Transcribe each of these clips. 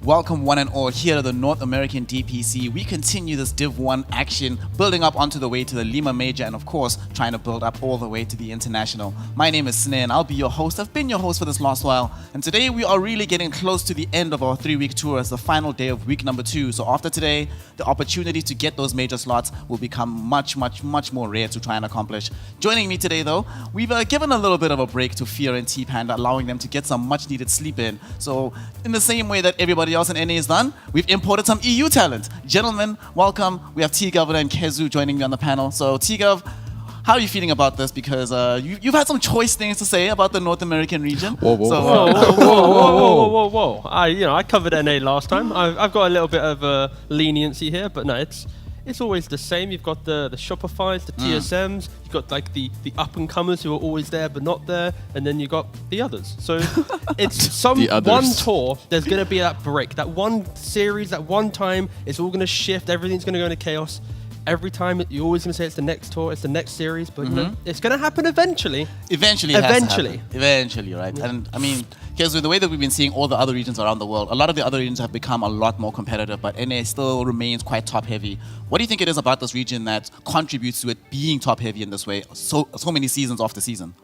Welcome one and all here to the North American DPC. We continue this Div 1 action, building up onto the way to the Lima Major and of course, trying to build up all the way to the International. My name is Sneh and I'll be your host. I've been your host for this last while. And today we are really getting close to the end of our 3-week tour as the final day of week number 2. So after today, the opportunity to get those major slots will become much more rare to try and accomplish. Joining me today though, we've given a little bit of a break to Fear and T-Panda, allowing them to get some much needed sleep in. So in the same way that everybody else in NA is done, we've imported some EU talent. Gentlemen, welcome. We have T-Governor and Kezu joining me on the panel. So T-Gov, how are you feeling about this? Because you've had some choice things to say about the North American region. Whoa. I covered NA last time. I've got a little bit of leniency here, but no, it's always the same. You've got the Shopifys, the TSMs, you've got like the up-and-comers who are always there but not there, and then you got the others. So it's one tour, there's going to be that break, that one series, that one time, it's all going to shift, everything's going to go into chaos. Every time, you're always going to say it's the next tour, it's the next series, but you know, it's going to happen eventually. Eventually, right? Yeah. And I mean, because with the way that we've been seeing all the other regions around the world, a lot of the other regions have become a lot more competitive, but NA still remains quite top-heavy. What do you think it is about this region that contributes to it being top-heavy in this way, so many seasons after season?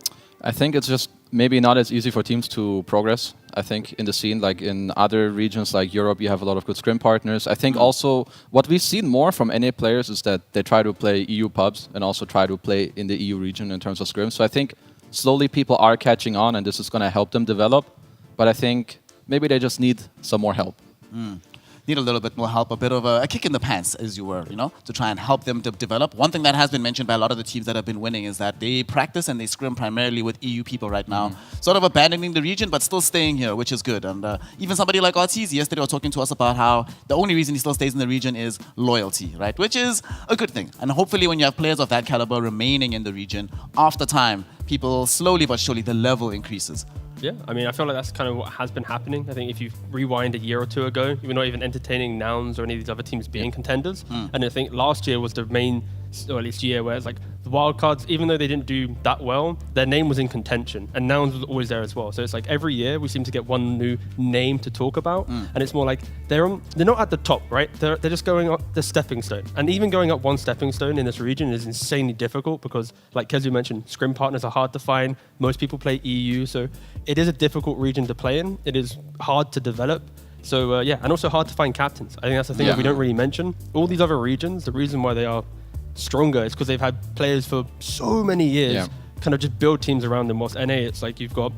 I think it's just maybe not as easy for teams to progress. I think in the scene, like in other regions like Europe, you have a lot of good scrim partners. I think also what we've seen more from NA players is that they try to play EU pubs and also try to play in the EU region in terms of scrims. So I think slowly people are catching on and this is going to help them develop. But I think maybe they just need some more help. Need a little bit more help, a bit of a kick in the pants, as you were, to try and help them to develop. One thing that has been mentioned by a lot of the teams that have been winning is that they practice and they scrim primarily with EU people right now, sort of abandoning the region, but still staying here, which is good. And even somebody like Ortiz yesterday was talking to us about how the only reason he still stays in the region is loyalty, right? Which is a good thing. And hopefully when you have players of that caliber remaining in the region, after time, people slowly but surely, the level increases. Yeah, I mean, I feel like that's kind of what has been happening. I think if you rewind a year or two ago, you were not even entertaining Nouns or any of these other teams being contenders. And I think last year was the main, or at least year, where it's like the wildcards, even though they didn't do that well, their name was in contention. And Nouns was always there as well. So it's like every year we seem to get one new name to talk about. And it's more like they're not at the top, right? They're just going up the stepping stone. And even going up one stepping stone in this region is insanely difficult because, like Kezu mentioned, scrim partners are hard to find. Most people play EU, so it is a difficult region to play in. It is hard to develop. So and also hard to find captains. I think that's the thing that we don't really mention. All these other regions, the reason why they are stronger is because they've had players for so many years kind of just build teams around them. Whilst NA, it's like you've got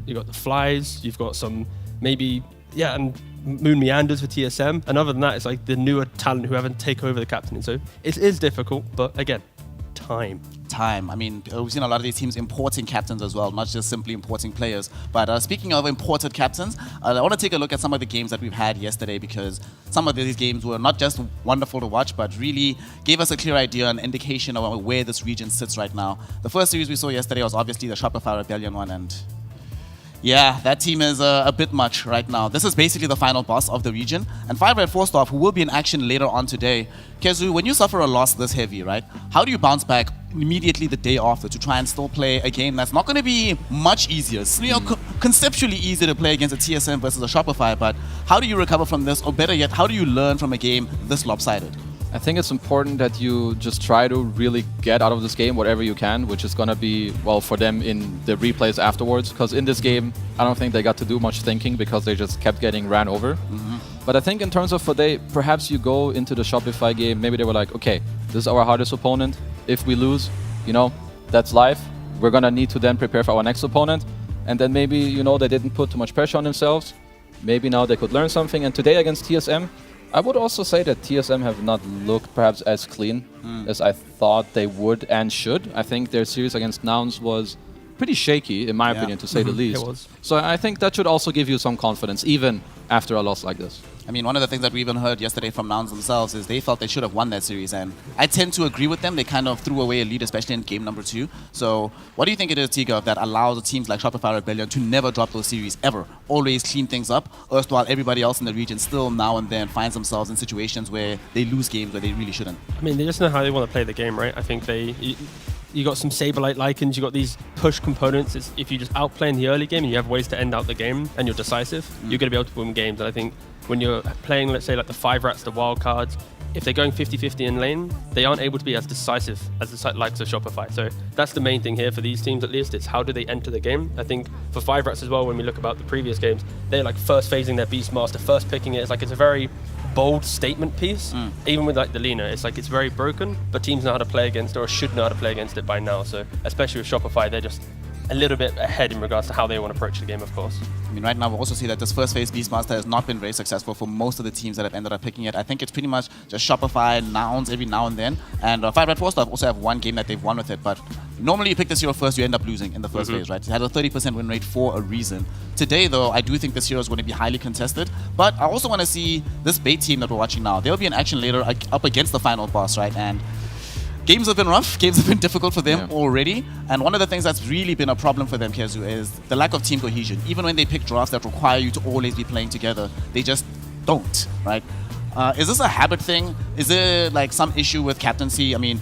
the Flies, you've got some and Moon Meanders for TSM. And other than that, it's like the newer talent who haven't taken over the captaining. So it is difficult, but again, time. I mean, we've seen a lot of these teams importing captains as well, not just simply importing players. But speaking of imported captains, I want to take a look at some of the games that we've had yesterday because some of these games were not just wonderful to watch, but really gave us a clear idea and indication of where this region sits right now. The first series we saw yesterday was obviously the Shopify Rebellion one, and yeah, that team is a bit much right now. This is basically the final boss of the region. And 5 Red 4 Staff, who will be in action later on today. Kezu, when you suffer a loss this heavy, right, how do you bounce back immediately the day after to try and still play a game that's not going to be much easier? It's conceptually easier to play against a TSM versus a Shopify, but how do you recover from this? Or better yet, how do you learn from a game this lopsided? I think it's important that you just try to really get out of this game whatever you can, which is going to be, well, for them in the replays afterwards. Because in this game, I don't think they got to do much thinking because they just kept getting ran over. But I think in terms of for they, perhaps you go into the Shopify game, maybe they were like, okay, this is our hardest opponent. If we lose, that's life. We're going to need to then prepare for our next opponent. And then maybe, they didn't put too much pressure on themselves. Maybe now they could learn something. And today against TSM, I would also say that TSM have not looked perhaps as clean as I thought they would and should. I think their series against Nouns was pretty shaky, in my opinion, to say the least. It was. So I think that should also give you some confidence, even after a loss like this. I mean, one of the things that we even heard yesterday from Nouns themselves is they felt they should have won that series, and I tend to agree with them. They kind of threw away a lead, especially in game number 2. So what do you think it is, T-Gov, that allows teams like Shopify Rebellion to never drop those series, ever? Always clean things up, while everybody else in the region still now and then finds themselves in situations where they lose games where they really shouldn't? I mean, they just know how they want to play the game, right? I think you got some Saberlight Lycans, you got these push components. If you just outplay in the early game and you have ways to end out the game and you're decisive, you're going to be able to win games. And I think when you're playing, let's say, like the 5 rats, the wild cards, if they're going 50-50 in lane, they aren't able to be as decisive as the likes of Shopify. So that's the main thing here for these teams, at least. It's how do they enter the game. I think for 5 rats as well, when we look about the previous games, they're like first phasing their Beastmaster, first picking it. It's a very bold statement piece. Even with like the Lina, it's very broken, but teams know how to play against it, or should know how to play against it by now. So especially with Shopify, they're just a little bit ahead in regards to how they want to approach the game, of course. I mean, right now we also see that this first phase Beastmaster has not been very successful for most of the teams that have ended up picking it. I think it's pretty much just Shopify, Nouns every now and then. And 5 Red 4 Star also have one game that they've won with it. But normally you pick this hero first, you end up losing in the first phase, right? It had a 30% win rate for a reason. Today, though, I do think this hero is going to be highly contested. But I also want to see this bait team that we're watching now. They'll be in action later up against the final boss, right? And games have been rough, games have been difficult for them already, and one of the things that's really been a problem for them, Kezu, is the lack of team cohesion. Even when they pick drafts that require you to always be playing together, they just don't, right? Is this a habit thing? Is there like some issue with captaincy? I mean,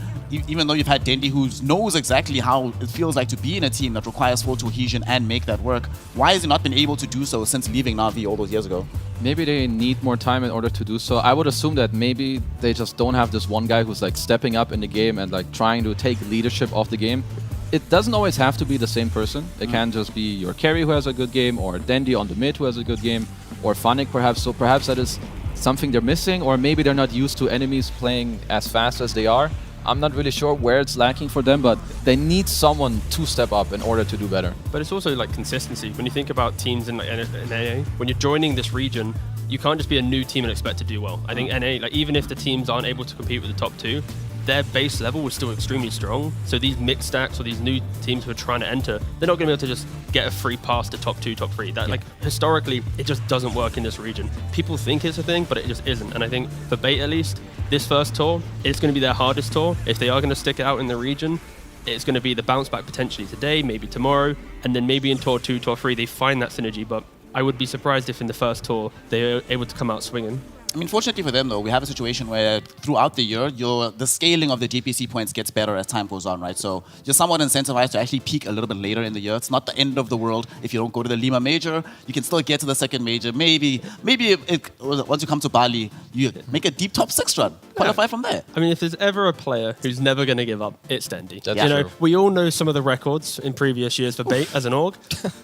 even though you've had Dendi who knows exactly how it feels like to be in a team that requires full cohesion and make that work, why has he not been able to do so since leaving Na'Vi all those years ago? Maybe they need more time in order to do so. I would assume that maybe they just don't have this one guy who's like stepping up in the game and like trying to take leadership of the game. It doesn't always have to be the same person. It can just be your carry who has a good game, or Dendi on the mid who has a good game, or Funnick perhaps. So perhaps that is something they're missing, or maybe they're not used to enemies playing as fast as they are. I'm not really sure where it's lacking for them, but they need someone to step up in order to do better. But it's also like consistency. When you think about teams in AA, when you're joining this region, you can't just be a new team and expect to do well. I think NA, like even if the teams aren't able to compete with the top 2, their base level was still extremely strong. So these mixed stacks or these new teams who are trying to enter, they're not going to be able to just get a free pass to top 2, top 3. That like historically, it just doesn't work in this region. People think it's a thing, but it just isn't. And I think for Bait at least, this first tour, it's going to be their hardest tour. If they are going to stick it out in the region, it's going to be the bounce back potentially today, maybe tomorrow, and then maybe in tour 2, tour 3, they find that synergy. But I would be surprised if in the first tour they're able to come out swinging. I mean, fortunately for them, though, we have a situation where throughout the year, the scaling of the DPC points gets better as time goes on, right? So you're somewhat incentivized to actually peak a little bit later in the year. It's not the end of the world if you don't go to the Lima Major. You can still get to the second major. Maybe once you come to Bali, you make a deep top 6 run, qualify from there. I mean, if there's ever a player who's never going to give up, it's Dendi. That's true. We all know some of the records in previous years for Bait as an org,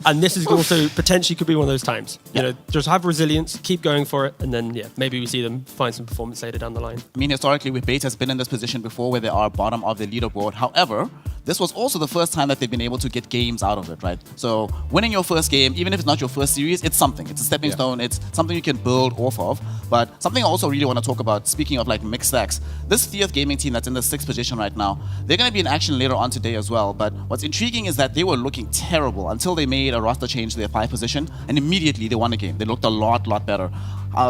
and this is also potentially could be one of those times. You know, just have resilience, keep going for it, and then maybe we see them find some performance later down the line. I mean, historically, Bait has been in this position before where they are bottom of the leaderboard. However, this was also the first time that they've been able to get games out of it, right? So winning your first game, even if it's not your first series, it's something. It's a stepping stone. It's something you can build off of. But something I also really want to talk about, speaking of like mixed stacks, this Theath Gaming team that's in the 6th position right now, they're going to be in action later on today as well. But what's intriguing is that they were looking terrible until they made a roster change to their 5th position, and immediately they won a game. They looked a lot better.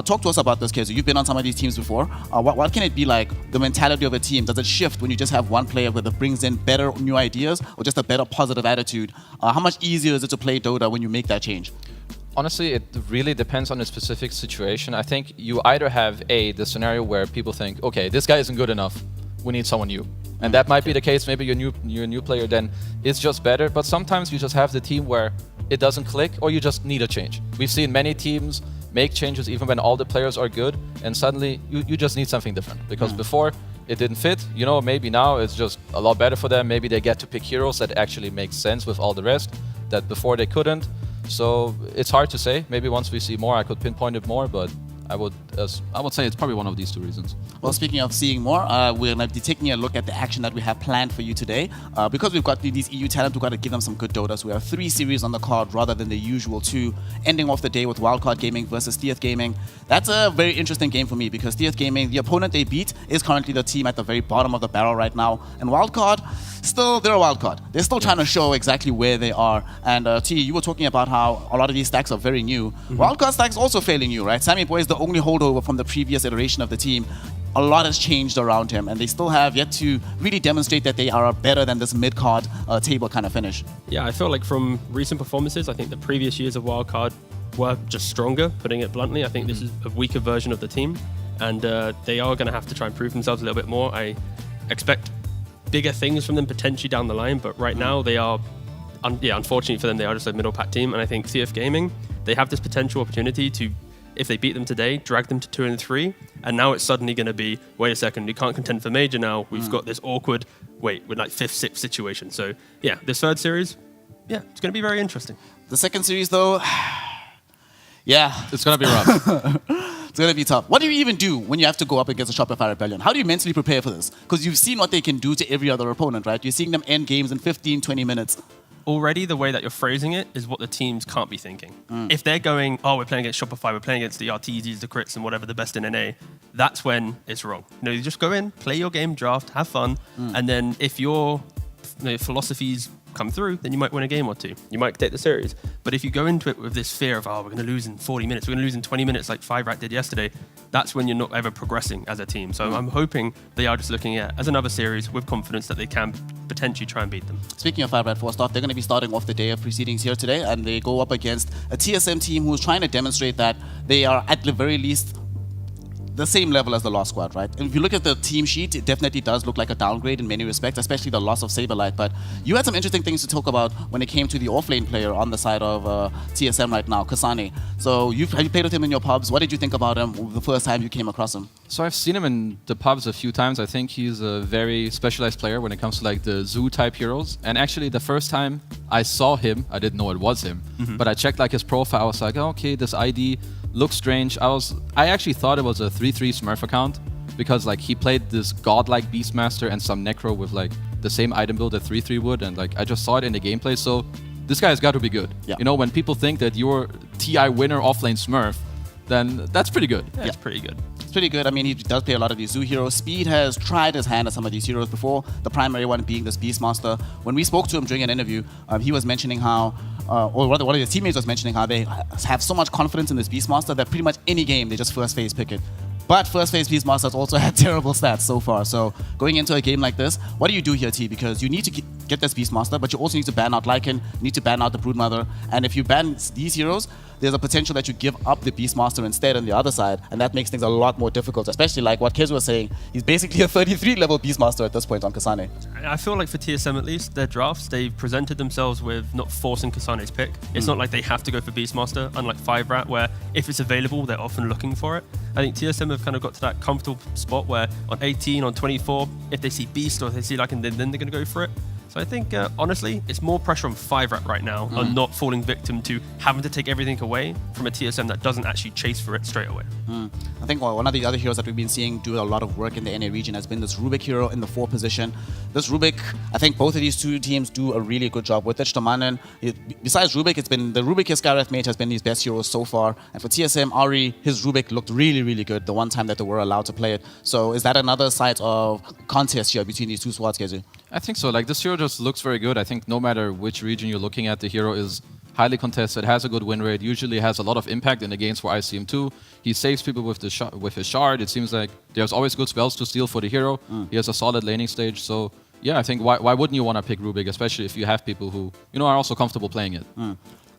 Talk to us about this, Kezu. You've been on some of these teams before. What can it be like, the mentality of a team? Does it shift when you just have one player that brings in better new ideas or just a better positive attitude? How much easier is it to play Dota when you make that change? Honestly, it really depends on the specific situation. I think you either have the scenario where people think, okay, this guy isn't good enough, we need someone new. And that might be the case. Maybe your new player then is just better. But sometimes you just have the team where it doesn't click, or you just need a change. We've seen many teams make changes even when all the players are good, and suddenly you just need something different. Because before it didn't fit, maybe now it's just a lot better for them. Maybe they get to pick heroes that actually make sense with all the rest that before they couldn't. So it's hard to say. Maybe once we see more, I could pinpoint it more, but I would say it's probably one of these 2 reasons. Well, speaking of seeing more, we're going to be taking a look at the action that we have planned for you today. Because we've got these EU talent, we've got to give them some good Dotas. We have 3 series on the card rather than the usual 2, ending off the day with Wildcard Gaming versus Theath Gaming. That's a very interesting game for me because Theath Gaming, the opponent they beat, is currently the team at the very bottom of the barrel right now. And Wildcard, still, they're a wildcard. They're still trying to show exactly where they are. And T, you were talking about how a lot of these stacks are very new. Wildcard stacks also fairly new, right? Sammy Boy is the only holdover from the previous iteration of the team. A lot has changed around him, and they still have yet to really demonstrate that they are better than this mid-card table kind of finish. Yeah, I feel like from recent performances, I think the previous years of Wildcard were just stronger, putting it bluntly. I think this is a weaker version of the team, and they are going to have to try and prove themselves a little bit more. I expect bigger things from them potentially down the line, but right now they are, unfortunately for them, they are just a middle pack team, and I think CF Gaming, they have this potential opportunity to if they beat them today, drag them to 2 and 3, and now it's suddenly going to be, wait a second, we can't contend for major now. We've got this awkward, with like 5th, 6th situation. So yeah, this third series, yeah, it's going to be very interesting. The second series, though, yeah. It's going to be rough. It's going to be tough. What do you even do when you have to go up against a Shopify Rebellion? How do you mentally prepare for this? Because you've seen what they can do to every other opponent, right? You're seeing them end games in 15, 20 minutes. Already, the way that you're phrasing it is what the teams can't be thinking. If they're going, oh, we're playing against Shopify, we're playing against the RTZs, the crits, and whatever the best in NA, that's when it's wrong. You just go in, play your game, draft, have fun, and then if your philosophies come through, then you might win a game or two. You might take the series. But if you go into it with this fear of, oh, we're going to lose in 40 minutes, we're going to lose in 20 minutes like 5-Rat did yesterday, that's when you're not ever progressing as a team. So I'm hoping they are just looking at as another series with confidence that they can potentially try and beat them. Speaking of 5-Rat 4-Star, they're going to be starting off the day of proceedings here today, and they go up against a TSM team who's trying to demonstrate that they are at the very least the same level as the Lost Squad, right? And if you look at the team sheet, it definitely does look like a downgrade in many respects, especially the loss of Saberlight. But you had some interesting things to talk about when it came to the offlane player on the side of TSM right now, Kasane. So have you played with him in your pubs? What did you think about him the first time you came across him? So I've seen him in the pubs a few times. I think he's a very specialized player when it comes to like the zoo type heroes. And actually the first time I saw him, I didn't know it was him, but I checked like his profile. I was like, oh, okay, this ID looks strange. I actually thought it was a 3-3 Smurf account because like he played this godlike Beastmaster and some Necro with like the same item build that 3-3 would, and like I just saw it in the gameplay. So this guy's got to be good. Yeah. You know, when people think that you're TI winner offlane Smurf, then that's pretty good. Yeah, it's pretty good. It's pretty good. I mean, he does play a lot of these zoo heroes. Speed has tried his hand at some of these heroes before, the primary one being this Beastmaster. When we spoke to him during an interview, he was mentioning how, or one of his teammates was mentioning how they have so much confidence in this Beastmaster that pretty much any game they just first phase pick it. But first phase Beastmasters also had terrible stats so far. So going into a game like this, what do you do here, T? Because you need to get this Beastmaster, but you also need to ban out Lycan, you need to ban out the Broodmother. And if you ban these heroes, there's a potential that you give up the Beastmaster instead on the other side, and that makes things a lot more difficult, especially like what Kez was saying. He's basically a 33 level Beastmaster at this point on Kasane. I feel like for TSM at least, their drafts, they've presented themselves with not forcing Kasane's pick. It's not like they have to go for Beastmaster, unlike 5-Rat, where if it's available, they're often looking for it. I think TSM have kind of got to that comfortable spot where on 18, on 24, if they see Beast or if they see Lycan, then they're going to go for it. So I think, honestly, it's more pressure on 5-Rat right now on not falling victim to having to take everything away from a TSM that doesn't actually chase for it straight away. I think one of the other heroes that we've been seeing do a lot of work in the NA region has been this Rubik hero in the 4 position. This Rubik, I think both of these two teams do a really good job with it. Stomanen, besides Rubik, it's been the Rubik Skyrath mage has been his best heroes so far. And for TSM, Ari, his Rubik looked really, really good the one time that they were allowed to play it. So is that another side of contest here between these two squads, Kezu? I think so. Like this hero just looks very good. I think no matter which region you're looking at, the hero is highly contested, has a good win rate, usually has a lot of impact in the games where I see him too. He saves people with his shard. It seems like there's always good spells to steal for the hero. He has a solid laning stage. So yeah, I think why wouldn't you want to pick Rubik, especially if you have people who are also comfortable playing it.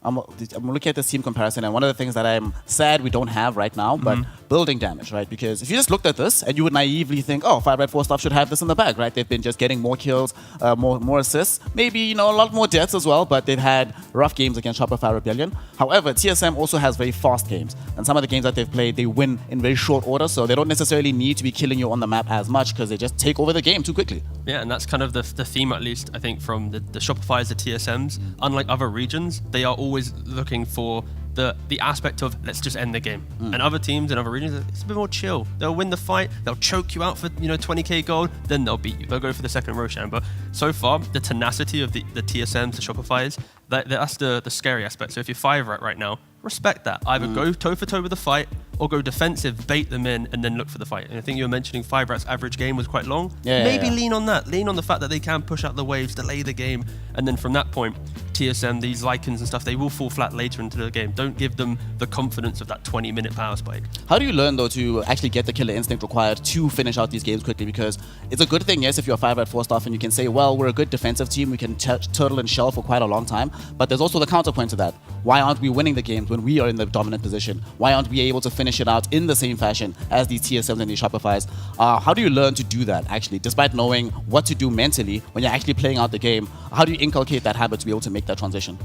I'm looking at the team comparison, and one of the things that I'm sad we don't have right now, but building damage, right? Because if you just looked at this, and you would naively think, oh, 5-Rat 4 stuff should have this in the bag, right? They've been just getting more kills, more assists, maybe, a lot more deaths as well, but they've had rough games against Shopify Rebellion. However, TSM also has very fast games, and some of the games that they've played, they win in very short order, so they don't necessarily need to be killing you on the map as much, because they just take over the game too quickly. Yeah, and that's kind of the theme, at least, I think, from the Shopify's, the TSMs. Unlike other regions, they are always looking for the aspect of let's just end the game. And other teams in other regions, it's a bit more chill. They'll win the fight, they'll choke you out for 20k gold, then they'll beat you. They'll go for the second Roshan. But so far, the tenacity of the TSMs, the Shopify's, that's the scary aspect. So if you're 5-Rat right now, respect that. Either go toe for toe with the fight or go defensive, bait them in, and then look for the fight. And I think you were mentioning 5-Rat's average game was quite long. Maybe lean on that. Lean on the fact that they can push out the waves, delay the game, and then from that point, TSM, these Lycans and stuff, they will fall flat later into the game. Don't give them the confidence of that 20-minute power spike. How do you learn, though, to actually get the killer instinct required to finish out these games quickly? Because it's a good thing, yes, if you're a 5-Rat 4 staff and you can say, well, we're a good defensive team, we can turtle and shell for quite a long time, but there's also the counterpoint to that. Why aren't we winning the games when we are in the dominant position? Why aren't we able to finish it out in the same fashion as these TSMs and these Shopifys? How do you learn to do that, actually, despite knowing what to do mentally when you're actually playing out the game? How do you inculcate that habit to be able to make that transition?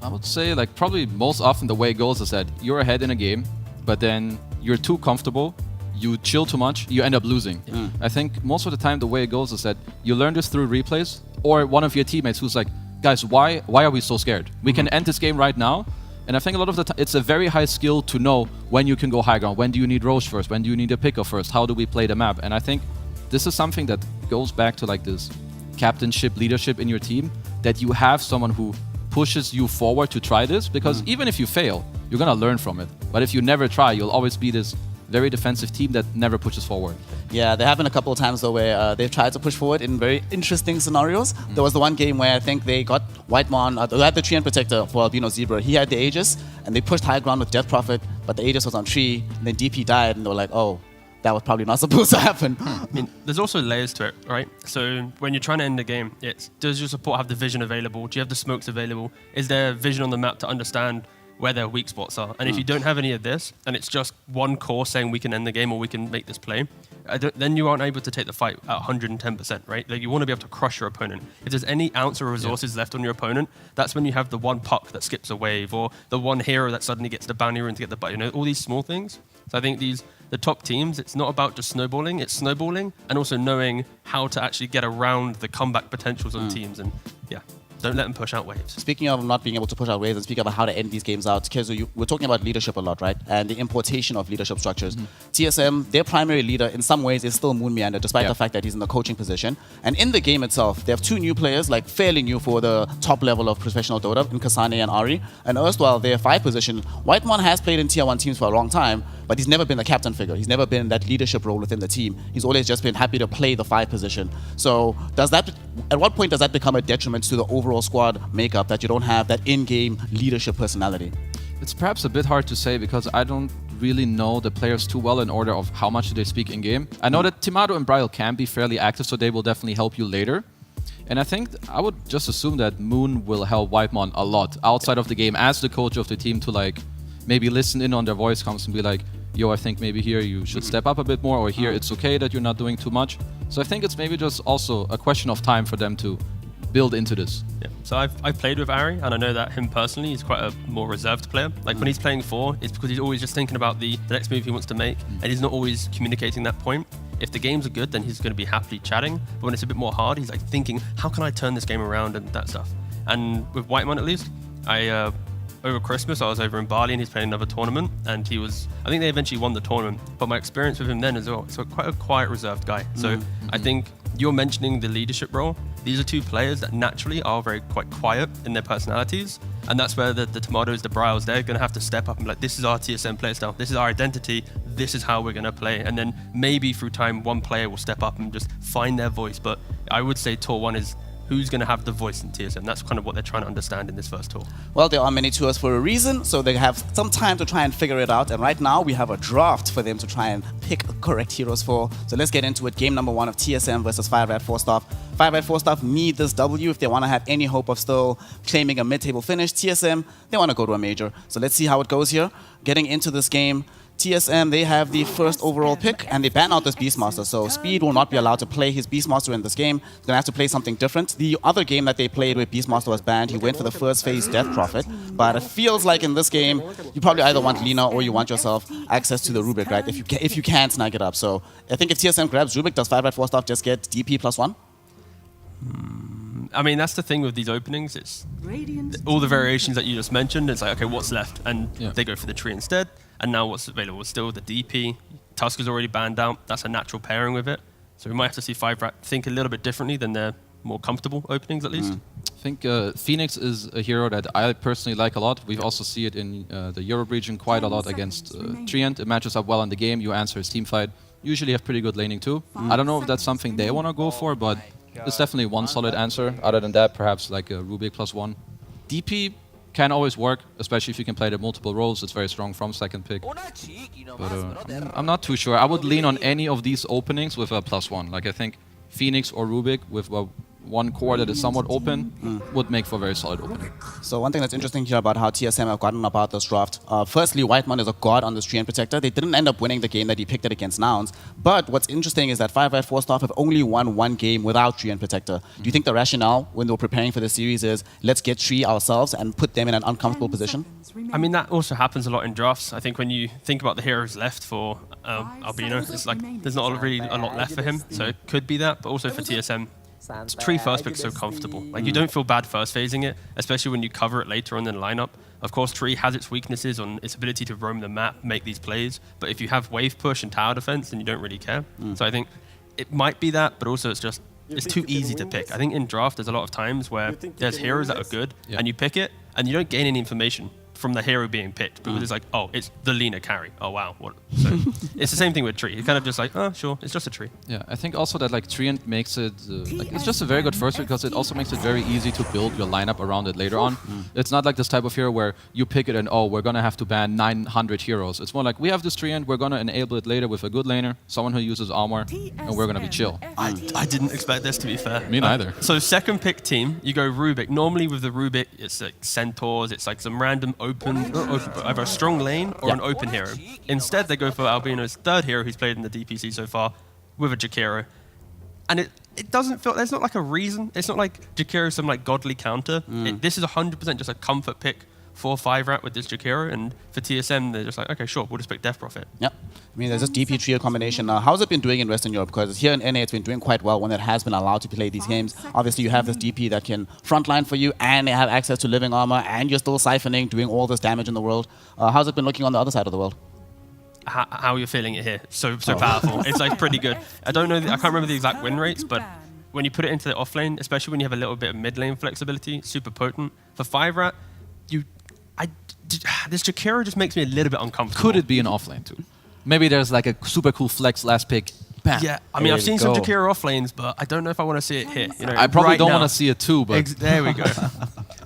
I would say, like, probably most often the way it goes is that you're ahead in a game, but then you're too comfortable, you chill too much, you end up losing. I think most of the time the way it goes is that you learn this through replays, or one of your teammates who's like, guys, why are we so scared? We can end this game right now. And I think a lot of the time it's a very high skill to know when you can go high ground, when do you need Roche first, when do you need a picker first, how do we play the map? And I think this is something that goes back to like this captainship, leadership in your team, that you have someone who pushes you forward to try this, because even if you fail, you're gonna learn from it. But if you never try, you'll always be this very defensive team that never pushes forward. Yeah, there have been a couple of times though where they've tried to push forward in very interesting scenarios. There was the one game where I think they got Whitemon, they had the tree and protector for Albino Zebra. He had the Aegis, and they pushed high ground with Death Prophet, but the Aegis was on tree, and then DP died, and they were like, oh, that was probably not supposed to happen. I mean, there's also layers to it, right? So when you're trying to end the game, it's, does your support have the vision available? Do you have the smokes available? Is there vision on the map to understand where their weak spots are? And if you don't have any of this, and it's just one core saying we can end the game or we can make this play, then you aren't able to take the fight at 110%, right? Like, you want to be able to crush your opponent. If there's any ounce of resources left on your opponent, that's when you have the one puck that skips a wave, or the one hero that suddenly gets the bounty rune to get the butt. You know, all these small things. So I think the top teams, it's not about just snowballing, it's snowballing and also knowing how to actually get around the comeback potentials of teams. And yeah, don't let them push out waves. Speaking of not being able to push out waves and speaking about how to end these games out, Kezu, we're talking about leadership a lot, right? And the importation of leadership structures. TSM, their primary leader in some ways is still Moon Meander, despite the fact that he's in the coaching position. And in the game itself, they have two new players, like fairly new for the top level of professional Dota, in Kasane and Ari. And erstwhile, their 5 position, Whitemon has played in Tier 1 teams for a long time, but he's never been the captain figure. He's never been that leadership role within the team. He's always just been happy to play the 5 position. So does that, at what point does that become a detriment to the overall squad makeup, that you don't have that in-game leadership personality? It's perhaps a bit hard to say because I don't really know the players too well in order of how much they speak in-game. I know that Timado and Brile can be fairly active, so they will definitely help you later. And I think I would just assume that Moon will help Whitemon a lot outside of the game as the coach of the team, to like maybe listen in on their voice comms and be like, yo, I think maybe here you should step up a bit more, or here it's okay that you're not doing too much. So I think it's maybe just also a question of time for them to build into this. Yeah. So I've played with Ari, and I know that him personally, he's quite a more reserved player. Like when he's playing 4, it's because he's always just thinking about the next move he wants to make, and he's not always communicating that point. If the games are good, then he's going to be happily chatting. But when it's a bit more hard, he's like thinking, how can I turn this game around and that stuff. And with Whitemon at least, over Christmas, I was over in Bali and he's playing another tournament, and I think they eventually won the tournament, but my experience with him then as well, so quite a quiet, reserved guy. So I think you're mentioning the leadership role. These are 2 players that naturally are quite quiet in their personalities, and that's where the Tomatos, the Briles, they're going to have to step up and be like, this is our TSM play style, this is our identity, this is how we're going to play. And then maybe through time, one player will step up and just find their voice. But I would say Tour 1 is who's going to have the voice in TSM. That's kind of what they're trying to understand in this first tour. Well, there are many tours for a reason, so they have some time to try and figure it out. And right now, we have a draft for them to try and pick correct heroes for. So let's get into it. Game number 1 of TSM versus 5 Red 4 Staff. 5 Red 4 Staff need this W if they want to have any hope of still claiming a mid-table finish. TSM, they want to go to a major. So let's see how it goes here. Getting into this game, TSM, they have the first overall pick, and they ban out this Beastmaster. So Speed will not be allowed to play his Beastmaster in this game. He's going to have to play something different. The other game that they played where Beastmaster was banned, he went for the first phase Death Prophet. But it feels like in this game, you probably either want Lina or you want yourself access to the Rubik, right? If you can snag it up. So I think if TSM grabs Rubik, does 5 Red 4 Staff just get DP +1? I mean, that's the thing with these openings. It's all the variations that you just mentioned. It's like, okay, what's left? And they go for the tree instead. And now what's available is still the DP. Tusk is already banned out. That's a natural pairing with it. So we might have to see 5 Rat think a little bit differently than their more comfortable openings, at least. I think Phoenix is a hero that I personally like a lot. We also see it in the Europe region quite a lot against Treant. It matches up well in the game. You answer his team fight. Usually have pretty good laning too. I don't know if that's something they want to go for, but it's definitely one solid answer. Other than that, perhaps like a Rubik +1. DP can always work, especially if you can play the multiple roles. It's very strong from second pick. But I'm not too sure. I would lean on any of these openings with a +1. Like I think Phoenix or Rubik with one core that is somewhat open would make for a very solid opening. So one thing that's interesting here about how TSM have gotten about this draft. Firstly, Whitemon is a god on this Treant Protector. They didn't end up winning the game that he picked it against Nouns. But what's interesting is that 5 Red 4 Staff have only won one game without Treant Protector. Do you think the rationale when they were preparing for the series is let's get Tree ourselves and put them in an uncomfortable position? I mean, that also happens a lot in drafts. I think when you think about the heroes left for Albino, it's like there's not really a lot left for him. So it could be that, but also for TSM, Tree first pick's so comfortable. Like you don't feel bad first phasing it, especially when you cover it later on in the lineup. Of course, Tree has its weaknesses on its ability to roam the map, make these plays. But if you have wave push and tower defense, then you don't really care. So I think it might be that, but also it's too easy to pick. I think in draft, there's a lot of times where there's heroes that are good, and you pick it, and you don't gain any information from the hero being picked, because it's like, oh, it's the Lina carry. Oh wow, what? So it's the same thing with Tree. It's kind of just like, oh sure, it's just a tree. Yeah, I think also that like Treant makes it like it's just a very good first because it also makes it very easy to build your lineup around it later on. It's not like this type of hero where you pick it and oh, we're gonna have to ban 900 heroes. It's more like we have this Treant, we're gonna enable it later with a good laner, someone who uses armor, and we're gonna be chill. I didn't expect this, to be fair. Me neither. So second pick team, you go Rubik. Normally with the Rubik, it's like Centaurs, it's like some random either a strong lane or an open hero. Instead, they go for Albino's third hero who's played in the DPC so far with a Jakiro. And it doesn't feel, there's not like a reason. It's not like Jakiro is some like godly counter. This is 100% just a comfort pick for 5-rat with this Jakiro, and for TSM, they're just like, okay, sure, we'll just pick Death Prophet. Yeah. I mean, there's this DP trio combination. How's it been doing in Western Europe? Because here in NA, it's been doing quite well when it has been allowed to play these games. Obviously, you have this DP that can frontline for you, and they have access to living armor, and you're still siphoning, doing all this damage in the world. How's it been looking on the other side of the world? How you're feeling it here? So powerful. It's like pretty good. I don't know. I can't remember the exact win rates, but when you put it into the off lane, especially when you have a little bit of mid lane flexibility, super potent. For 5-rat, this Jakiro just makes me a little bit uncomfortable. Could it be an offlane too? Maybe there's like a super cool flex last pick. Bam. Yeah, I mean, I've seen some Jakiro off lanes, but I don't know if I want to see it here. You know, I probably right don't now. want to see it too, but There we go.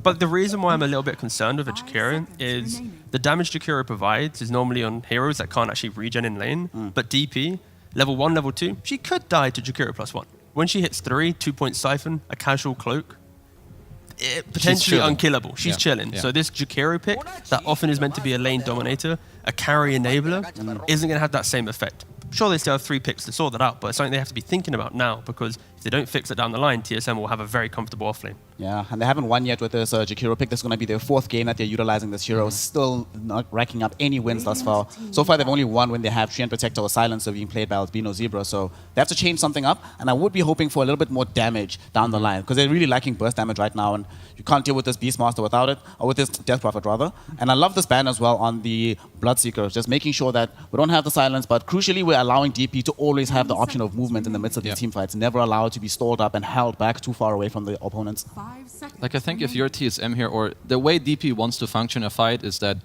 But the reason why I'm a little bit concerned with a Jakiro is the damage Jakiro provides is normally on heroes that can't actually regen in lane. But DP, level 1, level 2, she could die to Jakiro +1. When she hits 3, 2-point siphon, a casual cloak, potentially unkillable. She's chilling. Yeah. So this Jakiro pick that often is meant to be a lane dominator, a carry enabler, isn't going to have that same effect. Sure, they still have 3 picks to sort that out, but it's something they have to be thinking about now, because if they don't fix it down the line, TSM will have a very comfortable offlane. Yeah, and they haven't won yet with this Jakiro pick. This is going to be their 4th game that they're utilizing this hero. Still not racking up any wins thus far. So far, they've only won when they have Treant Protector or Silencer being played by Albino Zebra. So they have to change something up. And I would be hoping for a little bit more damage down the line, because they're really lacking burst damage right now. And you can't deal with this Beastmaster without it, or with this Death Prophet rather. And I love this ban as well on the Bloodseeker, just making sure that we don't have the silence, but crucially, we're allowing DP to always have the option of movement in the midst of these team fights. Never allowed to be stalled up and held back too far away from the opponents. like I think if you're TSM here, or the way DP wants to function a fight is that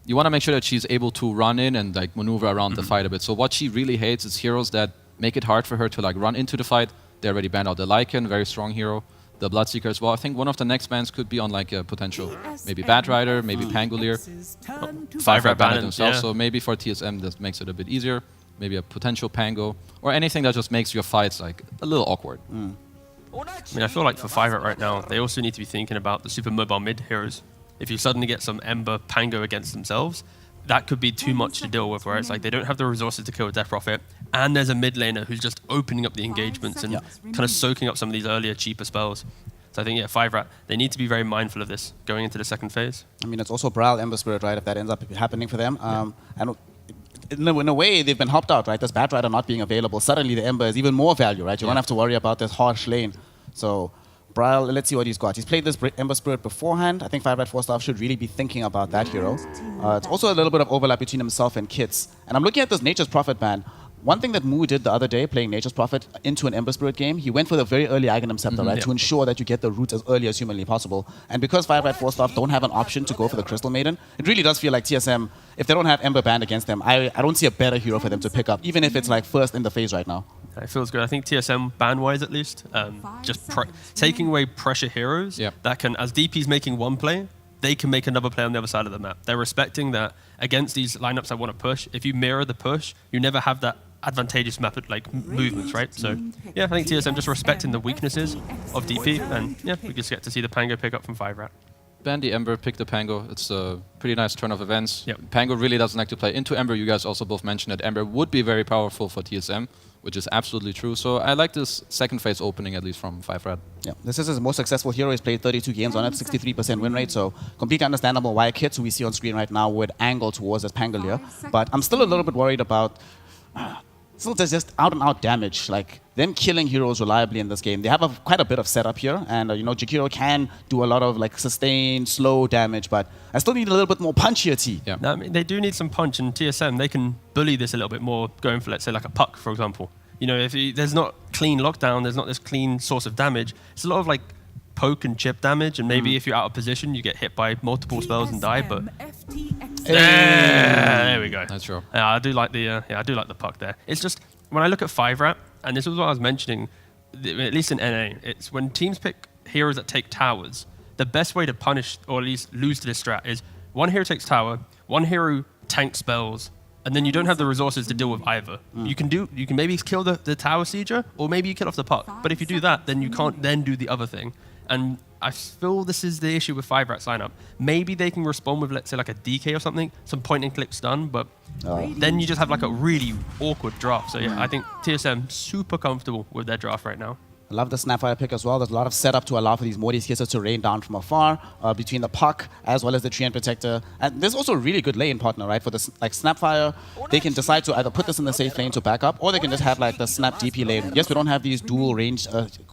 you want to make sure that she's able to run in and like maneuver around the fight a bit. So what she really hates is heroes that make it hard for her to like run into the fight. They already banned out the Lycan, very strong hero. The Bloodseeker as well. I think one of the next bans could be on like a potential, maybe Batrider, maybe Pangolier. 5-rat banned it themselves, so maybe for TSM that makes it a bit easier. Maybe a potential Pango, or anything that just makes your fights like a little awkward. I mean, I feel like for 5-rat right now, they also need to be thinking about the super mobile mid heroes. If you suddenly get some Ember Pango against themselves, that could be too much to deal with, where it's like they don't have the resources to kill a Death Prophet, and there's a mid laner who's just opening up the engagements and kind of soaking up some of these earlier, cheaper spells. So I think, 5-rat, they need to be very mindful of this going into the second phase. I mean, it's also Brawl Ember Spirit, right, if that ends up happening for them. And in a way, they've been helped out, right? This Batrider not being available, suddenly the Ember is even more value, right? You don't have to worry about this harsh lane. So Brawl, let's see what he's got. He's played this Ember Spirit beforehand. I think 5-rat 4 staff should really be thinking about that hero. It's also a little bit of overlap between himself and Kits. And I'm looking at this Nature's Prophet ban. One thing that Moo did the other day, playing Nature's Prophet into an Ember Spirit game, he went for the very early Aghanim Scepter, right, to ensure that you get the roots as early as humanly possible. And because 5-rat 4 staff don't have an option to go for the Crystal Maiden, it really does feel like TSM, if they don't have Ember banned against them, I don't see a better hero for them to pick up, even if it's like first in the phase right now. It feels good. I think TSM ban-wise at least, just taking away pressure heroes that can, as DP's making one play, they can make another play on the other side of the map. They're respecting that against these lineups that want to push. If you mirror the push, you never have that advantageous movements, right? So yeah, I think TSM just respecting the weaknesses of DP, and yeah, we just get to see the Pango pick up from 5-Rat. Ban the Ember, pick the Pango. It's a pretty nice turn of events. Yep. Pango really doesn't like to play into Ember. You guys also both mentioned that Ember would be very powerful for TSM, which is absolutely true. So I like this second phase opening, at least from 5-Rat. Yeah, this is his most successful hero. He's played 32 games on it, 63% win rate, so completely understandable why Kits, who we see on screen right now, would angle towards this Pangolier. But I'm still a little bit worried about still there's just out-and-out damage. Like, them killing heroes reliably in this game. They have quite a bit of setup here, and you know, Jakiro can do a lot of like sustained, slow damage, but I still need a little bit more punch here, T. Yeah. No, I mean, they do need some punch, and TSM, they can bully this a little bit more, going for, let's say, like a puck, for example. You know, if there's not clean lockdown, there's not this clean source of damage, it's a lot of like poke and chip damage, and maybe if you're out of position, you get hit by multiple spells and die, but there we go. That's true. I do like the puck there. It's just when I look at 5-Rat, and this was what I was mentioning, at least in NA, it's when teams pick heroes that take towers, the best way to punish or at least lose to this strat is one hero takes tower, one hero tanks spells, and then you don't have the resources to deal with either. You can maybe kill the tower sieger, or maybe you kill off the puck. But if you do that, then you can't then do the other thing. And I feel this is the issue with 5-Rat sign-up. Maybe they can respond with, let's say, like a DK or something, some point and click stun, but then you just have like a really awkward draft. So yeah, I think TSM super comfortable with their draft right now. I love the Snapfire pick as well. There's a lot of setup to allow for these Morty's Kisses to rain down from afar between the puck as well as the Treant Protector. And there's also a really good lane partner, right? For this, like Snapfire, they can decide to either put this in the safe lane to back up, or they can just have like the Snap DP lane. Yes, we don't have these dual range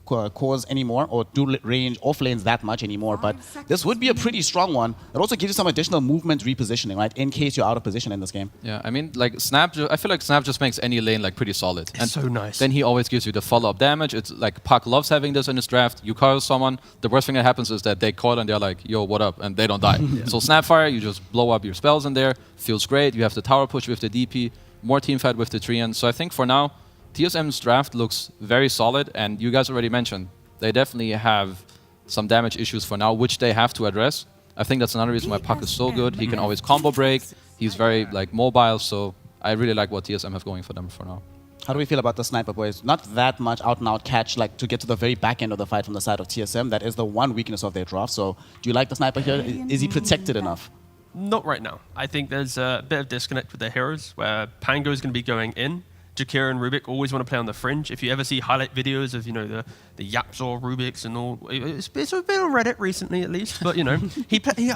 cores anymore, or dual range off lanes that much anymore, but this would be a pretty strong one. It also gives you some additional movement repositioning, right? In case you're out of position in this game. Yeah, I mean, like Snap, I feel like Snap just makes any lane like pretty solid. It's so nice. Then he always gives you the follow-up damage. It's like Puck loves having this in his draft. You coil someone, the worst thing that happens is that they coil and they're like, yo, what up? And they don't die. So Snapfire, you just blow up your spells in there. Feels great. You have the tower push with the DP, more teamfight with the Treant. So I think for now, TSM's draft looks very solid, and you guys already mentioned they definitely have some damage issues for now, which they have to address. I think that's another reason why Puck is so good. He can always combo break. He's very like mobile, so I really like what TSM have going for them for now. How do we feel about the Sniper boys? Not that much out-and-out catch like to get to the very back end of the fight from the side of TSM. That is the one weakness of their draft. So do you like the Sniper here? Is he protected enough? Not right now. I think there's a bit of disconnect with their heroes, where Pango is going to be going in. Jakira and Rubik always want to play on the fringe. If you ever see highlight videos of, you know, the Yapzor, Rubiks and all, it's a bit on Reddit recently at least, but you know,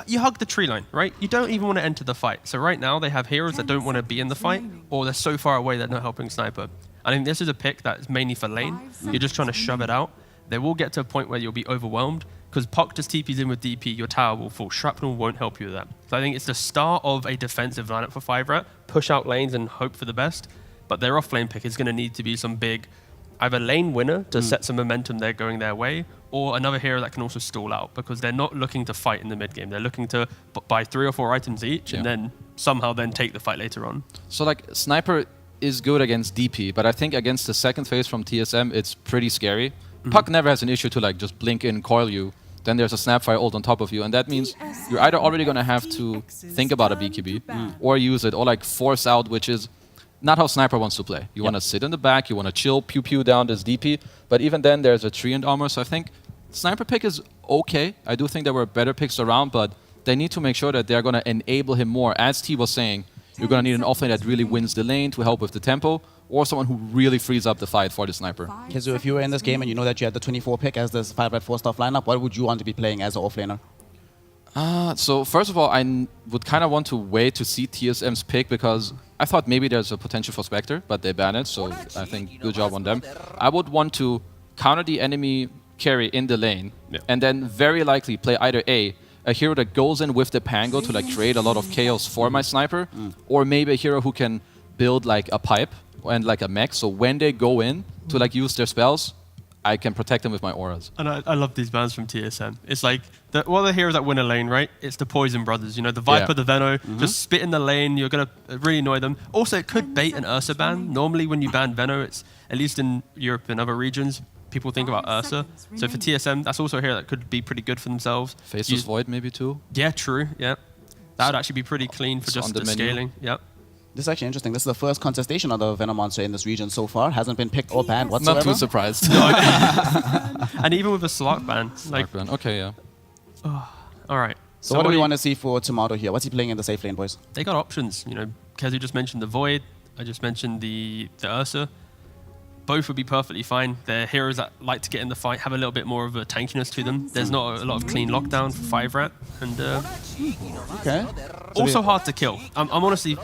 you hug the tree line, right? You don't even want to enter the fight. So right now they have heroes that don't want to be in the fight, or they're so far away they're not helping Sniper. I think this is a pick that is mainly for lane. You're just trying to shove it out. They will get to a point where you'll be overwhelmed, because Puck just TPs in with DP, your tower will fall. Shrapnel won't help you with that. So I think it's the start of a defensive lineup for 5-Rat. Push out lanes and hope for the best. But their off-lane pick is going to need to be some big, either lane winner to set some momentum there going their way, or another hero that can also stall out, because they're not looking to fight in the mid-game. They're looking to buy 3 or 4 items each and then somehow then take the fight later on. So like Sniper is good against DP, but I think against the second phase from TSM, it's pretty scary. Puck never has an issue to like just blink in, coil you. Then there's a Snapfire ult on top of you, and that means you're either already going to have to think about a BKB or use it, or like force out, which is not how Sniper wants to play. You want to sit in the back, you want to chill, pew down this DP, but even then there's a Treant armor, so I think Sniper pick is okay. I do think there were better picks around, but they need to make sure that they're going to enable him more. As T was saying, you're going to need an offlane that really wins the lane to help with the tempo, or someone who really frees up the fight for the Sniper. Kizu, if you were in this game and you know that you had the 24 pick as this 5-Rat 4-star lineup, what would you want to be playing as an offlaner? So first of all, I would kind of want to wait to see TSM's pick, because I thought maybe there's a potential for Spectre, but they banned it, so I think good job on them. I would want to counter the enemy carry in the lane, and then very likely play either a hero that goes in with the Pango to like create a lot of chaos for my Sniper, or maybe a hero who can build like a pipe and like a mech, so when they go in to like use their spells, I can protect them with my auras. And I love these bans from TSM. It's like, what are the heroes that win a lane, right? It's the Poison Brothers. You know, the Viper, the Veno, just spit in the lane. You're going to really annoy them. Also, it could bait an Ursa ban. Normally, when you ban Veno, it's, at least in Europe and other regions, people think about Ursa. So for TSM, that's also a hero that could be pretty good for themselves. Faceless Void maybe too? Yeah, true. Yeah. That would actually be pretty clean for just the scaling. Yep. This is actually interesting. This is the first contestation of the Venom Monster in this region so far. Hasn't been picked or banned whatsoever. Not too surprised. And even with a Slark ban, like, Okay, yeah. all right. So what do we want to see for Tomato here? What's he playing in the safe lane, boys? They got options. You know, Kezu just mentioned the Void. I just mentioned the Ursa. Both would be perfectly fine. They're heroes that like to get in the fight, have a little bit more of a tankiness to them. There's not a lot of clean lockdown for 5-rat, and Okay. also hard to kill. I'm honestly,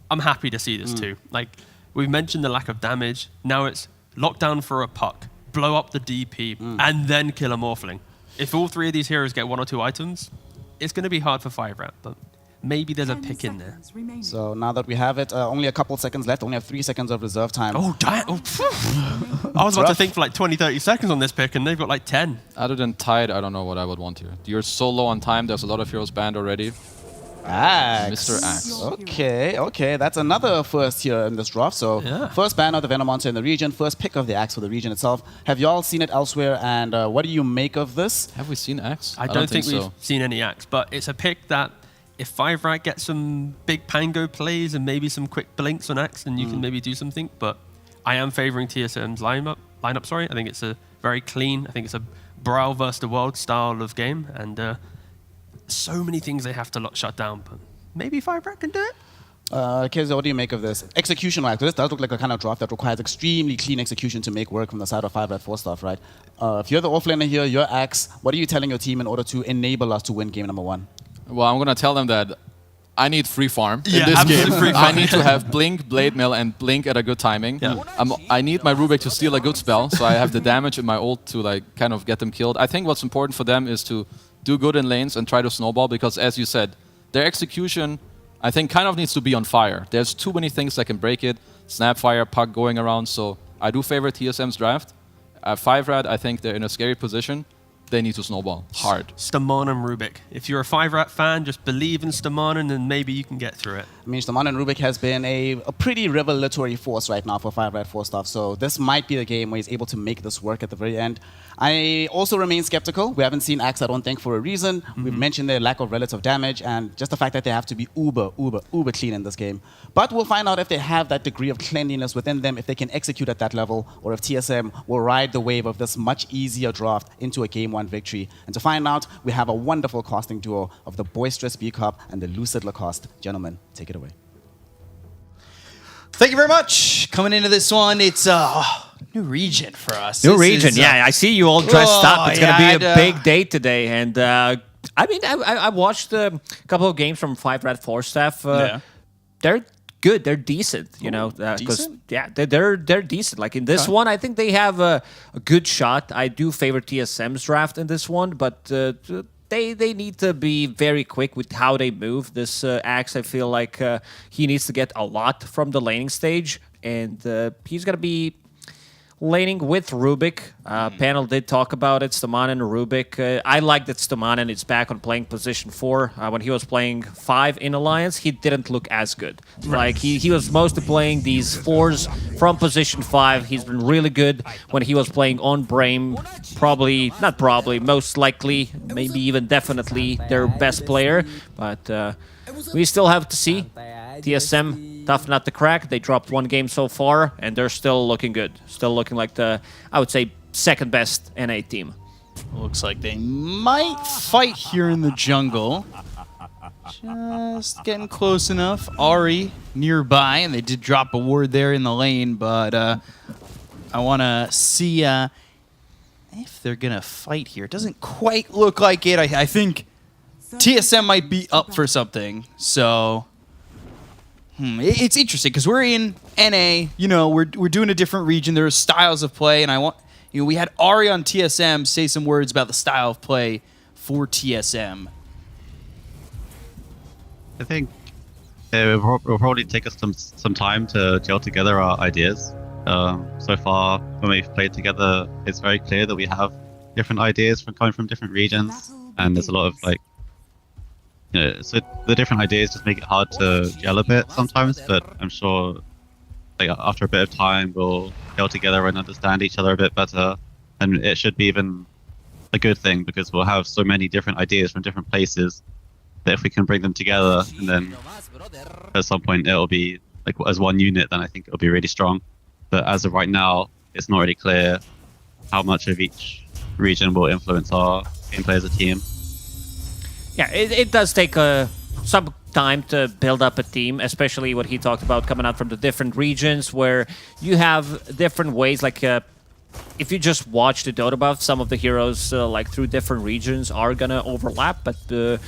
I'm happy to see this too. Like, we've mentioned the lack of damage. Now it's lockdown for a puck, blow up the DP, and then kill a Morphling. If all three of these heroes get 1 or 2 items, it's going to be hard for 5-rat, but maybe there's a pick in there. So now that we have it, only a couple seconds left. Only have 3 seconds of reserve time. Oh, damn. Oh, I was about to think for like 20, 30 seconds on this pick, and they've got like 10. Other than Tide, I don't know what I would want here. You're so low on time. There's a lot of heroes banned already. Axe. Mr. Axe. Okay. That's another first here in this draft. So Yeah. first ban of the Venom Monster in the region, first pick of the Axe for the region itself. Have you all seen it elsewhere? And what do you make of this? Have we seen Axe? I don't think we've so. seen any Axe, but it's a pick that if 5-rat gets some big Pango plays and maybe some quick blinks on Axe, then you can maybe do something. But I am favoring TSM's lineup. I think it's a very clean. I think it's a Brawl versus the World style of game, and so many things they have to shut down. But maybe 5-rat can do it. Keza, what do you make of this? Execution-wise, this does look like a kind of draft that requires extremely clean execution to make work from the side of 5-rat 4 stuff, right? If you're the offlaner here, you're Axe, what are you telling your team in order to enable us to win game number 1? Well, I'm going to tell them that I need free farm Yeah, in this absolute game. free I farm. need to have Blink, Blade Mail, and Blink at a good timing. Yeah. I need my Rubik to steal a good spell, so I have the damage in my ult to like kind of get them killed. I think what's important for them is to do good in lanes and try to snowball, because as you said, their execution, I think, kind of needs to be on fire. There's too many things that can break it. Snapfire, Puck going around, so I do favor TSM's draft. 5-rat, I think they're in a scary position. They need to snowball hard. Staman and Rubik. If you're a 5-rat fan, just believe in Staman and maybe you can get through it. I mean, Staman and Rubik has been a pretty revelatory force right now for 5-rat 4 stuff, so this might be the game where he's able to make this work at the very end. I also remain skeptical. We haven't seen Axe, I don't think, for a reason. We've mentioned their lack of relative damage and just the fact that they have to be uber clean in this game. But we'll find out if they have that degree of cleanliness within them, if they can execute at that level, or if TSM will ride the wave of this much easier draft into a Game 1 victory. And to find out, we have a wonderful casting duo of the boisterous B-Cup and the lucid Lacoste. Gentlemen, take it away. Thank you very much. Coming into this one, it's new region for us. New This region, is, yeah. I see you all dressed up. It's yeah, going to be a I'd, big day today. And I mean, I watched a couple of games from 5-rat 4 staff. Yeah. They're good. They're decent, you know. decent? Yeah, they're decent. Like in this one, I think they have a good shot. I do favor TSM's draft in this one, but they need to be very quick with how they move. This Axe, I feel like he needs to get a lot from the laning stage, and he's going to be laning with Rubik. Panel did talk about it, Staman and Rubik. I like that Staman is back on playing position 4. When he was playing 5 in Alliance, he didn't look as good. Like he was mostly playing these 4s from position 5. He's been really good when he was playing on Brame. Most likely, maybe even definitely their best player. But we still have to see. TSM, tough nut to crack. They dropped 1 game so far, and they're still looking good. Still looking like the, I would say, second best NA team. Looks like they might fight here in the jungle. Just getting close enough. Ari nearby, and they did drop a ward there in the lane, but I want to see if they're going to fight here. It doesn't quite look like it. I think TSM might be up for something, so it's interesting because we're in NA. You know, we're doing a different region. There are styles of play, and I want we had Ari on TSM say some words about the style of play for TSM. I think it will probably take us some time to gel together our ideas. So far, when we've played together, it's very clear that we have different ideas coming from different regions, and there's a lot of so the different ideas just make it hard to gel a bit sometimes. But I'm sure, after a bit of time, we'll gel together and understand each other a bit better, and it should be even a good thing because we'll have so many different ideas from different places that if we can bring them together, and then at some point it'll be like as one unit, then I think it'll be really strong. But as of right now, it's not really clear how much of each region will influence our gameplay as a team. Yeah, it does take some time to build up a team, especially what he talked about coming out from the different regions where you have different ways. Like if you just watch the Dota buff, some of the heroes like through different regions are gonna overlap, but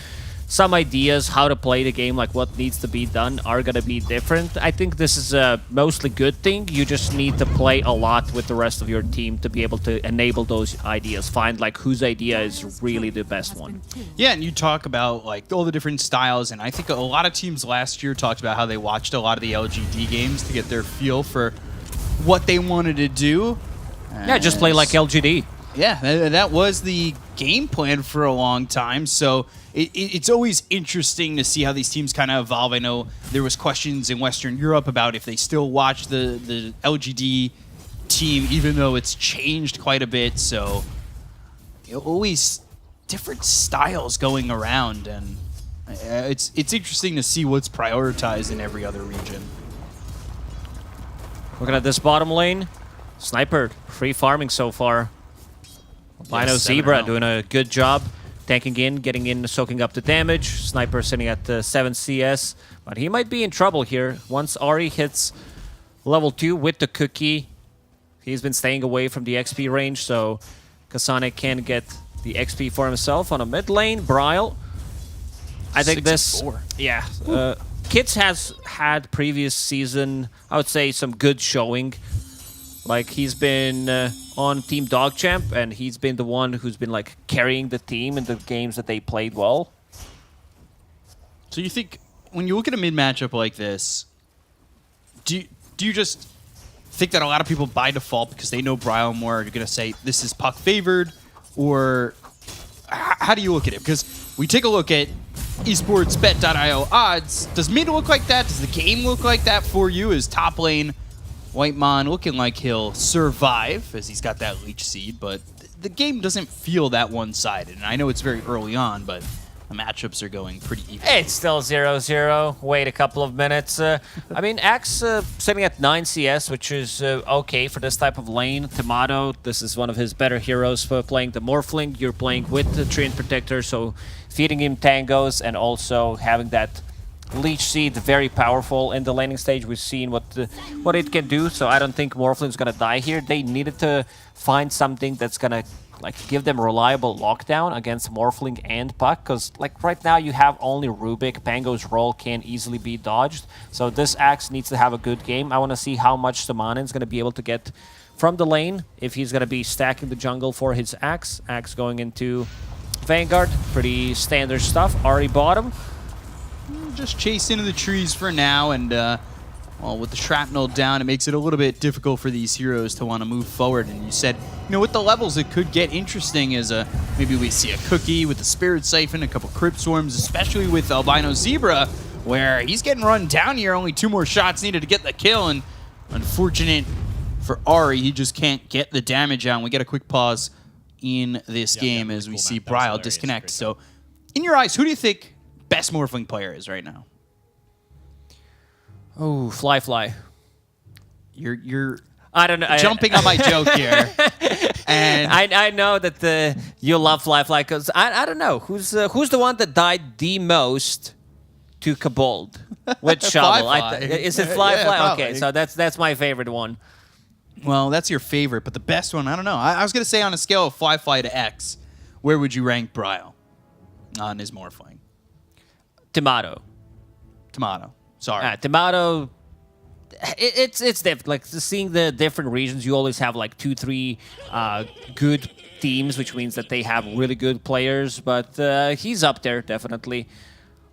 some ideas how to play the game, like what needs to be done, are gonna be different. I think this is a mostly good thing. You just need to play a lot with the rest of your team to be able to enable those ideas. Find like whose idea is really the best one. Yeah, and you talk about like all the different styles, and I think a lot of teams last year talked about how they watched a lot of the LGD games to get their feel for what they wanted to do. Yeah, just play like LGD. Yeah, that was the game plan for a long time. So it's always interesting to see how these teams kind of evolve. I know there was questions in Western Europe about if they still watch the LGD team, even though it's changed quite a bit. So always different styles going around, and it's interesting to see what's prioritized in every other region. Looking at this bottom lane, Sniper free farming so far. Albino Zebra doing a good job, tanking in, getting in, soaking up the damage. Sniper sitting at 7 CS, but he might be in trouble here. Once Ari hits level 2 with the cookie, he's been staying away from the XP range, so Kasane can get the XP for himself on a mid lane. Bryle, I think this... 6-4. Yeah. Kids has had previous season, I would say, some good showing. Like, he's been on Team DogChamp, and he's been the one who's been, like, carrying the team in the games that they played well. So you think, when you look at a mid matchup like this, do you just think that a lot of people by default, because they know Bryle more, are going to say this is puck favored? Or how do you look at it? Because we take a look at esportsbet.io odds. Does mid look like that? Does the game look like that for you? Is top lane Whitemon looking like he'll survive, as he's got that leech seed, but the game doesn't feel that one-sided. And I know it's very early on, but the matchups are going pretty even. It's still 0-0. Wait a couple of minutes. I mean, Axe sitting at 9 CS, which is okay for this type of lane. Tomato, this is one of his better heroes for playing the Morphling. You're playing with the Treant Protector, so feeding him tangos and also having that Leech Seed, very powerful in the laning stage. We've seen what it can do, so I don't think Morphling's gonna die here. They needed to find something that's gonna like give them reliable lockdown against Morphling and Puck, because like right now you have only Rubik. Pango's roll can easily be dodged, so this Axe needs to have a good game. I want to see how much Samanin's gonna be able to get from the lane, if he's gonna be stacking the jungle for his Axe. Axe going into Vanguard, pretty standard stuff. Ari bottom. Just chase into the trees for now, and well, with the shrapnel down, it makes it a little bit difficult for these heroes to want to move forward. And you said, you know, with the levels, it could get interesting as maybe we see a cookie with the Spirit Siphon, a couple Crypt Swarms, especially with Albino Zebra, where he's getting run down here. Only 2 more shots needed to get the kill, and unfortunate for Ari, he just can't get the damage out. And we get a quick pause in this game as we see Bryle disconnect. So, in your eyes, who do you think best Morphling player is right now? Oh, Fly. You're I don't know. jumping on my joke here. And I know that you love Fly because I don't know who's the one that died the most to Kabold with shovel. Is it Fly? Yeah, okay, so that's my favorite one. well, that's your favorite, but the best one, I don't know. I was gonna say on a scale of Fly to X, where would you rank Bryle on his Morphling? Tomato. Sorry. Tomato. It's different. Like seeing the different regions, you always have like 2-3 good teams, which means that they have really good players. But he's up there definitely.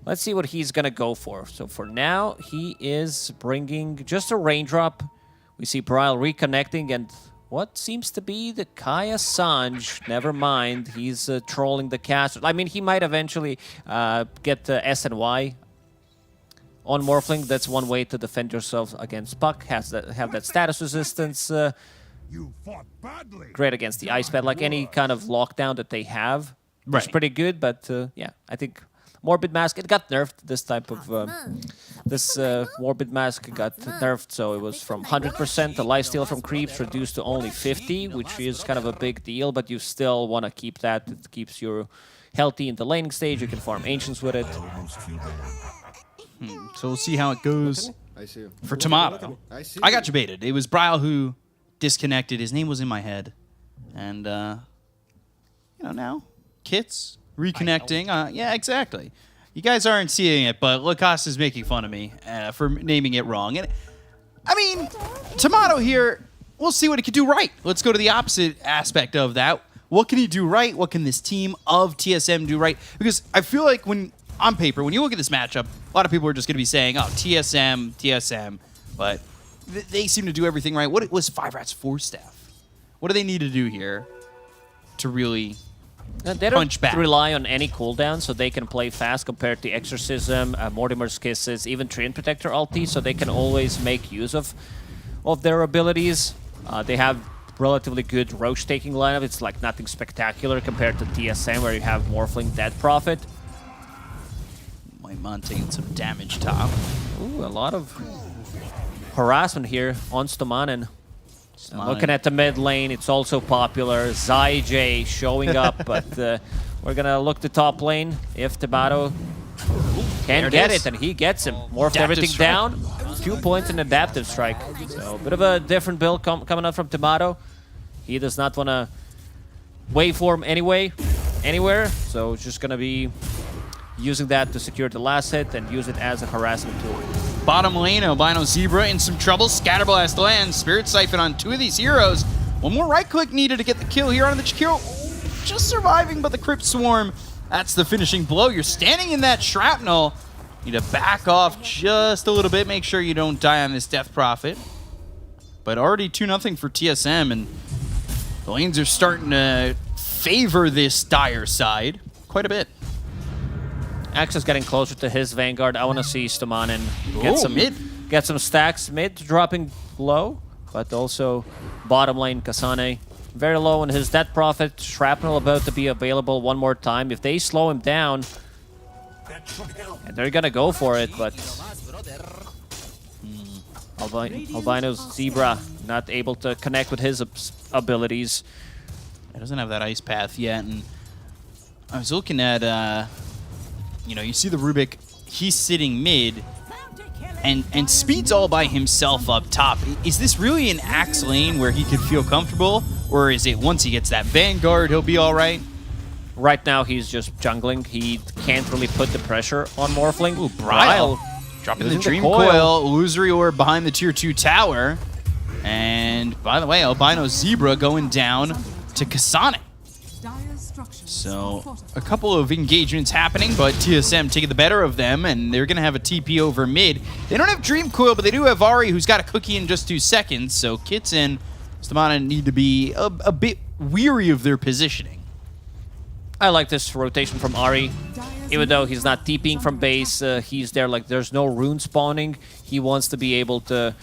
Let's see what he's gonna go for. So for now, he is bringing just a raindrop. We see Bryle reconnecting and what seems to be the Kaya Sanj. Never mind, he's trolling the caster. I mean, he might eventually get SNY on Morphling. That's one way to defend yourself against Puck. Have that status resistance. You fought badly. Great against the Ice Pad. Like any kind of lockdown that they have, it's Right. pretty good. But yeah, I think Morbid Mask, it got nerfed, this type of This Morbid Mask got nerfed, so it was from 100%. The lifesteal from creeps reduced to only 50, which is kind of a big deal, but you still want to keep that. It keeps you healthy in the laning stage. You can farm Ancients with it. So we'll see how it goes I see you. for Tomato. I see. I got you baited. It was Bryle who disconnected. His name was in my head. And, now, Kits reconnecting. Yeah, exactly. You guys aren't seeing it, but Lacoste is making fun of me for naming it wrong. And I mean, Tomato here, we'll see what he can do right. Let's go to the opposite aspect of that. What can he do right? What can this team of TSM do right? Because I feel like on paper, when you look at this matchup, a lot of people are just going to be saying, oh, TSM, but they seem to do everything right. What was 5Rat's 4-staff? What do they need to do here to really They punch don't back? rely on any cooldown, so they can play fast compared to Exorcism, Mortimer's Kisses, even Treant Protector ulti, so they can always make use of their abilities. They have relatively good Roach taking lineup. It's like nothing spectacular compared to TSM, where you have Morphling Dead Prophet. Whitemon taking some damage top. Ooh, a lot of harassment here on Stomanen. Looking at the mid lane, it's also popular. Zyj showing up, but we're gonna look the top lane if Tomato can get it, and he gets him. Morphed Adaptive everything strike. down. 2 points in Adaptive Strike. So a bit of a different build coming out from Tomato. He does not want to waveform anywhere, so it's just gonna be using that to secure the last hit and use it as a harassment tool. Bottom lane, Albino Zebra in some trouble. Scatterblast lands. Spirit Siphon on 2 of these heroes. One more right click needed to get the kill here on the Jakiro. Just surviving, but the Crypt Swarm, that's the finishing blow. You're standing in that shrapnel. Need to back off just a little bit. Make sure you don't die on this Death Prophet. But already 2-0 for TSM, and the lanes are starting to favor this Dire side quite a bit. Axe is getting closer to his Vanguard. I want to see Stomanen Mid. get some stacks. Mid dropping low, but also bottom lane Kasane very low on his Death Prophet. Shrapnel about to be available one more time. If they slow him down, and they're gonna go for it, but Albino's Zebra not able to connect with his abilities. He doesn't have that ice path yet, and I was looking at, you see the Rubik, he's sitting mid, and Speed's all by himself up top. Is this really an Axe lane where he could feel comfortable, or is it once he gets that Vanguard, he'll be all right? Right now, he's just jungling. He can't really put the pressure on Morphling. Ooh, Bryle dropping the using Dream Coil, Illusory Orb behind the Tier 2 tower, and by the way, Albino Zebra going down to Kasane. So, a couple of engagements happening, but TSM taking the better of them, and they're going to have a TP over mid. They don't have Dream Coil, but they do have Ari, who's got a cookie in just 2 seconds, so Kits and Stamana need to be a bit weary of their positioning. I like this rotation from Ari. Even though he's not TPing from base, he's there like there's no rune spawning. He wants to be able to,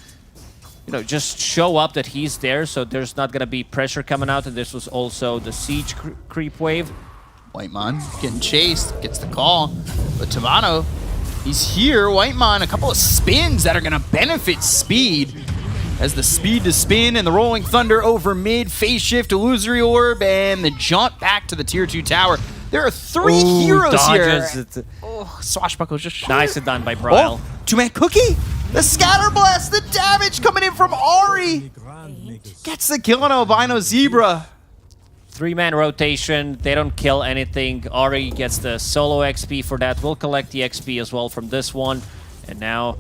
just show up that he's there, so there's not going to be pressure coming out, and this was also the siege creep wave. Whitemon getting chased, gets the call, but Tomato, he's here. Whitemon, a couple of spins that are going to benefit Speed, as the speed to spin and the Rolling Thunder over mid, phase shift, Illusory Orb, and the jaunt back to the Tier 2 tower. There are 3 heroes dodges. here. Oh, Swashbuckle just short. Nice and done by Bryle. Oh, 2-man cookie. The scatter blast, the damage coming in from Ari. Gets the kill on Albino Zebra. 3-man rotation. They don't kill anything. Ari gets the solo XP for that. We'll collect the XP as well from this one. And now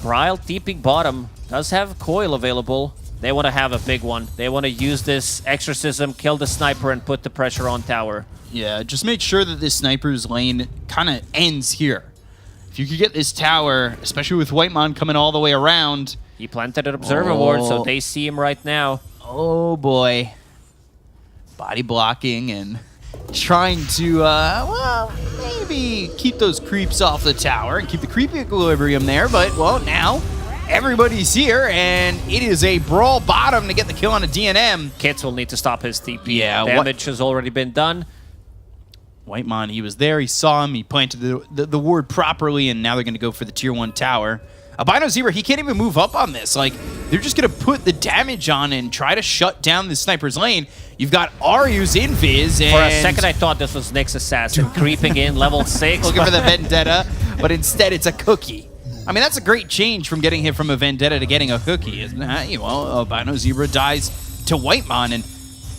Bryle TPing bottom. Does have coil available. They want to have a big one. They want to use this exorcism, kill the sniper, and put the pressure on tower. Yeah, just make sure that this sniper's lane kind of ends here. If you could get this tower, especially with Whitemon coming all the way around. He planted an observer ward, so they see him right now. Oh boy. Body blocking and trying to, maybe keep those creeps off the tower and keep the creep equilibrium there. But, well, now everybody's here, and it is a brawl bottom to get the kill on a DNM. Kits will need to stop his TP. Yeah, Damage has already been done. Whitemon, he was there, he saw him, he planted the ward properly, and now they're going to go for the tier 1 tower. Albino Zebra, he can't even move up on this. Like, they're just going to put the damage on and try to shut down the sniper's lane. You've got Ari who's invis, and... For a second, I thought this was Nick's assassin creeping in, level 6. looking for the Vendetta, but instead it's a cookie. I mean, that's a great change from getting hit from a Vendetta to getting a cookie, isn't it? Well, Albino Zebra dies to Whitemon, and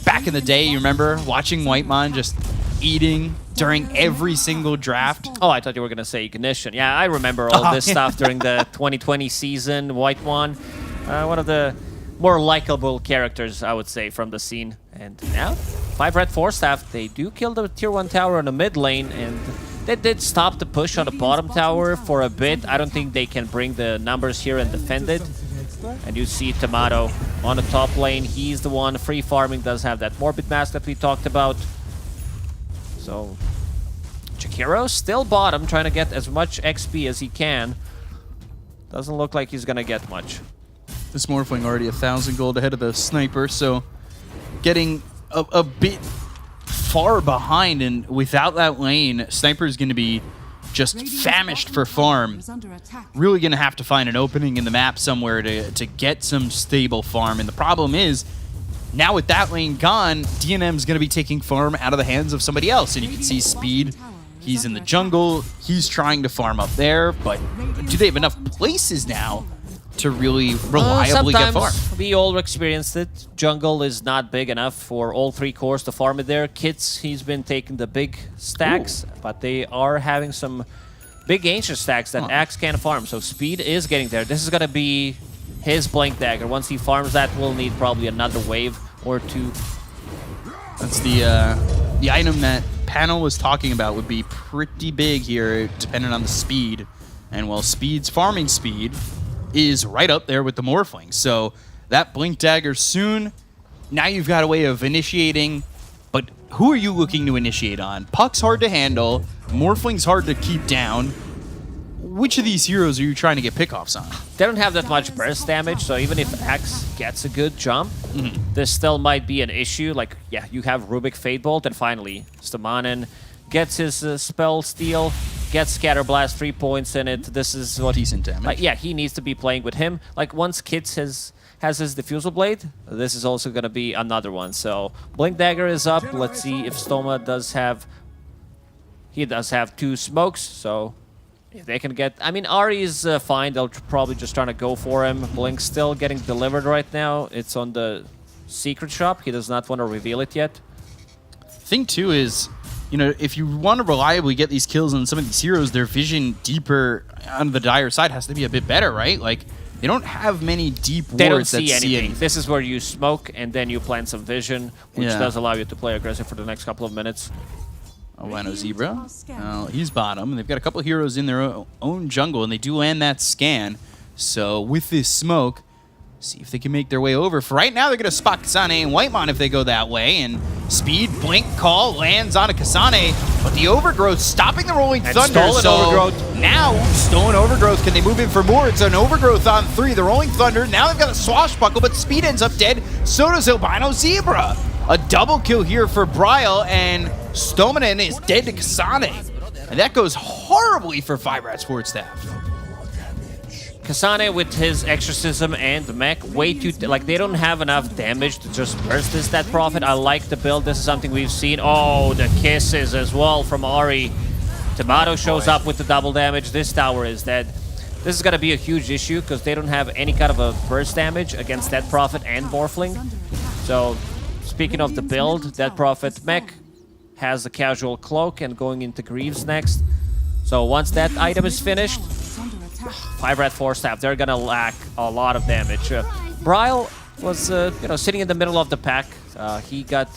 back in the day, you remember watching Whitemon just eating during every single draft? Oh, I thought you were going to say Ignition. Yeah, I remember all this stuff during the 2020 season. Whitemon, one of the more likable characters, I would say, from the scene. And now, 5 red 4 staff, they do kill the tier 1 tower on the mid lane, and they did stop the push on the bottom tower for a bit. I don't think they can bring the numbers here and defend it. And you see Tomato on the top lane. He's the one free farming, does have that Morbid Mask that we talked about. So, Jakiro still bottom, trying to get as much XP as he can. Doesn't look like he's going to get much. This Morphling already 1,000 gold ahead of the Sniper, so getting a bit far behind, and without that lane, Sniper is going to be just famished for farm. Really going to have to find an opening in the map somewhere to get some stable farm, and the problem is, now with that lane gone, DNM's going to be taking farm out of the hands of somebody else. And you can see Speed, he's in the jungle, he's trying to farm up there, but do they have enough places now to really reliably get farm? We all experienced it. Jungle is not big enough for all 3 cores to farm it there. Kits, he's been taking the big stacks, but they are having some big ancient stacks that Axe can't farm. So Speed is getting there. This is going to be his Blink Dagger. Once he farms that, we'll need probably another wave or 2. That's the item that Panel was talking about would be pretty big here, depending on the speed. And well, Speed's farming speed is right up there with the Morphling. So that Blink Dagger soon. Now you've got a way of initiating, but who are you looking to initiate on? Puck's hard to handle, Morphling's hard to keep down. Which of these heroes are you trying to get pickoffs on? They don't have that much burst damage, so even if Axe gets a good jump, this still might be an issue. Like, yeah, you have Rubik Fate Bolt, and finally, Stamanen gets his spell steal, gets Scatter Blast, 3 points in it. This is what... Decent damage. Like, yeah, he needs to be playing with him. Like, once Kits has his Diffusal Blade, this is also going to be another one. So, Blink Dagger is up. Let's see if Stoma does have... He does have 2 smokes, so... If they can get... I mean, Ari is fine. They'll probably just trying to go for him. Blink's still getting delivered right now. It's on the secret shop. He does not want to reveal it yet. Thing, too, is, you know, if you want to reliably get these kills on some of these heroes, their vision deeper on the Dire side has to be a bit better, right? Like, they don't have many deep wards They don't that see anything. anything. This is where you smoke, and then you plant some vision, which Yeah. does allow you to play aggressive for the next couple of minutes. Albino Zebra. He's bottom, and they've got a couple heroes in their own jungle, and they do land that scan. So with this smoke, see if they can make their way over. For right now, they're going to spot Kasane and Whitemon if they go that way, and Speed, Blink, Call lands on a Kasane, but the Overgrowth stopping the Rolling And Thunder. Stolen Overgrowth. Now, Stolen Overgrowth, can they move in for more? It's an Overgrowth on 3, the Rolling Thunder. Now they've got a Swashbuckle, but Speed ends up dead. So does Albino Zebra. A double kill here for Bryle, and Stomanen is dead to Kasane. And that goes horribly for 5 Rat Sports Staff. Kasane with his Exorcism and Mech, way too... Like, they don't have enough damage to just burst this Death Prophet. I like the build. This is something we've seen. Oh, the kisses as well from Ari. Tomato shows up with the double damage. This tower is dead. This is going to be a huge issue because they don't have any kind of a burst damage against Death Prophet and Morphling. So... Speaking of the build, Death Prophet Mech has a casual cloak and going into Greaves next. So once that item is finished, 5 Rat 4 staff, they're gonna lack a lot of damage. Bryle was sitting in the middle of the pack. He got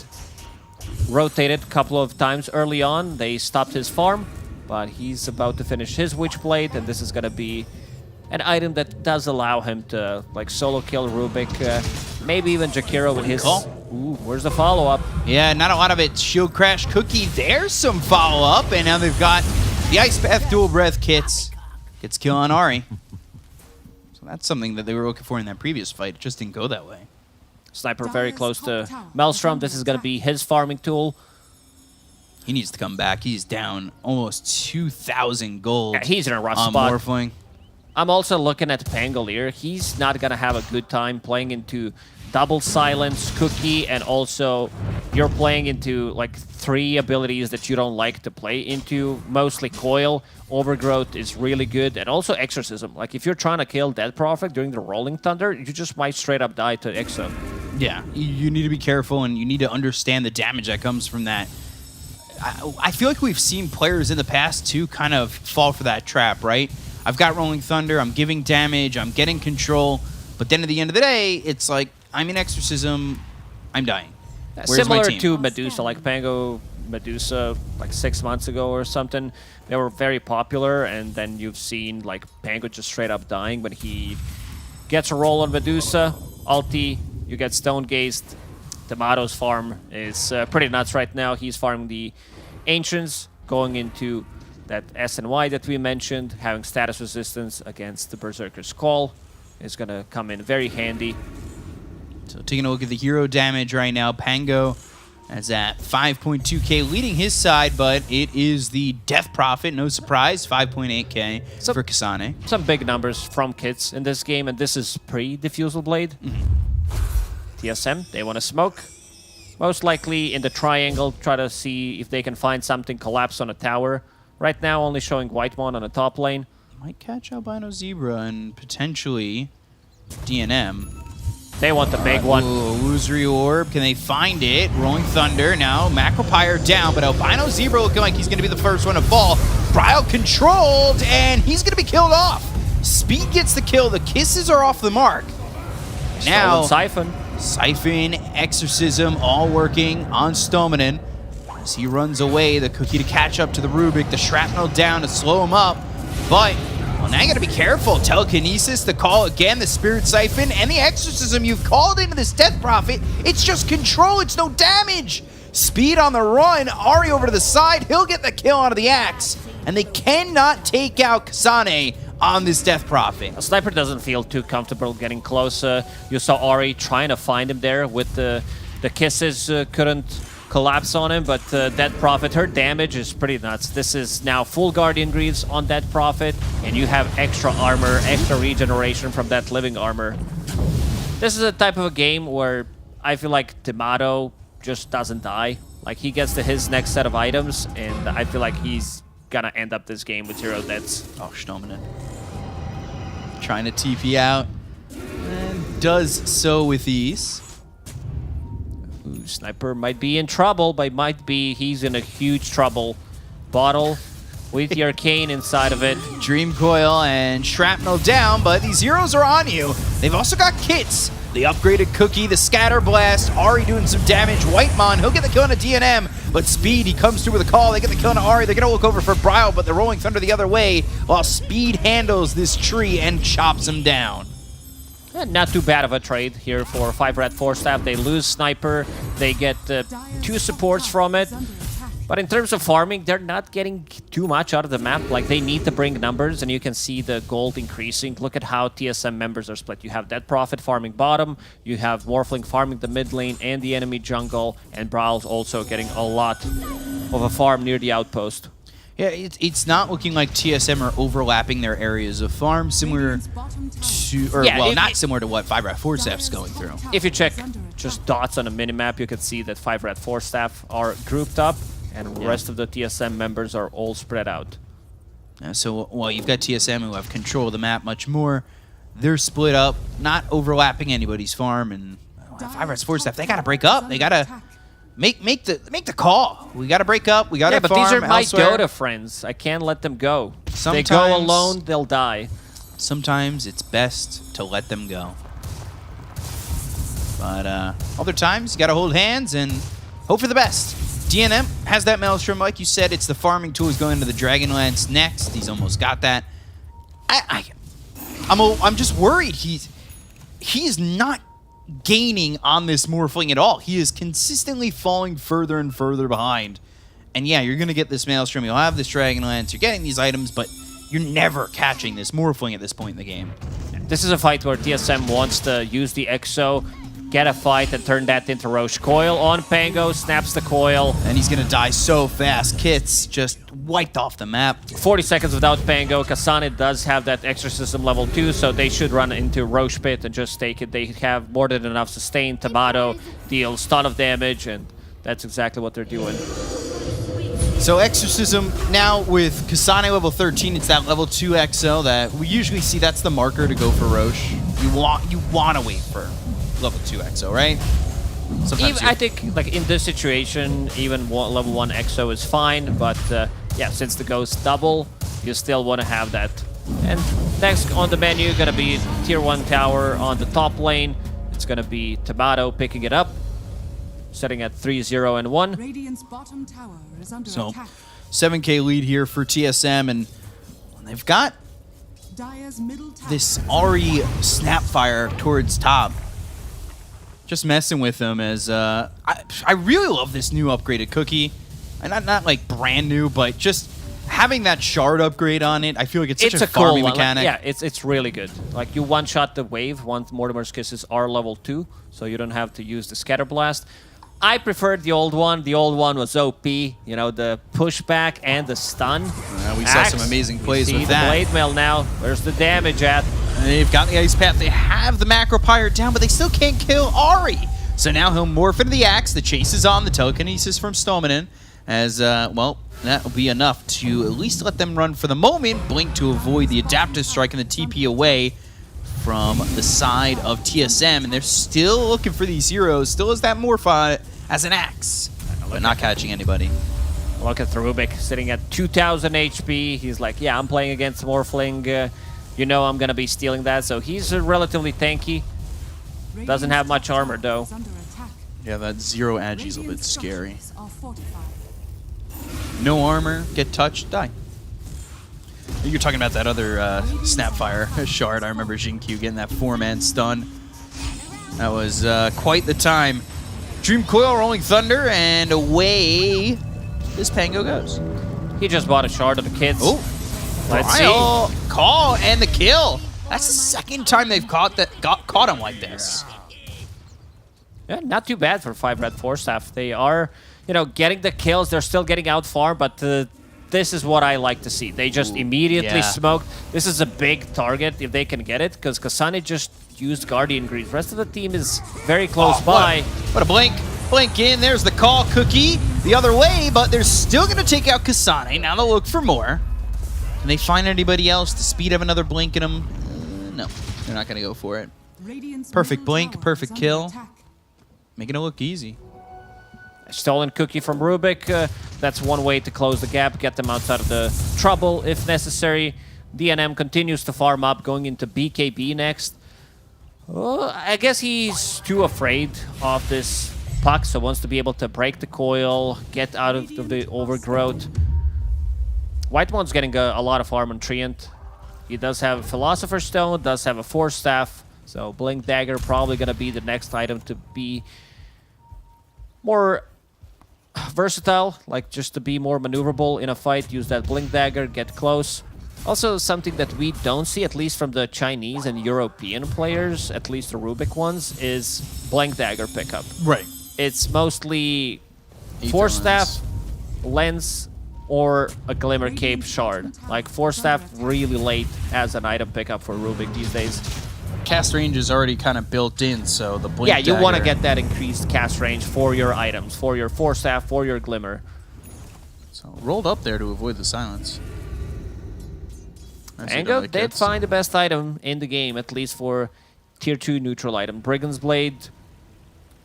rotated a couple of times early on. They stopped his farm, but he's about to finish his Witchblade, and this is gonna be an item that does allow him to like solo kill Rubik, maybe even Jakiro with his... Ooh, where's the follow-up? Yeah, not a lot of it. Shield Crash Cookie, there's some follow-up, and now they've got the Ice Path Dual Breath Kits. Gets kill on Ari. So that's something that they were looking for in that previous fight. It just didn't go that way. Sniper very close to Maelstrom. This is going to be his farming tool. He needs to come back. He's down almost 2,000 gold. Yeah, he's in a rough on spot. Morphling. I'm also looking at Pangolier. He's not going to have a good time playing into double silence, cookie, and also you're playing into like 3 abilities that you don't like to play into. Mostly coil, overgrowth is really good, and also exorcism. Like if you're trying to kill Dead Prophet during the Rolling Thunder, you just might straight up die to Exo. Yeah, you need to be careful, and you need to understand the damage that comes from that. I feel like we've seen players in the past too kind of fall for that trap, right? I've got Rolling Thunder, I'm giving damage, I'm getting control, but then at the end of the day, it's like, I'm in Exorcism, I'm dying. Where's Similar my team? to Medusa, like Pango Medusa, like 6 months ago or something. They were very popular, and then you've seen like Pango just straight up dying when he gets a roll on Medusa, ulti, you get stone gazed. Tomato's farm is pretty nuts right now. He's farming the Ancients, going into that SNY that we mentioned, having status resistance against the Berserker's Call is going to come in very handy. So taking a look at the hero damage right now, Pango is at 5.2k, leading his side, but it is the Death Prophet, no surprise, 5.8k So- for Kasane. Some big numbers from kits in this game, and this is pre-Diffusal Blade. TSM, they want to smoke. Most likely in the triangle, try to see if they can find something collapse on a tower. Right now, only showing Whitemon on the top lane. Might catch Albino Zebra and potentially DNM. They want the big one. Ooh, Illusory Orb, can they find it? Rolling Thunder, now Macropyre down, but Albino Zebra looking like he's going to be the first one to fall. Bryle controlled, and he's going to be killed off. Speed gets the kill, the kisses are off the mark. Now, Stolen Siphon. Siphon, Exorcism, all working on Stomanen. As he runs away, the cookie to catch up to the Rubik, the shrapnel down to slow him up. But, well, now you gotta be careful. Telekinesis, the call again, the Spirit Siphon, and the Exorcism you've called into this Death Prophet. It's just control, it's no damage. Speed on the run, Ari over to the side, he'll get the kill out of the axe. And they cannot take out Kasane on this Death Prophet. A Sniper doesn't feel too comfortable getting close. You saw Ari trying to find him there with the kisses, couldn't collapse on him, but Death Prophet, her damage is pretty nuts. This is now full Guardian Greaves on Death Prophet, and you have extra armor, extra regeneration from that living armor. This is a type of a game where I feel like Tomato just doesn't die. Like, he gets to his next set of items, and I feel like he's gonna end up this game with 0 deaths. Oh, Stomanen. Trying to TP out. And does so with ease. Ooh, Sniper might be in trouble, but he's in a huge trouble. Bottle with the arcane inside of it. Dream Coil and Shrapnel down, but these heroes are on you. They've also got kits. The upgraded Cookie, the Scatter Blast, Ari doing some damage. Whitemon, he'll get the kill on a DNM, but Speed, he comes through with a call. They get the kill on Ari. They're going to look over for Bryle, but they're Rolling Thunder the other way, while Speed handles this tree and chops him down. Not too bad of a trade here for 5 Red 4 Staff. They lose Sniper. They get 2 supports from it. But in terms of farming, they're not getting too much out of the map. Like, they need to bring numbers, and you can see the gold increasing. Look at how TSM members are split. You have Dead Prophet farming bottom, you have Morphling farming the mid lane and the enemy jungle, and Brawl's also getting a lot of a farm near the outpost. Yeah, it's not looking like TSM are overlapping their areas of farm, similar to, or Yeah, well, not similar to what 5 Rat 4 Staff's going through. If you check just dots on a minimap, you can see that 5 Red 4 Staff are grouped up, and the rest of the TSM members are all spread out. So, well, you've got TSM who have control of the map much more. They're split up, not overlapping anybody's farm, and 5 Rat 4 Staff, they gotta break up. They gotta make the call. We gotta break up. We gotta Yeah, but farm these are my elsewhere. Dota friends. I can't let them go. If they go Sometimes- alone, they'll die. Sometimes it's best to let them go. But other times, you gotta hold hands and hope for the best. DNM has that Maelstrom, like you said. It's the farming tool. He's going into the Dragonlance next. He's almost got that. I'm just worried. He's not gaining on this Morphling at all. He is consistently falling further and further behind. And yeah, you're going to get this Maelstrom. You'll have this Dragonlance. You're getting these items, but you're never catching this Morphling at this point in the game. This is a fight where TSM wants to use the Exo, get a fight and turn that into Roche. Coil on Pango, snaps the coil. And he's gonna die so fast. Kits just wiped off the map. 40 seconds without Pango. Kasane does have that Exorcism level 2, so they should run into Roche Pit and just take it. They have more than enough sustain. Tomato deals ton of damage, and that's exactly what they're doing. So Exorcism now with Kasane level 13, it's that level 2 EXO that we usually see. That's the marker to go for Roche. You want to wait for level 2 EXO, right? Sometimes I think like in this situation, even level 1 EXO is fine, but yeah, since the Ghost double, you still want to have that. And next on the menu, gonna be tier 1 tower on the top lane. It's gonna be Tomato picking it up, setting at 3-0 and 1. Radiant's bottom tower is under So attack. 7k lead here for TSM, and they've got Dire's middle tower. this Ahri Snapfire towards top. Just messing with them as I really love this new upgraded cookie. And not like brand new, but just having that shard upgrade on it. I feel like it's such a farming one. mechanic. Like, yeah, it's really good. Like you one-shot the wave once Mortimer's Kisses are level 2, so you don't have to use the Scatter Blast. I preferred the old one. The old one was OP. You know, the pushback and the stun. We saw some amazing plays See with the that. Blade Mail now. Where's the damage at? And they've got the Ice Path. They have the Macro Pirate down, but they still can't kill Ahri. So now he'll morph into the Axe. The chase is on. The telekinesis from Stoneman as, well, that will be enough to at least let them run for the moment. Blink to avoid the Adaptive Strike and the TP away from the side of TSM. And they're still looking for these heroes. Still has that Morph as an Axe, but not catching anybody. Look at Rubik sitting at 2,000 HP. He's like, yeah, I'm playing against Morphling. You know I'm going to be stealing that. So he's relatively tanky. Doesn't have much armor, though. Is under attack. Yeah, that 0 agi is a bit Radiant's scary. structures are fortified. No armor, get touched, die. You're talking about that other Snapfire shard. I remember Jinkyu getting that 4-man stun. That was quite the time. Dream Coil rolling Thunder, and away this Pango goes. He just bought a shard of the kids. Oh, Let's Ryle, call and the kill. That's the second time they've caught him like this. Yeah, not too bad for 5 red 4 staff. They are, you know, getting the kills. They're still getting out far, but this is what I like to see. They just immediately smoked. This is a big target if they can get it, because Kasane just used Guardian Greaves. The rest of the team is very close by. What a blink. Blink in. There's the call. Cookie the other way, but they're still going to take out Kasane. Now they'll look for more. Can they find anybody else? The speed of another blink in them? No, they're not going to go for it. Radiant's Perfect middle blink, tower perfect is under kill. attack. Making it look easy. Stolen cookie from Rubik. That's one way to close the gap, get them outside of the trouble if necessary. DNM continues to farm up, going into BKB next. I guess he's too afraid of this puck, so wants to be able to break the coil, get out of the overgrowth. White one's getting a lot of farm on Treant. He does have a Philosopher's Stone, does have a Force Staff, so Blink Dagger probably going to be the next item to be more versatile, like just to be more maneuverable in a fight. Use that Blink Dagger, get close. Also, something that we don't see, at least from the Chinese and European players, at least the Rubik ones, is Blink Dagger pickup. Right. It's mostly Ether Force Lens. Staff, Lens, or a Glimmer Cape Shard. Like Force Staff really late as an item pickup for Rubik these days. Cast range is already kind of built in, so the blink Yeah, you want to dagger- get that increased cast range for your items, for your Force Staff, for your Glimmer. So rolled up there to avoid the silence. Nicely done Mango by did Kids. find the best item in the game, at least for tier 2 neutral item. Brigand's Blade,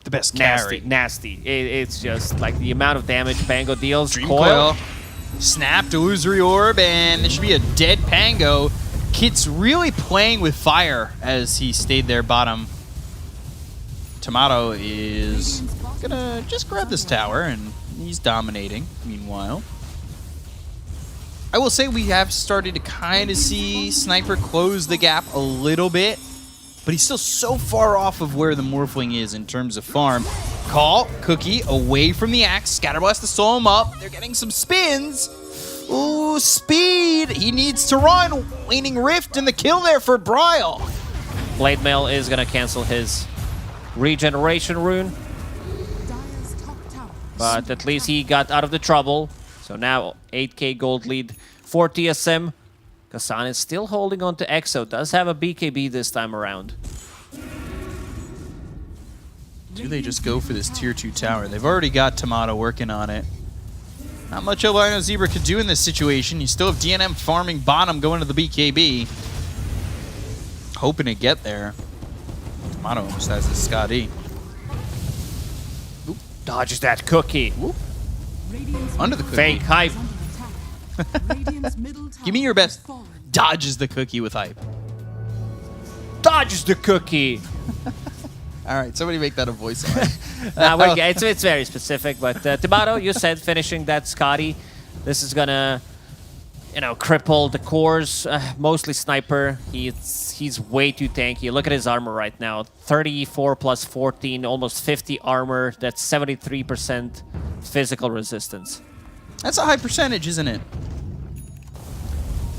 the best nasty, carry. nasty. It's just like the amount of damage Pango deals. Dream Coil. Snapped Illusory Orb, and it should be a dead Pango. Kit's really playing with fire as he stayed there bottom. Tomato is gonna just grab this tower, and he's dominating meanwhile. I will say we have started to kind of see Sniper close the gap a little bit, but he's still so far off of where the Morphling is in terms of farm. Call, Cookie, away from the Axe. Scatterblast to slow him up. They're getting some spins. Ooh, speed. He needs to run. Waning Rift and the kill there for Bryle. Blade Mail is going to cancel his regeneration rune. Dire's top tower. But at least he got out of the trouble. So now 8k gold lead for TSM. Kazan is still holding on to Exo. Does have a BKB this time around. Do they just go for this tier 2 tower? They've already got Tomato working on it. Not much Albino Zebra could do in this situation. You still have DNM farming bottom going to the BKB. Hoping to get there. Tomato almost has the Scotty. Dodges that cookie. Radiant's Under the cookie. Fake hype. is under attack. Radiant's middle tower Give me your best. has fallen. Dodges the cookie with hype. Dodges the cookie. All right, somebody make that a voice line. It's very specific, but Tomato, you said finishing that Scotty. This is gonna, cripple the cores. Mostly sniper. He's way too tanky. Look at his armor right now. 34 plus 14, almost 50 armor. That's 73% physical resistance. That's a high percentage, isn't it?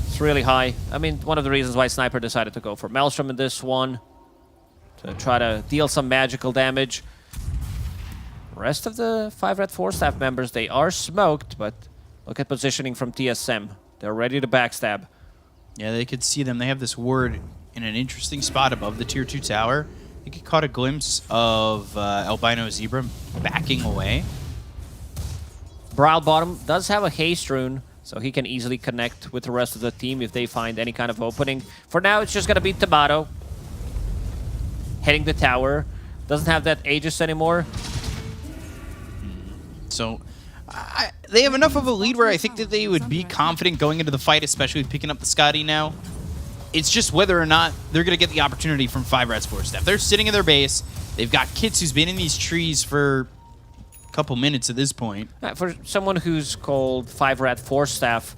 It's really high. I mean, one of the reasons why Sniper decided to go for Maelstrom in this one. To try to deal some magical damage. Rest of the 5 Red 4 staff members, they are smoked, but look at positioning from TSM. They're ready to backstab. Yeah, they could see them. They have this ward in an interesting spot above the tier 2 tower. I think it caught a glimpse of Albino Zebra backing away. Brawl Bottom does have a haste rune, so he can easily connect with the rest of the team if they find any kind of opening. For now, it's just going to be Tomato. Hitting the tower. Doesn't have that Aegis anymore. So they have enough of a lead where I think that they would be confident going into the fight, especially with picking up the Scotty now. It's just whether or not they're going to get the opportunity from 5 Red 4 staff. They're sitting in their base. They've got Kits who's been in these trees for a couple minutes at this point. For someone who's called 5 Rat 4 staff,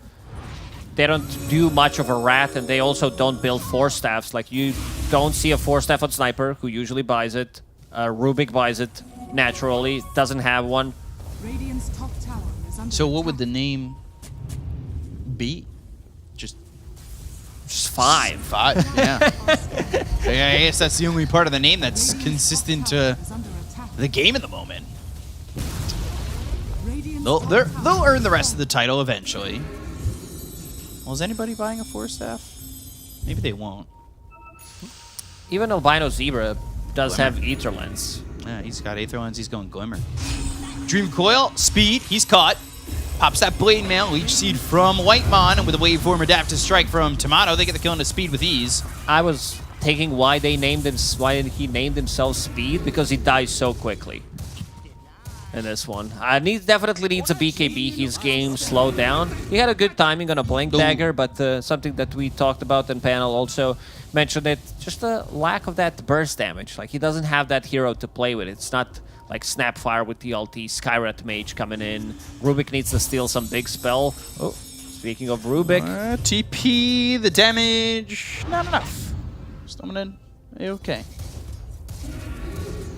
they don't do much of a rat, and they also don't build 4 staffs. Like, you don't see a 4 staff on Sniper, who usually buys it. Rubik buys it naturally, doesn't have one. Radiant's top tower is under So what attack. would the name be? Just 5. 5, yeah. I guess that's the only part of the name that's consistent to Is under attack. the game at the moment. Radiant's They'll top earn the rest of the title eventually. Well, is anybody buying a 4 staff? Maybe they won't. Even Albino Zebra does have Ether Lens. Yeah, he's got Aether Lens. He's going Glimmer. Dream Coil, speed. He's caught. Pops that Blade Mail, Leech Seed from Whitemon, and with a Waveform Adaptive Strike from Tomato, they get the kill into speed with ease. I was thinking why he named himself Speed, because he dies so quickly in this one. Definitely needs a BKB. His game slowed down. He had a good timing on a Blink Dagger, but something that we talked about in panel also mentioned it, just a lack of that burst damage. Like, he doesn't have that hero to play with. It's not like Snapfire with the ulti, Skyrat Mage coming in. Rubik needs to steal some big spell. Oh, speaking of Rubik. TP, the damage, not enough. Stomach okay.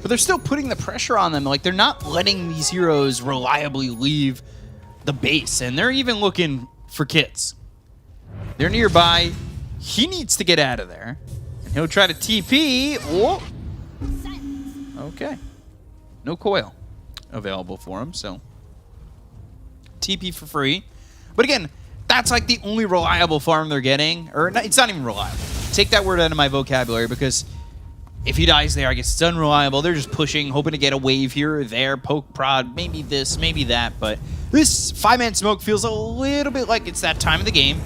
But they're still putting the pressure on them. Like, they're not letting these heroes reliably leave the base. And they're even looking for Kits. They're nearby. He needs to get out of there. And he'll try to TP. Whoa. Okay. No coil available for him, so TP for free. But again, that's like the only reliable farm they're getting. Or it's not even reliable. Take that word out of my vocabulary, because if he dies there, I guess it's unreliable. They're just pushing, hoping to get a wave here or there, poke, prod, maybe this, maybe that. But this 5-man smoke feels a little bit like it's that time of the game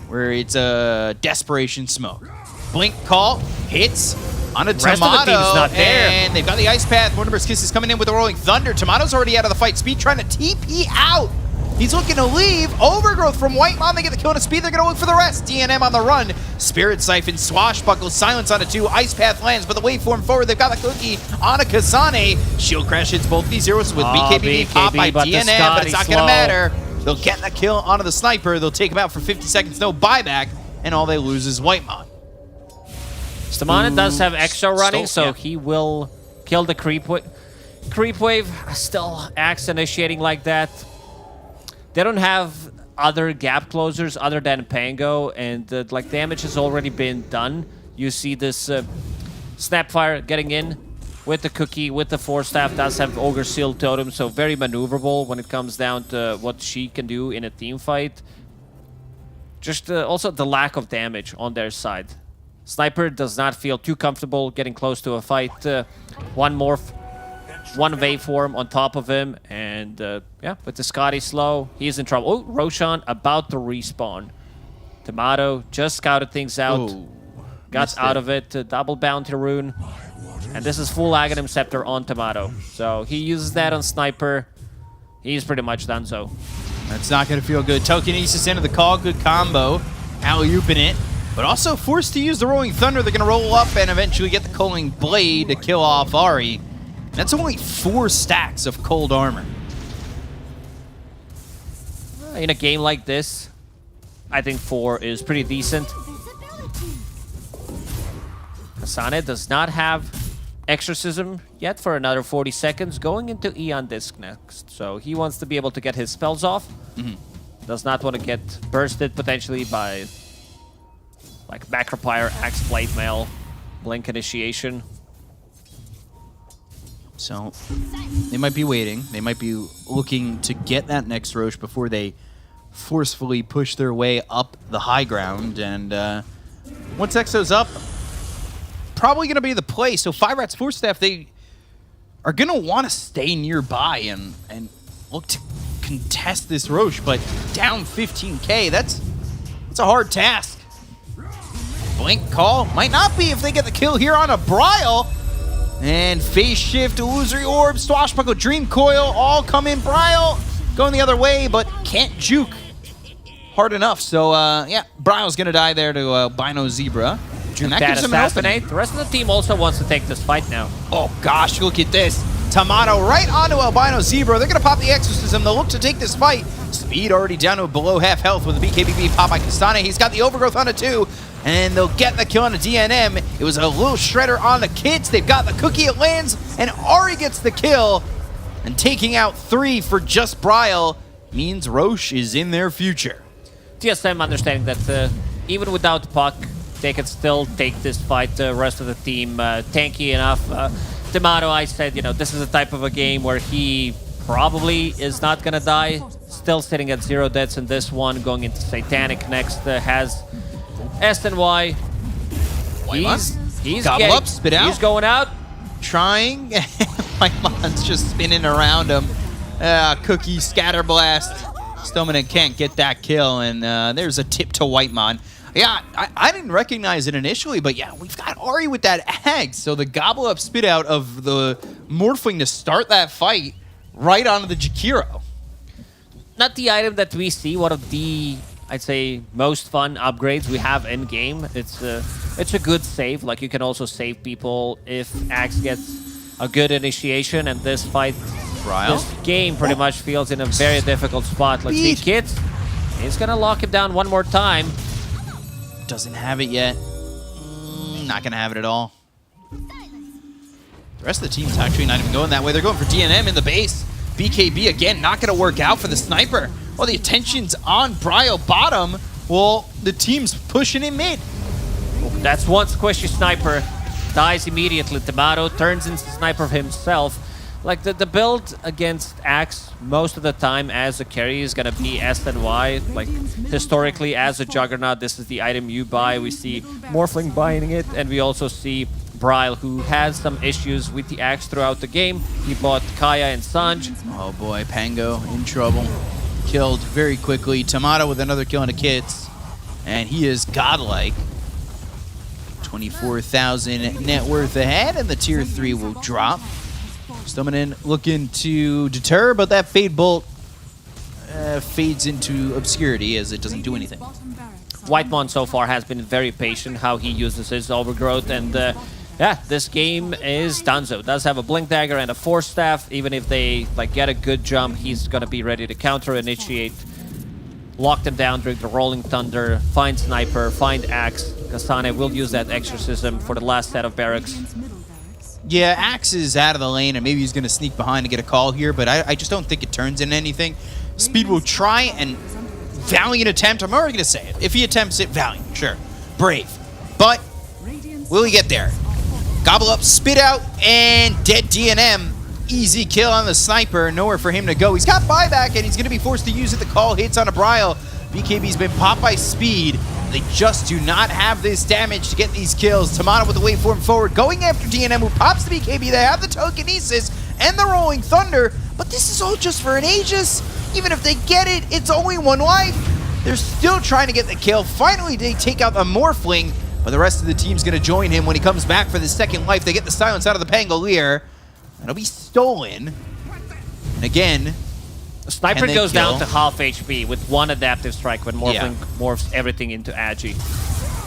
where it's a desperation smoke. Blink call, hits on a Rest of the Tomato, team's not there. and they've got the Ice Path. Mortimer's Kiss is coming in with the Rolling Thunder. Tomato's already out of the fight. Speed trying to TP out. He's looking to leave. Overgrowth from Whitemon. They get the kill to Speed. They're going to look for the rest. DNM on the run. Spirit Siphon, Swashbuckle, Silence on a 2. Ice Path lands, but the waveform forward. They've got the cookie on a Kazane. Shield Crash hits both these heroes with BKB being popped by but the DNM, but it's not Scotty going to slow. matter. They'll get the kill onto the Sniper. They'll take him out for 50 seconds. No buyback, and all they lose is Whitemon. Stamana does have Exo running, so yeah. he will kill the creep wave. Creep wave, still Axe initiating like that. They don't have other gap closers other than Pango, and damage has already been done. You see this Snapfire getting in, with the Cookie, with the Force Staff, does have Ogre Seal Totem, so very maneuverable when it comes down to what she can do in a team fight. Just also the lack of damage on their side. Sniper does not feel too comfortable getting close to a fight. One waveform on top of him, and yeah, with the Scotty slow, he's in trouble. Oh, Roshan about to respawn. Tomato just scouted things out, got out of it, double bounty rune, and this is full Aghanim Scepter on Tomato. So he uses that on Sniper. He's pretty much done so. That's not going to feel good. Telekinesis into the call, good combo. Alley-ooping it, but also forced to use the Rolling Thunder. They're going to roll up and eventually get the Culling Blade to kill off Ahri. That's only 4 stacks of cold armor. In a game like this, I think 4 is pretty decent. Kasane does not have Exorcism yet for another 40 seconds, going into Eon Disc next. So he wants to be able to get his spells off. Does not want to get bursted potentially by like Macropyre, Axe Blade Mail, Blink Initiation. So they might be waiting. They might be looking to get that next Roche before they forcefully push their way up the high ground. And once Exo's up, probably going to be the play. So Fire Rat's Force Staff, they are going to want to stay nearby and look to contest this Roche. But down 15k, that's a hard task. Blink call might not be if they get the kill here on a Bryle. And Phase Shift, Illusory Orb, Swashbuckle, Dream Coil, all come in. Bryle going the other way, but can't juke hard enough. So, yeah, Bryle's going to die there to Albino Zebra. And that gives him an opening. The rest of the team also wants to take this fight now. Oh, gosh, look at this. Tomato right onto Albino Zebra. They're going to pop the Exorcism. They'll look to take this fight. Speed already down to below half health with the BKBB pop by Kasane. He's got the Overgrowth on it, too. And they'll get the kill on a DNM. It was a little shredder on the kids. They've got the Cookie, it lands, and Ahri gets the kill. And taking out 3 for just Bryle means Roche is in their future. TSM understanding that even without Puck, they can still take this fight. The rest of the team tanky enough. Tomato, I said, you know, this is a type of a game where he probably is not going to die. Still sitting at 0 deaths in this one, going into Satanic next. Has SNY. He's Gobble up, spit out. He's going out. Trying. Whitemon's just spinning around him. Cookie, Scatterblast. Stoneman can't get that kill, and there's a tip to Whitemon. Yeah, I didn't recognize it initially, but yeah, we've got Ahri with that Ag. So the gobble up spit out of the Morphling to start that fight right onto the Jakiro. Not the item that we see, one of the, I'd say, most fun upgrades we have in game. It's a good save. Like, you can also save people if Axe gets a good initiation, and this fight, this game pretty much feels in a very difficult spot. Let's see, Kids. He's gonna lock him down one more time. Doesn't have it yet. Not gonna have it at all. The rest of the team's actually not even going that way. They're going for DNM in the base. BKB again, not gonna work out for the Sniper. Well, the attention's on Bryle bottom. Well, the team's pushing him mid. That's one squishy Sniper. Dies immediately. Tomato turns into Sniper himself. Like, the build against Axe most of the time as a carry is gonna be SNY. Like, historically, as a Juggernaut, this is the item you buy. We see Morphling buying it, and we also see Bryle, who has some issues with the Axe throughout the game. He bought Kaya and Sanj. Oh boy, Pango in trouble. Killed very quickly. Tomato with another kill on the Kits. And he is godlike. 24,000 net worth ahead, and the tier 3 will drop. Stoneman looking to deter, but that Fade Bolt fades into obscurity as it doesn't do anything. Whitemon so far has been very patient how he uses his Overgrowth, and yeah, this game is donezo. Does have a Blink Dagger and a Force Staff. Even if they like get a good jump, he's gonna be ready to counter-initiate. Lock them down during the Rolling Thunder, find Sniper, find Axe. Kasane will use that Exorcism for the last set of barracks. Yeah, Axe is out of the lane, and maybe he's going to sneak behind and get a call here, but I just don't think it turns into anything. Speed will try, and valiant attempt. I'm already going to say it. If he attempts it, valiant, sure. Brave. But will he get there? Gobble up, spit out, and dead DNM. Easy kill on the sniper. Nowhere for him to go. He's got buyback, and he's going to be forced to use it. The call hits on a Brile. BKB's been popped by speed. They just do not have this damage to get these kills. Tomato with the waveform forward, going after DNM, who pops the BKB. They have the Telekinesis and the Rolling Thunder, but this is all just for an Aegis. Even if they get it, it's only one life. They're still trying to get the kill. Finally, they take out the Morphling, but the rest of the team's going to join him when he comes back for the second life. They get the silence out of the Pangolier. It'll be stolen. And again, The Sniper can they goes down kill? to half HP with one adaptive strike when Morphling morphs everything into Agi.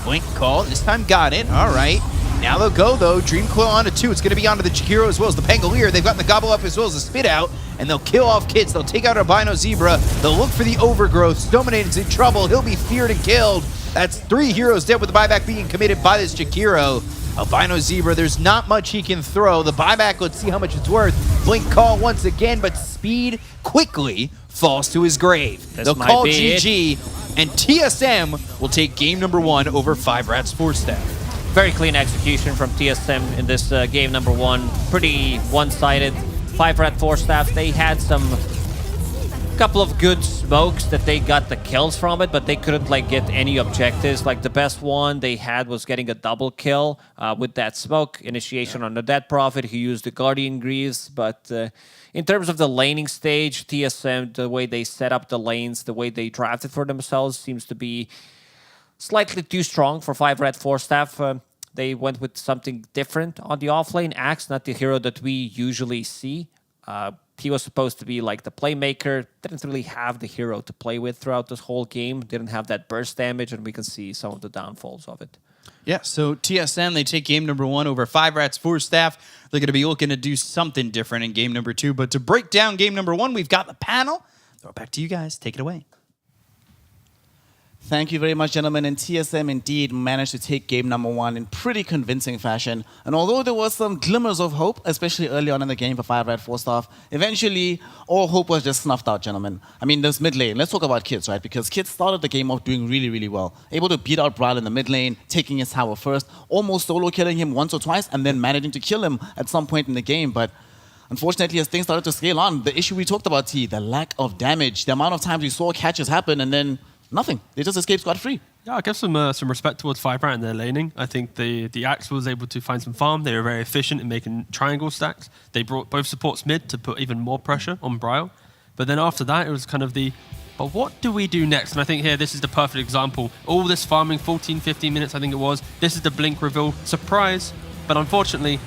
Blink call, this time got it. All right. Now they'll go, though. Dream Coil onto 2. It's going to be onto the Jakiro as well as the Pangolier. They've got the Gobble Up as well as the Spit Out, and they'll kill off Kids. They'll take out Albino Zebra. They'll look for the Overgrowth. Dominator's in trouble. He'll be feared and killed. That's 3 heroes dead with the buyback being committed by this Jakiro. Albino Zebra, there's not much he can throw. The buyback, let's see how much it's worth. Blink call once again, but Speed quickly falls to his grave. This They'll might call be GG, and TSM will take game number 1 over 5 Rats 4 Staff. Very clean execution from TSM in this game number 1. Pretty one-sided. 5 Rat 4 Staff, they had some couple of good smokes that they got the kills from it, but they couldn't like get any objectives. Like the best one they had was getting a double kill with that smoke initiation on the Dead Prophet. He used the Guardian Greaves, but in terms of the laning stage, TSM, the way they set up the lanes, the way they drafted for themselves seems to be slightly too strong for 5 Red 4 Staff. They went with something different on the offlane. Axe, not the hero that we usually see. He was supposed to be like the playmaker. Didn't really have the hero to play with throughout this whole game. Didn't have that burst damage, and we can see some of the downfalls of it. Yeah, so TSM, they take game number 1 over 5 Rats 4 Staff. They're going to be looking to do something different in game number 2. But to break down game number 1, we've got the panel. Throw it back to you guys. Take it away. Thank you very much, gentlemen. And TSM indeed managed to take game number 1 in pretty convincing fashion. And although there was some glimmers of hope, especially early on in the game for 5 Red 4 Staff, eventually all hope was just snuffed out, gentlemen. I mean, this mid lane, let's talk about Kids, right? Because Kids started the game off doing really, really well. Able to beat out Brile in the mid lane, taking his tower first, almost solo killing him once or twice, and then managing to kill him at some point in the game. But unfortunately, as things started to scale on, the issue we talked about, T, the lack of damage, the amount of times we saw catches happen, and then nothing. They just escaped scot-free. Yeah, I give some respect towards 5 Rat in their laning. I think the Axe was able to find some farm. They were very efficient in making triangle stacks. They brought both supports mid to put even more pressure on Brile. But then after that, it was kind of but what do we do next? And I think here, this is the perfect example. All this farming, 14, 15 minutes, I think it was. This is the blink reveal. Surprise. But unfortunately,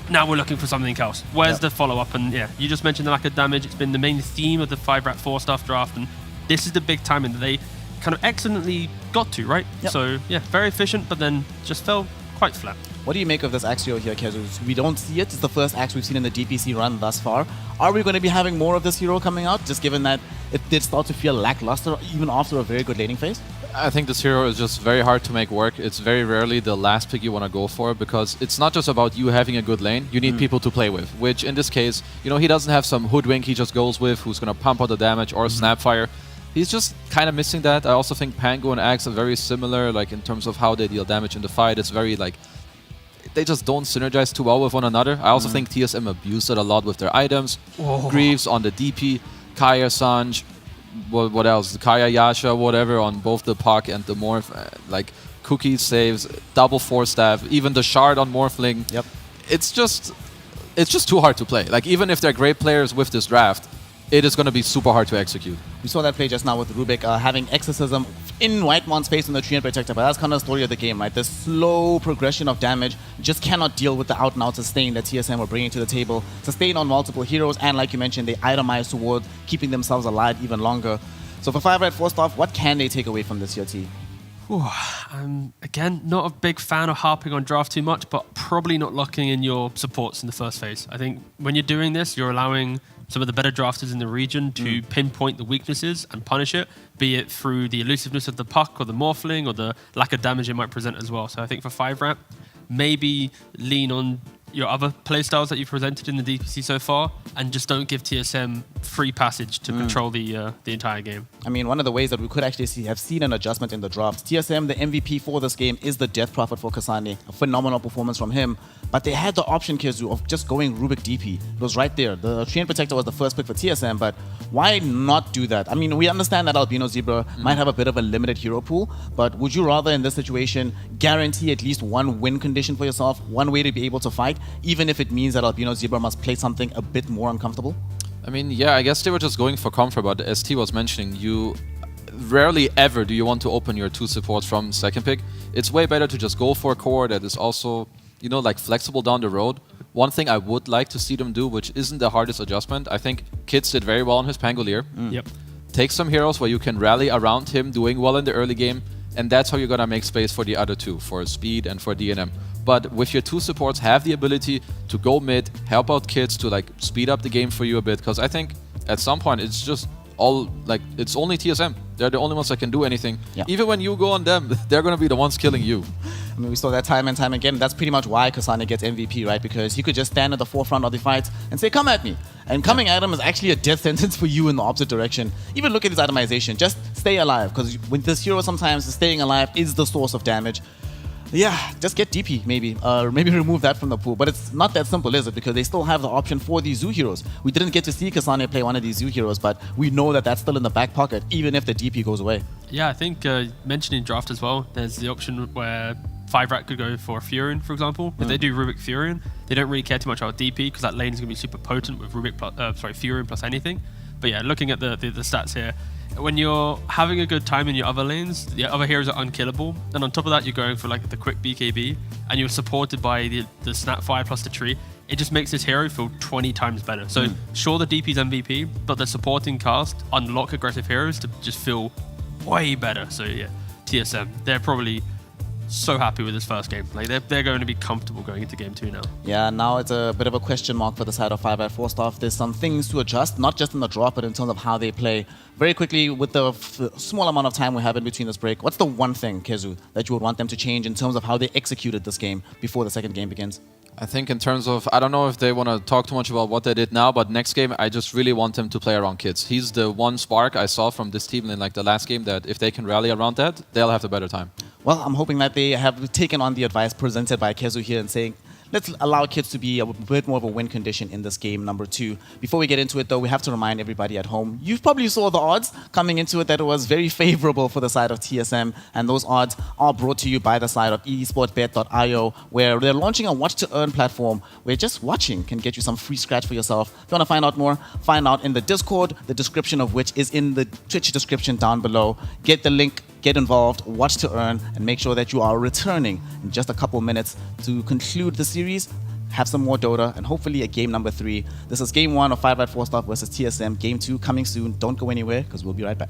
now we're looking for something else. Where's the follow-up? And yeah, you just mentioned the lack of damage. It's been the main theme of the 5 Rat 4 Staff draft. And this is the big timing that they kind of excellently got to, right? Yep. So, yeah, very efficient, but then just fell quite flat. What do you make of this Axe hero here, Kezus? We don't see it. It's the first Axe we've seen in the DPC run thus far. Are we going to be having more of this hero coming out, just given that it did start to feel lackluster even after a very good laning phase? I think this hero is just very hard to make work. It's very rarely the last pick you want to go for, because it's not just about you having a good lane. You need people to play with, which in this case, you know, he doesn't have some hoodwink he just goes with who's going to pump out the damage or Snapfire. He's just kind of missing that. I also think Pango and Axe are very similar, like in terms of how they deal damage in the fight. It's very like, they just don't synergize too well with one another. I also think TSM abused it a lot with their items. Greaves on the DP, Kaya Sanj, what else? Kaya Yasha, whatever, on both the Puck and the Morph. Like Cookie saves, double 4 Staff, even the Shard on Morphling. Yep. It's just too hard to play. Like even if they're great players with this draft, it is going to be super hard to execute. We saw that play just now with Rubik having Exorcism in Whitemon's face in the Tree and Protector, but that's kind of the story of the game, right? The slow progression of damage just cannot deal with the out-and-out sustain that TSM were bringing to the table. Sustain on multiple heroes, and like you mentioned, they itemize towards keeping themselves alive even longer. So for 5 Red 4 Staff, what can they take away from this year, T? Again, not a big fan of harping on draft too much, but probably not locking in your supports in the first phase. I think when you're doing this, you're allowing some of the better drafters in the region to pinpoint the weaknesses and punish it, be it through the elusiveness of the Puck or the Morphling or the lack of damage it might present as well. So I think for 5 Rat, maybe lean on your other playstyles that you've presented in the DPC so far and just don't give TSM free passage to control the entire game. I mean, one of the ways that we could actually have seen an adjustment in the drops. TSM, the MVP for this game, is the Death Prophet for Kasane. A phenomenal performance from him. But they had the option, Kizu, of just going Rubik DP. It was right there. The Treant Protector was the first pick for TSM, but why not do that? I mean, we understand that Albino Zebra might have a bit of a limited hero pool, but would you rather, in this situation, guarantee at least one win condition for yourself, one way to be able to fight, even if it means that Albino Zebra must play something a bit more uncomfortable? I mean, yeah, I guess they were just going for comfort, but as T was mentioning, you rarely ever do you want to open your 2 supports from second pick. It's way better to just go for a core that is also, you know, like flexible down the road. One thing I would like to see them do, which isn't the hardest adjustment, I think Kids did very well on his Pangolier. Yep. Take some heroes where you can rally around him doing well in the early game, and that's how you're gonna make space for the other 2, for speed and for DNM. But with your 2 supports, have the ability to go mid, help out Kids to like speed up the game for you a bit, because I think at some point it's just all like it's only TSM. They're the only ones that can do anything. Yeah. Even when you go on them, they're gonna be the ones killing you. I mean, we saw that time and time again. That's pretty much why Kasane gets MVP, right? Because he could just stand at the forefront of the fight and say, come at me. And coming at him is actually a death sentence for you in the opposite direction. Even look at his itemization. Just stay alive. Because with this hero, sometimes staying alive is the source of damage. Yeah, just get DP, maybe. Or maybe remove that from the pool. But it's not that simple, is it? Because they still have the option for these Zoo heroes. We didn't get to see Kasane play one of these Zoo heroes, but we know that that's still in the back pocket, even if the DP goes away. Yeah, I think mentioning draft as well, there's the option where 5-Rat could go for Furion, for example. If they do Rubik Furion, they don't really care too much about DP because that lane is going to be super potent with Rubik Furion plus anything. But yeah, looking at the stats here, when you're having a good time in your other lanes, the other heroes are unkillable. And on top of that, you're going for like the quick BKB and you're supported by the Snap Fire plus the tree. It just makes this hero feel 20 times better. So sure, the DP's MVP, but the supporting cast unlock aggressive heroes to just feel way better. So yeah, TSM, they're probably so happy with this first game. Like they're going to be comfortable going into game 2 now. Yeah, now it's a bit of a question mark for the side of 5-4 staff. There's some things to adjust, not just in the drop, but in terms of how they play. Very quickly, with the small amount of time we have in between this break, what's the one thing, Kezu, that you would want them to change in terms of how they executed this game before the second game begins? I think in terms of, I don't know if they want to talk too much about what they did now, but next game, I just really want them to play around Kids. He's the one spark I saw from this team in like the last game that if they can rally around that, they'll have the better time. Well, I'm hoping that they have taken on the advice presented by Kezu here and saying, let's allow Kids to be a bit more of a win condition in this game number 2. Before we get into it, though, we have to remind everybody at home, you probably saw the odds coming into it that it was very favorable for the side of TSM, and those odds are brought to you by the side of esportbet.io, where they're launching a watch-to-earn platform where just watching can get you some free scratch for yourself. If you want to find out more, find out in the Discord, the description of which is in the Twitch description down below. Get the link, get involved, watch to earn, and make sure that you are returning in just a couple minutes to conclude the series, have some more Dota, and hopefully a game number 3. This is game 1 of 5-4 Staff versus TSM. Game 2 coming soon. Don't go anywhere, because we'll be right back.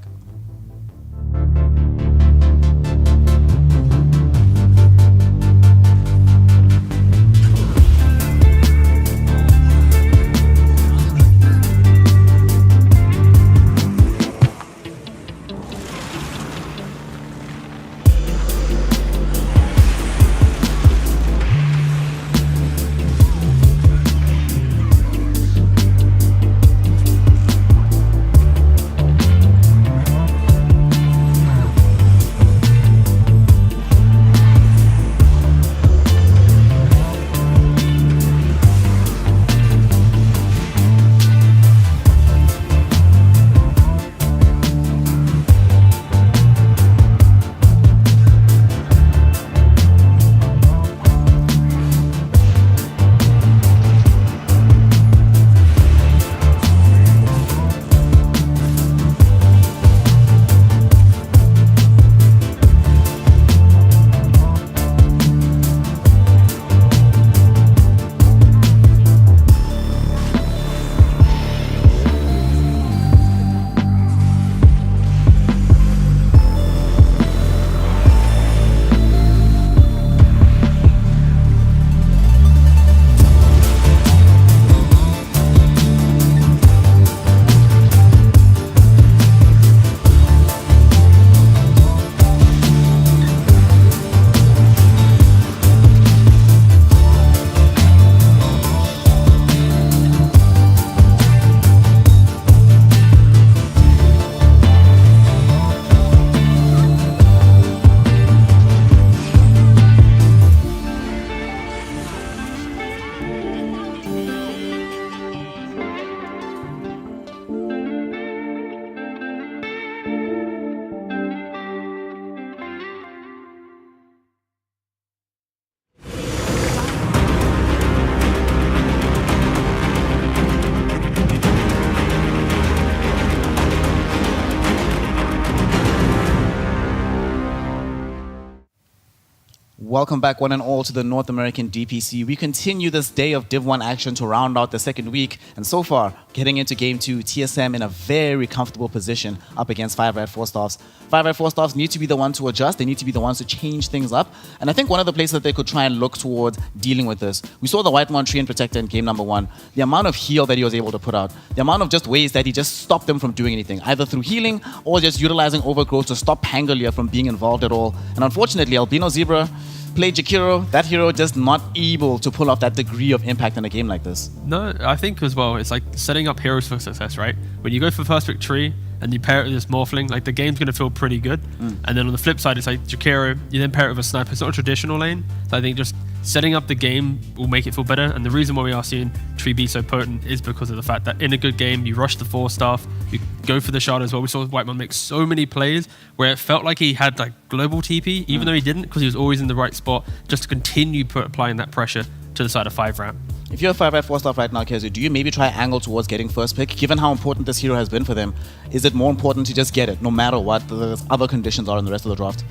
Welcome back, one and all, to the North American DPC. We continue this day of Div 1 action to round out the second week. And so far, getting into Game 2, TSM in a very comfortable position up against 5 Red 4 Staffs. 5 Red 4 Staffs need to be the ones to adjust. They need to be the ones to change things up. And I think one of the places that they could try and look towards dealing with this, we saw the White Mon Tree and Protector in game number 1. The amount of heal that he was able to put out, the amount of just ways that he just stopped them from doing anything, either through healing or just utilizing overgrowth to stop Pangolier from being involved at all. And unfortunately, Albino Zebra played Jakiro, that hero just not able to pull off that degree of impact in a game like this. No, I think as well, it's like setting up heroes for success, right? When you go for first pick tree and you pair it with this Morphling, like the game's going to feel pretty good. And then on the flip side, it's like Jakiro, you then pair it with a Sniper. It's not a traditional lane. So I think just setting up the game will make it feel better. And the reason why we are seeing Tree be so potent is because of the fact that in a good game, you rush the 4 staff, you go for the shard as well. We saw Whitemon make so many plays where it felt like he had like global TP, even though he didn't, because he was always in the right spot, just to continue applying that pressure to the side of 5 ramp. If you're a 5 Red 4 Staff right now, Kezu, do you maybe try angle towards getting first pick? Given how important this hero has been for them, is it more important to just get it, no matter what the other conditions are in the rest of the draft?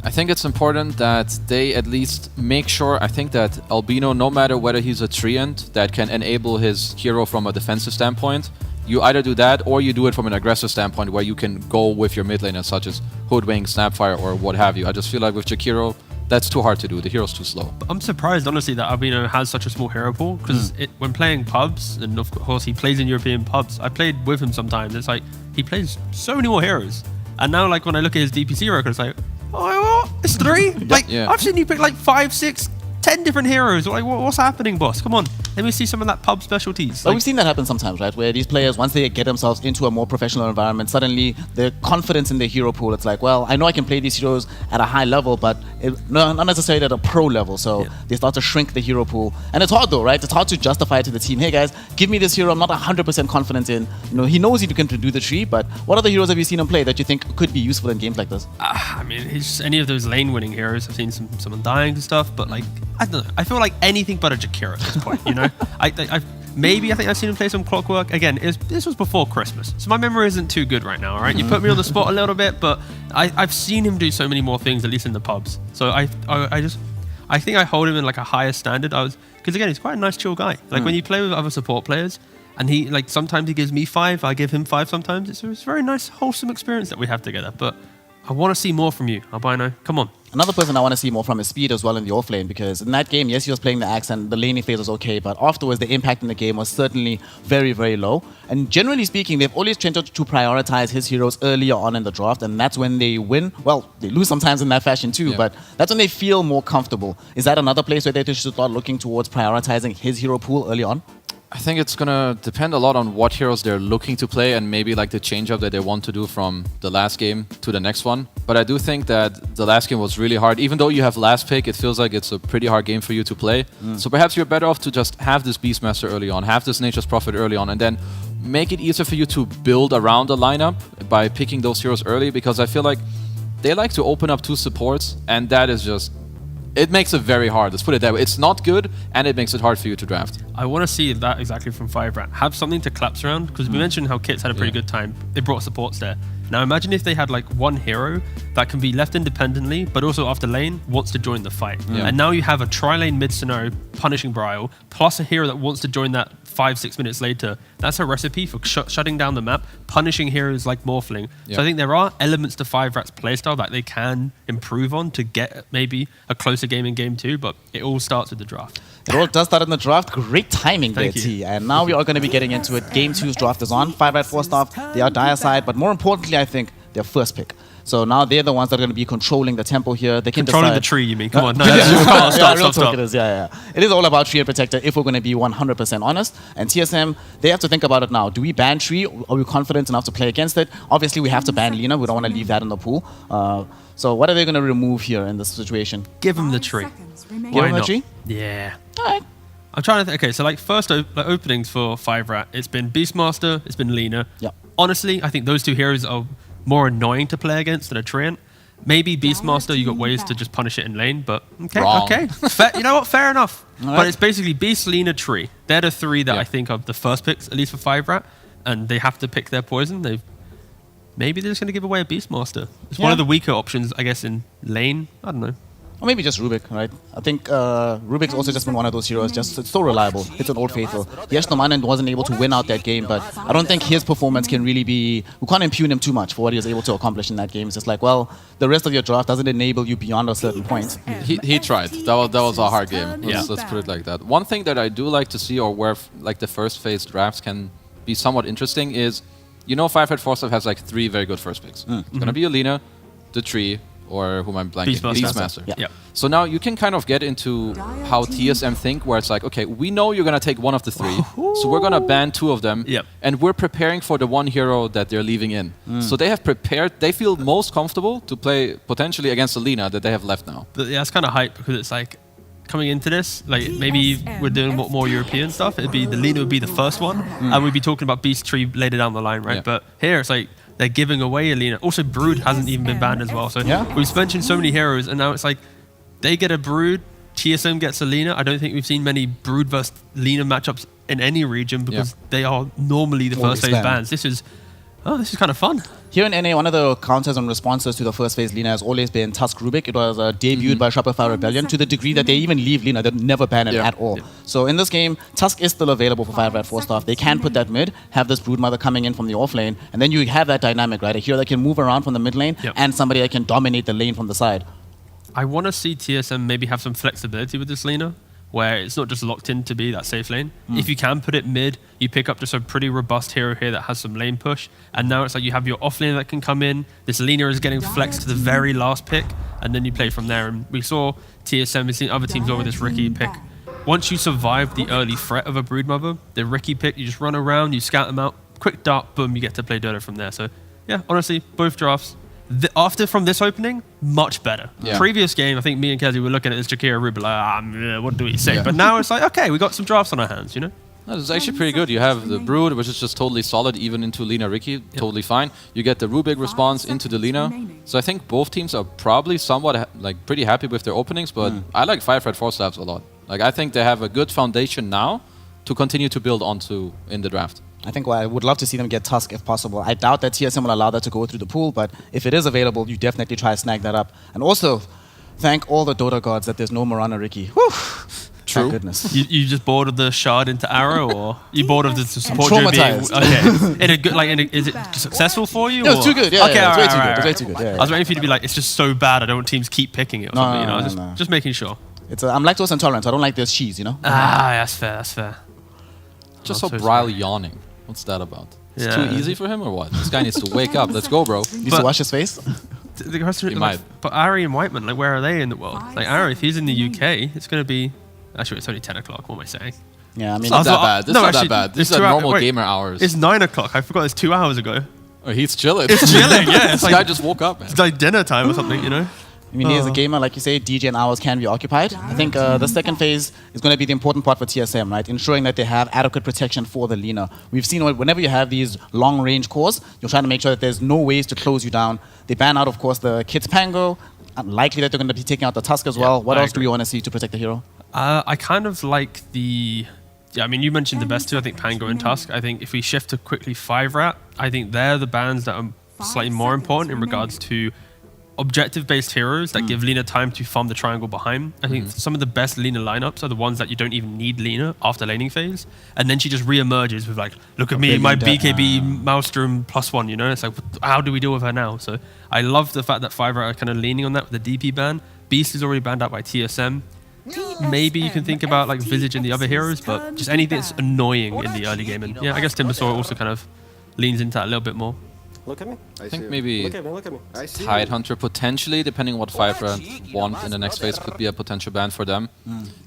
I think it's important that they at least make sure, I think that Albino, no matter whether he's a treant that can enable his hero from a defensive standpoint, you either do that or you do it from an aggressive standpoint where you can go with your mid laners such as Hoodwing, Snapfire, or what have you. I just feel like with Jakiro, that's too hard to do. The hero's too slow. I'm surprised, honestly, that Albino has such a small hero pool, because when playing pubs, and of course he plays in European pubs, I played with him sometimes, it's like he plays so many more heroes. And now like when I look at his DPC record, it's like, oh, what? It's 3? Like, Yeah. I've seen you pick like 5, 6, 10 different heroes. Like, what's happening, boss? Come on. Let me see some of that pub specialties. But Like, we've seen that happen sometimes, right? Where these players, once they get themselves into a more professional environment, suddenly their confidence in their hero pool, it's like, well, I know I can play these heroes at a high level, but not necessarily at a pro level. So they start to shrink the hero pool. And it's hard though, right? It's hard to justify it to the team. Hey guys, give me this hero I'm not 100% confident in. You know, he knows he can do the tree, but what other heroes have you seen him play that you think could be useful in games like this? I mean, he's any of those lane winning heroes. I've seen some Undying and stuff, but like, I don't know. I feel like anything but a Jakiro at this point, you know? I think I've seen him play some Clockwork. Again, this was before Christmas, so my memory isn't too good right now, all right? You put me on the spot a little bit, but I've seen him do so many more things, at least in the pubs. So I think I hold him in like a higher standard. Because again, he's quite a nice, chill guy. Like when you play with other support players, and he like sometimes he gives me 5, I give him 5 sometimes. It's a very nice, wholesome experience that we have together. But I want to see more from you, Albino. Come on. Another person I want to see more from is Speed as well in the off lane, because in that game, yes, he was playing the axe and the laning phase was okay, but afterwards the impact in the game was certainly very, very low. And generally speaking, they've always tended to prioritize his heroes earlier on in the draft, and that's when they win. Well, they lose sometimes in that fashion too, but that's when they feel more comfortable. Is that another place where they should start looking towards prioritizing his hero pool early on? I think it's gonna depend a lot on what heroes they're looking to play and maybe like the change up that they want to do from the last game to the next one. But I do think that the last game was really hard. Even though you have last pick, it feels like it's a pretty hard game for you to play. So perhaps you're better off to just have this Beastmaster early on, have this Nature's Prophet early on, and then make it easier for you to build around a lineup by picking those heroes early, because I feel like they like to open up 2 supports, and that is just... It makes it very hard. Let's put it that way. It's not good, and it makes it hard for you to draft. I want to see that exactly from 5 Rat. Have something to collapse around, because we mentioned how Kits had a pretty good time. They brought supports there. Now imagine if they had like one hero that can be left independently, but also after lane wants to join the fight. And now you have a tri-lane mid scenario punishing Brile, plus a hero that wants to join that 5-6 minutes later. That's a recipe for shutting down the map, punishing heroes like Morphling. So I think there are elements to 5 Rat's playstyle that they can improve on to get maybe a closer game in game 2, but it all starts with the draft. It all does start in the draft. Great timing there, Thank you. T. And now we are going to be getting into it. Game 2's draft is on. 5 Red 4 Staff, they are dire side, but more importantly, I think, they're first pick. So now they're the ones that are going to be controlling the tempo here. They can Controlling decide. the tree, you mean? Come on. No, Yeah, stop. real talk it is. Yeah. It is all about Tree and Protector if we're going to be 100% honest. And TSM, they have to think about it now. Do we ban Tree? Are we confident enough to play against it? Obviously, we have to ban Lina. We don't want to leave that in the pool. So what are they going to remove here in this situation? Give him the tree. Give Why him the not? tree? Yeah. All right. I'm trying to think. Okay, so like first openings for 5 Rat, it's been Beastmaster, it's been Lina. Yep. Honestly, I think those 2 heroes are more annoying to play against than a Treant. Maybe Beastmaster, you got ways to just punish it in lane, but Wrong. okay. You know what? Fair enough. All right. But it's basically Beast, Lina, Tree. They're the 3 that I think are the first picks, at least for 5 Rat, and they have to pick their poison. Maybe they're just going to give away a Beastmaster. It's one of the weaker options, I guess, in lane. I don't know. Or maybe just Rubik, right? I think Rubik's also just been one of those heroes, just it's so reliable. It's an old faithful. Yes, Nomanen wasn't able to win out that game, but I don't think his performance can really be... We can't impugn him too much for what he was able to accomplish in that game. It's just like, well, the rest of your draft doesn't enable you beyond a certain point. He tried. That was a hard game. Let's put it like that. One thing that I do like to see, or where like the first phase drafts can be somewhat interesting, is you know 5 Red 4 Staff has like 3 very good first picks. It's gonna be Alina, the Tree, or who am I blanking? Beastmaster. Yeah. So now you can kind of get into how TSM think, where it's like, okay, we know you're going to take one of the 3, so we're going to ban 2 of them, and we're preparing for the one hero that they're leaving in. So they have prepared, they feel most comfortable to play potentially against Alina that they have left now. But yeah, it's kind of hype because it's like, coming into this, like maybe we're doing more European stuff, it'd be the Lina would be the first one, and we'd be talking about Beast Tree later down the line, right? Yeah. But here it's like, they're giving away Alina. Also, Brood hasn't even been banned as well. So we've mentioned so many heroes, and now it's like they get a Brood, TSM gets Alina. I don't think we've seen many Brood versus Lina matchups in any region because they are normally the first phase bans. This is kind of fun. Here in NA, one of the counters and responses to the first phase Lina has always been Tusk Rubik. It was debuted by Shopify Rebellion to the degree that they even leave Lina. They never ban it at all. So in this game, Tusk is still available for 5 Red 4 Staff. They can put that mid, have this Broodmother coming in from the off lane, and then you have that dynamic, right? A hero that can move around from the mid lane and somebody that can dominate the lane from the side. I want to see TSM maybe have some flexibility with this Lina, where it's not just locked in to be that safe lane. If you can put it mid, you pick up just a pretty robust hero here that has some lane push, and now it's like you have your off lane that can come in, this Lina is getting flexed to the very last pick, and then you play from there. And we saw TSM, we've seen other teams over this Riki pick. Once you survive the early threat of a Broodmother, the Riki pick, you just run around, you scout them out, quick dart, boom, you get to play Dodo from there. So yeah, honestly, both drafts, from this opening, much better. Previous game, I think me and Kezi were looking at this Jakira Ruby like, what do we say? But now it's like, okay, we got some drafts on our hands, you know? No, this is actually pretty good. You have the Brood, which is just totally solid, even into Lina Riki, totally fine. You get the Rubik response into the Lina. So I think both teams are probably somewhat like pretty happy with their openings, but I like 5 Red 4 Staffs a lot. Like I think they have a good foundation now to continue to build onto in the draft. I think I would love to see them get Tusk if possible. I doubt that TSM will allow that to go through the pool, but if it is available, you definitely try to snag that up. And also, thank all the Dota gods that there's no Mirana Riki. Whew. True. Thank goodness. You just bored of the shard into arrow, or you bored of the support Traumatized. Okay. In a good, is it successful for you? No, it's too good. Yeah, okay, it's way too good. right. It's way too good. Yeah, I was waiting for you to be like, it's just so bad. I don't want teams keep picking it or something. No, you know, no. just making sure. I'm lactose intolerant. So I don't like this cheese. You know. That's fair. That's fair. Just Oh, so so Bryle yawning. What's that about? It's Yeah. too easy for him or what? This guy needs to wake up. Let's go, bro. Used to wash his face. The question He is, might. but Ari and Whiteman, like, where are they in the world? Like, Ari, if he's in the UK, it's going to be... Actually, it's only 10 o'clock. What am I saying? Yeah, I mean, It's not that bad. It's no, not actually, that bad. These it's are 2 normal wait, gamer hours. It's 9 o'clock. I forgot it's 2 hours ago. Oh, he's chilling. It's chilling, yeah. It's This guy like, just woke up, man. it's like dinner time or something, you know? I mean, as a gamer, like you say, DJ and hours can be occupied. I think the second phase is going to be the important part for TSM, right? Ensuring that they have adequate protection for the Lina. We've seen whenever you have these long-range cores, you're trying to make sure that there's no ways to close you down. They ban out, of course, the Kids Pango. Unlikely that they're going to be taking out the Tusk as well. What I else do we want to see to protect the hero? I kind of like the... Yeah, I mean, you mentioned the best two. I think Pango and Tusk. I think if we shift to quickly 5-rat, I think they're the bans that are slightly more important in regards to objective-based heroes that give Lina time to farm the triangle behind. I think some of the best Lina lineups are the ones that you don't even need Lina after laning phase, and then she just re-emerges with like, look at me, my BKB Maelstrom +1, you know? It's like, how do we deal with her now? So I love the fact that 5-rat are kind of leaning on that with the DP ban. Beast is already banned out by TSM. Maybe you can think about like Visage and the other heroes, but just anything that's annoying in the early game. And yeah, I guess Timbersaw also kind of leans into that a little bit more. Look at me. I think maybe Look at me. I see. Tidehunter potentially, depending on what 5-rat want in the next phase, could be a potential ban for them.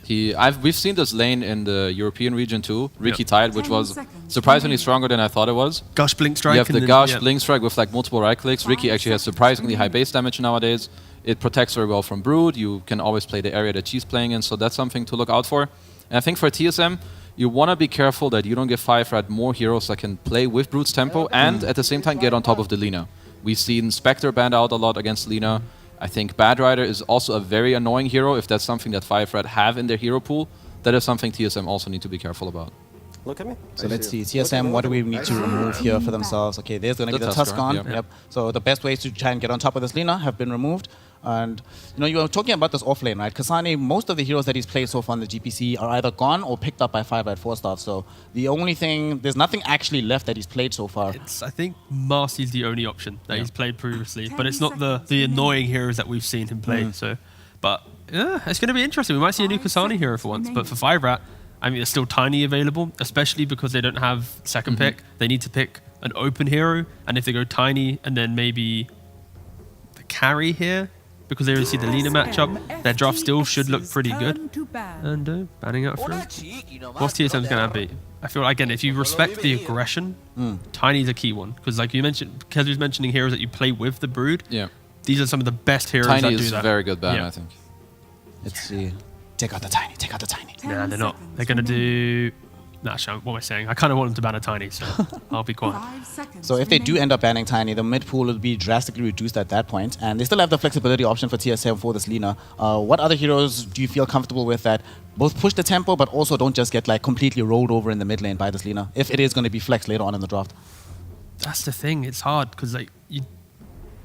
We've seen this lane in the European region too, Riki Tide, which was surprisingly stronger than I thought it was. Gush Blink Strike. You have the and Gush then- Blink Strike with like multiple right clicks. Riki actually has surprisingly high base damage nowadays. It protects very well from Brood. You can always play the area that she's playing in, so that's something to look out for. And I think for TSM, you want to be careful that you don't give 5-rat more heroes that can play with Brood's tempo and at the same time get on top of the Lina. We've seen Spectre banned out a lot against Lina. I think Bad Rider is also a very annoying hero. If that's something that 5-rat have in their hero pool, that is something TSM also need to be careful about. Look at me. So let's see. TSM, what do we need to remove here for themselves? Okay, there's going to be the Tusk on. yeah. Yep. So the best ways to try and get on top of this Lina have been removed. And you were talking about this offlane, right? Kasane, most of the heroes that he's played so far in the GPC are either gone or picked up by 5 at 4 staff. So there's nothing actually left that he's played so far. I think Marcy's the only option that he's played previously, but it's not the annoying heroes that we've seen him play. But yeah, it's going to be interesting. We might see a new Kasane hero for once, but for 5-Rat, I mean, there's still Tiny available, especially because they don't have second pick. They need to pick an open hero, and if they go Tiny and then maybe the carry here, because they already see the Lina matchup, their draft still should look pretty good. And banning out through. What's TSM's going to be? I feel, again, if you respect the aggression, Tiny's a key one. Because like you mentioned, Kez was mentioning heroes that you play with the Brood. Yeah. These are some of the best heroes Tiny that do is that. a very good ban, I think. Let's see. Take out the Tiny. Take out the Tiny. Nah, they're not. They're going to do... Nah, what am I saying? I kind of want them to ban a Tiny, so I'll be quiet. So if they do end up banning Tiny, the mid pool will be drastically reduced at that point, and they still have the flexibility option for TSM for this Lina. What other heroes do you feel comfortable with that both push the tempo, but also don't just get like completely rolled over in the mid lane by this Lina, if it is going to be flexed later on in the draft? That's the thing. It's hard because like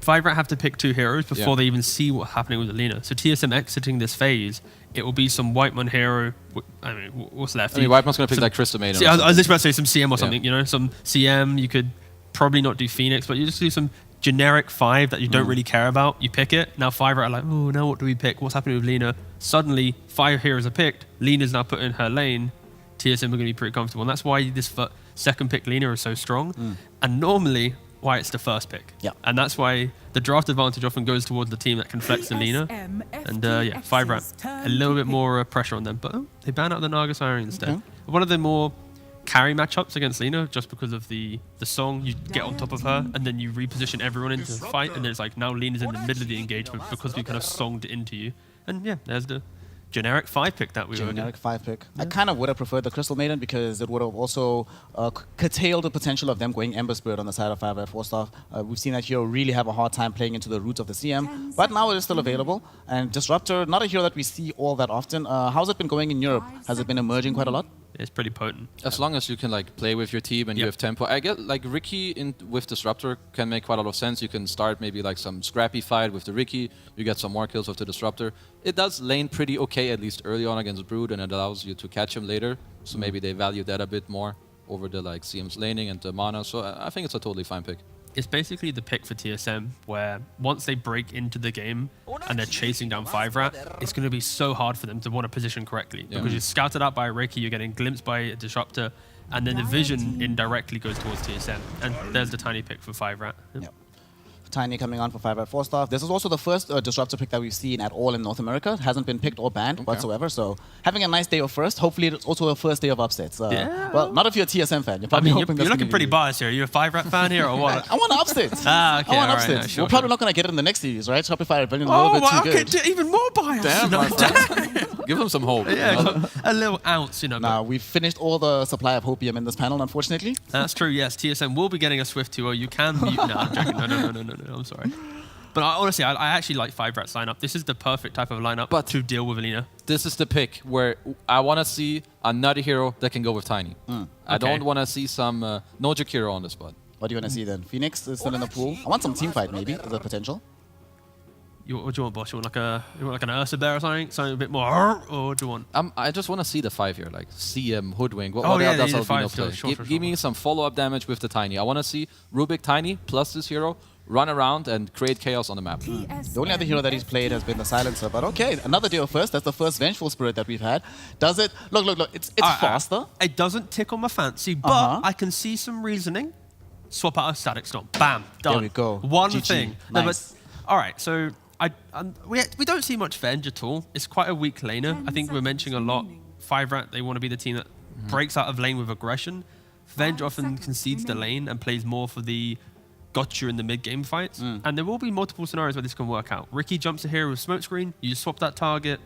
5-Rat have to pick 2 heroes before they even see what's happening with the Lina. So TSM exiting this phase, it will be some Whitemon hero. I mean, what's left? I mean, Whitemon's going to pick like Crystal Maiden. See, I was just about to say some CM or something, some CM. You could probably not do Phoenix, but you just do some generic 5 that you don't really care about. You pick it. Now 5-Rat are like, oh, now what do we pick? What's happening with Lina? Suddenly, 5 heroes are picked. Lina's now put in her lane. TSM are going to be pretty comfortable. And that's why this second pick Lina is so strong. And normally, why it's the first pick. Yeah. And that's why the draft advantage often goes towards the team that can flex the Lina. And 5-Rat, a little bit more pressure on them. But they ban out the Naga Siren instead. One of the more carry matchups against Lina, just because of the song, you get on top of her and then you reposition everyone into the fight, and then it's like now Lina's in the middle of the engagement because we kind of songed it into you. And yeah, there's the generic 5 pick that we were generic 5 pick. I kind of would have preferred the Crystal Maiden because it would have also curtailed the potential of them going Ember Spirit on the side of 5 at 4 staff. We've seen that hero really have a hard time playing into the roots of the CM, but now it is still available. And Disruptor, not a hero that we see all that often. How's it been going in Europe? Has it been emerging quite a lot? It's pretty potent. As long as you can like play with your team and you have tempo. I get like Ricky with Disruptor can make quite a lot of sense. You can start maybe like some scrappy fight with the Ricky. You get some more kills with the Disruptor. It does lane pretty okay, at least early on against Brood, and it allows you to catch him later. So maybe they value that a bit more over the like CM's laning and the mana. So I think it's a totally fine pick. It's basically the pick for TSM where once they break into the game and they're chasing down 5-Rat, it's going to be so hard for them to want to position correctly because you're scouted out by a Reiki, you're getting glimpsed by a Disruptor, and then the vision indirectly goes towards TSM. And there's the Tiny pick for 5-Rat. Yep. Tiny coming on for 5 at 4 staff. This is also the first Disruptor pick that we've seen at all in North America. It hasn't been picked or banned whatsoever. So having a nice day of first. Hopefully it's also a first day of upsets. Well, not if you're a TSM fan. You're probably hoping you're looking pretty biased here. Are you a 5-Rat fan here or what? I want an upset. Okay. I want upsets. Right, sure, We're probably not going to get it in the next series, right? Shopify Rebellion a little bit too good. Even more biased. Damn, give them some hope. Yeah, a little ounce, Nah, we've finished all the supply of hopium in this panel, unfortunately. That's true, yes. TSM will be getting a Swift 2-0. You can mute. No, I'm joking. No, I'm sorry. But honestly, I actually like 5-Rat's lineup. This is the perfect type of lineup to deal with Alina. This is the pick where I want to see another hero that can go with Tiny. I don't want to see some Nojik hero on the spot. What do you want to see then? Phoenix is still in the pool. I want some team fight maybe. Is there potential? What do you want, boss? You want like an Ursa Bear or something? Something a bit more, or what do you want? I just want to see the 5 here, like CM, Hoodwink. What yeah, does the Albino 5, play? sure, Give me some follow-up damage with the Tiny. I want to see Rubik Tiny plus this hero run around and create chaos on the map. The only other hero that he's played has been the Silencer, but okay, another day of first. That's the first Vengeful Spirit that we've had. Does it... Look, it's faster. It doesn't tickle my fancy, but I can see some reasoning. Swap out a Static Storm. Bam, done. There we go. One GG. thing. Nice. No, but, all right, so we don't see much Venge at all. It's quite a weak laner. I think we're mentioning a lot. 5-Rat, they want to be the team that breaks out of lane with aggression. Venge often concedes the lane and plays more for the gotcha in the mid-game fights. And there will be multiple scenarios where this can work out. Ricky jumps a hero with Smokescreen, you swap that target,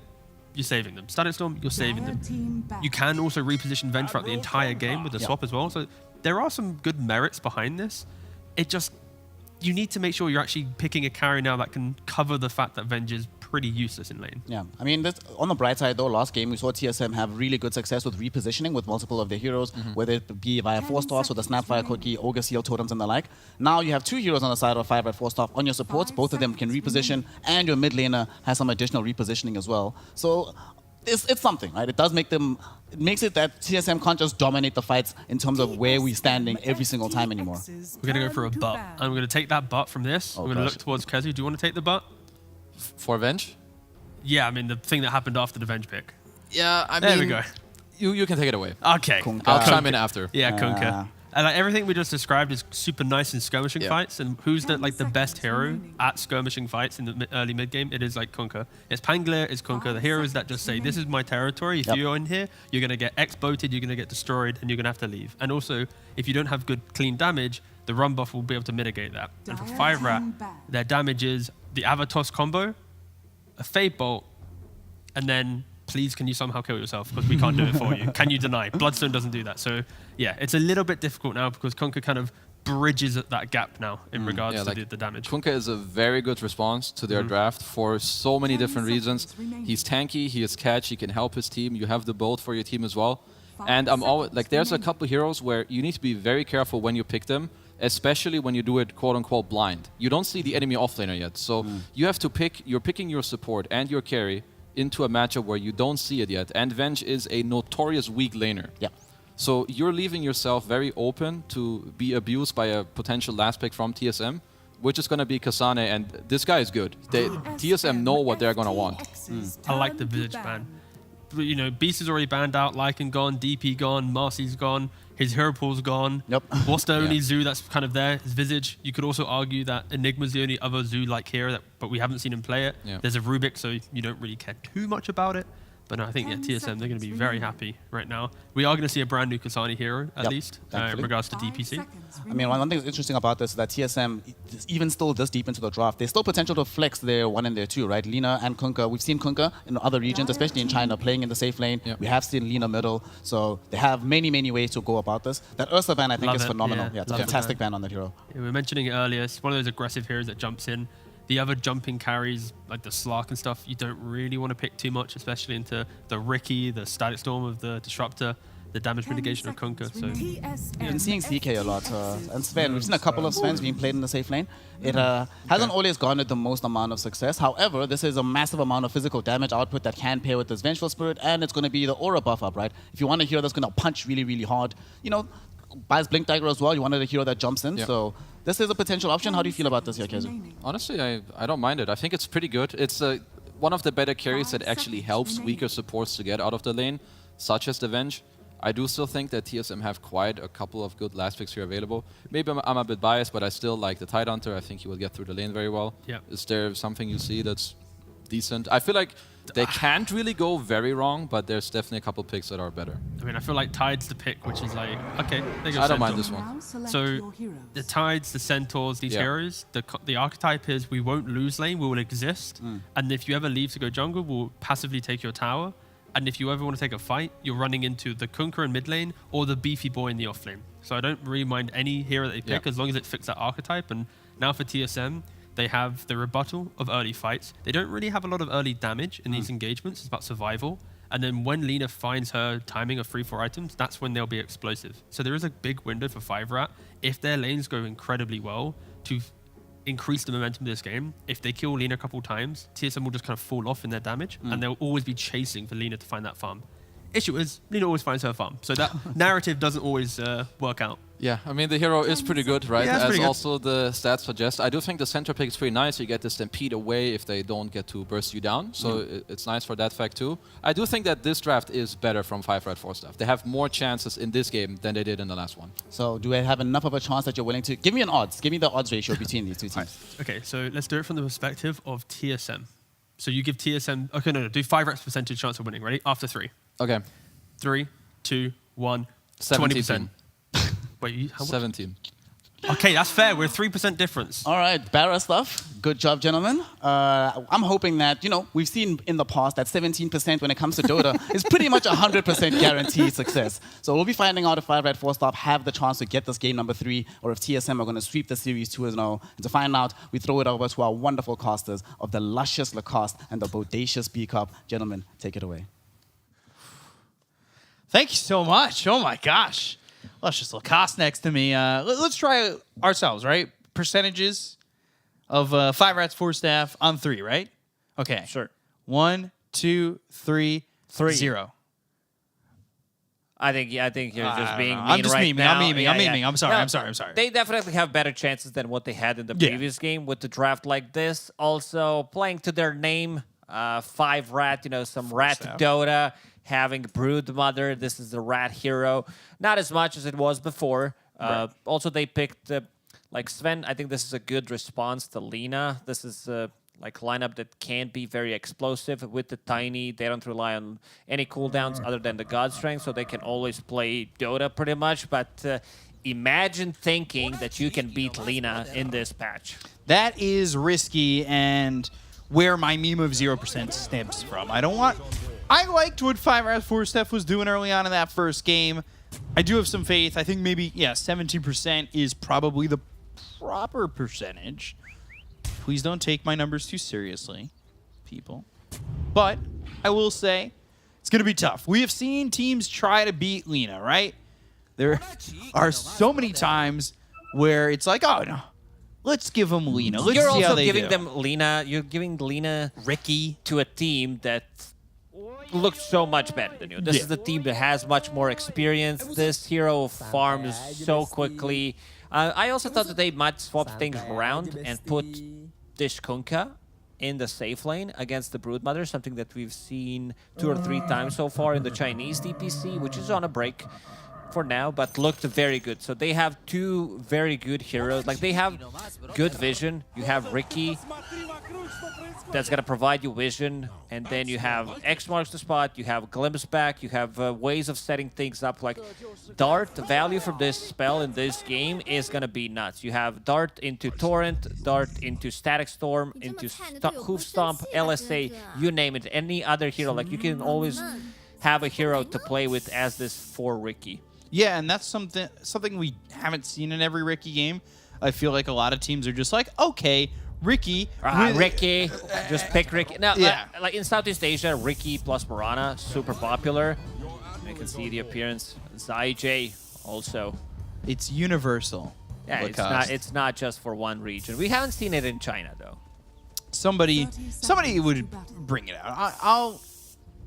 you're saving them. Static Storm, you're saving them. You can also reposition Venge throughout the entire game with the swap as well. So there are some good merits behind this. You need to make sure you're actually picking a carry now that can cover the fact that Venge is pretty useless in lane. Yeah, I mean, on the bright side though, last game we saw TSM have really good success with repositioning with multiple of their heroes, whether it be via 4-stars or the Snapfire Cookie, Ogre Seal Totems and the like. Now you have 2 heroes on the side of 5 at 4-star on your supports, both of them can reposition, and your mid laner has some additional repositioning as well. So it's something, right? It makes it that TSM can't just dominate the fights in terms of where we're standing every single time anymore. We're going to go for a butt. I'm going to take that butt from this. I'm going to look towards Kezu. Do you want to take the butt? For Venge? Yeah, I mean, the thing that happened after the Venge pick. Yeah, I There mean... we go. You can take it away. Okay. Kunka. I'll chime in after. Yeah, Kunka. And like, everything we just described is super nice in skirmishing fights. And who's the best hero at skirmishing fights in the early mid game? It is like Kunka. It's Pangler, it's Kunka. The heroes that just say, this is my territory. If you're in here, you're going to get X-boated, you're going to get destroyed, and you're going to have to leave. And also, if you don't have good clean damage, the run buff will be able to mitigate that. And for 5-Rat, their damage is the Avatos combo, a Fade Bolt, and then please can you somehow kill yourself because we can't do it for you. Can you deny? Bloodstone doesn't do that. So yeah, it's a little bit difficult now because Kunka kind of bridges that gap now in regards to the damage. Kunka is a very good response to their draft for so many different reasons. He's tanky, he is catch, he can help his team. You have the bolt for your team as well. And I'm always like, there's a couple heroes where you need to be very careful when you pick them, especially when you do it quote unquote blind. You don't see the enemy offlaner yet. So you have to you're picking your support and your carry into a matchup where you don't see it yet. And Venge is a notorious weak laner. Yeah. So you're leaving yourself very open to be abused by a potential last pick from TSM, which is going to be Kasane, and this guy is good. TSM know what they're going to want. I like the Visage ban. You know, Beast is already banned out, Lycan gone, DP gone, Marcy's gone, his hero pool's gone. Yep. What's the only zoo that's kind of there? Is Visage. You could also argue that Enigma's the only other zoo-like hero, but we haven't seen him play it. Yeah. There's a Rubik, so you don't really care too much about it. But no, I think TSM, they're going to be very happy right now. We are going to see a brand new Kasane hero, at least, in regards to DPC. I mean, one thing that's interesting about this is that TSM, even still this deep into the draft, there's still potential to flex their 1 and their 2, right? Lina and Kunka. We've seen Kunka in other regions, especially in China, playing in the safe lane. Yep. We have seen Lina middle. So they have many, many ways to go about this. That Ursa ban, I think, Love is it. phenomenal. Yeah, Yeah, it's a love the fantastic ban on that hero. Yeah, we were mentioning it earlier. It's one of those aggressive heroes that jumps in. The other jumping carries, like the Slark and stuff, you don't really want to pick too much, especially into the Ricky, the Static Storm of the Disruptor, the damage mitigation of Kunka. So We've been seeing CK a lot. And Sven, we've seen a couple of Svens being played in the safe lane. It hasn't always garnered the most amount of success. However, this is a massive amount of physical damage output that can pair with this Vengeful Spirit, and it's going to be the aura buff up, right? If you want a hero that's going to punch really, really hard, you know, buys Blink Dagger as well. You wanted a hero that jumps in. Yeah. So this is a potential option. How do you feel about this, Yakezu? Honestly, I don't mind it. I think it's pretty good. It's one of the better carries that actually helps weaker supports to get out of the lane, such as the Venge. I do still think that TSM have quite a couple of good last picks here available. Maybe I'm a bit biased, but I still like the Tidehunter. I think he will get through the lane very well. Yep. Is there something you see that's decent? I feel like they can't really go very wrong, but there's definitely a couple picks that are better. I mean, I feel like Tide's the pick, which is like, okay, there goes I don't mind Centaur. this one. So the Tides, the Centaurs, these heroes, the archetype is we won't lose lane, we will exist. And if you ever leave to go jungle, we'll passively take your tower. And if you ever want to take a fight, you're running into the Kunka in mid lane or the beefy boy in the off lane. So I don't really mind any hero that they pick as long as it fits that archetype. And now for TSM, they have the rebuttal of early fights. They don't really have a lot of early damage in these engagements. It's about survival. And then when Lina finds her timing of 3-4 items, that's when they'll be explosive. So there is a big window for 5-Rat. If their lanes go incredibly well to increase the momentum of this game, if they kill Lina a couple times, TSM will just kind of fall off in their damage, and they'll always be chasing for Lina to find that farm. Issue is, Lina always finds her farm. So that narrative doesn't always work out. Yeah, I mean, the hero is pretty good, right? Yeah, it's As pretty good. also the stats suggest. I do think the center pick is pretty nice. You get the Stampede away if they don't get to burst you down. So it's nice for that fact, too. I do think that this draft is better from 5-Rat 4 stuff. They have more chances in this game than they did in the last one. So do I have enough of a chance that you're willing to... Give me an odds. Give me the odds ratio between these two teams. Okay, so let's do it from the perspective of TSM. So you give TSM... Okay, no, do 5-Rat's percentage chance of winning. Ready? After 3. Okay. 3, 2, 1, 17. 20%. Wait, how much? 17. Okay, that's fair. We're 3% difference. All right, Barra stuff. Good job, gentlemen. I'm hoping that, we've seen in the past that 17% when it comes to Dota is pretty much 100% guaranteed success. So we'll be finding out if 5 Red 4 Stop have the chance to get this game number 3 or if TSM are going to sweep the series 2-0. And to find out, we throw it over to our wonderful casters of the luscious Lacoste and the bodacious B Cup. Gentlemen, take it away. Thank you so much. Oh my gosh. Luscious Lacoste next to me. Let's try it ourselves, right? Percentages of 5 Rats 4 Staff on 3, right? Okay. Sure. 1, 2, 3, 0. I think you're just being mean I'm just right memeing. now. I'm memeing. I'm sorry. No, I'm sorry. They definitely have better chances than what they had in the Yeah. previous game with the draft like this. Also, playing to their name, 5 Rat, some Rat Staff. Dota, having Brood Mother. This is the Rat hero. Not as much as it was before. Also, they picked, like Sven, I think this is a good response to Lina. This is like lineup that can be very explosive with the Tiny. They don't rely on any cooldowns other than the God Strength, so they can always play Dota pretty much. But imagine thinking that you can beat Lina in this patch. That is risky and where my meme of 0% stems from. I liked what 5 Rats 4 Steph was doing early on in that first game. I do have some faith. I think maybe, 17% is probably the proper percentage. Please don't take my numbers too seriously, people. But I will say it's going to be tough. We have seen teams try to beat Lina, right? There are so many times where it's like, oh, no, let's give them Lina. Let's You're see how also they giving do. them Lina. You're giving Lina Ricky. to a team that looks so much better than you. This is the team that has much more experience. This hero farms so quickly. I also thought that they might swap things around and put Dish Kunkka in the safe lane against the Broodmother, something that we've seen 2 or 3 times so far in the Chinese DPC, which is on a break for now, but looked very good. So they have 2 very good heroes. Like, they have good vision. You have Ricky, that's going to provide you vision, and then you have X marks the spot, you have glimpse back, you have ways of setting things up. Like, Dart, the value from this spell in this game is going to be nuts. You have Dart into Torrent, Dart into Static Storm, into Hoof Stomp, LSA, you name it, any other hero. Like, you can always have a hero to play with as this for Ricky. Yeah, and that's something we haven't seen in every Ricky game. I feel like a lot of teams are just like, okay, Ricky. Ricky, just pick Ricky. Now, Yeah. like in Southeast Asia, Ricky plus Mirana, super popular. You can see the appearance. Zyj also. It's universal. Yeah, Lacoste. it's not just for one region. We haven't seen it in China though. Somebody would bring it out. I'll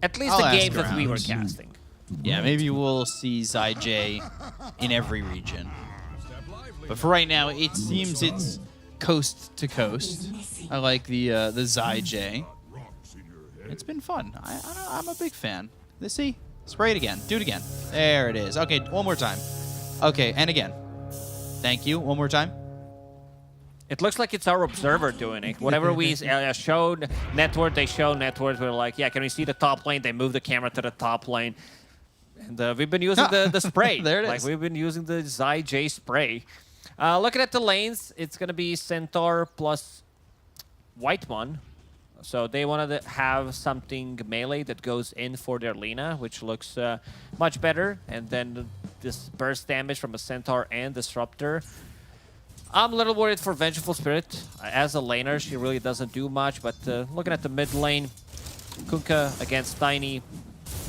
At least I'll the ask games that we were around. casting. Yeah, maybe we'll see Zyj in every region. But for right now, it seems it's coast to coast. I like the Zyj. It's been fun. I'm a big fan. Let's see. Spray it again. Do it again. There it is. Okay, one more time. Okay, and again. Thank you. One more time. It looks like it's our observer doing it. Whatever we showed network, they show network. We're like, yeah, can we see the top lane? They move the camera to the top lane. And we've been using the spray. There it is. Like, we've been using the Zyj spray. Looking at the lanes, it's going to be Centaur plus Whitemon. So they wanted to have something melee that goes in for their Lina, which looks much better. And then this burst damage from a Centaur and Disruptor. I'm a little worried for Vengeful Spirit. As a laner, she really doesn't do much. But looking at the mid lane, Kunkka against Tiny,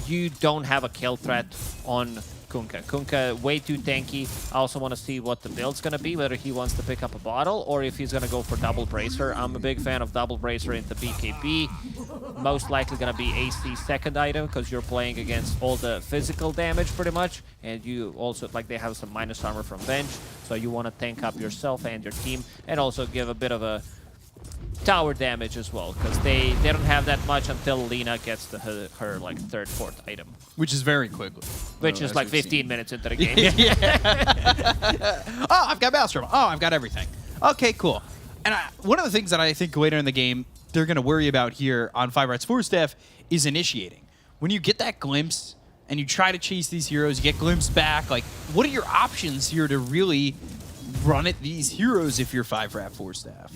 you don't have a kill threat on Kunkka. Kunkka, way too tanky. I also want to see what the build's going to be, whether he wants to pick up a bottle or if he's going to go for Double Bracer. I'm a big fan of Double Bracer into BKB. Most likely going to be AC second item because you're playing against all the physical damage pretty much. And you also, like, they have some minus armor from Venge. So you want to tank up yourself and your team and also give a bit of a tower damage as well, because they don't have that much until Lina gets to her like 3rd, 4th item. Which is very quickly. Which is as like we've 15 seen. minutes into the game. Oh, I've got Maelstrom. Oh, I've got everything. Okay, cool. And one of the things that I think later in the game they're going to worry about here on 5 Rats 4 Staff is initiating. When you get that glimpse and you try to chase these heroes, you get glimpse back, like, what are your options here to really run at these heroes if you're 5-Rat 4-Staff?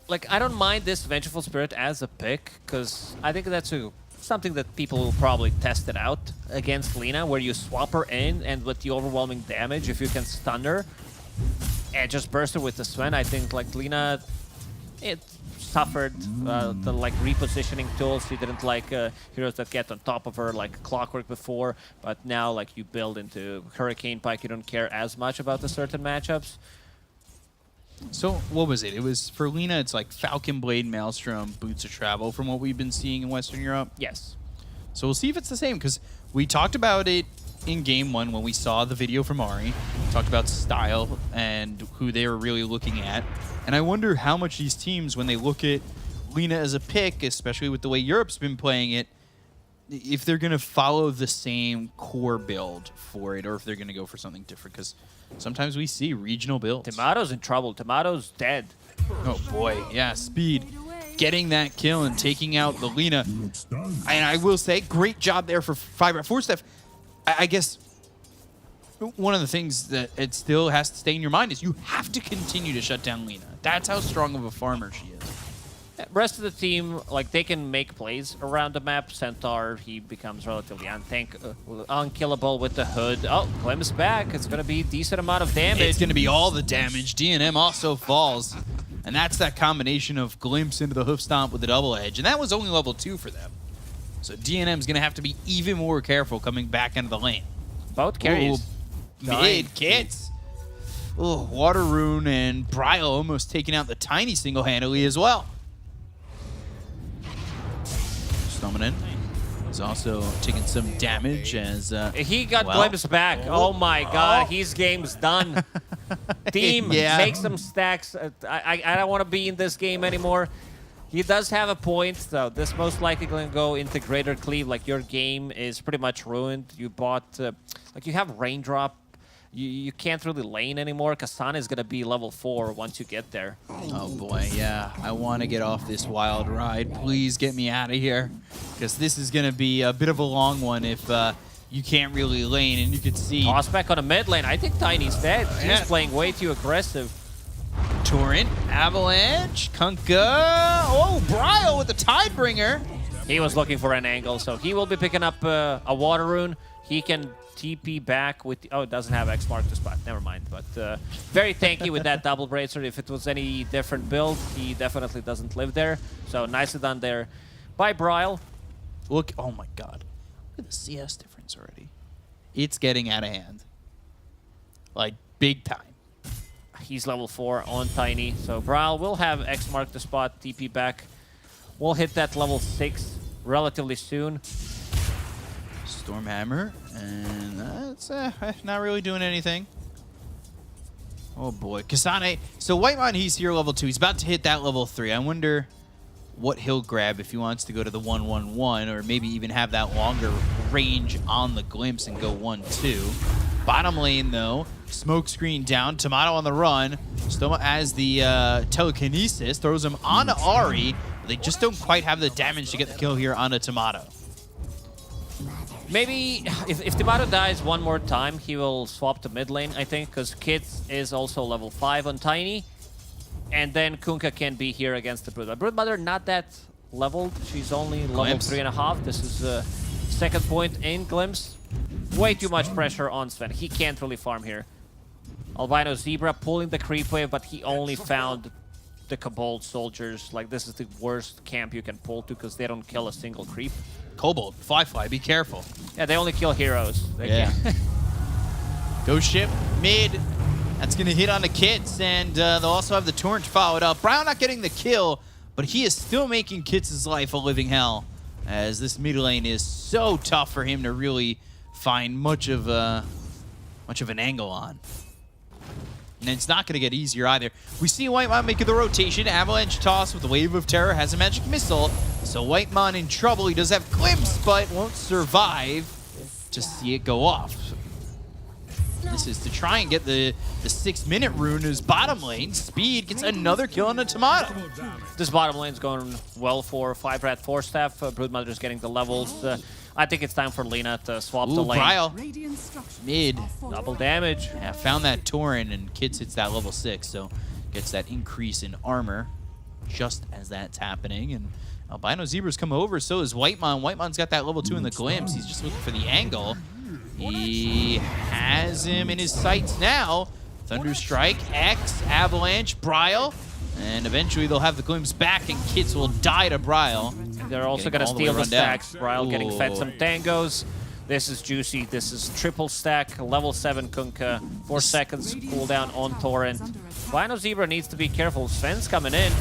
Like, I don't mind this Vengeful Spirit as a pick, because I think that's something that people will probably test it out against Lina, where you swap her in, and with the overwhelming damage, if you can stun her and just burst her with the Sven, I think, like, Lina, it suffered the, like, repositioning tools. She didn't like heroes that get on top of her, like Clockwork before, but now, like, you build into Hurricane Pike, you don't care as much about the certain matchups. So, what was it? It was, for Lina, it's like Falcon Blade, Maelstrom, Boots of Travel from what we've been seeing in Western Europe. Yes. So we'll see if it's the same, because we talked about it in Game 1 when we saw the video from Ari. We talked about style and who they were really looking at. And I wonder how much these teams, when they look at Lina as a pick, especially with the way Europe's been playing it, if they're going to follow the same core build for it, or if they're going to go for something different, because sometimes we see regional builds. Tomato's in trouble. Tomato's dead. Oh boy, yeah, speed. Getting that kill and taking out the Lina. And I will say, great job there for 5-Rat 4-Staff. I guess one of the things that it still has to stay in your mind is you have to continue to shut down Lina. That's how strong of a farmer she is. Rest of the team, like, they can make plays around the map. Centaur, he becomes relatively unkillable with the hood. Oh, Glimpse back. It's going to be a decent amount of damage. It's going to be all the damage. DNM also falls. And that's that combination of Glimpse into the Hoof Stomp with the double edge. And that was only level 2 for them. So DNM's going to have to be even more careful coming back into the lane. Both carries. Ooh, mid kits. Oh, Water Rune and Bryle almost taking out the Tiny single-handedly as well. Stominin is also taking some damage as he got Glimpse back. Oh my god, his game's done. Team, make some stacks. I don't want to be in this game anymore. He does have a point, though. This most likely going to go into Greater Cleave. Like, your game is pretty much ruined. You bought, like, you have Raindrop. You can't really lane anymore. Kasana is going to be level 4 once you get there. Oh boy, yeah. I want to get off this wild ride. Please get me out of here. Because this is going to be a bit of a long one if you can't really lane. And you can see... Toss back on a mid lane. I think Tiny's dead. He's playing way too aggressive. Torrent, Avalanche, Kunkka. Oh, Bryle with the Tidebringer. He was looking for an angle, so he will be picking up a Water Rune. He can TP back with... oh, it doesn't have X mark the spot. Never mind. But very tanky with that double bracer. If it was any different build, he definitely doesn't live there. So nicely done there by Bryle. Look, oh my god. Look at the CS difference already. It's getting out of hand. Like, big time. He's level 4 on Tiny. So Bryle will have X mark the spot, TP back. We'll hit that level 6 relatively soon. Stormhammer, and that's not really doing anything. Oh boy, Kasane. So Whitemon, he's here level 2. He's about to hit that level 3. I wonder what he'll grab if he wants to go to the 1-1-1, or maybe even have that longer range on the Glimpse and go 1-2. Bottom lane, though, smoke screen down, Tomato on the run. Stoma as the telekinesis throws him onto Ari. But they just don't quite have the damage to get the kill here onto Tomato. Maybe if Tomato dies one more time, he will swap to mid lane, I think, because Kits is also level 5 on Tiny. And then Kunkka can be here against the Broodmother. Broodmother not that leveled. She's only level 3.5. This is the second point in Glimpse. Way too much pressure on Sven. He can't really farm here. Albino Zebra pulling the creep wave, but he only found the Kobold soldiers. Like, this is the worst camp you can pull to because they don't kill a single creep. Kobold, Fly, be careful. Yeah, they only kill heroes. They can't. Ghost ship, mid. That's going to hit on the Kits, and they'll also have the Torrent followed up. Brown not getting the kill, but he is still making Kits' life a living hell, as this mid lane is so tough for him to really find much of an angle on. And it's not going to get easier either. We see Whitemon making the rotation. Avalanche toss with the Wave of Terror, has a magic missile. So Whitemon in trouble. He does have Glimpse, but won't survive to see it go off. This is to try and get the 6-minute rune in his bottom lane. Speed gets another kill on the Tomato. This bottom lane's going well for 5-rat 4-staff. Broodmother's getting the levels. I think it's time for Lina to swap the Ooh, lane. Bryle. Radiant structures Mid. are falling. Double damage. Yeah, found that Tauren, and Kids hits that level 6, so gets that increase in armor just as that's happening. And Albino Zebra's come over, so is Whitemon. Whitemon's got that level 2 in the glimpse. He's just looking for the angle. He has him in his sights now. Thunderstrike, X, Avalanche, Bryle, and eventually they'll have the glimpse back, and Kids will die to Bryle. They're also Getting going to all the way steal the run down. stacks. Bryle getting fed Ooh. some tangos. This is juicy. This is triple stack, level 7 Kunkka. 4 seconds cooldown on Tauren. Albino Zebra needs to be careful. Sven's coming in.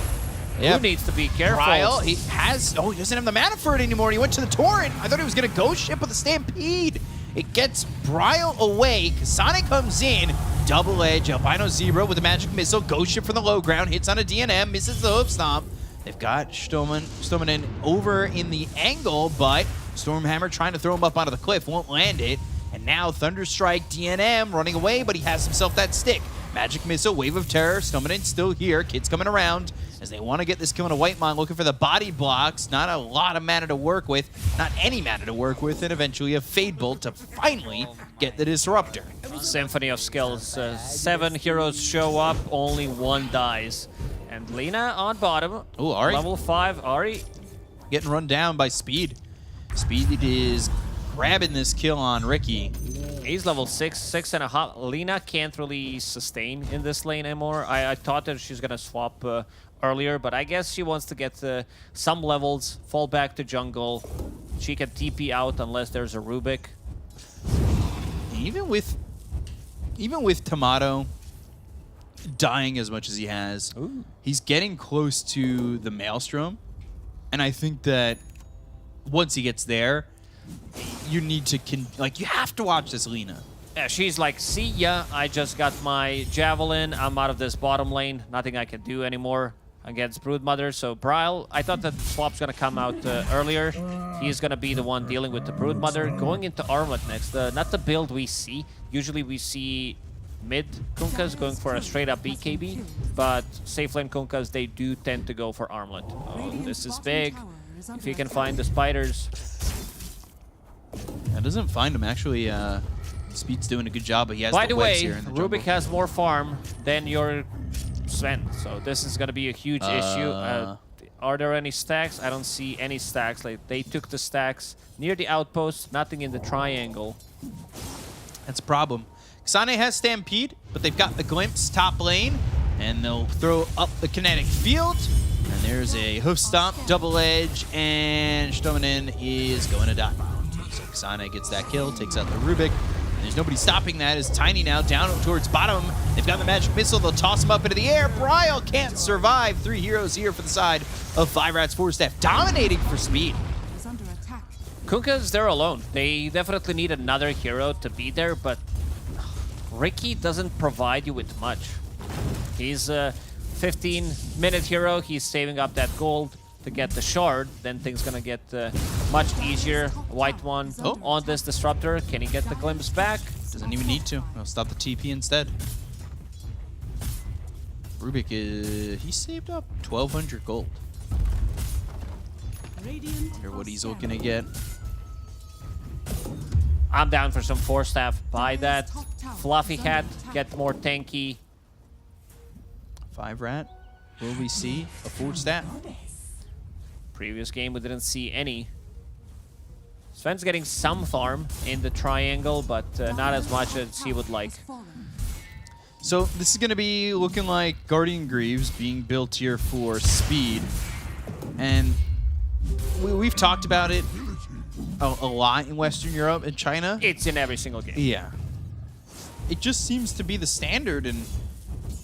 Yep. Who needs to be careful? Bryle, he has, he doesn't have the mana for it anymore. He went to the Torrent. I thought he was going to ghost ship with the Stampede. It gets Bryle away. Kasane comes in. Double edge. Albino Zebra with a magic missile. Ghost ship from the low ground. Hits on a DNM. Misses the hoof stomp. They've got Stomanen over in the angle, but Stormhammer trying to throw him up onto the cliff. Won't land it. And now Thunderstrike, DNM running away, but he has himself that stick. Magic missile, wave of terror. Stomanen still here. Kids coming around as they want to get this kill on a Whitemon, looking for the body blocks. Not a lot of mana to work with. Not any mana to work with. And eventually a Fade Bolt to finally get the Disruptor. Symphony of skills. 7 heroes show up, only 1 dies. And Lina on bottom. Ooh, Ahri. Level 5, Ahri. Getting run down by Speed. Speed is grabbing this kill on Ricky. He's level 6, 6.5. Lina can't really sustain in this lane anymore. I thought that she's going to swap earlier, but I guess she wants to get some levels, fall back to jungle. She can TP out unless there's a Rubik. Even with Tomato dying as much as he has, he's getting close to the Maelstrom. And I think that once he gets there, you need to, you have to watch this Lina. Yeah, she's like, see ya, I just got my Javelin, I'm out of this bottom lane, nothing I can do anymore against Broodmother. So Bryle, I thought that swap's gonna come out earlier. He's gonna be the one dealing with the Broodmother. Going into Armlet next, not the build we see. Usually we see mid Kunkas going for a straight up BKB, but safe lane Kunkas, they do tend to go for Armlet. Oh, this is big. If he can find the spiders. That doesn't find him, actually. Speed's doing a good job, but he has By the the webs way, here in the jungle. Rubik has more farm than your Sven, so this is going to be a huge issue. Are there any stacks? I don't see any stacks. Like, they took the stacks near the outpost, nothing in the triangle. That's a problem. Kasane has Stampede, but they've got the Glimpse top lane, and they'll throw up the kinetic field. And there's a hoof stomp, double edge, and Stomanen is going to die. So Kasane gets that kill, takes out the Rubik. And there's nobody stopping that. It's Tiny now down towards bottom. They've got the magic missile. They'll toss him up into the air. Bryle can't survive. 3 heroes here for the side of 5-Rats 4-Staff, dominating for Speed. is under attack. Kunkas, they're alone. They definitely need another hero to be there, but Ricky doesn't provide you with much. He's a 15-minute hero. He's saving up that gold to get the shard. Then things gonna get much easier. White one on this disruptor. Can he get the glimpse back? Doesn't even need to. He'll stop the TP instead. Rubik he saved up 1,200 gold. Radiant Hear what are he's looking to scanning. get. I'm down for some 4-staff. Buy that. Fluffy hat. Get more tanky. 5-Rat. Will we see a 4-staff? Previous game, we didn't see any. Sven's getting some farm in the triangle, but not as much as he would like. So this is going to be looking like Guardian Greaves being built here for Speed. And we've talked about it a lot in Western Europe and China. It's in every single game. Yeah. It just seems to be the standard, and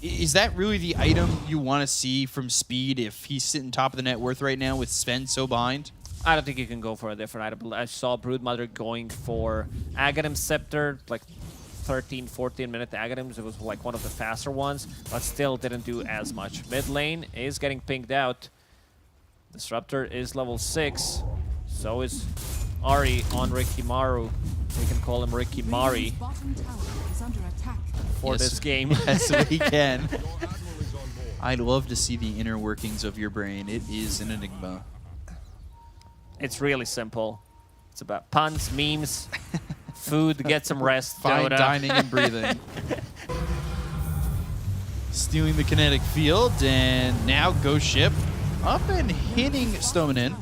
is that really the item you want to see from Speed if he's sitting top of the net worth right now with Sven so behind? I don't think you can go for a different item. I saw Broodmother going for Aghanim Scepter, like 13, 14-minute Aghanims. It was like one of the faster ones, but still didn't do as much. Mid lane is getting pinged out. Disruptor is level 6. So is Ari on Ricky Maru. We can call him Ricky Mari Radiant's bottom tower is under attack. for Yes. this game. Yes, we can. I'd love to see the inner workings of your brain. It is an enigma. It's really simple. It's about puns, memes, food, get some rest, Fine Dota. dining and breathing. Stealing the kinetic field, and now Ghost Ship up and hitting Stoneman.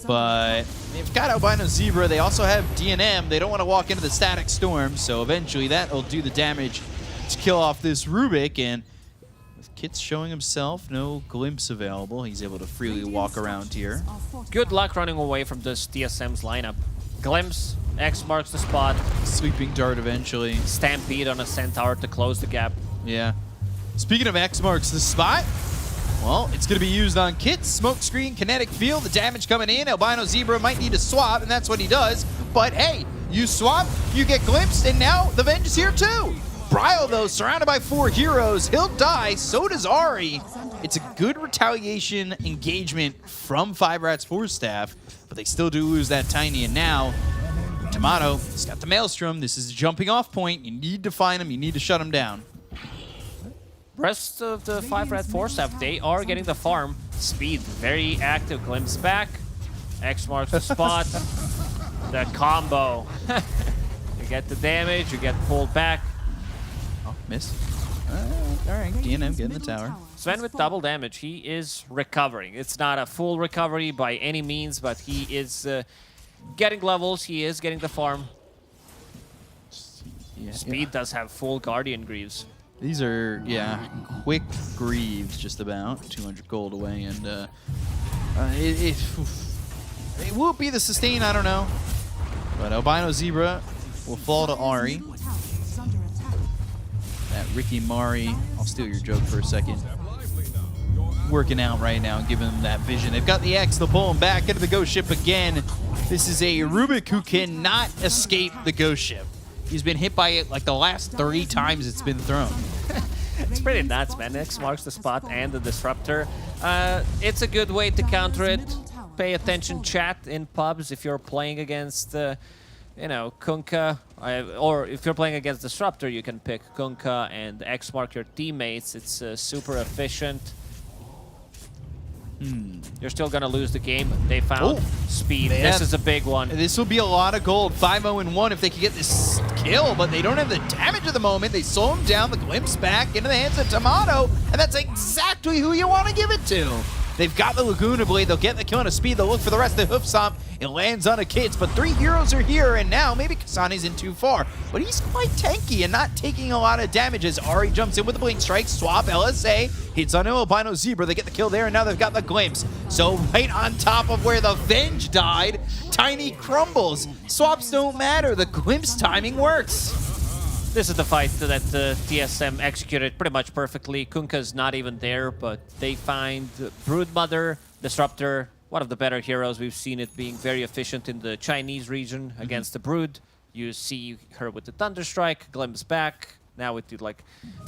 But they've got Albino Zebra. They also have DNM. They don't want to walk into the Static Storm, so eventually that will do the damage to kill off this Rubik. And with Kit's showing himself, no glimpse available, he's able to freely walk around here. Good luck running away from this TSM's lineup. Glimpse, X marks the spot, Sweeping Dart eventually. Stampede on a Centaur to close the gap. Yeah. Speaking of X marks the spot, well, it's going to be used on Kit. Smoke screen, kinetic field, the damage coming in. Albino Zebra might need to swap, and that's what he does. But hey, you swap, you get glimpsed, and now the Venge is here too. Bryle, though, surrounded by 4 heroes. He'll die, so does Ari. It's a good retaliation engagement from 5 Rats 4 staff, but they still do lose that Tiny, and now Tomato, he's got the Maelstrom. This is a jumping off point. You need to find him. You need to shut him down. Rest of the 5 Rat 4 staff, they are getting the farm. Speed, very active. Glimpse back. X marks the spot. The combo. You get the damage, you get pulled back. Oh, miss. All right, DNM getting the tower. Sven with double damage, he is recovering. It's not a full recovery by any means, but he is getting levels, he is getting the farm. Yeah, Speed does have full Guardian Greaves. These are, yeah, quick Greaves just about. 200 gold away, and it will it be the sustain, I don't know. But Albino Zebra will fall to Ari. That Ricky Mari, I'll steal your joke for a second. Working out right now, giving them that vision. They've got the X, they'll pull him back into the Ghost Ship again. This is a Rubik who cannot escape the Ghost Ship. He's been hit by it like the last 30 times it's been thrown. It's pretty nuts, man. X marks the spot and the Disruptor. It's a good way to counter it. Pay attention, chat, in pubs if you're playing against, you know, Kunkka. Or if you're playing against Disruptor, you can pick Kunkka and X mark your teammates. It's super efficient. You're still going to lose the game. They found Speed. Man. This is a big one. This will be a lot of gold. 5-0-1 if they can get this kill, but they don't have the damage at the moment. They slow him down, the glimpse back into the hands of Tomato, and that's exactly who you want to give it to. They've got the Laguna Blade. They'll get the kill on a Speed. They'll look for the rest of the Hoof Stomp. It lands on a Kids, but 3 heroes are here, and now maybe Kasane's in too far. But he's quite tanky and not taking a lot of damage as Ari jumps in with the Blink Strike. Swap, LSA, hits on Albino Zebra. They get the kill there, and now they've got the Glimpse. So right on top of where the Venge died, Tiny crumbles. Swaps don't matter. The Glimpse timing works. This is the fight that TSM executed pretty much perfectly. Kunkka's not even there, but they find Broodmother, Disruptor, one of the better heroes. We've seen it being very efficient in the Chinese region against the Brood. You see her with the Thunderstrike, Glimpse back. Now with the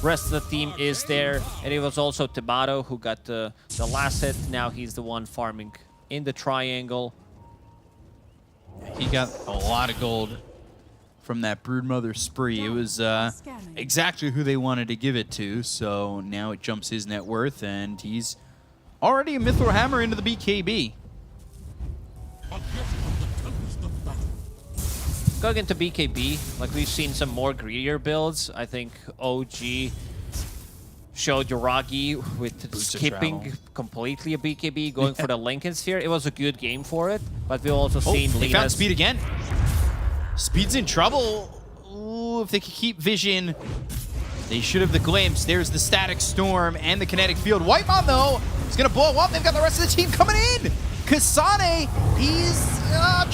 rest of the team is there. And it was also Tomato who got the last hit. Now he's the one farming in the triangle. He got a lot of gold from that Broodmother spree. It was exactly who they wanted to give it to, so now it jumps his net worth, and he's already a Mithril Hammer into the BKB. Going into BKB, like we've seen some more greedier builds. I think OG showed Yoragi with Boots of skipping travel. completely a BKB, going for the Lincoln Sphere. It was a good game for it, but we've also seen They found Lena's... Speed again. Speed's in trouble. Ooh, if they could keep vision, they should have the Glimpse. There's the Static Storm and the Kinetic Field. Whitemon, though, is going to blow up. They've got the rest of the team coming in. Kasane, he's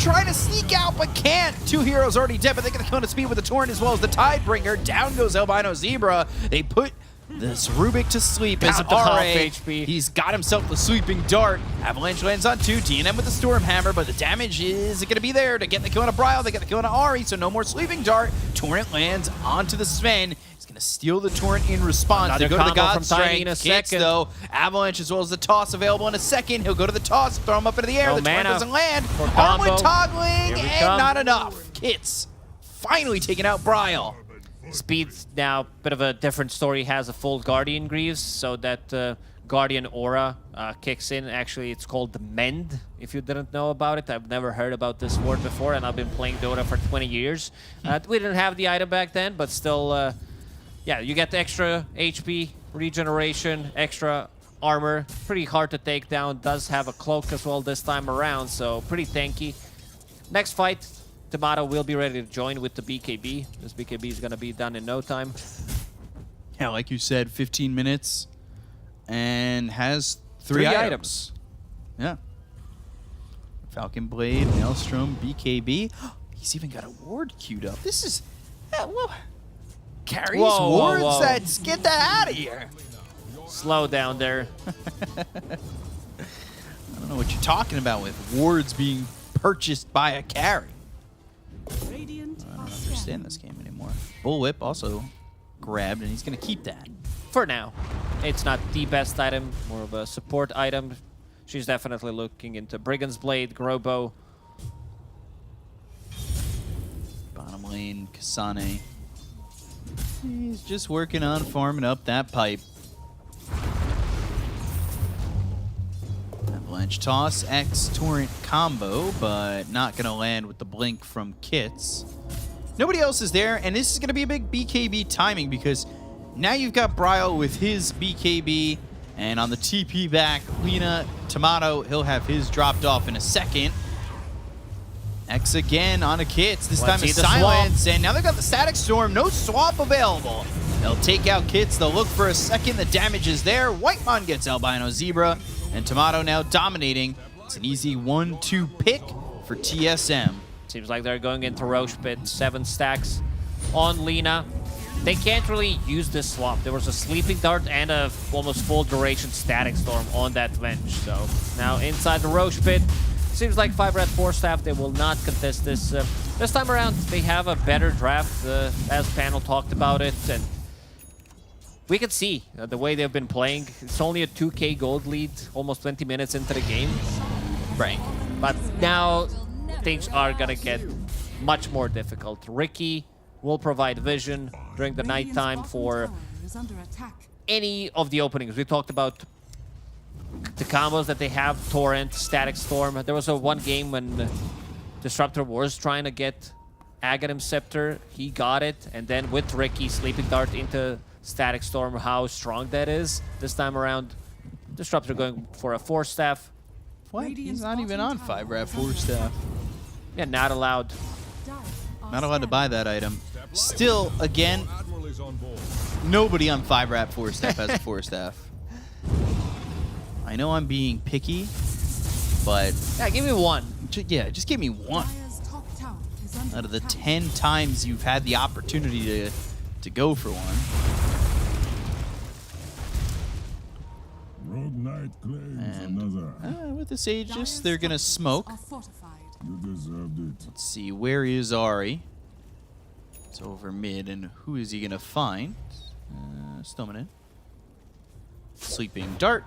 trying to sneak out, but can't. 2 heroes already dead, but they get the kill on Speed with the Torrent as well as the Tidebringer. Down goes Albino Zebra. They put This Rubik to sleep as Down to half RA. HP. He's got himself the sweeping dart. Avalanche lands on 2. TNM with the Storm Hammer, but the damage is going to be there to get the kill on a Bryle. They get the kill on a Ari, so no more sleeping dart. Torrent lands onto the Sven. He's going to steal the Torrent in response. Another They go to the combo God from Tiny in a Strength. Hits, second. though. Avalanche as well as the toss available in a second. He'll go to the toss, throw him up into the air. No The Torrent mana doesn't land. for Armlet combo. toggling, Here we and come. not enough. Kits finally taking out Bryle. Speed's now a bit of a different story. Has a full Guardian Greaves, so that Guardian Aura kicks in. Actually, it's called the Mend, if you didn't know about it. I've never heard about this word before, and I've been playing Dota for 20 years. We didn't have the item back then, but still, yeah, you get extra HP, regeneration, extra armor. Pretty hard to take down. Does have a cloak as well this time around, so pretty tanky. Next fight, Tomato will be ready to join with the BKB. This BKB is going to be done in no time. Yeah, like you said, 15 minutes and has three Three items. Yeah. Falcon Blade, Maelstrom, BKB. He's even got a ward queued up. This is... whoa. Carries Whoa, whoa, wards? whoa. Let's get that out of here. Slow down there. I don't know what you're talking about with wards being purchased by a carry. Radiant I don't understand this game anymore. Bullwhip also grabbed, and he's going to keep that. For now. It's not the best item, more of a support item. She's definitely looking into Brigand's Blade, Grobo. Bottom lane, Kasane. He's just working on farming up that pipe. Avalanche toss, X Torrent combo, but not going to land with the blink from Kits. Nobody else is there, and this is going to be a big BKB timing because now you've got Bryle with his BKB, and on the TP back, Lina, Tomato, he'll have his dropped off in a second. X again on a Kits. This Let's time see it's the silence, and now they've got the Static Storm. No swap available. They'll take out Kits. They'll look for a second. The damage is there. Whitemon gets Albino Zebra, and Tomato now dominating. It's an easy 1-2 pick for TSM. Seems like they're going into Roche Pit. 7 stacks on Lina. They can't really use this swap. There was a Sleeping Dart and a almost full duration Static Storm on that bench. So now inside the Roche Pit. Seems like 5 Red 4 staff, they will not contest this. This time around, they have a better draft, as panel talked about it. And we can see the way they've been playing. It's only a 2k gold lead, almost 20 minutes into the game. Right. But now things are going to get much more difficult. Ricky will provide vision during the nighttime for is under attack. any of the openings. We talked about the combos that they have, Torrent, Static Storm. There was one game when Disruptor was trying to get Aghanim Scepter. He got it, and then with Ricky, Sleeping Dart into Static Storm, how strong that is. This time around, Disruptor going for a 4 staff. What? He's not even on 5 Rat 4 staff. Yeah, not allowed. Not allowed to buy that item. Still, again, nobody on 5 Rat 4 staff has a 4 staff. I know I'm being picky, but Yeah, give me one. yeah, just give me one Dire's top tower is under out of the attack. 10 times you've had the opportunity to go for one. Rogue Knight claims And another. with this Aegis, they're gonna Dire's smoke. are fortified. You deserved it. Let's see, where is Ari? It's over mid, and who is he gonna find? Stomach. Sleeping Dart.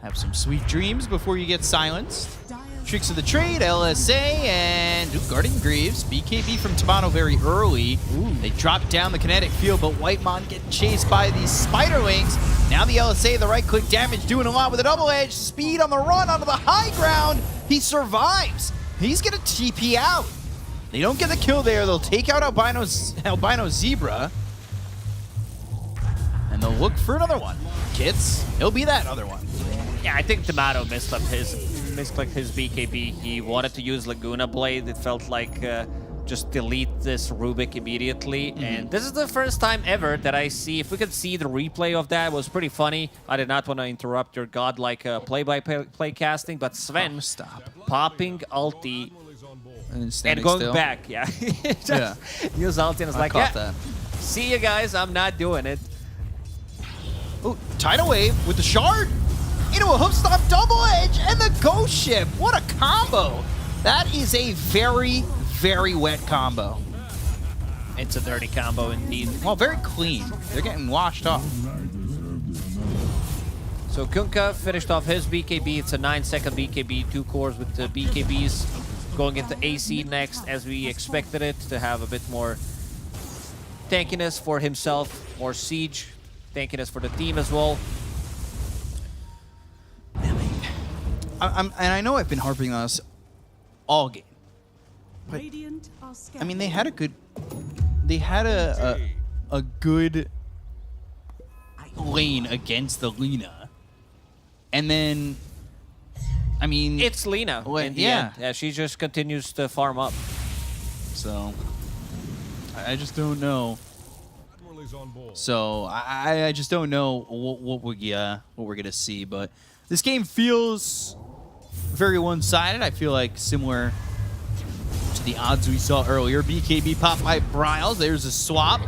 Have some sweet dreams before you get silenced. Dire's Tricks of the trade, LSA, and Guardian Greaves. BKB from Tomato very early. They drop down the kinetic field, but Whitemon getting chased by these Spiderlings. Now the LSA, the right click damage, doing a lot with a double edge. Speed on the run onto the high ground. He survives. He's going to TP out. They don't get the kill there. They'll take out Albino Zebra. And they'll look for another one. Kits, he'll be that other one. Yeah, I think Tomato misclicked his BKB. He wanted to use Laguna Blade. It felt like just delete this Rubik immediately. And this is the first time ever that I see, if we could see the replay of that, it was pretty funny. I did not want to interrupt your godlike play-by-play casting, but Sven Stop. popping ulti And and standing going still. back. Yeah, just Yeah. use ulti and it's I like, caught yeah, that. See you guys, I'm not doing it. Oh, tidal wave with the shard into a hoof stomp double edge and the ghost ship. What a combo! That is a very, very wet combo. It's a dirty combo indeed. Well, very clean. They're getting washed off. So Kunkka finished off his BKB. It's a 9-second BKB, 2 cores with the BKBs. Going into AC next, as we expected it, to have a bit more tankiness for himself, more siege, tankiness for the team as well. And I know I've been harping on this all game. But, Radiant are I mean, they had a good... They had a good lane against the Lina. And then... I mean... It's Lina in the end. Yeah, she just continues to farm up. So... I just don't know. So I just don't know what we're gonna see, but this game feels very one-sided. I feel like similar to the odds we saw earlier. BKB pop by Bryles. There's a swap,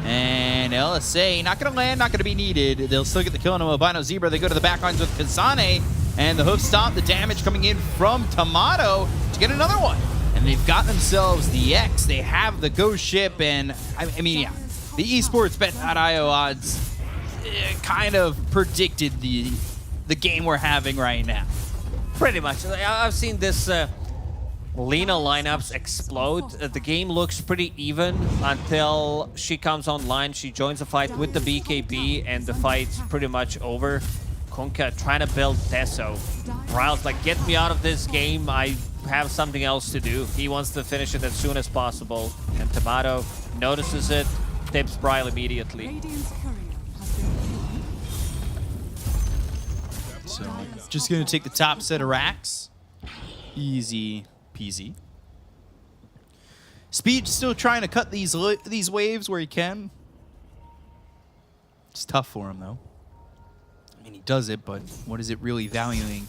and LSA not gonna land, not gonna be needed. They'll still get the kill on a Albino Zebra. They go to the back lines with Kazane, and the hoof stomp. The damage coming in from Tomato to get another one. And they've got themselves the X. They have the Ghost Ship, and I mean, yeah, the esports bet.io odds kind of predicted the game we're having right now. Pretty much. I've seen this Lina lineups explode. The game looks pretty even until she comes online. She joins the fight with the BKB, and the fight's pretty much over. Kunkka trying to build Teso. Bryles like, get me out of this game. I have something else to do. He wants to finish it as soon as possible. And Tomato notices it, tips Bryles immediately. Radiant's courier has been killed. So just gonna take the top set of racks. Easy peasy. Speed's still trying to cut these waves where he can. It's tough for him though. I mean, he does it, but what is it really valuing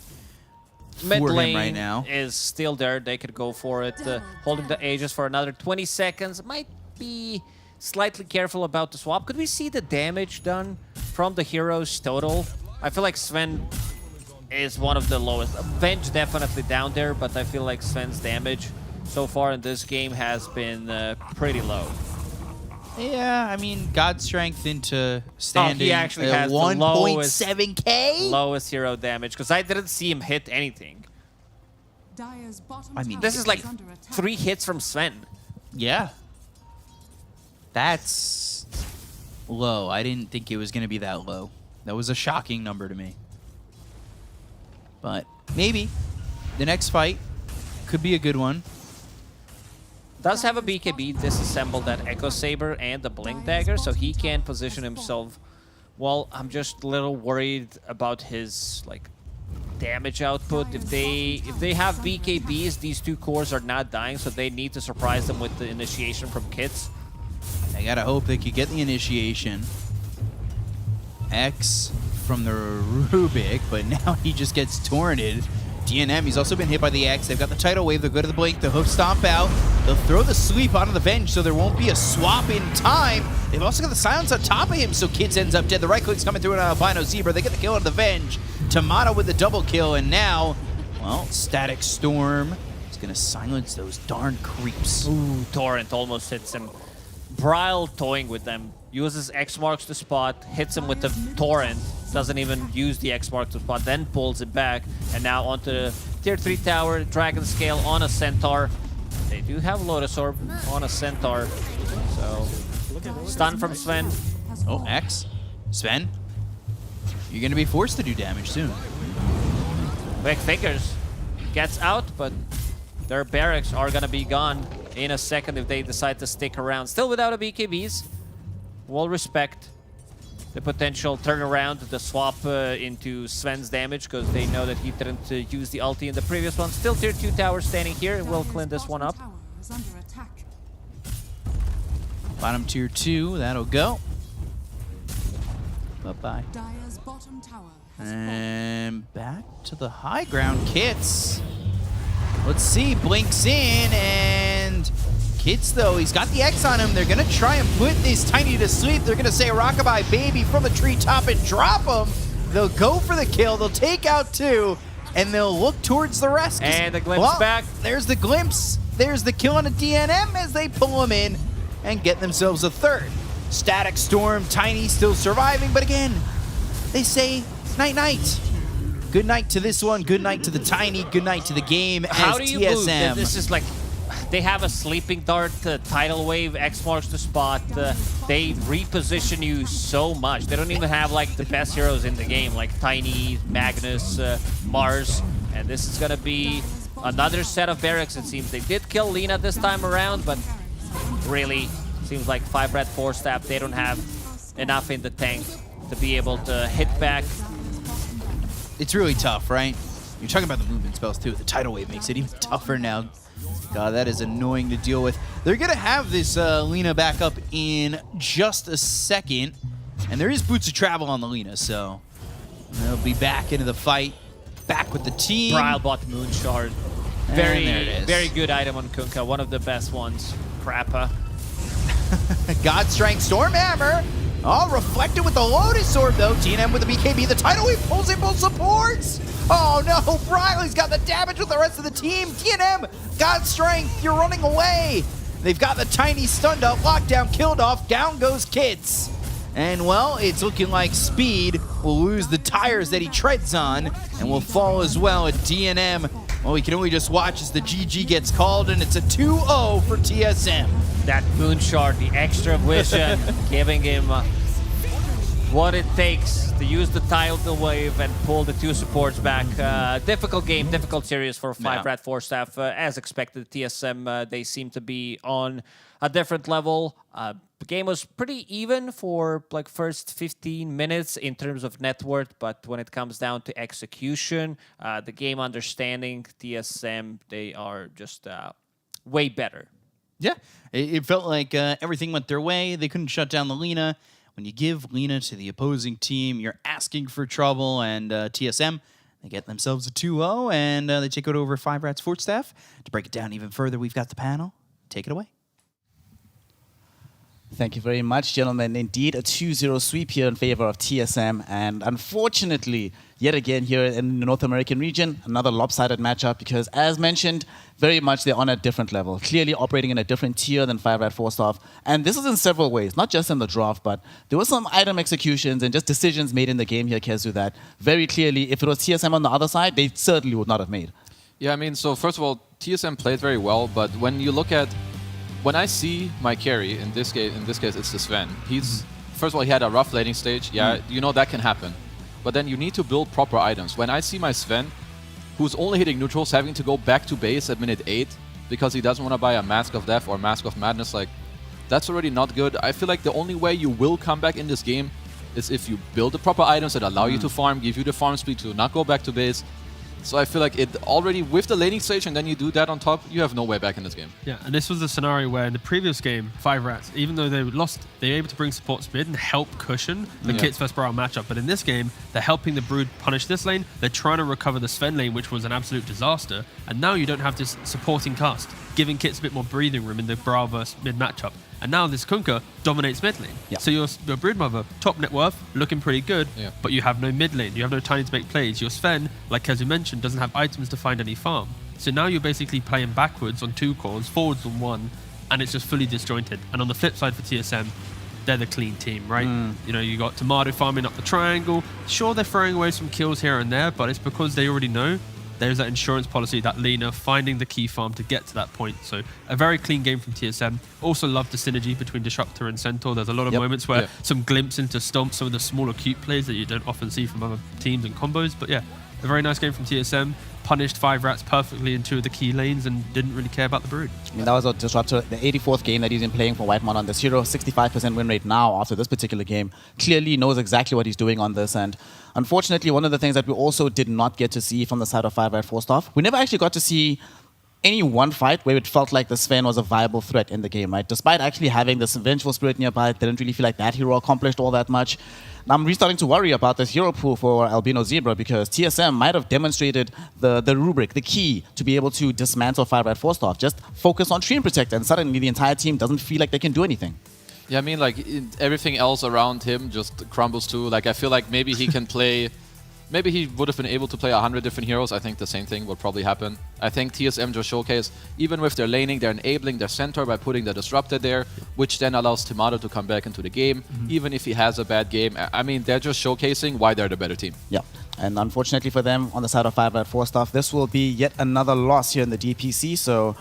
Mid for lane him right now? is still there. They could go for it. Holding the Aegis for another 20 seconds. Might be slightly careful about the swap. Could we see the damage done from the heroes total? I feel like Sven is one of the lowest. Venge definitely down there, but I feel like Sven's damage so far in this game has been pretty low. Yeah, I mean, God strength into standing. He actually has the 1.7k. lowest hero damage, because I didn't see him hit anything. Dire's bottom I mean, tower This is like under attack. 3 hits from Sven. Yeah. That's low. I didn't think it was going to be that low. That was a shocking number to me. But maybe the next fight could be a good one. Does have a BKB disassembled that Echo Saber and the Blink Dagger, so he can position himself. Well, I'm just a little worried about his like damage output. If they have BKBs, these 2 cores are not dying, so they need to surprise them with the initiation from kits. I gotta hope they could get the initiation. X from the Rubik, but now he just gets torrented. DNM, he's also been hit by the X. They've got the tidal wave. They'll go to the blink. The hoof stomp out. They'll throw the sweep onto the Venge, so there won't be a swap in time. They've also got the silence on top of him, so Kids ends up dead. The right click's coming through an Albino Zebra. They get the kill on the Venge. Tomato with the double kill, and now, well, Static Storm is going to silence those darn creeps. Ooh, Torrent almost hits him. Bryles toying with them. Uses X marks to spot, hits him with the Torrent, doesn't even use the X mark to spot, then pulls it back, and now onto the tier 3 tower, Dragon Scale on a Centaur. They do have Lotus Orb on a Centaur, so stun from Sven. Oh, X. Sven, you're going to be forced to do damage soon. Quick fingers. Gets out, but their barracks are gonna be gone in a second if they decide to stick around. Still without a BKBs. We'll respect the potential turnaround, the swap into Sven's damage, because they know that he didn't use the ulti in the previous one. Still tier 2 tower standing here. We'll clean this one up. Tower is under attack. Bottom tier 2, that'll go. Bye-bye. Dire's bottom tower has And back to the high ground. Kits. Let's see. Blinks in, and Hits, though. He's got the X on him. They're going to try and put this Tiny to sleep. They're going to say Rockabye Baby from the treetop and drop him. They'll go for the kill. They'll take out 2, and they'll look towards the rest. And the glimpse back. There's the glimpse. There's the kill on a DNM as they pull him in and get themselves a 3rd. Static Storm, Tiny still surviving, but again, they say night-night. Good night to this one. Good night to the Tiny. Good night to the game. How do you move? TSM. This is like, they have a sleeping dart, tidal wave, X marks the spot. They reposition you so much. They don't even have like the best heroes in the game, like Tiny, Magnus, Mars. And this is gonna be another set of barracks, it seems. They did kill Lina this time around, but really, seems like 5 Red 4 Staff, they don't have enough in the tank to be able to hit back. It's really tough, right? You're talking about the movement spells too. The tidal wave makes it even tougher now. God, that is annoying to deal with. They're gonna have this Lina back up in just a second, and there is Boots of Travel on the Lina, so they'll be back into the fight, back with the team. Brile bought Moonshard. Very good item on Kunkka, one of the best ones. Crappa. God Strength Stormhammer. Oh, reflected with the Lotus Orb, though. TNM with the BKB. The tidal wave pulls in both supports. Oh, no. Briley's got the damage with the rest of the team. TNM, God Strength, you're running away. They've got the Tiny stunned up. Lockdown killed off. Down goes Kits. And, well, it's looking like Speed will lose the tires that he treads on and will fall as well at DNM. Well, we can only just watch as the GG gets called, and it's a 2-0 for TSM. That Moonshard, the extra vision, giving him what it takes to use the tidal wave and pull the 2 supports back. Difficult game, difficult series for 5 Rat 4 Staff. As expected, TSM, they seem to be on a different level. The game was pretty even for like first 15 minutes in terms of net worth, but when it comes down to execution, the game understanding, TSM, they are just way better. Yeah, it felt like everything went their way. They couldn't shut down the Lina. When you give Lina to the opposing team, you're asking for trouble, and TSM, they get themselves a 2-0, and they take it over 5 Rats 4 Staff. To break it down even further, we've got the panel. Take it away. Thank you very much, gentlemen. Indeed, a 2-0 sweep here in favor of TSM. And unfortunately, yet again here in the North American region, another lopsided matchup because, as mentioned, very much they're on a different level, clearly operating in a different tier than 5 Rat 4 Staff. And this is in several ways, not just in the draft, but there were some item executions and just decisions made in the game here, Kezu, that very clearly, if it was TSM on the other side, they certainly would not have made. Yeah, I mean, so first of all, TSM played very well, but when you look at when I see my carry, in this case it's the Sven. First of all, he had a rough laning stage. Yeah, you know that can happen. But then you need to build proper items. When I see my Sven, who's only hitting neutrals, having to go back to base at minute 8 because he doesn't want to buy a Mask of Death or Mask of Madness, like, that's already not good. I feel like the only way you will come back in this game is if you build the proper items that allow you to farm, give you the farm speed to not go back to base. So I feel like it already, with the laning stage, and then you do that on top, you have no way back in this game. Yeah, and this was the scenario where in the previous game, 5 Rats, even though they lost, they were able to bring support mid and help cushion the Kits vs Brile matchup. But in this game, they're helping the Brood punish this lane. They're trying to recover the Sven lane, which was an absolute disaster. And now you don't have this supporting cast, giving Kits a bit more breathing room in the Brile vs mid matchup. And now this Kunkka dominates mid lane. Yeah. So your Broodmother, top net worth, looking pretty good, but you have no mid lane. You have no Tiny to make plays. Your Sven, like Kezu mentioned, doesn't have items to find any farm. So now you're basically playing backwards on 2 cores, forwards on 1, and it's just fully disjointed. And on the flip side for TSM, they're the clean team, right? You know, you got Tomato farming up the triangle. Sure, they're throwing away some kills here and there, but it's because they already know there's that insurance policy, that Lina finding the key farm to get to that point. So a very clean game from TSM. Also love the synergy between Disruptor and Centaur. There's a lot of moments where some glimpse into Stomp, some of the smaller cute plays that you don't often see from other teams and combos. But yeah, a very nice game from TSM. Punished 5 Rats perfectly in 2 of the key lanes and didn't really care about the Brood. I mean, that was a Disruptor, the 84th game that he's been playing for Whitemon on this hero, 65% win rate now after this particular game. Clearly knows exactly what he's doing on this. And unfortunately, one of the things that we also did not get to see from the side of 5 Rat 4 Staff, we never actually got to see any one fight where it felt like the Sven was a viable threat in the game, right? Despite actually having this Vengeful Spirit nearby, it didn't really feel like that hero accomplished all that much. Now I'm restarting to worry about this hero pool for Albino Zebra because TSM might have demonstrated the rubric, the key to be able to dismantle 5 Red 4 Staff. Just focus on Treant Protector and suddenly the entire team doesn't feel like they can do anything. Yeah, I mean, like, everything else around him just crumbles too. Like, I feel like maybe he can play... Maybe he would have been able to play 100 different heroes. I think the same thing would probably happen. I think TSM just showcased, even with their laning, they're enabling their centaur by putting the Disruptor there, which then allows Tomato to come back into the game, even if he has a bad game. I mean, they're just showcasing why they're the better team. Yeah, and unfortunately for them, on the side of 5 Red 4 Staff, this will be yet another loss here in the DPC, so...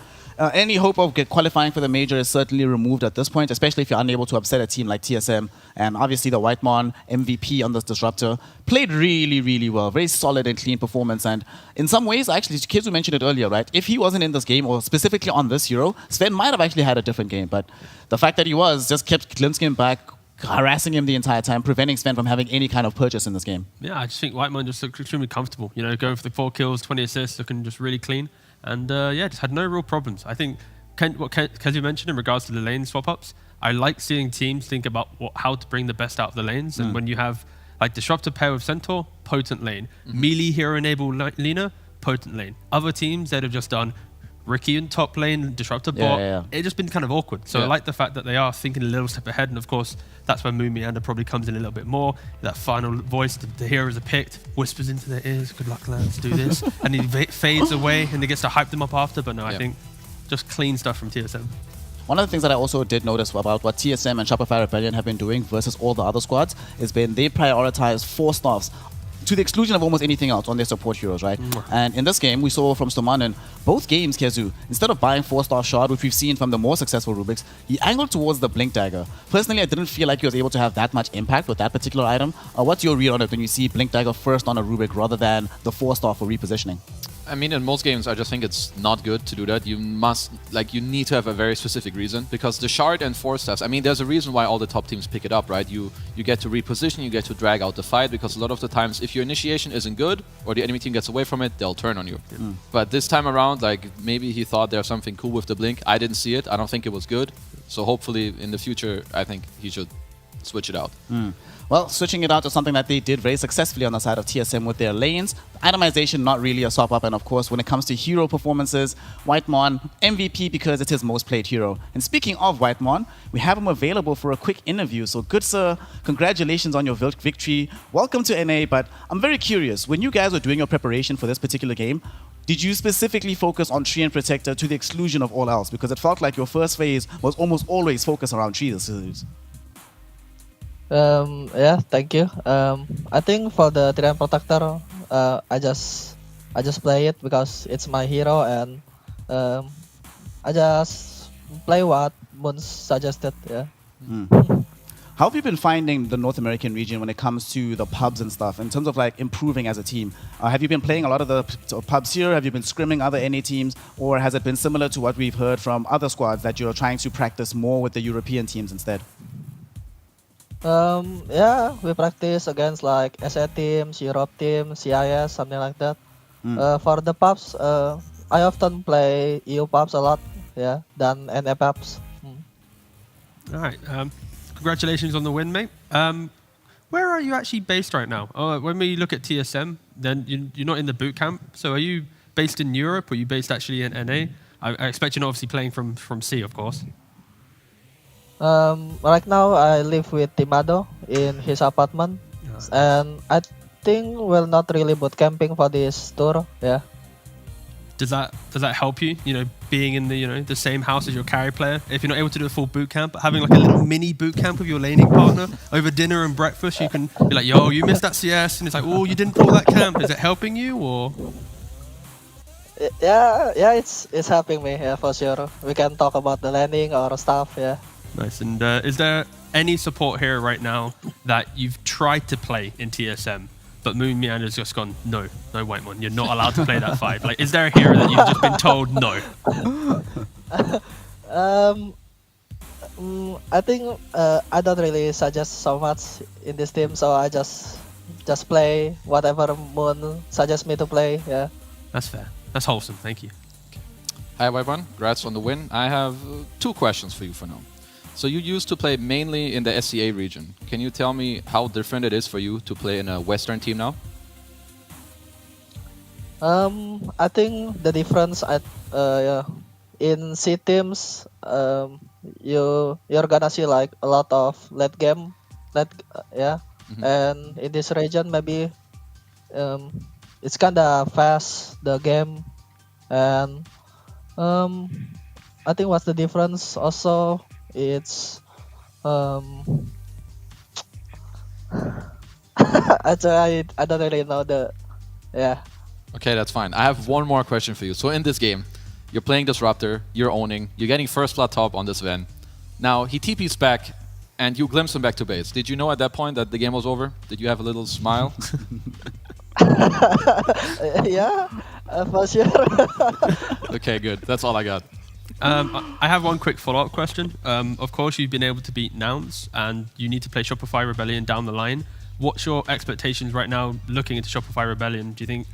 any hope of qualifying for the major is certainly removed at this point, especially if you're unable to upset a team like TSM. And obviously the Whitemon MVP on this Disruptor played really, really well. Very solid and clean performance. And in some ways, actually, Kizu mentioned it earlier, right? If he wasn't in this game, or specifically on this hero, Sven might have actually had a different game. But the fact that he was just kept glimpsing him back, harassing him the entire time, preventing Sven from having any kind of purchase in this game. Yeah, I just think Whitemon just looked extremely comfortable. You know, going for the 4 kills, 20 assists, looking just really clean. And yeah, just had no real problems. I think what Kezu mentioned in regards to the lane swap-ups, I like seeing teams think about how to bring the best out of the lanes. And when you have like Disruptor pair with Centaur, potent lane. Melee hero enable Lina, potent lane. Other teams that have just done Ricky in top lane, Disruptor bot. It's just been kind of awkward. So I like the fact that they are thinking a little step ahead. And of course, that's where Moon Meander probably comes in a little bit more. That final voice the heroes are picked, whispers into their ears, good luck lads, do this. And he fades away and he gets to hype them up after. But no, I think just clean stuff from TSM. One of the things that I also did notice about what TSM and Shopify Rebellion have been doing versus all the other squads is they prioritize 4 staffs to the exclusion of almost anything else on their support heroes, right? And in this game, we saw from Stomanen, both games, Kezu, instead of buying 4-star shard, which we've seen from the more successful rubrics, he angled towards the Blink Dagger. Personally, I didn't feel like he was able to have that much impact with that particular item. What's your read on it when you see Blink Dagger first on a rubric rather than the 4-star for repositioning? I mean, in most games, I just think it's not good to do that. You must, like, you need to have a very specific reason, because the shard and 4 staffs, I mean, there's a reason why all the top teams pick it up, right? You get to reposition, you get to drag out the fight, because a lot of the times, if your initiation isn't good, or the enemy team gets away from it, they'll turn on you. But this time around, like, maybe he thought there's something cool with the Blink. I didn't see it. I don't think it was good. So hopefully, in the future, I think he should switch it out. Well, switching it out to something that they did very successfully on the side of TSM with their lanes. Itemization, not really a swap-up. And of course, when it comes to hero performances, Whitemon, MVP because it's his most played hero. And speaking of Whitemon, we have him available for a quick interview. So good sir, congratulations on your victory. Welcome to NA, but I'm very curious. When you guys were doing your preparation for this particular game, did you specifically focus on Treant Protector to the exclusion of all else? Because it felt like your first phase was almost always focused around trees. Yeah, thank you. I think for the Treant Protector, I just play it because it's my hero, and I just play what Moon suggested. Yeah. How have you been finding the North American region when it comes to the pubs and stuff in terms of like improving as a team? Have you been playing a lot of the pubs here? Have you been scrimming other NA teams, or has it been similar to what we've heard from other squads that you're trying to practice more with the European teams instead? Yeah, we practice against like SA teams, Europe teams, CIS, something like that. For the pubs, I often play EU pubs a lot, yeah, than NA pubs. All right, congratulations on the win, mate. Where are you actually based right now? When we look at TSM, then you're not in the boot camp. So are you based in Europe, or are you based actually in NA? I expect you're not obviously playing from C, of course. Right now I live with Timado in his apartment, and I think we're not really boot camping for this tour. Yeah. Does that help you? You know, being in the the same house as your carry player. If you're not able to do a full boot camp, having like a little mini boot camp with your laning partner over dinner and breakfast, you can be like, yo, you missed that CS, and it's like, oh, you didn't pull that camp. Is it helping you or? Yeah, it's helping me. Yeah, for sure. We can talk about the landing or stuff. Yeah. Nice. And is there any support here right now that you've tried to play in TSM, but Moon Meander's just gone, no, Whitemon, you're not allowed to play that fight? Like, is there a hero that you've just been told no? I think I don't really suggest so much in this team, so I just play whatever Moon suggests me to play. Yeah. That's fair. That's wholesome. Thank you. Hi everyone, congrats on the win. I have 2 questions for you for now. So you used to play mainly in the SCA region. Can you tell me how different it is for you to play in a Western team now? I think the difference in C teams, you're gonna see like a lot of late game, and in this region maybe it's kinda fast the game, and I think what's the difference also it's actually I don't really know the yeah. Okay, that's fine. I have one more question for you. So in this game, you're playing Disruptor, you're owning, you're getting first blood top on this Ven. Now, he TP's back, and you glimpse him back to base. Did you know at that point that the game was over? Did you have a little smile? Yeah, for sure. Okay, good. That's all I got. I have one quick follow-up question. Of course, you've been able to beat Nouns, and you need to play Shopify Rebellion down the line. What's your expectations right now looking into Shopify Rebellion? Do you think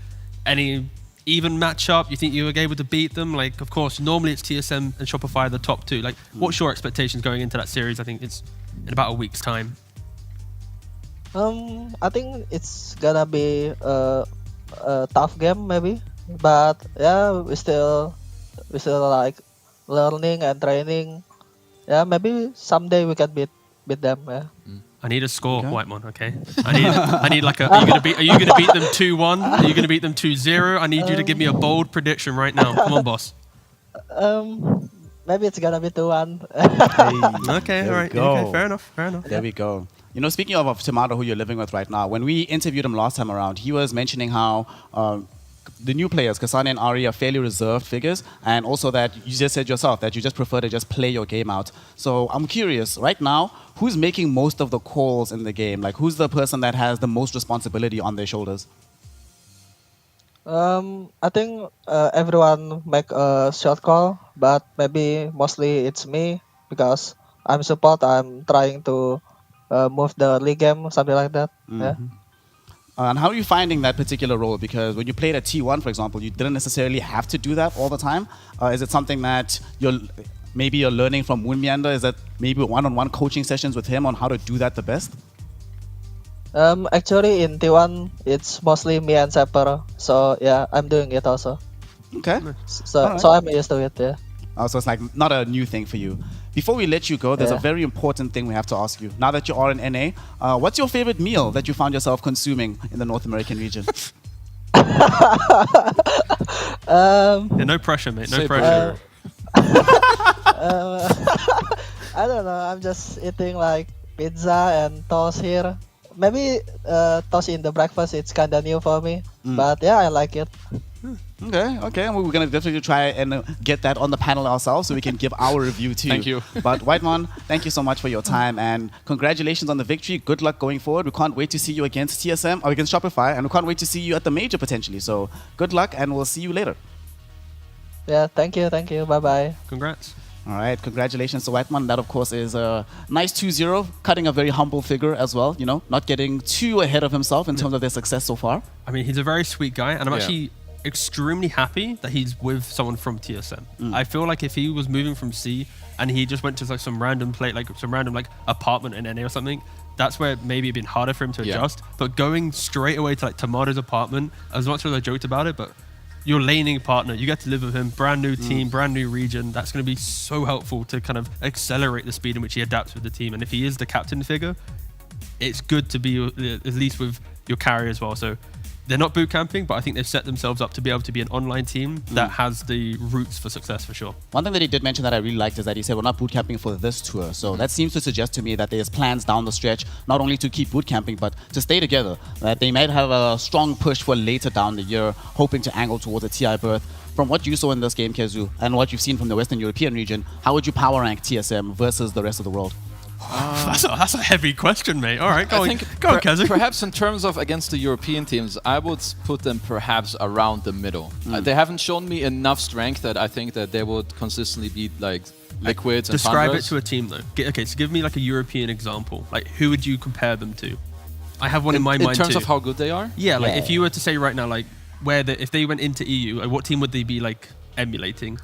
any even matchup, you think you were able to beat them? Like, of course, normally it's TSM and Shopify the top 2. Like, what's your expectations going into that series? I think it's in about a week's time. I think it's gonna be a tough game maybe, but yeah, we still like learning and training. Yeah, maybe someday we can beat them. Yeah. I need a score, Whitemon. Okay. I need like a. Are you gonna beat them 2-1? Are you gonna beat them 2-0? I need you to give me a bold prediction right now. Come on, boss. Maybe it's gonna be 2-1. Okay. All right. Okay. Fair enough. There we go. You know, speaking of Tomato, who you're living with right now, when we interviewed him last time around, he was mentioning how the new players, Kasane and Ari, are fairly reserved figures, and also that you just said yourself that you just prefer to just play your game out. So I'm curious, right now, who's making most of the calls in the game? Like, who's the person that has the most responsibility on their shoulders? I think everyone make a short call, but maybe mostly it's me because I'm support. I'm trying to move the league game, something like that. Yeah. And how are you finding that particular role? Because when you played at T1, for example, you didn't necessarily have to do that all the time. Is it something that you're learning from Wunmianda? Is that maybe one-on-one coaching sessions with him on how to do that the best? Actually, in T1, it's mostly me and Sepper. So yeah, I'm doing it also. Okay. So I'm used to it. Yeah. So it's like not a new thing for you. Before we let you go, there's a very important thing we have to ask you. Now that you are in NA, what's your favorite meal that you found yourself consuming in the North American region? Yeah, no pressure, mate. No pressure. I don't know. I'm just eating like pizza and toast here. Maybe toast in the breakfast, it's kind of new for me. But yeah, I like it. Okay. And we're going to definitely try and get that on the panel ourselves so we can give our review too. Thank you. But Whitemon, thank you so much for your time and congratulations on the victory. Good luck going forward. We can't wait to see you against TSM or against Shopify, and we can't wait to see you at the major potentially. So good luck and we'll see you later. Yeah, thank you. Bye-bye. Congrats. All right, congratulations to Whitemon. That, of course, is a nice 2-0, cutting a very humble figure as well, you know, not getting too ahead of himself in terms of their success so far. I mean, he's a very sweet guy, and I'm actually extremely happy that he's with someone from TSM. I feel like if he was moving from C and he just went to like some random apartment in NA or something, that's where maybe it'd been harder for him to adjust. But going straight away to like Tomato's apartment, as much as I joked about it, but your laning partner, you get to live with him, brand new team, brand new region. That's going to be so helpful to kind of accelerate the speed in which he adapts with the team. And if he is the captain figure, it's good to be at least with your carry as well. So they're not boot camping, but I think they've set themselves up to be able to be an online team that has the roots for success for sure. One thing that he did mention that I really liked is that he said we're not boot camping for this tour. So that seems to suggest to me that there's plans down the stretch, not only to keep boot camping, but to stay together. That they might have a strong push for later down the year, hoping to angle towards a TI berth. From what you saw in this game, Kezu, and what you've seen from the Western European region, how would you power rank TSM versus the rest of the world? That's a heavy question, mate. All right, go on, Kezu. Perhaps in terms of against the European teams, I would put them perhaps around the middle. They haven't shown me enough strength that I think that they would consistently beat like Liquids and Describe Thunders. it to a team though. Okay, so give me like a European example. Like, who would you compare them to? I have one in my mind too. In terms of how good they are? Yeah, like if you were to say right now, like if they went into EU, like, what team would they be like emulating?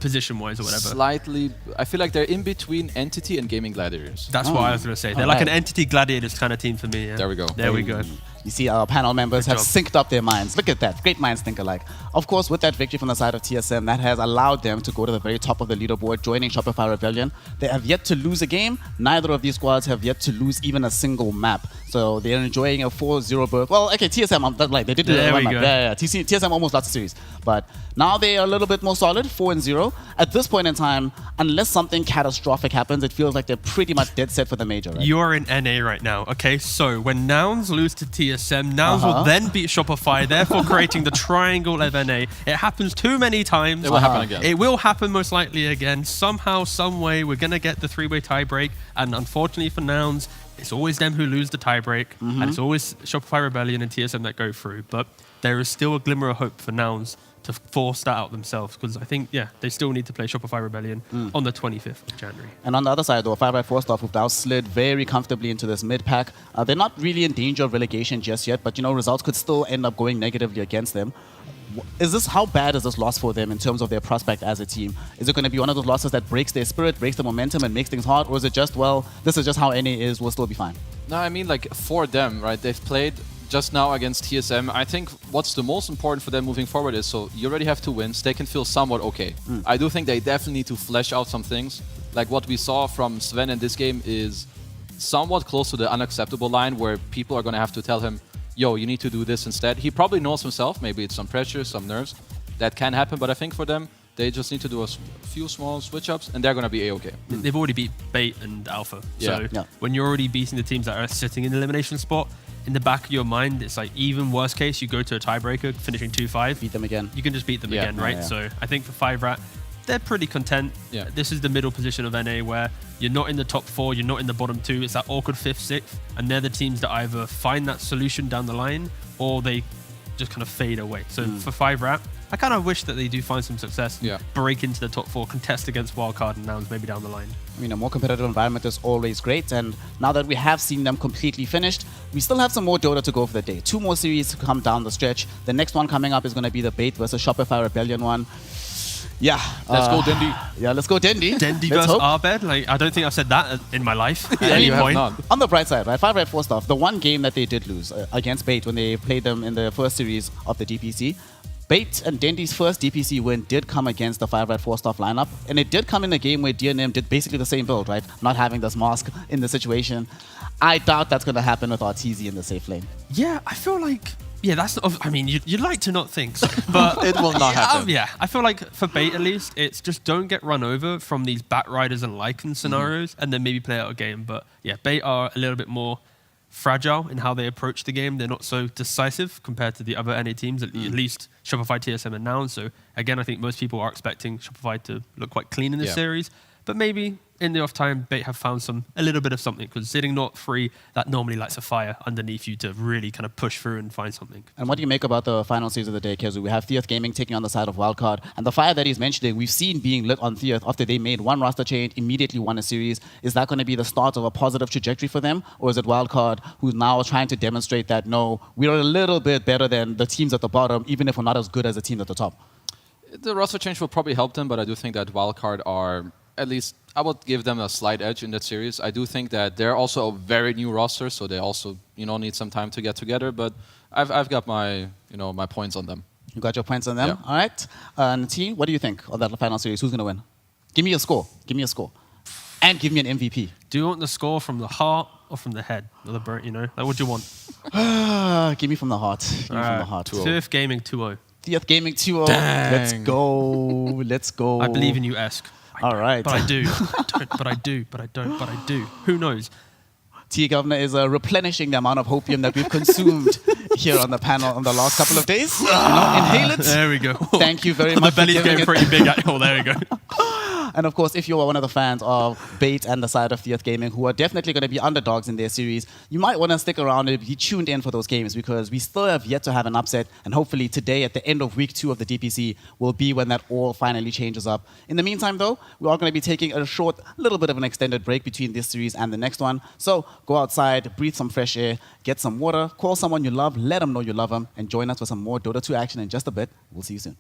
position-wise or whatever. Slightly, I feel like they're in between Entity and Gaming Gladiators. That's what I was going to say. They're like an Entity Gladiators kind of team for me. Yeah. There we go. There we go. You see, our panel members Good have job. synced up their minds. Look at that. Great minds think alike. Of course, with that victory from the side of TSM, that has allowed them to go to the very top of the leaderboard, joining Shopify Rebellion. They have yet to lose a game. Neither of these squads have yet to lose even a single map. So they're enjoying a 4-0 berth. Well, okay, TSM, they did There one we map. go. Yeah. TSM almost lost the series. But now they are a little bit more solid, 4-0. At this point in time, unless something catastrophic happens, it feels like they're pretty much dead set for the major, right? You're in NA right now, okay? So when Nouns lose to TSM, Nouns will then beat Shopify, therefore creating the triangle of NA. It happens too many times. It will happen again. It will happen most likely again. Somehow, some way, we're going to get the three-way tiebreak. And unfortunately for Nouns, it's always them who lose the tiebreak. And it's always Shopify Rebellion and TSM that go through. But there is still a glimmer of hope for Nouns to force that out themselves, because I think, they still need to play Shopify Rebellion on the 25th of January. And on the other side, though, 5x4 Staff, who've now slid very comfortably into this mid-pack. They're not really in danger of relegation just yet, but, results could still end up going negatively against them. How bad is this loss for them in terms of their prospect as a team? Is it going to be one of those losses that breaks their spirit, breaks the momentum, and makes things hard? Or is it just, this is just how NA is, we'll still be fine? No, I mean, like, for them, right, they've played just now against TSM. I think what's the most important for them moving forward is, so you already have 2 wins, they can feel somewhat okay. I do think they definitely need to flesh out some things. Like what we saw from Sven in this game is somewhat close to the unacceptable line, where people are going to have to tell him, yo, you need to do this instead. He probably knows himself, maybe it's some pressure, some nerves. That can happen, but I think for them, they just need to do a few small switch-ups, and they're going to be A-okay. They've already beat Bait and Alpha. Yeah. So when you're already beating the teams that are sitting in the elimination spot, in the back of your mind, it's like, even worst case, you go to a tiebreaker, finishing 2-5. Beat them again. You can just beat them Yeah. again, right? Yeah. So I think for 5-Rat, they're pretty content. Yeah. This is the middle position of NA, where you're not in the top 4, you're not in the bottom 2. It's that awkward 5th, 6th, and they're the teams that either find that solution down the line, or they just kind of fade away. So for 5-Rat, I kind of wish that they do find some success, break into the top 4, contest against Wildcard and Nouns maybe down the line. I mean, a more competitive environment is always great, and now that we have seen them completely finished, we still have some more Dota to go for the day. 2 more series to come down the stretch. The next one coming up is going to be the Bait versus Shopify Rebellion one. Yeah. Let's go, Dendi. Yeah, let's go, Dendi. Dendi Let's versus hope. Arbed, like, I don't think I've said that in my life at Yeah, any you have point. not. On the bright side, right, 5-4 Stuff, the one game that they did lose against Bait when they played them in the first series of the DPC, Bait and Dendi's first DPC win did come against the 5-4 Stuff lineup, and it did come in a game where DNM did basically the same build, right? Not having this mask in the situation. I doubt that's going to happen with Arteezy in the safe lane. Yeah, I feel like, that's, I mean, you'd like to not think so, but It will not happen. I feel like for Bait at least, it's just don't get run over from these Batriders and Lycan scenarios, and then maybe play out a game. But yeah, Bait are a little bit more fragile in how they approach the game. They're not so decisive compared to the other NA teams, at least Shopify, TSM, and Nouns. So again, I think most people are expecting Shopify to look quite clean in this series, but maybe in the off time, Bait have found a little bit of something, because sitting not free, that normally lights a fire underneath you to really kind of push through and find something. And what do you make about the final series of the day, Kezu? We have Theoth Gaming taking on the side of Wildcard, and the fire that he's mentioning, we've seen being lit on Theoth after they made one roster change, immediately won a series. Is that going to be the start of a positive trajectory for them, or is it Wildcard who's now trying to demonstrate that, no, we're a little bit better than the teams at the bottom, even if we're not as good as the teams at the top? The roster change will probably help them, but I do think that Wildcard are, at least, I would give them a slight edge in that series. I do think that they're also a very new roster, so they also, need some time to get together. But I've got my, my points on them. You got your points on them? Yeah. All right. T, what do you think of that final series? Who's going to win? Give me a score. Give me a score. And give me an MVP. Do you want the score from the heart or from the head? Or the brain, Like, what do you want? Give me from the heart. Give me from the heart. Theoth Gaming 2-0. Theoth Gaming 2-0. Dang. Let's go. Let's go. I believe in you, Esk. All right. But I do. I don't, but I do. But I don't. But I do. Who knows? T Governor is replenishing the amount of hopium that we've consumed here on the panel in the last couple of days. Inhale it. There we go. Thank you very The much. belly's for giving getting it. pretty big. There we go. And of course, if you are one of the fans of Bait and the side of Theoth Gaming, who are definitely going to be underdogs in their series, you might want to stick around and be tuned in for those games, because we still have yet to have an upset. And hopefully today, at the end of week 2 of the DPC, will be when that all finally changes up. In the meantime, though, we are going to be taking a short, little bit of an extended break between this series and the next one. So go outside, breathe some fresh air, get some water, call someone you love, let them know you love them, and join us for some more Dota 2 action in just a bit. We'll see you soon.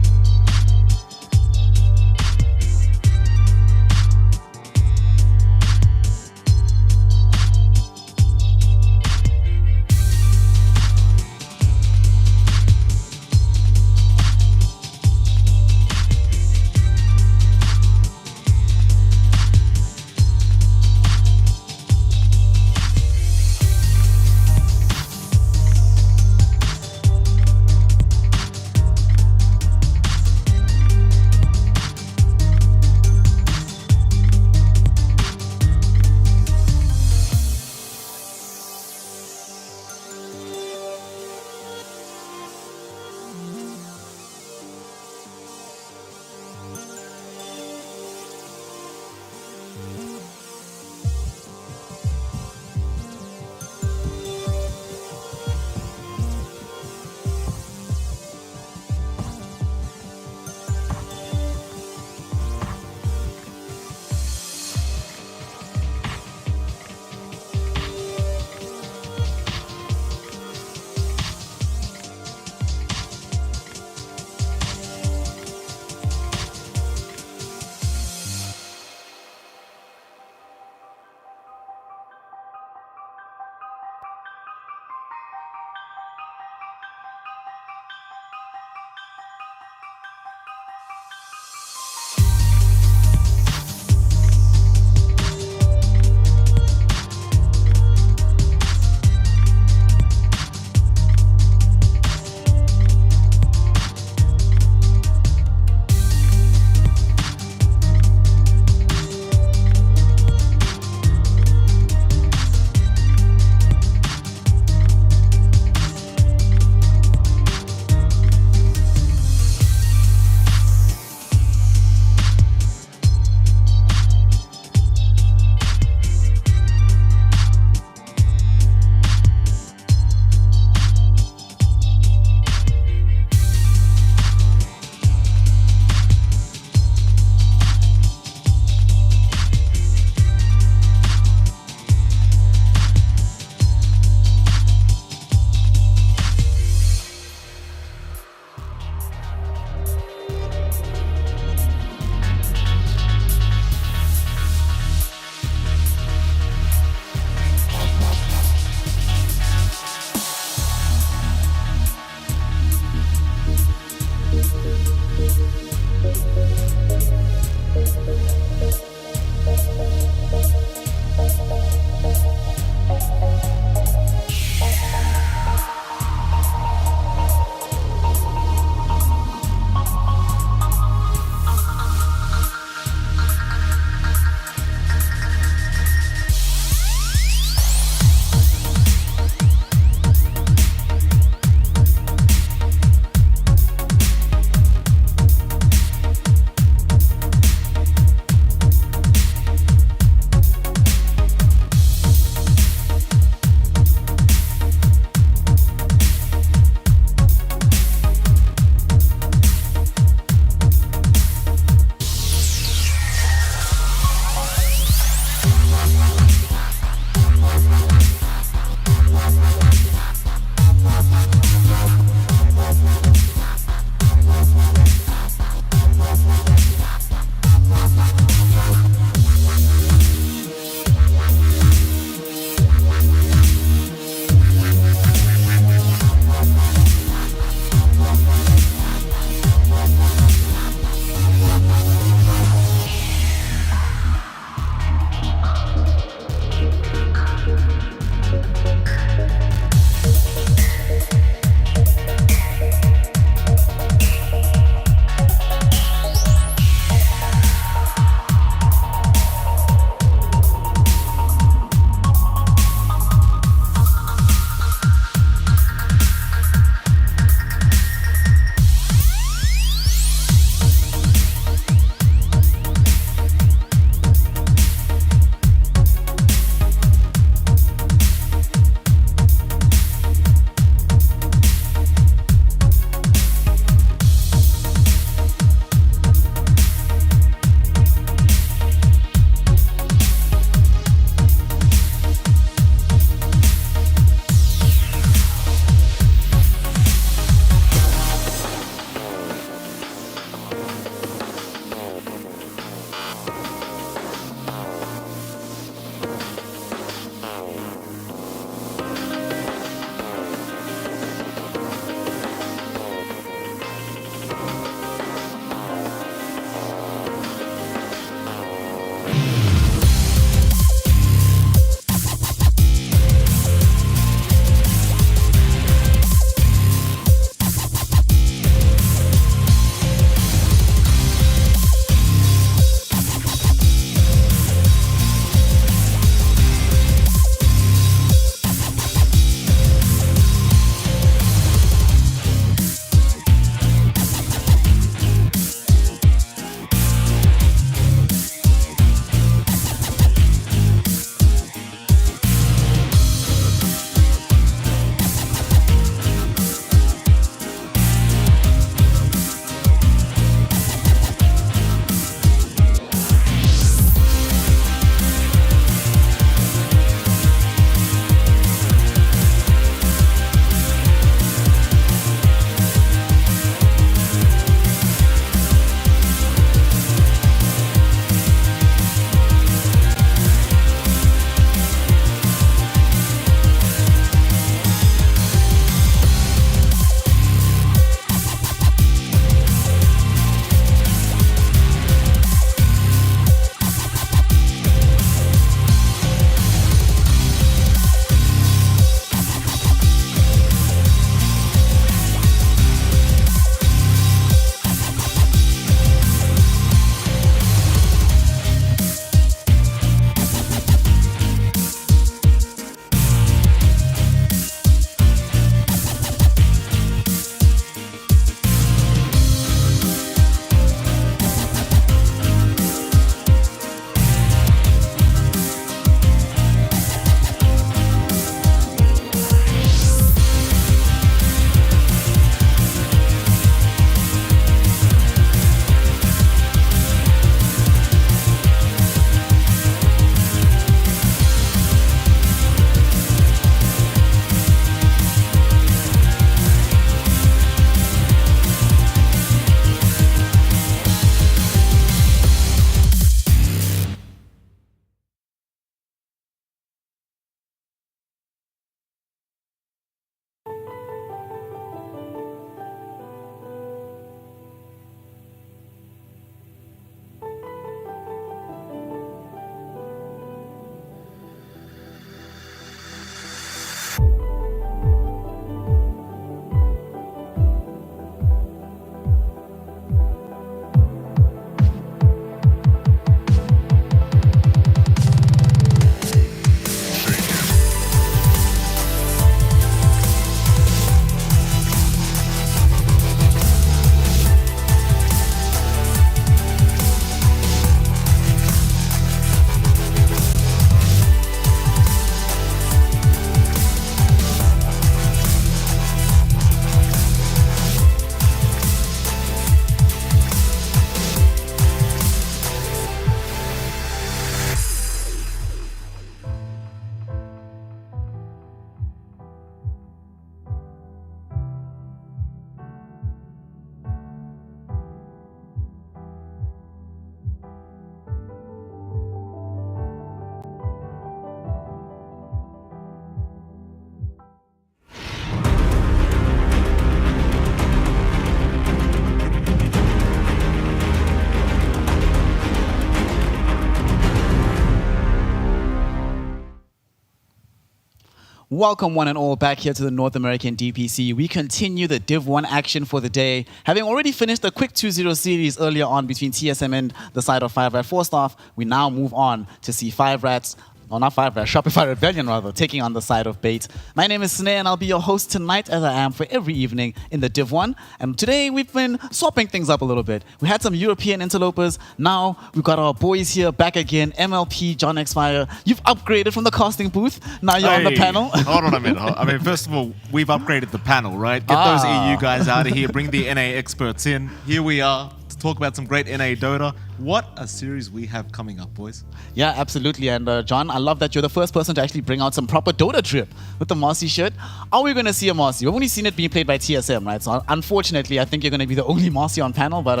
Welcome one and all back here to the North American DPC. We continue the Div 1 action for the day. Having already finished the quick 2-0 series earlier on between TSM and the side of 5 Rat 4 staff, we now move on to see 5 Rats, or not 5 Rats, Shopify Rebellion rather, taking on the side of Bait. My name is Snare and I'll be your host tonight as I am for every evening in the Div 1. And today we've been swapping things up a little bit. We had some European interlopers. Now we've got our boys here back again, MLP, John X Fire. You've upgraded from the casting booth. Now you're on the panel. Hold on a minute. I mean, first of all, we've upgraded the panel, right? Get those EU guys out of here. Bring the NA experts in. Here we are to talk about some great NA Dota. What a series we have coming up, boys. Yeah, absolutely. And John, I love that you're the first person to actually bring out some proper Dota drip with the Marcy shirt. Are we going to see a Marcy? We've only seen it being played by TSM, right? So unfortunately, I think you're going to be the only Marcy on panel. But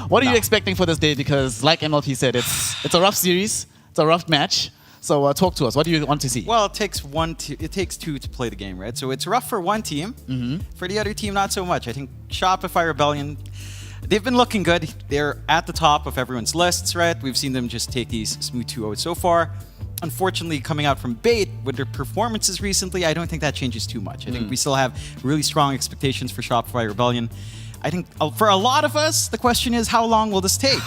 what are you expecting for this day? Because like MLP said, it's a rough series. It's a rough match. So talk to us. What do you want to see? Well, it takes two to play the game, right? So it's rough for one team. For the other team, not so much. I think Shopify Rebellion, they've been looking good. They're at the top of everyone's lists, right? We've seen them just take these smooth 2-0 so far. Unfortunately, coming out from Bait with their performances recently, I don't think that changes too much. I think we still have really strong expectations for Shopify Rebellion. I think for a lot of us, the question is, how long will this take?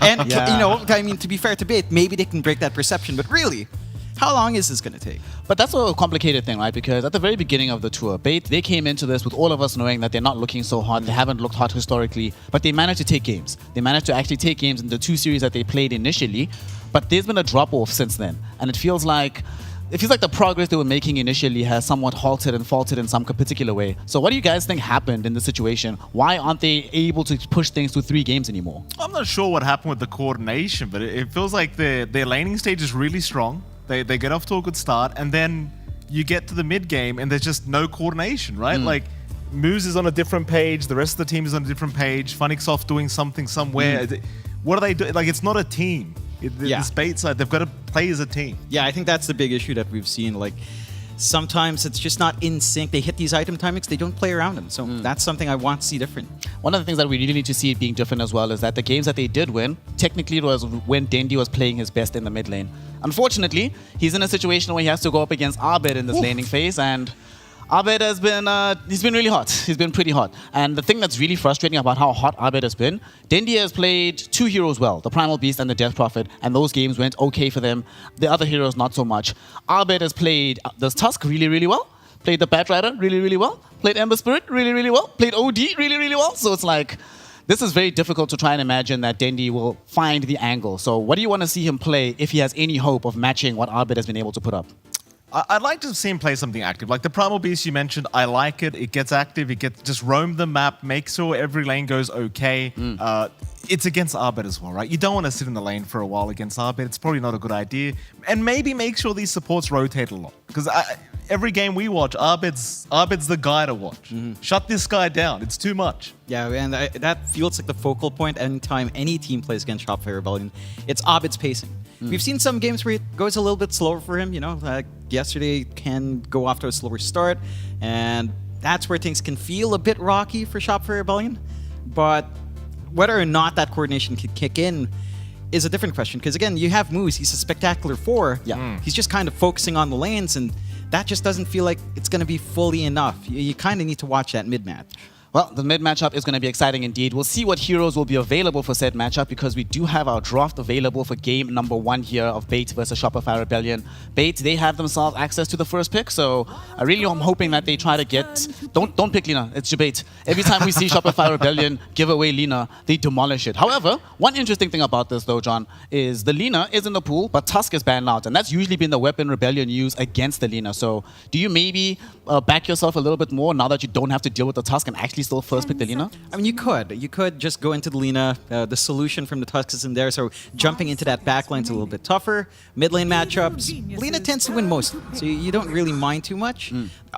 And, you know, I mean, to be fair to Bait, maybe they can break that perception, but really, how long is this going to take? But that's a complicated thing, right? Because at the very beginning of the tour, Bait, they came into this with all of us knowing that they're not looking so hot. They haven't looked hot historically, but they managed to take games. They managed to actually take games in the 2 series that they played initially, but there's been a drop-off since then. And it feels like the progress they were making initially has somewhat halted and faltered in some particular way. So what do you guys think happened in this situation? Why aren't they able to push things to 3 games anymore? I'm not sure what happened with the coordination, but it feels like their laning stage is really strong. They get off to a good start, and then you get to the mid game, and there's just no coordination, right? Like, Moose is on a different page, the rest of the team is on a different page, Funixoft doing something somewhere. What are they doing? Like, it's not a team. This Bait side, they've got to play as a team. Yeah, I think that's the big issue that we've seen. Like, sometimes it's just not in sync. They hit these item timings, they don't play around them. So that's something I want to see different. One of the things that we really need to see it being different as well is that the games that they did win, technically it was when Dendi was playing his best in the mid lane. Unfortunately, he's in a situation where he has to go up against Abed in this laning phase, and Abed has been, he's been really hot. He's been pretty hot. And the thing that's really frustrating about how hot Abed has been, Dendi has played 2 heroes well, the Primal Beast and the Death Prophet, and those games went okay for them. The other heroes, not so much. Abed has played the Tusk really, really well, played the Bat Rider really, really well, played Ember Spirit really, really well, played OD really, really well. So it's like, this is very difficult to try and imagine that Dendi will find the angle. So what do you want to see him play if he has any hope of matching what Abed has been able to put up? I'd like to see him play something active. Like the Primal Beast you mentioned, I like it. It gets active. It gets just roam the map, make sure every lane goes okay. It's against Abed as well, right? You don't want to sit in the lane for a while against Abed. It's probably not a good idea. And maybe make sure these supports rotate a lot. Because every game we watch, Abed's the guy to watch. Shut this guy down. It's too much. Yeah, and that feels like the focal point anytime any team plays against Shopify Rebellion. It's Abed's pacing. We've seen some games where it goes a little bit slower for him, you know, like yesterday can go off to a slower start, and that's where things can feel a bit rocky for Shopify Rebellion. But whether or not that coordination can kick in is a different question, because again, you have Moose, he's a spectacular 4. He's just kind of focusing on the lanes, and that just doesn't feel like it's going to be fully enough. You kind of need to watch that mid-match. Well, the mid matchup is going to be exciting indeed. We'll see what heroes will be available for said matchup, because we do have our draft available for game number 1 here of Bait versus Shopify Rebellion. Bait, they have themselves access to the first pick, so I really am hoping that they try to get... Don't pick Lina, it's debate. Every time we see Shopify Rebellion give away Lina, they demolish it. However, one interesting thing about this though, John, is the Lina is in the pool, but Tusk is banned out, and that's usually been the weapon Rebellion use against the Lina. So do you maybe back yourself a little bit more now that you don't have to deal with the Tusk and actually still first pick the Lina? I mean, you could just go into the Lina. The solution from the Tusk is in there, so jumping into that backline is a little bit tougher. Mid lane matchups, Lina tends to win most, so you don't really mind too much.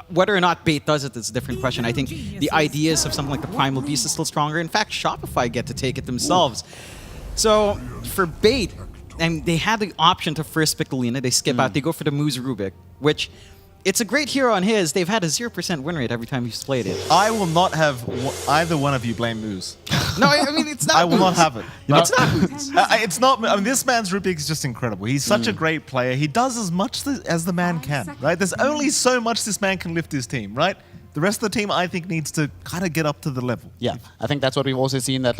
Whether or not Bait does it is a different question. I think the ideas of something like the Primal Beast is still stronger. In fact, Shopify get to take it themselves. So for Bait, and they had the option to first pick the Lina, they skip out, they go for the Moose Rubik, which it's a great hero on his. They've had a 0% win rate every time he's played it. I will not have either one of you blame Moose. No, I mean, it's not I will not Moose. have it. It's not Moose. It's not. I mean, this man's Rubik is just incredible. He's such a great player. He does as much as the man can, right? There's only so much this man can lift his team, right? The rest of the team, I think, needs to kind of get up to the level. Yeah, I think that's what we've also seen, that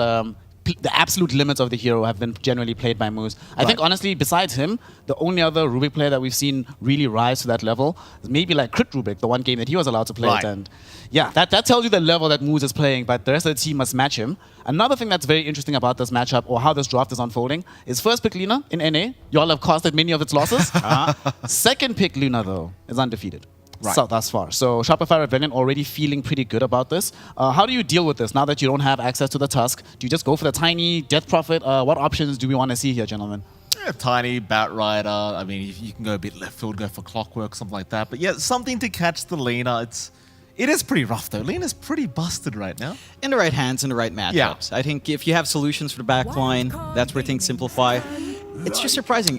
the absolute limits of the hero have been generally played by Moose. I think, honestly, besides him, the only other Rubik player that we've seen really rise to that level is maybe like Crit Rubik, the one game that he was allowed to play it. And yeah, that tells you the level that Moose is playing, but the rest of the team must match him. Another thing that's very interesting about this matchup, or how this draft is unfolding, is first pick Lina in NA. Y'all have costed many of its losses. Second pick Luna, though, is undefeated. So thus far. So Shopify Rebellion already feeling pretty good about this. How do you deal with this now that you don't have access to the Tusk? Do you just go for the tiny Death Prophet? What options do we want to see here, gentlemen? Yeah, tiny Bat Rider. I mean, you can go a bit left field, go for Clockwork, something like that. But yeah, something to catch the Lina. It is pretty rough though. Lena's pretty busted right now. In the right hands, in the right matchups. I think if you have solutions for the back line, that's where things simplify. It's just surprising.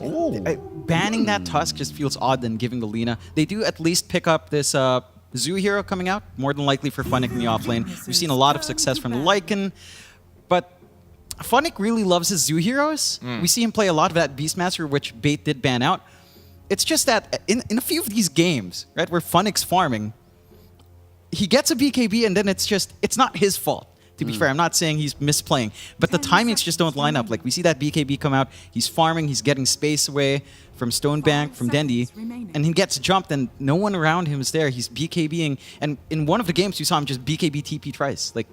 Banning that Tusk just feels odd than giving the Lina. They do at least pick up this Zoo hero coming out, more than likely for Funnick in the offlane. We've seen a lot of success from the Lycan, but Funnick really loves his Zoo heroes. We see him play a lot of that Beastmaster, which Bait did ban out. It's just that in a few of these games, right, where Funnick's farming, he gets a BKB and then it's not his fault. To be fair, I'm not saying he's misplaying, but the timings just don't line up. Like, we see that BKB come out, he's farming, he's getting space away from Stonebank, from Dendi, and he gets jumped and no one around him is there. He's BKBing, and in one of the games you saw him just BKB TP twice. Like,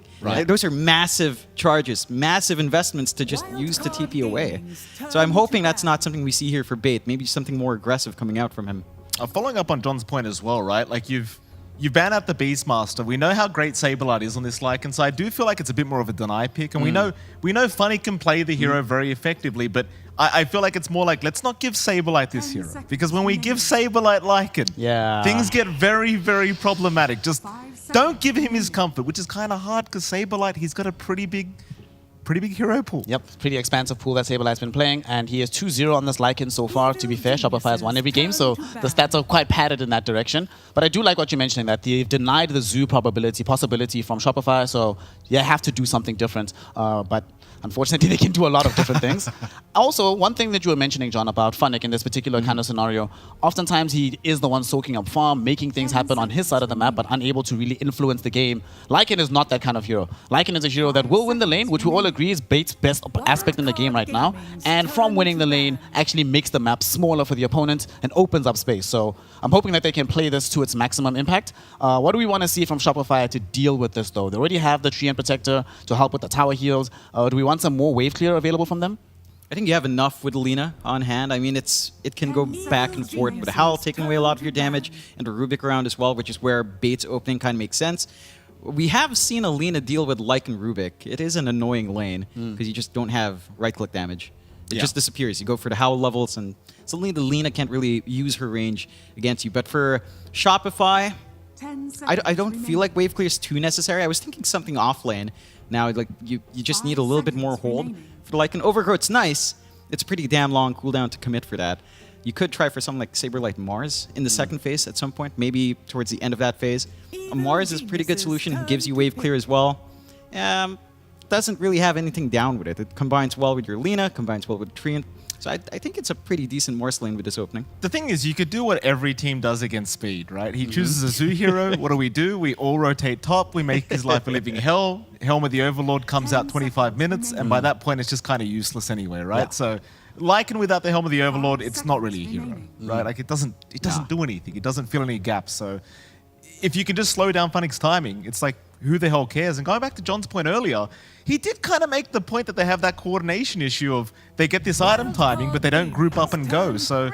those are massive charges, massive investments to just use to TP away. So I'm hoping that's not something we see here for Bait. Maybe something more aggressive coming out from him. Following up on John's point as well, right? Like, you ban out the Beastmaster. We know how great Saberlight is on this Lycan, so I do feel like it's a bit more of a deny pick. And we know Funny can play the hero very effectively, but I feel like it's more like, let's not give Saberlight this hero. Because when we give Saberlight Lycan, things get very, very problematic. Just don't give him his comfort, which is kind of hard because Saberlight, he's got a pretty big hero pool. Yep, pretty expansive pool that Saberlight's been playing, and he is 2-0 on this Lycan so far. To be fair, Shopify has won every game, so the stats are quite padded in that direction. But I do like what you're mentioning, that they've denied the Zoo possibility from Shopify, so you have to do something different. But unfortunately, they can do a lot of different things. Also, one thing that you were mentioning, John, about Funnick in this particular kind of scenario, oftentimes he is the one soaking up farm, making things happen on his side of the map, but unable to really influence the game. Lycan is not that kind of hero. Lycan is a hero that will win the lane, which we all agree is Bait's best aspect in the game right now, and from winning the lane, actually makes the map smaller for the opponent and opens up space. So I'm hoping that they can play this to its maximum impact. What do we want to see from Shopify to deal with this, though? They already have the Treant Protector to help with the tower heals. Do we want some more wave clear available from them? I think you have enough with Lina on hand. I mean, it can go back and forth with Howl taking away a lot of your damage, and the Rubik around as well, which is where Bait's opening kind of makes sense. We have seen Alina deal with Lycan Rubik. It is an annoying lane because you just don't have right-click damage. It just disappears. You go for the Howl levels, and suddenly the Lina can't really use her range against you. But for Shopify, I don't feel like wave clear is too necessary. I was thinking something off lane. Now, like, you just need a little bit more hold. For like an Overgrowth's nice. It's a pretty damn long cooldown to commit for that. You could try for something like Saberlight Mars in the second phase at some point, maybe towards the end of that phase. A Mars is a pretty good solution. It gives you wave clear as well. Doesn't really have anything down with it. It combines well with your Lina, combines well with Treant. So I think it's a pretty decent Morse lane with this opening. The thing is, you could do what every team does against Speed, right? He chooses a Zoo hero. What do? We all rotate top. We make his life a living hell. Helm of the Overlord comes out 25 minutes, and by that point, it's just kind of useless anyway, right? Yeah. So, Lycan without the Helm of the Overlord, it's not really a hero, right? Like, it doesn't do anything. It doesn't fill any gaps. So, if you can just slow down Funnick's timing, it's like, who the hell cares? And going back to John's point earlier, he did kind of make the point that they have that coordination issue of they get this item timing, but they don't group up and go. So,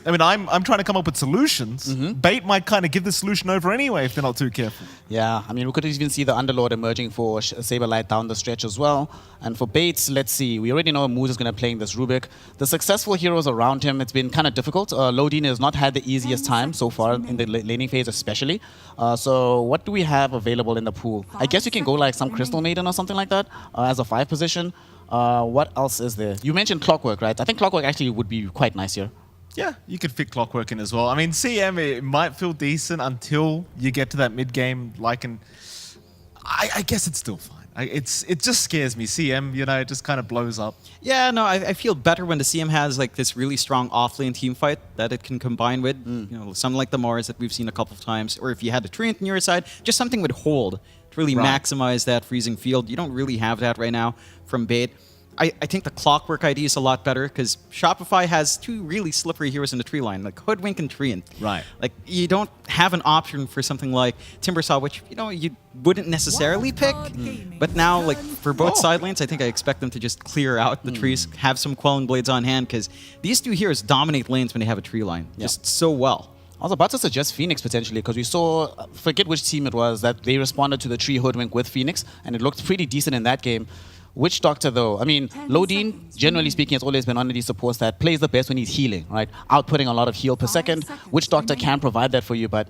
I mean, I'm trying to come up with solutions. Bait might kind of give the solution over anyway if they're not too careful. Yeah, I mean, we could even see the Underlord emerging for Saberlight down the stretch as well. And for Bates, let's see. We already know Moose is going to playing this Rubik. The successful heroes around him, it's been kind of difficult. Lodin has not had the easiest time so far in the laning phase especially. So what do we have available in the pool? I guess you can go like some Crystal Maiden or something like that as a 5 position. What else is there? You mentioned Clockwork, right? I think Clockwork actually would be quite nice here. Yeah, you could fit Clockwork in as well. I mean, CM, it might feel decent until you get to that mid-game. I guess it's still fine. It just scares me. CM, it just kind of blows up. Yeah, no, I feel better when the CM has like this really strong off-lane team fight that it can combine with. Something like the Mars that we've seen a couple of times, or if you had a Treant on your side, just something would hold to really maximize that freezing field. You don't really have that right now from Bait. I think the Clockwork ID is a lot better because Shopify has two really slippery heroes in the tree line, like Hoodwink and Treant. Right. Like, you don't have an option for something like Timbersaw, which, you wouldn't necessarily pick. But now, like, for both side lanes, I think I expect them to just clear out the trees, have some Quelling Blades on hand, because these two heroes dominate lanes when they have a tree line just so well. I was about to suggest Phoenix potentially because we saw, forget which team it was, that they responded to the tree Hoodwink with Phoenix, and it looked pretty decent in that game. Witch Doctor, though, I mean, Lodin, generally speaking, has always been one of these supports that plays the best when he's healing, right? Outputting a lot of heal per second. Witch Doctor can provide that for you, but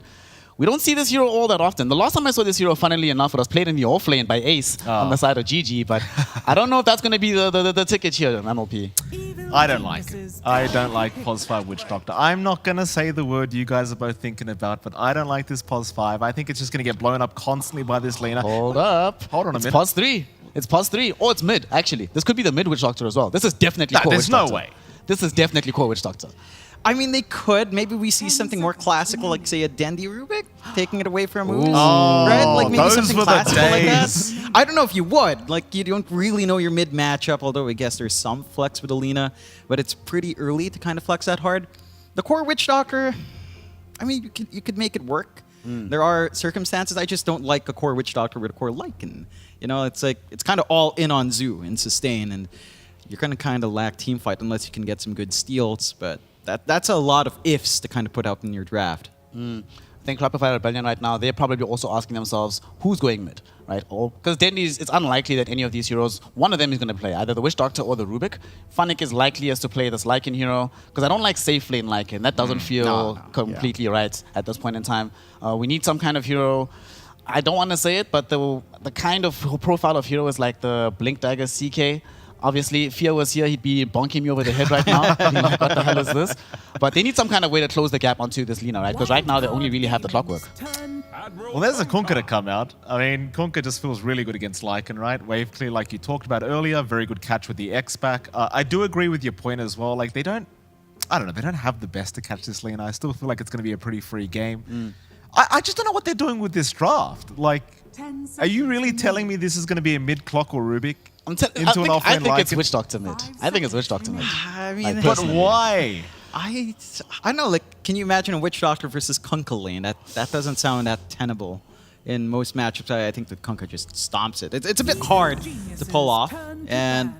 we don't see this hero all that often. The last time I saw this hero, funnily enough, it was played in the off lane by Ace on the side of GG, but I don't know if that's going to be the ticket here in MLP. I don't like it. I don't like POS 5 Witch Doctor. I'm not going to say the word you guys are both thinking about, but I don't like this POS 5. I think it's just going to get blown up constantly by this laner. Hold up. Hold on a It's minute. POS 3. It's POS 3. Or it's mid, actually. This could be the mid Witch Doctor as well. This is definitely core there's Witch no Doctor. way. This is definitely core Witch Doctor. I mean, they could. Maybe we see something more classical, like, say, a Dendi Rubik, taking it away from Moose. Right? Like, maybe those something were the classical like that. days. I don't know if you would. Like, you don't really know your mid matchup, although I guess there's some flex with Alina, but it's pretty early to kind of flex that hard. The core Witch Doctor, I mean, you could make it work. There are circumstances. I just don't like a core Witch Doctor with a core Lycan. It's like, it's kind of all in on Zoo and sustain, and you're going to kind of lack team fight unless you can get some good steals, but that's a lot of ifs to kind of put out in your draft. I think Shopify Rebellion right now, they're probably also asking themselves, who's going mid, right? Because it's unlikely that any of these heroes, one of them is going to play, either the Witch Doctor or the Rubik. Funnick is likeliest to play this Lycan hero, because I don't like safe lane Lycan. That doesn't feel completely right at this point in time. We need some kind of hero. I don't want to say it, but the kind of profile of hero is like the Blink Dagger CK. Obviously, if Fear was here, he'd be bonking me over the head right now. He'd be like, what the hell is this? But they need some kind of way to close the gap onto this Lina, right? Because right now they only really have the Clockwork. Well, there's a Kunkka to come out. I mean, Kunkka just feels really good against Lycan, right? Wave clear, like you talked about earlier. Very good catch with the X back. I do agree with your point as well. Like, they don't have the best to catch this Lina. I still feel like it's going to be a pretty free game. I just don't know what they're doing with this draft. Like, are you really telling me this is going to be a mid-clock or Rubik? I think it's Witch Doctor mid. I think it's Witch Doctor mid. I mean, Like, But personally. why? I don't know, like, can you imagine a Witch Doctor versus Kunkka lane? That doesn't sound that tenable. In most matchups, I think the Kunkka just stomps it. It's a bit hard to pull off, and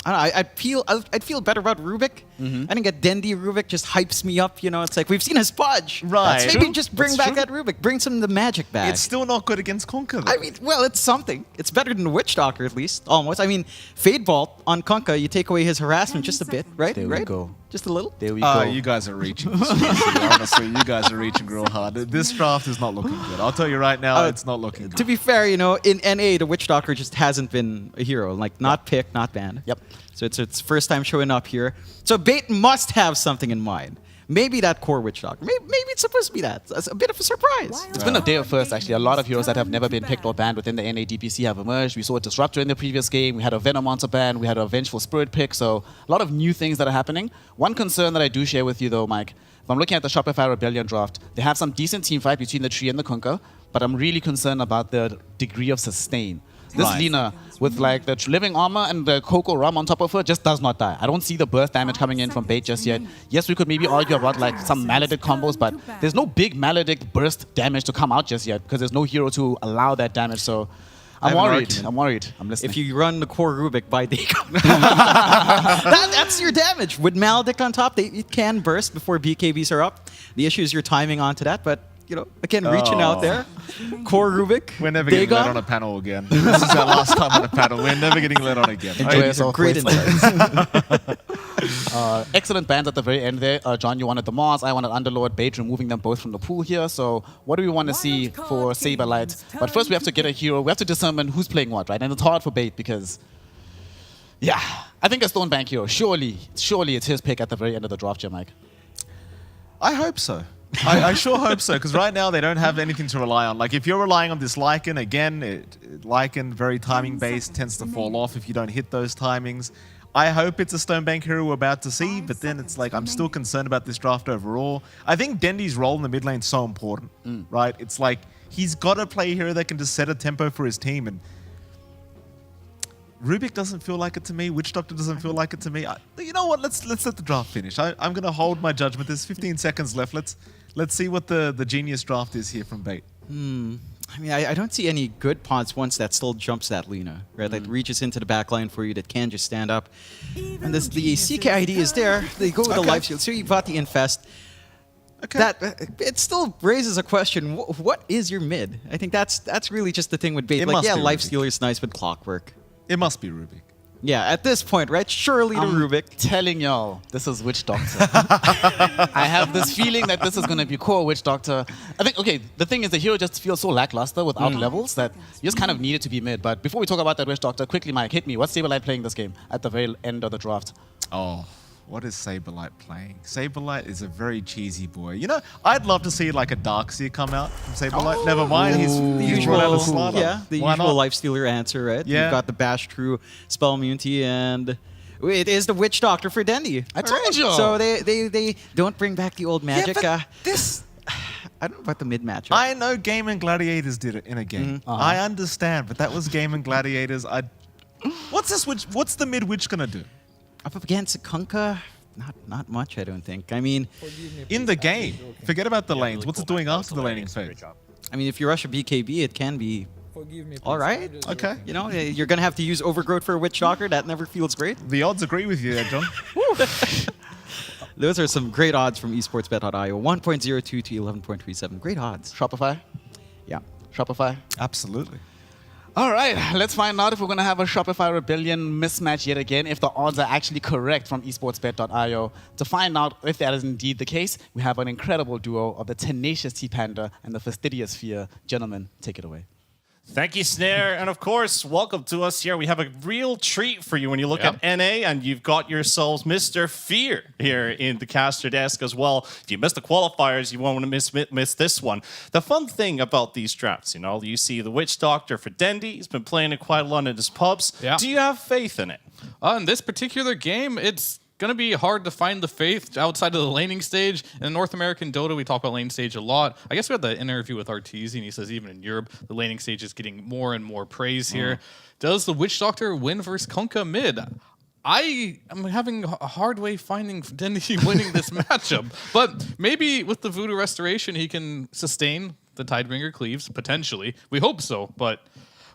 I don't know, I'd feel better about Rubik. I think a Dendi Rubik just hypes me up. It's like, we've seen a Spudge. Right. Maybe True. just bring That's back true. that Rubik. Bring some of the magic back. It's still not good against Kunkka, though. I mean, well, it's something. It's better than the Witch Doctor, at least, almost. I mean, Fade Bolt on Kunkka, you take away his harassment just a bit, right? There we go. Just a little. There we go. You guys are reaching. Honestly, you guys are reaching real hard. This draft is not looking good. I'll tell you right now, it's not looking good. To be fair, in NA, the Witch Doctor just hasn't been a hero. Like, not picked, not banned. Yep. So it's first time showing up here. So Bait must have something in mind. Maybe that core Witch Doctor. Maybe it's supposed to be that. It's a bit of a surprise. It's been a day of first, actually. A lot of heroes that have never been picked or banned within the NA DPC have emerged. We saw a Disruptor in the previous game. We had a Venomancer ban. We had a Vengeful Spirit pick. So a lot of new things that are happening. One concern that I do share with you, though, Mike, if I'm looking at the Shopify Rebellion draft, they have some decent team fight between the Tree and the Kunkka, but I'm really concerned about the degree of sustain. This Lina with like the living armor and the Coco Rum on top of her just does not die. I don't see the burst damage coming in from Bait just yet. Yes, we could maybe argue about like some Maledict combos, but there's no big Maledict burst damage to come out just yet because there's no hero to allow that damage. So I'm worried. I'm listening. If you run the core Rubik by Deco, that's your damage. With Maledict on top, it can burst before BKBs are up. The issue is your timing onto that, but again, reaching out there. Core Rubik. We're never getting let on a panel again. This is our last time on a panel. We're never getting let on again. Enjoy yourself. Great insights. Excellent bans at the very end there. John, you wanted the Mars. I wanted Underlord. Bait removing them both from the pool here. So what do we want to see for Saberlight? But first we have to get a hero. We have to determine who's playing what, right? And it's hard for Bait because, I think a Stonebank hero. Surely it's his pick at the very end of the draft here, Mike. I hope so. I sure hope so, because right now they don't have anything to rely on. Like, if you're relying on this Lycan, again, Lycan, very timing-based, tends to fall off if you don't hit those timings. I hope it's a Stonebank hero we're about to see, but then it's like, I'm still concerned about this draft overall. I think Dendi's role in the mid lane is so important, right? It's like, he's got to play a hero that can just set a tempo for his team, and Rubik doesn't feel like it to me. Witch Doctor doesn't feel like it to me. You know what? Let's let the draft finish. I'm going to hold my judgment. There's 15 seconds left. Let's see what the genius draft is here from Bait. I mean, I don't see any good pods once that still jumps that Lina, right? That reaches into the back line for you, that can just stand up. And the CK ID is there. They go with the life shield. So you got the Infest. Okay. That it still raises a question. What is your mid? I think that's really just the thing with Bait. It Like, must yeah, be life Rubik. stealer is nice, but Clockwork. It must be Rubik. Yeah, at this point, right? Surely to Rubik. Telling y'all, this is Witch Doctor. I have this feeling that this is going to be core Witch Doctor. I think, okay, the thing is the hero just feels so lackluster without levels that you just kind of need it to be mid. But before we talk about that Witch Doctor, quickly, Mike, hit me. What's Saberlight playing this game at the very end of the draft? Oh, what is Saberlight playing? Saberlight is a very cheesy boy. You know, I'd love to see like a Darkseer come out from Saberlight. Never mind, he's Usual, brought out a Slider. yeah, the Why usual not? life stealer answer, right? Yeah. You've got the Bash True spell immunity, and it is the Witch Doctor for Dendi. I told you. So they don't bring back the old magic. but this... I don't know about the mid matchup. I know Game and Gladiators did it in a game. I understand, but that was Game and Gladiators. What's this witch? What's the mid witch gonna do? Up against Kunkka, not much, I don't think. I mean, In the game, forget about the lanes. What's it doing after the laning phase? I mean, if you rush a BKB, it can be all right. Okay. You know, you're gonna have to use Overgrowth for a Witch Doctor. That never feels great. The odds agree with you there, John. Those are some great odds from esportsbet.io. 1.02 to 11.37. Great odds. Shopify? Yeah. Shopify? Absolutely. All right, let's find out if we're going to have a Shopify Rebellion mismatch yet again, if the odds are actually correct from esportsbet.io. To find out if that is indeed the case, we have an incredible duo of the tenacious T-Panda and the fastidious Fear. Gentlemen, take it away. Thank you, Snare. And of course, welcome to us here. We have a real treat for you when you look at NA, and you've got yourselves Mr. Fear here in the caster desk as well. If you missed the qualifiers, you won't want to miss this one. The fun thing about these drafts, you know, you see the Witch Doctor for Dendi. He's been playing it quite a lot in his pubs. Yeah. Do you have faith in it? In this particular game, it's going to be hard to find the faith outside of the laning stage. In North American Dota, we talk about lane stage a lot. I guess we had the interview with Arteezy, and he says even in Europe, the laning stage is getting more and more praise here. Does the Witch Doctor win versus Kunkka mid? I am having a hard way finding Dendi winning this matchup. But maybe with the Voodoo Restoration, he can sustain the Tidebringer Cleaves, potentially. We hope so, but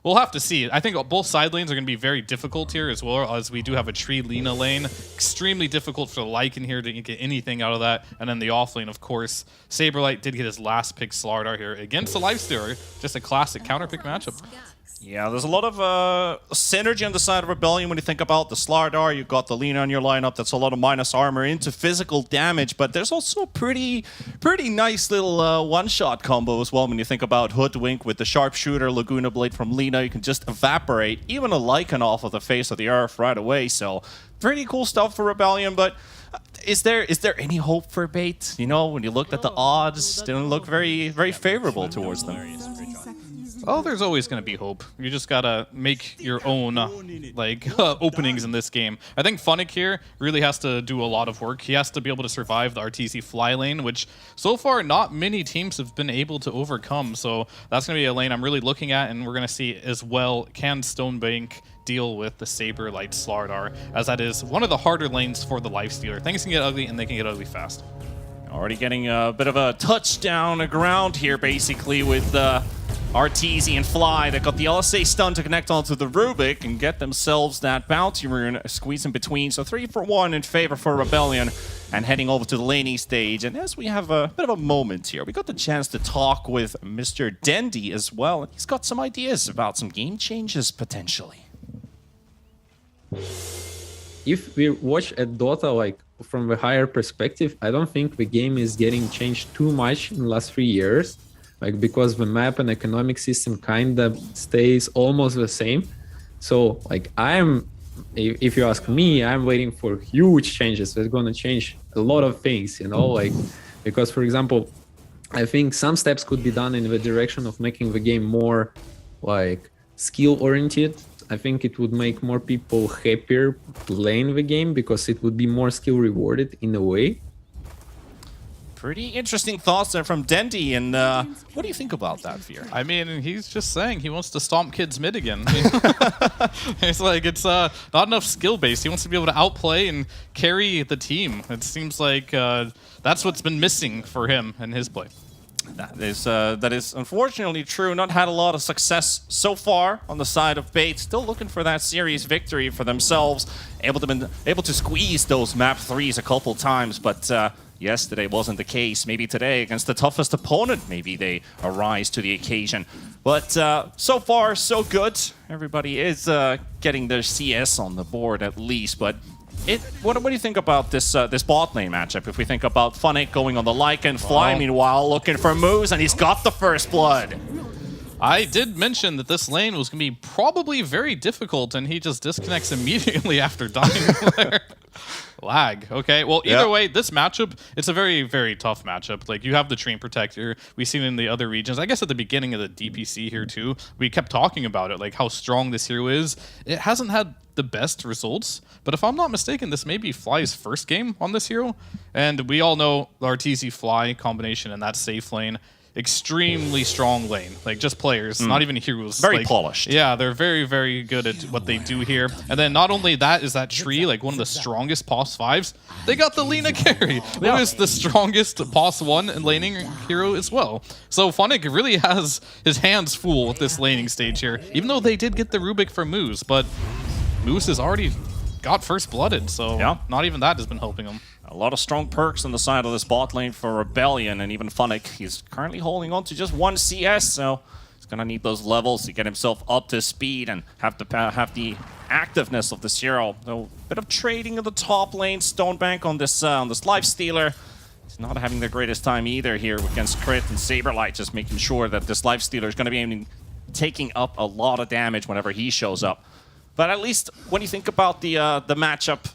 we'll have to see. I think both side lanes are going to be very difficult here, as well as we do have a Tree Lina lane. Extremely difficult for the Lycan here to get anything out of that. And then the off lane, of course. Saberlight did get his last pick Slardar here against the Lifestealer. Just a classic counter pick matchup. Yeah, there's a lot of synergy on the side of Rebellion when you think about the Slardar. You've got the Lina on your lineup. That's a lot of minus armor into physical damage, but there's also a pretty nice little one-shot combo as well when you think about Hoodwink with the Sharpshooter, Laguna Blade from Lina. You can just evaporate even a Lycan off of the face of the earth right away. So pretty cool stuff for Rebellion, but is there any hope for Bait? You know, when you looked at the odds, didn't look very favorable towards them. Well, there's always going to be hope. You just got to make your own openings in this game. I think Funnick here really has to do a lot of work. He has to be able to survive the RTC fly lane, which so far not many teams have been able to overcome. So that's going to be a lane I'm really looking at, and we're going to see as well, can Stonebank deal with the Saberlight Slardar, as that is one of the harder lanes for the Lifestealer. Things can get ugly, and they can get ugly fast. Already getting a bit of a touchdown ground here, basically, with Arteezy and Fly that got the LSA stun to connect onto the Rubik and get themselves that bounty rune squeeze in between. So 3 for 1 in favor for Rebellion, and heading over to the laning stage. And as we have a bit of a moment here, we got the chance to talk with Mr. Dendi as well. And he's got some ideas about some game changes potentially. If we watch at Dota like from a higher perspective, I don't think the game is getting changed too much in the last 3 years, like because the map and economic system kind of stays almost the same. So like if you ask me, I'm waiting for huge changes. It's going to change a lot of things, you know, like Because, for example, I think some steps could be done in the direction of making the game more like skill oriented. I think it would make more people happier playing the game because it would be more skill rewarded in a way. Pretty interesting thoughts there from Dendy, and what do you think about that, Fear? I mean, he's just saying he wants to stomp kids mid again. It's like it's not enough skill base. He wants to be able to outplay and carry the team. It seems like that's what's been missing for him and his play. That is unfortunately true. Not had a lot of success so far on the side of Bait. Still looking for that series victory for themselves. Able to squeeze those map 3s a couple times, but yesterday wasn't the case. Maybe today against the toughest opponent, maybe they arise to the occasion. But so far, so good. Everybody is getting their CS on the board at least, but what do you think about this this bot lane matchup? If we think about Funnick going on the Lycan, Fly meanwhile looking for moves, and he's got the first blood. I did mention that this lane was going to be probably very difficult, and he just disconnects immediately after dying there. Lag. Okay, well, either way, this matchup, it's a very, very tough matchup. Like, you have the Train Protector. We've seen it in the other regions. I guess at the beginning of the DPC here, too, we kept talking about it, like how strong this hero is. It hasn't had the best results, but if I'm not mistaken, this may be Fly's first game on this hero. And we all know the Arteezy Fly combination in that safe lane. Extremely strong lane, like just players, not even heroes. Very like, polished. Yeah, they're very, very good at what they do here. And then not only that is that tree, like one of the strongest POS 5s, they got the Lina carry, who is the strongest POS 1 and laning hero as well. So Funnick really has his hands full with this laning stage here, even though they did get the Rubik for Moose, but Moose has already got first blooded, so not even that has been helping him. A lot of strong perks on the side of this bot lane for Rebellion, and even Funnick, he's currently holding on to just 1 CS, so he's going to need those levels to get himself up to speed and have the activeness of this hero. So, bit of trading of the top lane, Stonebank on this Lifestealer. He's not having the greatest time either here against Crit and Saberlight, just making sure that this Lifestealer is going to be taking up a lot of damage whenever he shows up. But at least when you think about the matchup,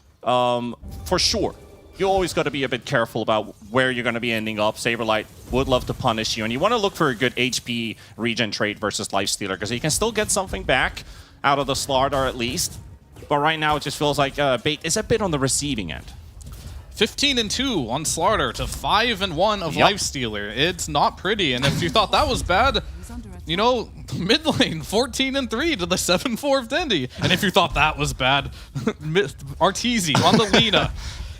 for sure, you always got to be a bit careful about where you're going to be ending up. Saberlight would love to punish you, and you want to look for a good HP regen trade versus Lifestealer, because you can still get something back out of the Slardar at least. But right now, it just feels like Bait is a bit on the receiving end. 15-2 on Slardar to 5-1 of Lifestealer. It's not pretty, and if you thought that was bad, you know, mid lane 14-3 to the 7-4 of Dendy. And if you thought that was bad, Arteezy on the Lina.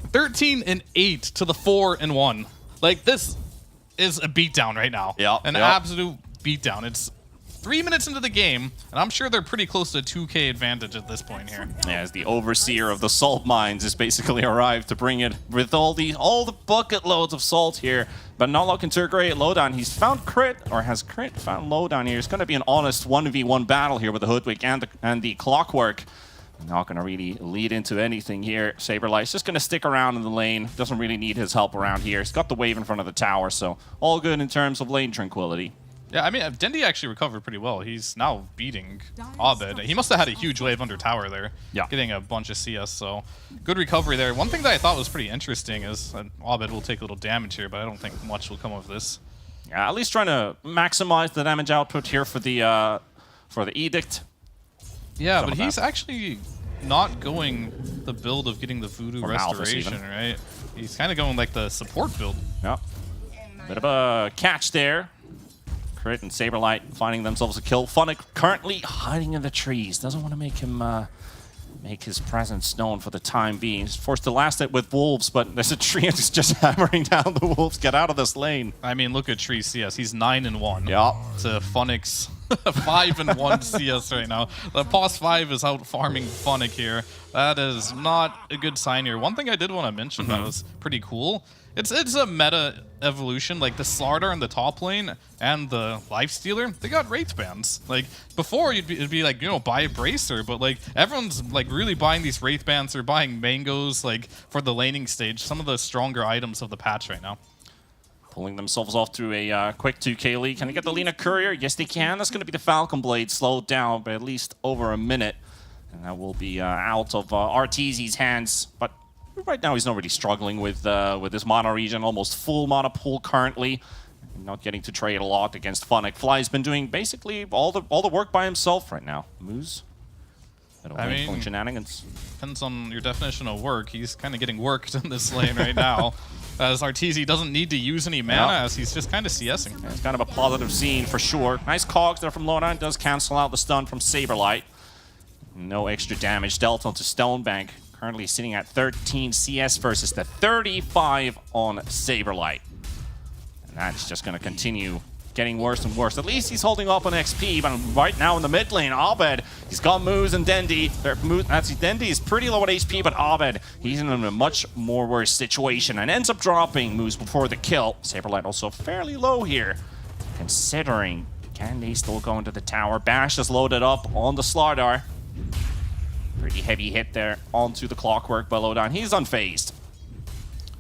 13-8 to the 4-1. Like, this is a beatdown right now. An absolute beatdown. It's 3 minutes into the game, and I'm sure they're pretty close to a 2K advantage at this point here. Yeah, as the overseer of the salt mines has basically arrived to bring it with all the bucket loads of salt here, but not looking too great. Lowdown, he's found Crit, or has Crit found Lowdown here? It's going to be an honest 1v1 battle here with the Hoodwink and the Clockwork. Not going to really lead into anything here. Saberlight's just going to stick around in the lane. Doesn't really need his help around here. He's got the wave in front of the tower, so all good in terms of lane tranquility. Yeah, I mean, Dendy actually recovered pretty well. He's now beating Abed. He must have had a huge wave under tower there, getting a bunch of CS, so good recovery there. One thing that I thought was pretty interesting is Abed will take a little damage here, but I don't think much will come of this. Yeah, at least trying to maximize the damage output here for the Edict. Yeah, but he's actually not going the build of getting the Voodoo Restoration, right? He's kind of going like the support build. Yep. Bit of a catch there. Crit and Saberlight finding themselves a kill. Funnick currently hiding in the trees. Doesn't want to make him make his presence known for the time being. He's forced to last it with wolves, but there's a tree that's just hammering down the wolves. Get out of this lane. I mean, look at Tree CS. He's 9-1. Yeah. To Funnick's 5-1 CS right now. The POS 5 is out farming Funnick here. That is not a good sign here. One thing I did want to mention that was pretty cool. It's a meta evolution, like the Slardar in the top lane and the Lifestealer, they got Wraith Bands. Like, before it'd be like, you know, buy a Bracer, but like, everyone's like really buying these Wraith Bands, they're buying Mangoes, like, for the laning stage, some of the stronger items of the patch right now. Pulling themselves off to a quick 2K lead. Can they get the Lina Courier? Yes, they can. That's going to be the Falcon Blade, slowed down by at least over a minute. And that will be out of Arteezy's hands, but right now he's not really struggling with this mono region, almost full mono pool currently. Not getting to trade a lot against Funnick. Fly's been doing basically all the work by himself right now. Moose. I mean, shenanigans. Depends on your definition of work. He's kind of getting worked in this lane right now, as Arteezy doesn't need to use any mana, as he's just kind of CSing. Yeah, it's kind of a positive scene for sure. Nice cogs there from Lorna. Does cancel out the stun from Saberlight. No extra damage dealt onto Stonebank. Currently sitting at 13 CS versus the 35 on Saberlight. And that's just going to continue getting worse and worse. At least he's holding up on XP, but right now in the mid lane, Abed, he's got Moose and Dendi. Dendi is pretty low at HP, but Abed, he's in a much more worse situation and ends up dropping Moose before the kill. Saberlight also fairly low here, considering can they still go into the tower? Bash is loaded up on the Slardar. Pretty heavy hit there onto the Clockwork by Lowdown. He's unfazed.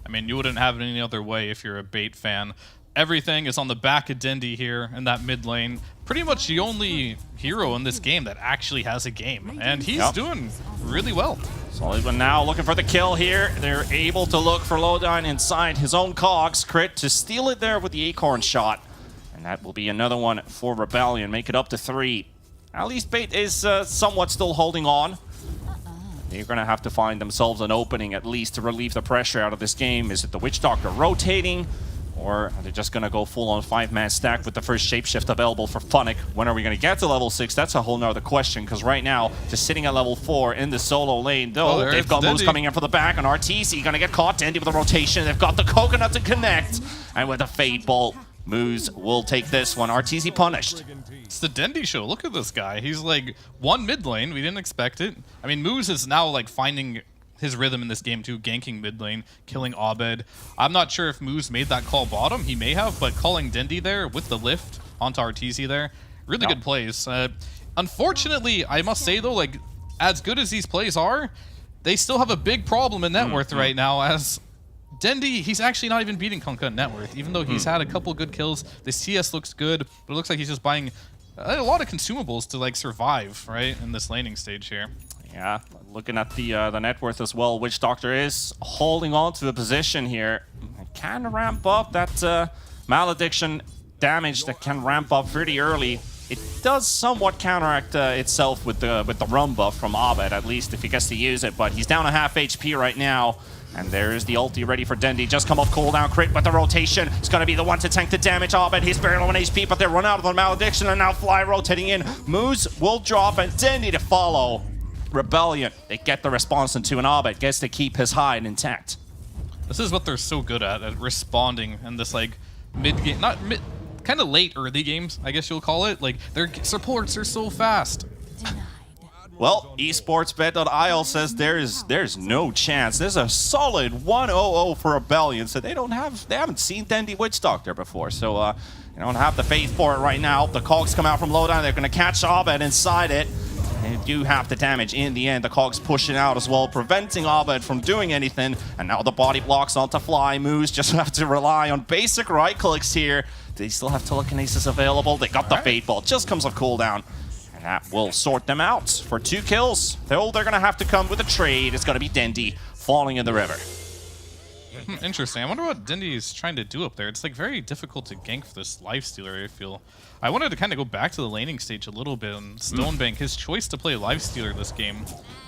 I mean, you wouldn't have it any other way if you're a Bait fan. Everything is on the back of Dendi here in that mid lane. Pretty much the only hero in this game that actually has a game. And he's doing really well. Solid one now, looking for the kill here. They're able to look for Lowdown inside his own cogs. Crit to steal it there with the Acorn shot. And that will be another one for Rebellion. Make it up to 3. At least Bait is somewhat still holding on. They're going to have to find themselves an opening at least to relieve the pressure out of this game. Is it the Witch Doctor rotating? Or are they just going to go full-on 5-man stack with the first shapeshift available for Funnick? When are we going to get to level 6? That's a whole nother question, because right now, just sitting at level 4 in the solo lane, though, they've got moves coming in for the back on Arteezy. Going to get caught. Dendi with a rotation. They've got the Coconut to connect. And with a Fade Bolt, Moose will take this one. Arteezy punished. It's the Dendi show. Look at this guy. He's like one mid lane. We didn't expect it. I mean, Moose is now like finding his rhythm in this game too, ganking mid lane, killing Abed. I'm not sure if Moose made that call bottom. He may have, but calling Dendi there with the lift onto Arteezy there, really good plays. Unfortunately, I must say though, like as good as these plays are, they still have a big problem in net worth right now, as Dendi, he's actually not even beating Kunkka in net worth, even though he's had a couple good kills. The CS looks good, but it looks like he's just buying a lot of consumables to like survive, right, in this laning stage here. Yeah, looking at the net worth as well, Witch Doctor is holding on to the position here. Can ramp up that malediction damage that can ramp up pretty early. It does somewhat counteract itself with the rum buff from Abed, at least if he gets to use it, but he's down a half HP right now. And there's the ulti ready for Dendi. Just come off cooldown. Crit with the rotation. It's going to be the one to tank the damage. Abed, he's barely on HP, but they run out of the malediction, and now Fly rotating in. Moose will drop, and Dendi to follow. Rebellion, they get the response into an Abed. Gets to keep his hide intact. This is what they're so good at responding in this like mid-game, not mid, kind of late early games, I guess you'll call it. Like their supports are so fast. Well, esportsbet.io says there's no chance. There's a solid 1-0-0 for Rebellion, so they haven't seen Dendi Witch Doctor before, so they don't have the faith for it right now. The cogs come out from Lowdown. They're going to catch Abed inside it. They do have the damage in the end. The cogs pushing out as well, preventing Abed from doing anything. And now the body blocks onto Fly. Moose just have to rely on basic right clicks here. They still have telekinesis available. They got the Fade Ball. Just comes off cooldown. And that will sort them out for 2 kills. They're going to have to come with a trade. It's going to be Dendi falling in the river. Interesting. I wonder what Dendi is trying to do up there. It's like very difficult to gank for this Lifestealer, I feel. I wanted to kind of go back to the laning stage a little bit on Stonebank. His choice to play Lifestealer this game,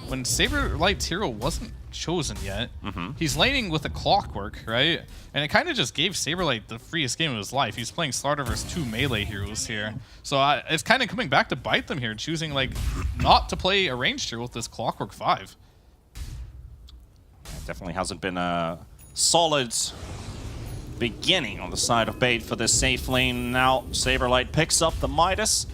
when Saberlight's hero wasn't chosen yet, he's laning with a Clockwork, right? And it kind of just gave Saberlight the freest game of his life. He's playing Slardar versus 2 melee heroes here. So it's kind of coming back to bite them here, choosing like not to play a ranged hero with this Clockwork 5. It definitely hasn't been a solid beginning on the side of Bait for this safe lane. Now Saberlight picks up the Midas.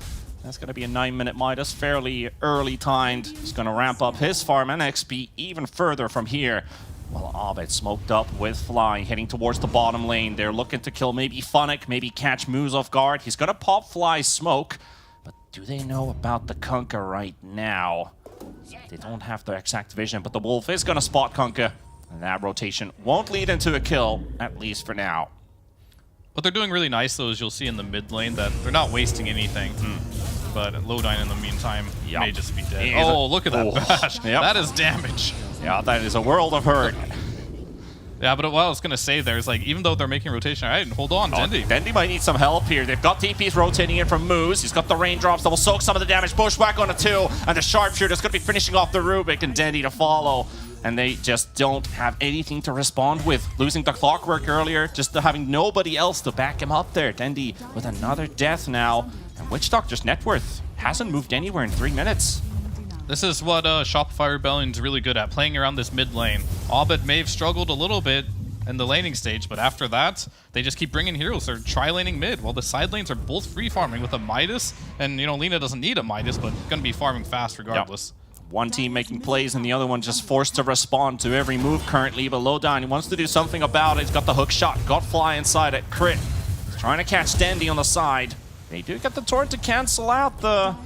That's going to be a 9-minute Midas, fairly early timed. He's going to ramp up his farm and XP even further from here. Well, Abed smoked up with Fly, heading towards the bottom lane. They're looking to kill maybe Funnick, maybe catch Moose off guard. He's going to pop Fly's smoke, but do they know about the Kunkka right now? They don't have the exact vision, but the Wolf is going to spot Kunkka. And that rotation won't lead into a kill, at least for now. What they're doing really nice, though, is you'll see in the mid lane that they're not wasting anything. But Lowdown, in the meantime, may just be dead. Oh, look at that bash. That is damage. Yeah, that is a world of hurt. Yeah, but what I was going to say there is, like, even though they're making rotation, all right, hold on, Dendi. Dendi might need some help here. They've got TPs rotating in from Moose. He's got the raindrops that will soak some of the damage. Bushwhack on a 2, and the sharpshooter's going to be finishing off the Rubik, and Dendi to follow. And they just don't have anything to respond with. Losing the clockwork earlier, just having nobody else to back him up there. Dendi with another death now. And Witch Doctor's net worth hasn't moved anywhere in 3 minutes. This is what Shopify Rebellion's really good at, playing around this mid lane. Abed may have struggled a little bit in the laning stage, but after that, they just keep bringing heroes. They're tri-laning mid, while the side lanes are both free farming with a Midas. And, you know, Lina doesn't need a Midas, but gonna be farming fast regardless. Yep. One team making plays and the other one just forced to respond to every move currently. But Lowdown, he wants to do something about it. He's got the hook shot, got Fly inside it. Crit, he's trying to catch Dendi on the side. They do get the Torrent to cancel out the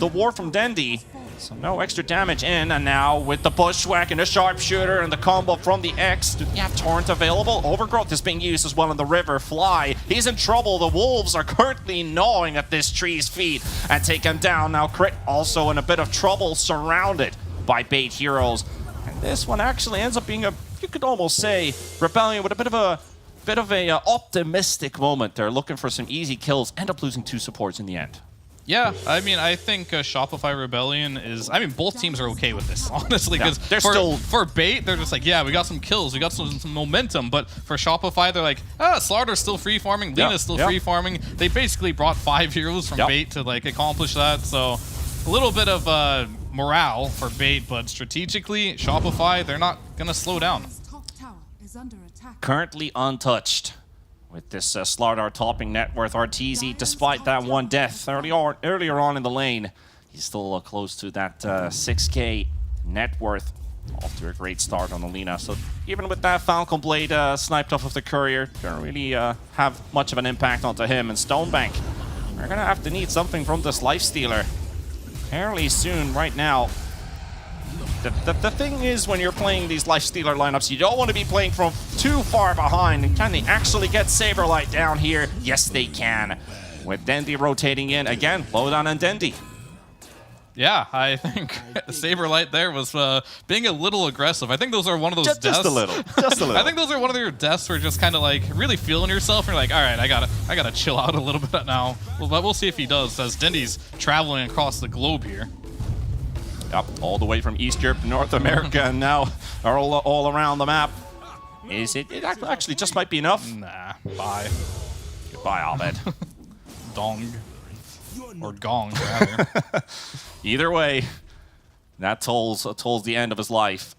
war from Dendi. So no extra damage in, and now with the Bushwhack and the Sharpshooter and the combo from the X, do they have Torrent available? Overgrowth is being used as well in the river. Fly, he's in trouble. The Wolves are currently gnawing at this tree's feet and take him down. Now Crit also in a bit of trouble, surrounded by bait heroes. And this one actually ends up being you could almost say, Rebellion with a bit of a optimistic moment. They're looking for some easy kills, end up losing 2 supports in the end. Yeah, I mean, I think Shopify Rebellion is... I mean, both teams are okay with this, honestly, because for bait, they're just like, yeah, we got some kills, we got some momentum, but for Shopify, they're like, Slardr's still free farming, Lina's still free farming. They basically brought 5 heroes from bait to, like, accomplish that, so a little bit of morale for bait, but strategically, Shopify, they're not going to slow down. Top tower is under attack. Currently untouched. With this Slardar topping net worth, Arteezy, despite that 1 death earlier on in the lane, he's still close to that 6k net worth. Off to a great start on the Lina. So even with that Falcon Blade sniped off of the Courier, don't really have much of an impact onto him. And Stonebank, we're going to have to need something from this Lifestealer fairly soon right now. The thing is, when you're playing these Lifestealer lineups, you don't want to be playing from too far behind. And can they actually get Saberlight down here? Yes, they can. With Dendi rotating in, again, Lowdown and Dendi. Yeah, I think Saberlight there was being a little aggressive. I think those are one of those deaths. Just a little. Just a little. I think those are one of your deaths where you're just kind of like really feeling yourself. And you're like, all right, I gotta chill out a little bit now. Well, but we'll see if he does, as Dendi's traveling across the globe here. Yep, all the way from East Europe to North America, and now are all around the map. Is it? It actually just might be enough. Nah, bye. Goodbye, Abed. Dong. Or gong, rather. Either way, that tolls the end of his life.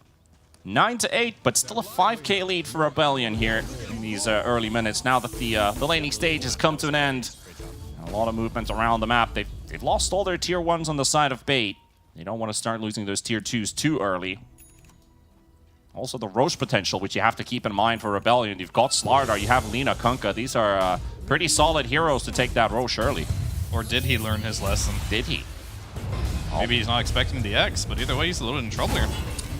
9-8, but still a 5k lead for Rebellion here in these early minutes. Now that the laning stage has come to an end, a lot of movement around the map. They've lost all their tier 1s on the side of bait. They don't want to start losing those tier 2s too early. Also the Roche potential, which you have to keep in mind for Rebellion. You've got Slardar, you have Lina, Kunkka. These are pretty solid heroes to take that Roche early. Or did he learn his lesson? Did he? Maybe he's not expecting the X, but either way, he's a little in trouble here.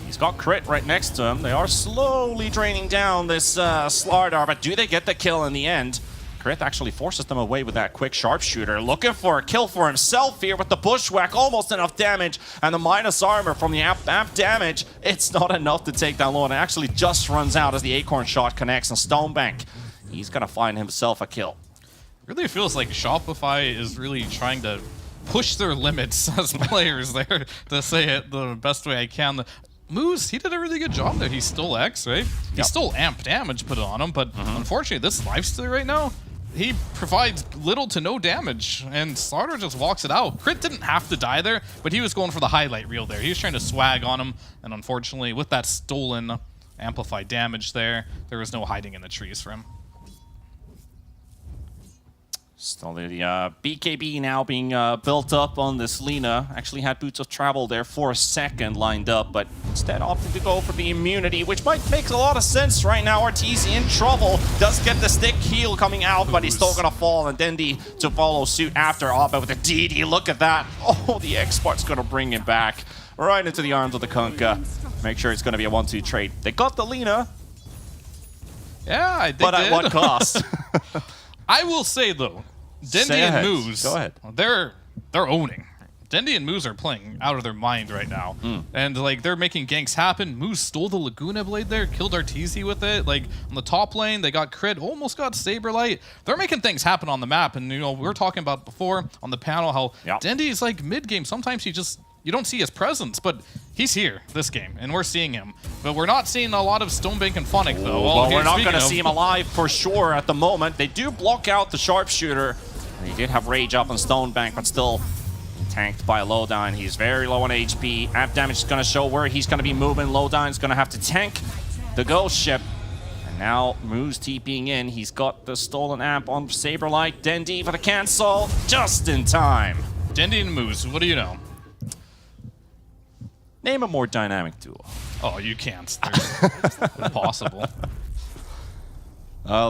He's got Crit right next to him. They are slowly draining down this Slardar, but do they get the kill in the end? Crit actually forces them away with that quick sharpshooter. Looking for a kill for himself here with the Bushwhack. Almost enough damage. And the minus armor from the amp damage. It's not enough to take down low. And it actually just runs out as the Acorn shot connects. And Stonebank, he's going to find himself a kill. Really feels like Shopify is really trying to push their limits as players there, to say it the best way I can. Moose, he did a really good job there. He stole X, right? He stole amp damage put on him, but unfortunately, this Lifestealer right now, he provides little to no damage, and Slardar just walks it out. Crit didn't have to die there, but he was going for the highlight reel there. He was trying to swag on him, and unfortunately, with that stolen amplified damage there was no hiding in the trees for him. Still the BKB now being built up on this Lina. Actually had Boots of Travel there for a second lined up, but instead opted to go for the immunity, which might make a lot of sense right now. Arteezy in trouble. Does get the stick heal coming out, but he's still going to fall, and Dendi to follow suit after Abed with a DD. Look at that. Oh, the X-Spart's going to bring him back right into the arms of the Kunkka. Make sure it's going to be a 1-2 trade. They got the Lina. Yeah, but at what cost? I will say, though, Dendi and Moose, go ahead. They're owning. Dendi and Moose are playing out of their mind right now. And like they're making ganks happen. Moose stole the Laguna Blade there, killed Arteezy with it. Like on the top lane, they got crit, almost got Saberlight. They're making things happen on the map. And you know, we were talking about before on the panel how Dendi is like mid-game. Sometimes you don't see his presence, but he's here this game, and we're seeing him. But we're not seeing a lot of Stonebank and Funnick, though. Well, we're not going to see him alive for sure at the moment. They do block out the Sharpshooter. And he did have Rage up on Stonebank, but still tanked by Lowdown. He's very low on HP. Amp damage is going to show where he's going to be moving. Lowdown's going to have to tank the Ghost Ship. And now Moose TPing in. He's got the stolen amp on Saberlight. Dendi for the cancel, just in time. Dendi and Moose, what do you know? Name a more dynamic duo. Oh, you can't. Impossible.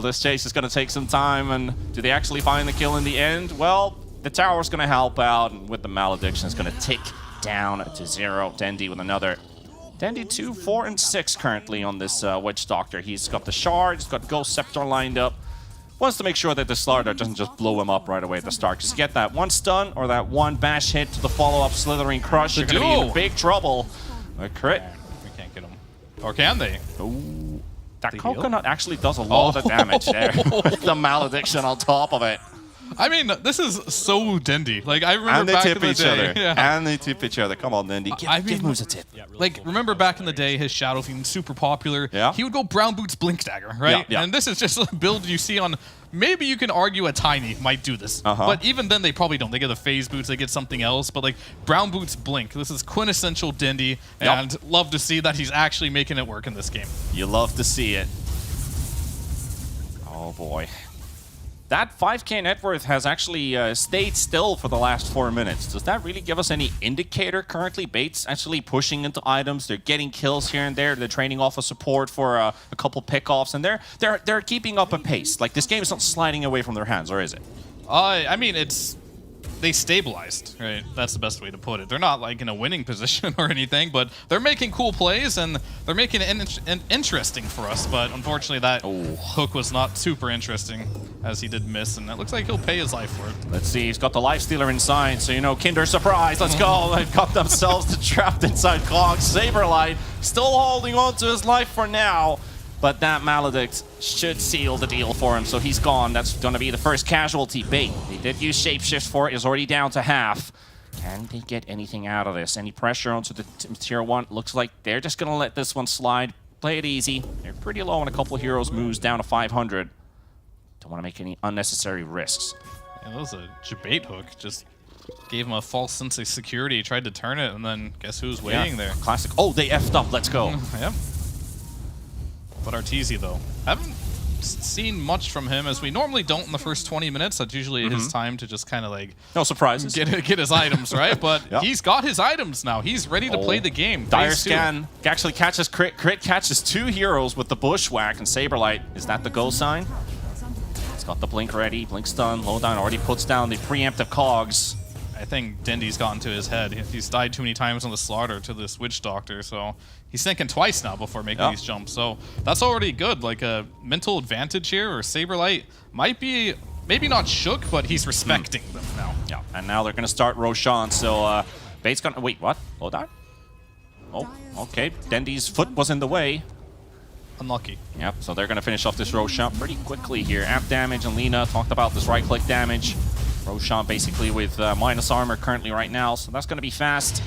This chase is going to take some time, and do they actually find the kill in the end? Well, the tower's going to help out, and with the Malediction, it's going to tick down to 0. Dendi with another. Dendi 2, 4, and 6 currently on this Witch Doctor. He's got the Shard, he's got Ghost Scepter lined up. Wants to make sure that the Slardar doesn't just blow him up right away at the start. Because you get that one stun or that one bash hit to the follow-up Slithering Crush, you're going to be in big trouble. A crit. We can't get him. Or can they? Ooh. That Coconut actually does a lot of damage there. The Malediction on top of it. I mean, this is so Dendi. Like, I remember and they back tip in the each day. other. Yeah. And they tip each other. Come on, Dendi. Give Moose a tip. Like, remember back in the day, his Shadow Fiend, super popular. Yeah. He would go Brown Boots Blink Dagger, right? Yeah. And this is just a build you see on... Maybe you can argue a Tiny might do this. But even then, they probably don't. They get the Phase Boots, they get something else. But, like, Brown Boots Blink, this is quintessential Dendi. And love to see that he's actually making it work in this game. You love to see it. Oh, boy. That 5k net worth has actually stayed still for the last 4 minutes. Does that really give us any indicator currently? Bait's actually pushing into items. They're getting kills here and there. They're trading off a support for a couple pickoffs, and they're keeping up a pace. Like, this game is not sliding away from their hands, or is it? I mean, they stabilized, right? That's the best way to put it. They're not like in a winning position or anything, but they're making cool plays and they're making it interesting for us. But unfortunately, that hook was not super interesting, as he did miss, and it looks like he'll pay his life for it. Let's see, he's got the Life Stealer inside, so you know, Kinder Surprise, let's go. They've got themselves trapped inside Clogs. Saberlight still holding on to his life for now. But that Maledict should seal the deal for him, so he's gone. That's going to be the first casualty. Bait, they did use Shapeshift for it, is already down to half. Can they get anything out of this? Any pressure onto the tier 1? Looks like they're just going to let this one slide. Play it easy. They're pretty low on a couple of heroes moves, down to 500. Don't want to make any unnecessary risks. Yeah, that was a Jabate hook. Just gave him a false sense of security. He tried to turn it, and then guess who's waiting there? Classic. Oh, they effed up. Let's go. Yep. But Arteezy, though, haven't seen much from him, as we normally don't in the first 20 minutes. That's usually his time to just kind of like... No surprises. Get his items, right? But he's got his items now. He's ready to play the game. Dire Scan actually catches crit. Crit catches 2 heroes with the Bushwhack and Saberlight. Is that the go sign? He's got the Blink ready. Blink stun. Lowdown already puts down the preemptive cogs. I think Dendi's gotten to his head. He's died too many times on the slaughter to this Witch Doctor, so he's thinking twice now before making these jumps. So that's already good. Like a mental advantage here, or Saberlight might be maybe not shook, but he's respecting them now. Yeah, and now they're going to start Roshan. So Bait's going to... Wait, what? Lowdown? Oh, okay. Dendi's foot was in the way. Unlucky. Yep, so they're going to finish off this Roshan pretty quickly here. Amp damage, and Lina talked about this right-click damage. Roshan basically with minus armor currently right now, so that's going to be fast.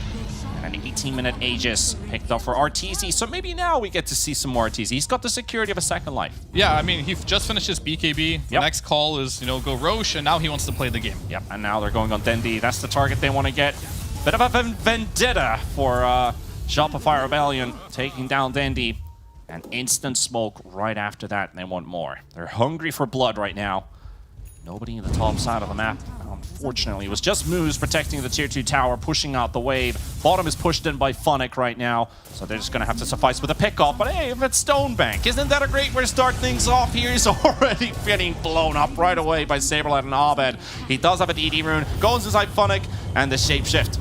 And an 18-minute Aegis picked up for Arteezy, so maybe now we get to see some more Arteezy. He's got the security of a second life. Yeah, I mean, he just finished his BKB. The next call is, you know, go Roche, and now he wants to play the game. Yep, and now they're going on Dendi. That's the target they want to get. Bit of a vendetta for Shopify Rebellion, taking down Dendi. And instant smoke right after that, and they want more. They're hungry for blood right now. Nobody in the top side of the map. Unfortunately, it was just Moose protecting the tier 2 tower, pushing out the wave. Bottom is pushed in by Funnick right now, so they're just going to have to suffice with a pick-off. But hey, if it's Stonebank, isn't that a great way to start things off here? He's already getting blown up right away by Saberlight and Abed. He does have a DD rune, goes inside Funnick, and the shapeshift.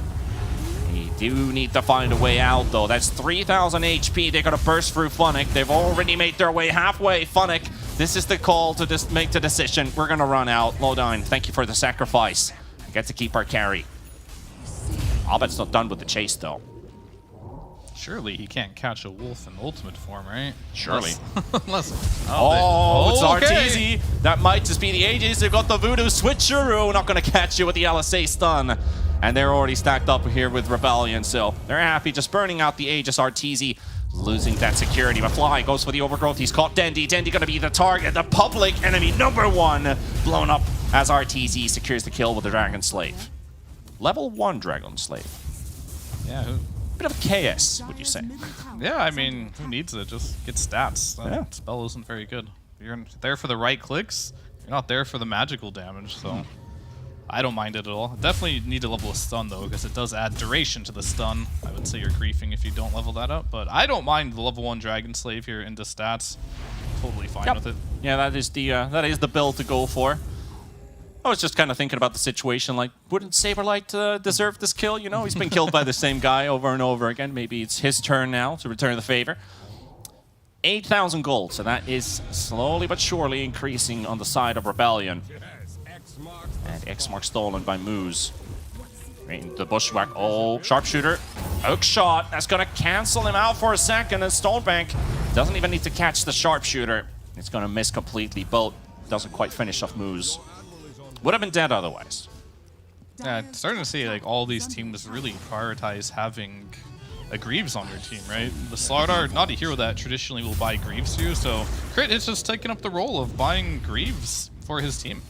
They do need to find a way out, though. That's 3,000 HP. They're going to burst through Funnick. They've already made their way halfway. Funnick, this is the call to just make the decision. We're going to run out. Lowdown, thank you for the sacrifice. We get to keep our carry. Abed's not done with the chase, though. Surely he can't catch a wolf in ultimate form, right? Surely. Unless it's okay. Arteezy. That might just be the Aegis. They've got the Voodoo switcheroo. Not going to catch you with the LSA stun. And they're already stacked up here with Rebellion, so they're happy just burning out the Aegis. Arteezy losing that security, but Fly goes for the overgrowth. He's caught Dendy. Dendy going to be the target. The public enemy #1 blown up as Arteezy secures the kill with the Dragon Slave. Level 1 Dragon Slave. Yeah, Bit of chaos, would you say? Yeah, I mean, who needs it? Just get stats. That spell isn't very good. You're there for the right clicks. You're not there for the magical damage, so I don't mind it at all. Definitely need to level a stun, though, because it does add duration to the stun. I would say you're griefing if you don't level that up, but I don't mind the level 1 Dragon Slave here into stats. Totally fine with it. Yeah, that is the build to go for. I was just kind of thinking about the situation, like, wouldn't Saberlight deserve this kill? You know, he's been killed by the same guy over and over again. Maybe it's his turn now to return the favor. 8,000 gold, so that is slowly but surely increasing on the side of Rebellion. And X-Mark stolen by Moose. Right into the bushwhack. Oh, sharpshooter. Hook shot. That's going to cancel him out for a second, and Stonebank doesn't even need to catch the sharpshooter. It's going to miss completely. Bolt doesn't quite finish off Moose. Would have been dead otherwise. Yeah, starting to see like all these teams really prioritize having a Greaves on your team, right? The Slardar, not a hero that traditionally will buy Greaves to, so Crit is just taking up the role of buying Greaves for his team.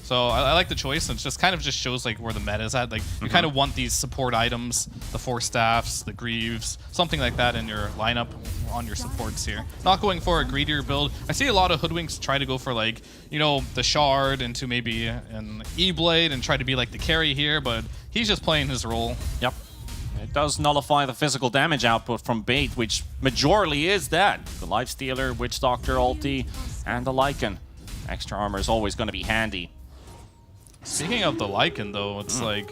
So I like the choice, and it just kind of just shows like where the meta is at. Like you kind of want these support items, the 4 staffs, the Greaves, something like that in your lineup on your supports here. Not going for a greedier build. I see a lot of hoodwinks try to go for like, you know, the Shard into maybe an E-Blade and try to be like the carry here, but he's just playing his role. Yep. It does nullify the physical damage output from Bait, which majorly is that. The Lifestealer, Witch Doctor ulti, and the Lycan. Extra armor is always going to be handy. Speaking of the Lycan, though, it's like...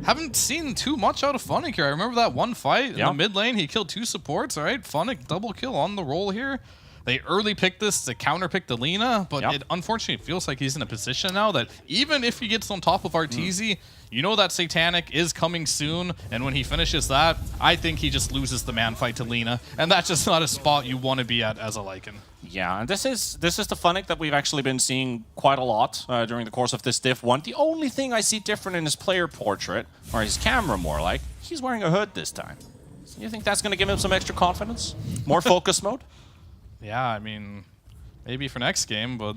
Haven't seen too much out of Funnick here. I remember that one fight in the mid lane. He killed 2 supports, all right? Funnick double kill on the roll here. They early picked this to counterpick the Lina, but it unfortunately feels like he's in a position now that even if he gets on top of Arteezy, you know that Satanic is coming soon, and when he finishes that, I think he just loses the man fight to Lina, and that's just not a spot you want to be at as a Lycan. Yeah, and this is the Funnick that we've actually been seeing quite a lot during the course of this Div 1. The only thing I see different in his player portrait, or his camera more like, he's wearing a hood this time. So you think that's going to give him some extra confidence? More focus mode? Yeah, I mean, maybe for next game, but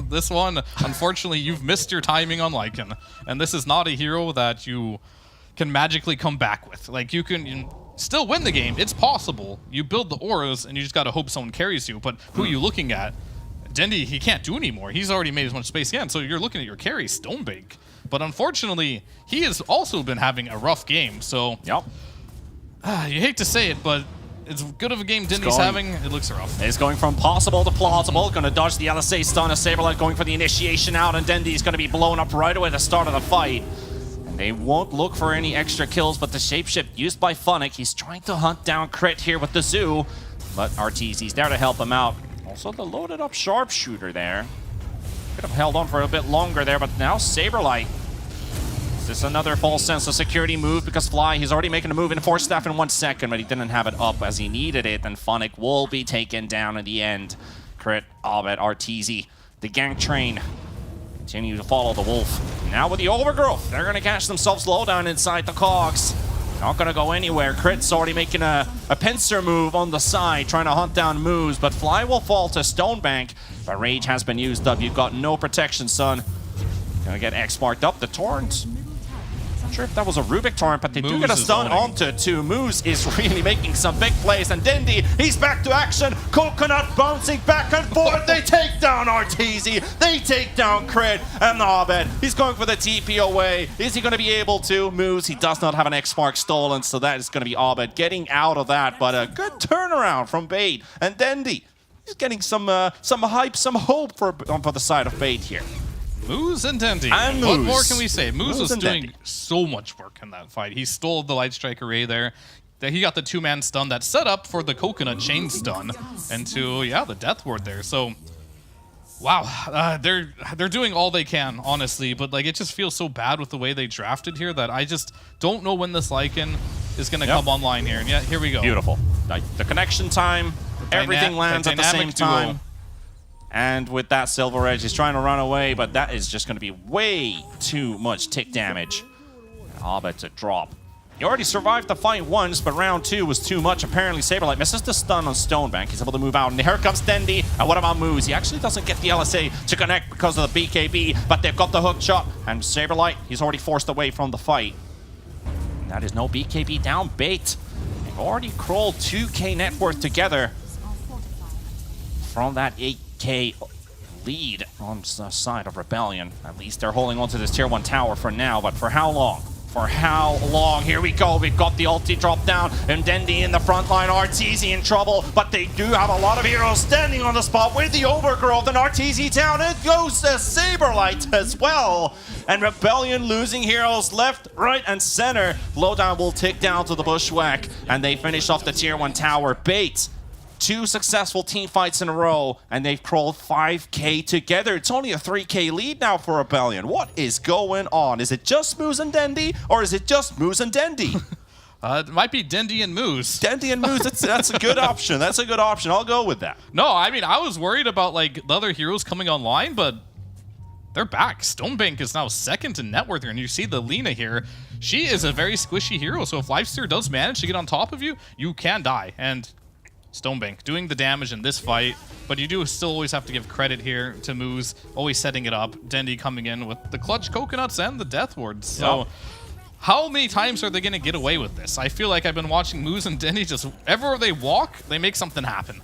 this one, unfortunately, you've missed your timing on Lycan. And this is not a hero that you can magically come back with. Like, you can still win the game. It's possible. You build the auras, and you just got to hope someone carries you. But who are you looking at? Dendy, he can't do anymore. He's already made as much space again, so you're looking at your carry, Stonebank. But unfortunately, he has also been having a rough game, so... Yep. You hate to say it, but... As good of a game Dindy's having, it looks rough. It's going from possible to plausible. Going to dodge the LSA stun. A Saberlight going for the initiation out, and Dendy's going to be blown up right away at the start of the fight. And they won't look for any extra kills, but the shapeshift used by Funnick. He's trying to hunt down Crit here with the Zoo, but Arteezy's there to help him out. Also the loaded up sharpshooter there. Could have held on for a bit longer there, but now Saberlight. This is another false sense of security move because Fly, he's already making a move in 4 staff in 1 second, but he didn't have it up as he needed it, and Funnick will be taken down in the end. Crit, Abed, Arteezy, the gank train continue to follow the Wolf. Now with the overgrowth, they're going to catch themselves low down inside the cogs. Not going to go anywhere. Crit's already making a pincer move on the side, trying to hunt down moves, but Fly will fall to Stonebank. But Rage has been used up. You've got no protection, son. Gonna get X marked up. The Torrent. Not sure if that was a Rubik Torrent, but they do get a stun onto it too. Moose is really making some big plays, and Dendy, he's back to action. Coconut bouncing back and forth. They take down Arteezy. They take down Crit, and Abed, he's going for the TP away. Is he going to be able to? Moose, he does not have an X-Mark stolen, so that is going to be Abed getting out of that, but a good turnaround from Bait. And Dendy, he's getting some hype, some hope for the side of Bait here. Moose and Dendy. And what Moose. more can we say? Moose was doing Dendy. so much work in that fight. He stole the Light Strike array there. He got the 2-man stun that set up for the Coconut chain stun. And to, the Death Ward there. So Wow, they're doing all they can, honestly, but like it just feels so bad with the way they drafted here that I just don't know when this Lycan is going to come online here. And yeah, here we go. Beautiful. Like the connection time, everything lands at the same time. And with that, Silver Edge is trying to run away, but that is just going to be way too much tick damage. Abed to drop. He already survived the fight once, but round 2 was too much. Apparently, Saberlight misses the stun on Stonebank. He's able to move out, and here comes Dendi. And what about Moose? He actually doesn't get the LSA to connect because of the BKB, but they've got the hook shot. And Saberlight, he's already forced away from the fight. And that is no BKB down bait. They've already crawled 2k net worth together from that 8k lead on the side of Rebellion. At least they're holding on to this tier 1 tower for now, but for how long? For how long? Here we go. We've got the ulti drop down, and Dendi in the front line. RTZ in trouble, but they do have a lot of heroes standing on the spot with the overgrowth, and RTZ down. It goes to Saberlight as well. And Rebellion losing heroes left, right, and center. Lowdown will tick down to the bushwhack, and they finish off the tier 1 tower. Bait. 2 successful team fights in a row, and they've crawled 5k together. It's only a 3k lead now for Rebellion. What is going on? Is it just Moose and Dendi, or is it just Moose and Dendi? It might be Dendi and Moose. Dendi and Moose, that's a good option. That's a good option. I'll go with that. No, I mean, I was worried about like the other heroes coming online, but they're back. Stonebank is now 2nd in net worth, and you see the Lina here. She is a very squishy hero, so if Lifesteer does manage to get on top of you, you can die. And Stonebank doing the damage in this fight, but you do still always have to give credit here to Moose, always setting it up. Dendi coming in with the clutch coconuts and the death wards. So how many times are they going to get away with this? I feel like I've been watching Moose and Dendi just everywhere they walk, they make something happen.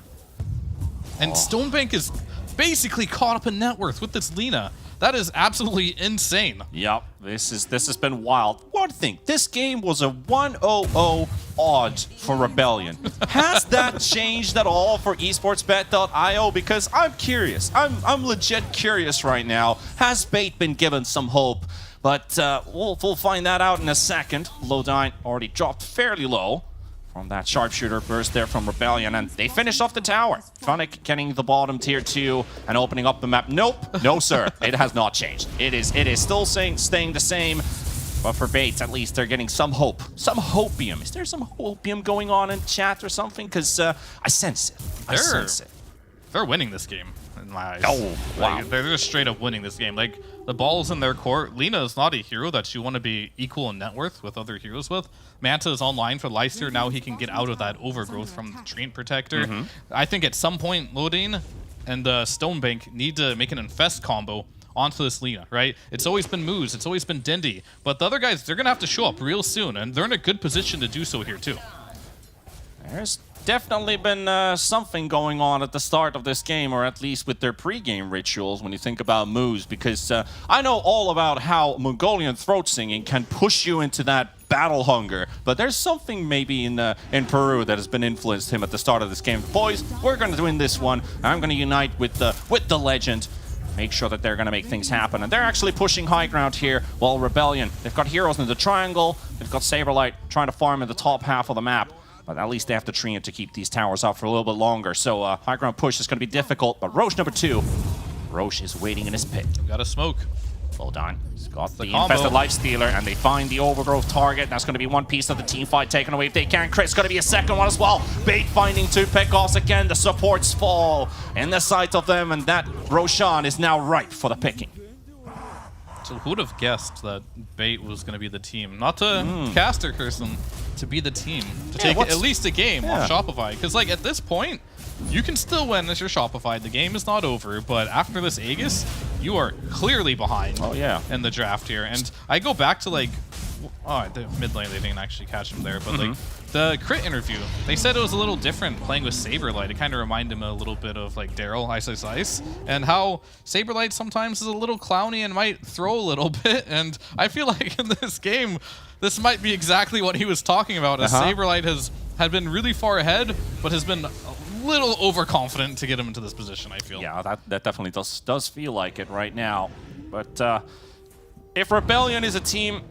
And Stonebank is basically caught up in net worth with this Lina. That is absolutely insane. Yep, this has been wild. One thing, this game was a 1-0-0 odds for Rebellion. Has that changed at all for esportsbet.io? Because I'm curious. I'm legit curious right now. Has Bait been given some hope? But we'll find that out in a second. Lowdown already dropped fairly low from that sharpshooter burst there from Rebellion, and they finish off the tower. Funnick getting the bottom tier 2 and opening up the map. Nope, no sir, it has not changed. It is still staying the same, but for Bates, at least they're getting some hope. Some hopium. Is there some hopium going on in chat or something? Because I sense it. I sense it. They're winning this game, in my eyes. Oh, wow. Like, they're just straight up winning this game. Like, the ball's in their court. Lina is not a hero that you want to be equal in net worth with other heroes with. Manta is online for Leicester. Now he can get out of that overgrowth from the Treant Protector. I think at some point, Lodin and Stonebank need to make an Infest combo onto this Lina, right? It's always been Moose, it's always been Dendi, but the other guys, they're going to have to show up real soon, and they're in a good position to do so here too. There's definitely been something going on at the start of this game, or at least with their pre-game rituals when you think about Moose, because I know all about how Mongolian throat singing can push you into that battle hunger, but there's something maybe in Peru that has been influenced him at the start of this game. Boys, we're going to win this one. I'm going to unite with the legend. Make sure that they're going to make things happen. And they're actually pushing high ground here, while Rebellion, they've got heroes in the triangle, they've got Saberlight trying to farm in the top half of the map. But at least they have to Treant to keep these towers up for a little bit longer. So high ground push is going to be difficult. But Roche number 2. Roche is waiting in his pit. Got a smoke. Hold on. He's got the infested Lifestealer, and they find the overgrowth target. That's going to be one piece of the team fight taken away if they can. Crit's going to be a second one as well. Bait finding 2 pickoffs again. The supports fall in the sight of them, and that Roshan is now ripe for the picking. So who would have guessed that Bait was going to be the team? Not to caster curse them, to be the team. To take at least a game off Shopify. Because like at this point, you can still win as you're Shopify. The game is not over, but after this Aegis, you are clearly behind in the draft here. And I go back to like, the mid lane, they didn't actually catch him there, but like the crit interview, they said it was a little different playing with Saberlight. It kind of reminded him a little bit of like Daryl, Ice, and how Saberlight sometimes is a little clowny and might throw a little bit. And I feel like in this game, this might be exactly what he was talking about, as Saberlight had been really far ahead, but has been little overconfident to get him into this position, I feel. Yeah, that definitely does feel like it right now. But if Rebellion is a team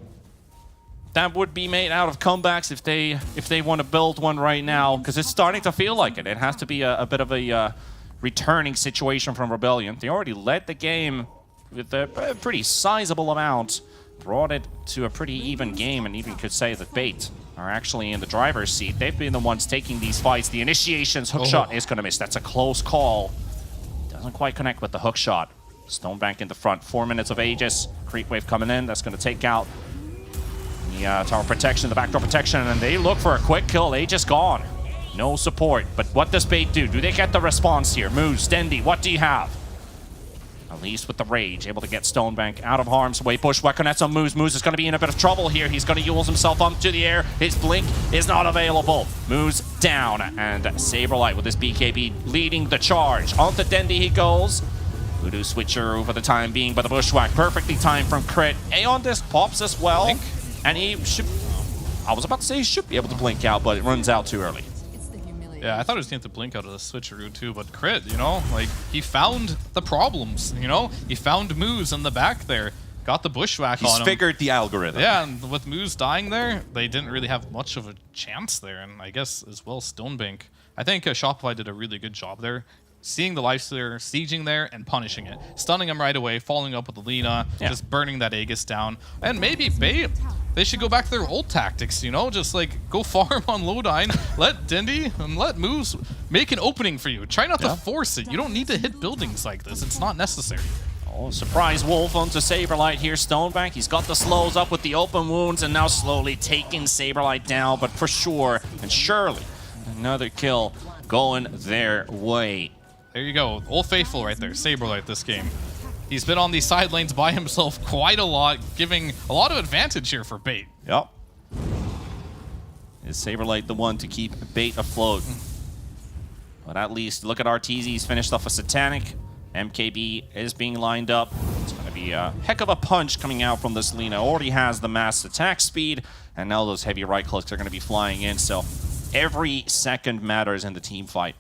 that would be made out of comebacks if they want to build one right now, because it's starting to feel like it. It has to be a bit of a returning situation from Rebellion. They already led the game with a pretty sizable amount, brought it to a pretty even game, and even could say that Bait are actually in the driver's seat. They've been the ones taking these fights. The initiations, hookshot is going to miss. That's a close call. Doesn't quite connect with the hookshot. Stonebank in the front. 4 minutes of Aegis. Creep wave coming in. That's going to take out the tower protection, the backdoor protection, and they look for a quick kill. Aegis gone. No support. But what does Bait do? Do they get the response here? Moves, Dendi, what do you have? At least with the rage, able to get Stonebank out of harm's way. Bushwhack connects on Moose. Moose is going to be in a bit of trouble here. He's going to use himself up to the air. His blink is not available. Moose down, and Saberlight with his BKB leading the charge. Onto Dendi he goes. Voodoo switcher for the time being, but the Bushwhack perfectly timed from Crit. Aeon Disc pops as well, blink. And he should... I was about to say he should be able to blink out, but it runs out too early. Yeah, I thought he was going to blink out of the switcheroo too, but Crit, you know, like, he found the problems, you know? He found Moose in the back there, got the Bushwhack on him. He's figured the algorithm. Yeah, and with Moose dying there, they didn't really have much of a chance there, and I guess as well Stonebank. I think Shopify did a really good job there. Seeing the Lifestealer, sieging there, and punishing it. Stunning him right away, following up with the Lina, just burning that Aegis down. And maybe Bait, they should go back to their old tactics, you know? Just like, go farm on Lodine, let Dendi and let Moose make an opening for you. Try not to force it. You don't need to hit buildings like this. It's not necessary. Oh, surprise wolf onto Saberlight here. Stonebank, he's got the slows up with the open wounds and now slowly taking Saberlight down, but for sure and surely another kill going their way. There you go. Old Faithful right there. Saberlight this game. He's been on these side lanes by himself quite a lot, giving a lot of advantage here for Bait. Yep. Is Saberlight the one to keep Bait afloat? But at least, look at RTZ. He's finished off a Satanic. MKB is being lined up. It's going to be a heck of a punch coming out from this Lina. Already has the mass attack speed, and now those heavy right clicks are going to be flying in, so every second matters in the team fight.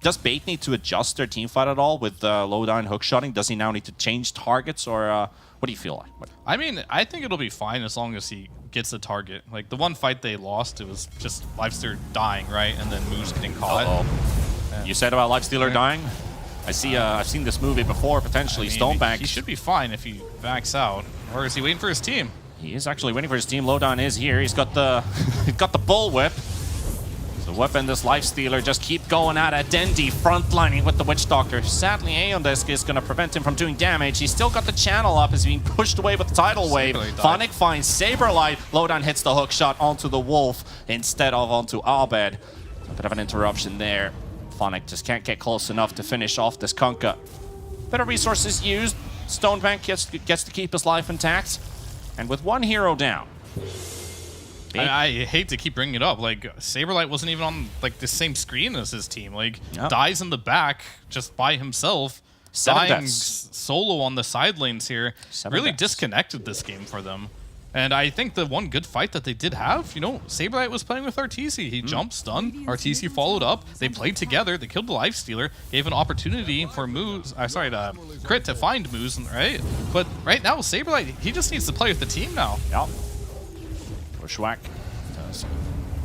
Does Bait need to adjust their team fight at all with Lodine hookshotting? Does he now need to change targets, or what do you feel like? I mean, I think it'll be fine as long as he gets the target. Like, the one fight they lost, it was just Lifestealer dying, right? And then Moose getting caught. Yeah. You said about Lifestealer dying? I see. I've seen this movie before, potentially. I mean, Stonebank. He should be fine if he backs out. Or is he waiting for his team? He is actually waiting for his team. Lodine is here. He's got the bullwhip. The weapon, this Lifestealer, just keep going at it. Dendi frontlining with the Witch Doctor. Sadly, Aeon Disc is going to prevent him from doing damage. He's still got the channel up. He's being pushed away with the Tidal Wave. Phonic finds Saberlight. Lodine hits the hook shot onto the Wolf instead of onto Abed. A bit of an interruption there. Phonic just can't get close enough to finish off this Kunkka. Better resources used. Stonebank gets to keep his life intact. And with one hero down, I hate to keep bringing it up. Like, Saberlight wasn't even on like the same screen as his team. Like, dies in the back just by himself. Dying solo on the side lanes here. Really disconnected this game for them. And I think the one good fight that they did have, you know, Saberlight was playing with RTC. He jumped stun. RTC followed up. They played together. They killed the Lifestealer. Gave an opportunity for Moose, Crit to find Moose, right? But right now, Saberlight, he just needs to play with the team now. Yep. Bushwhack does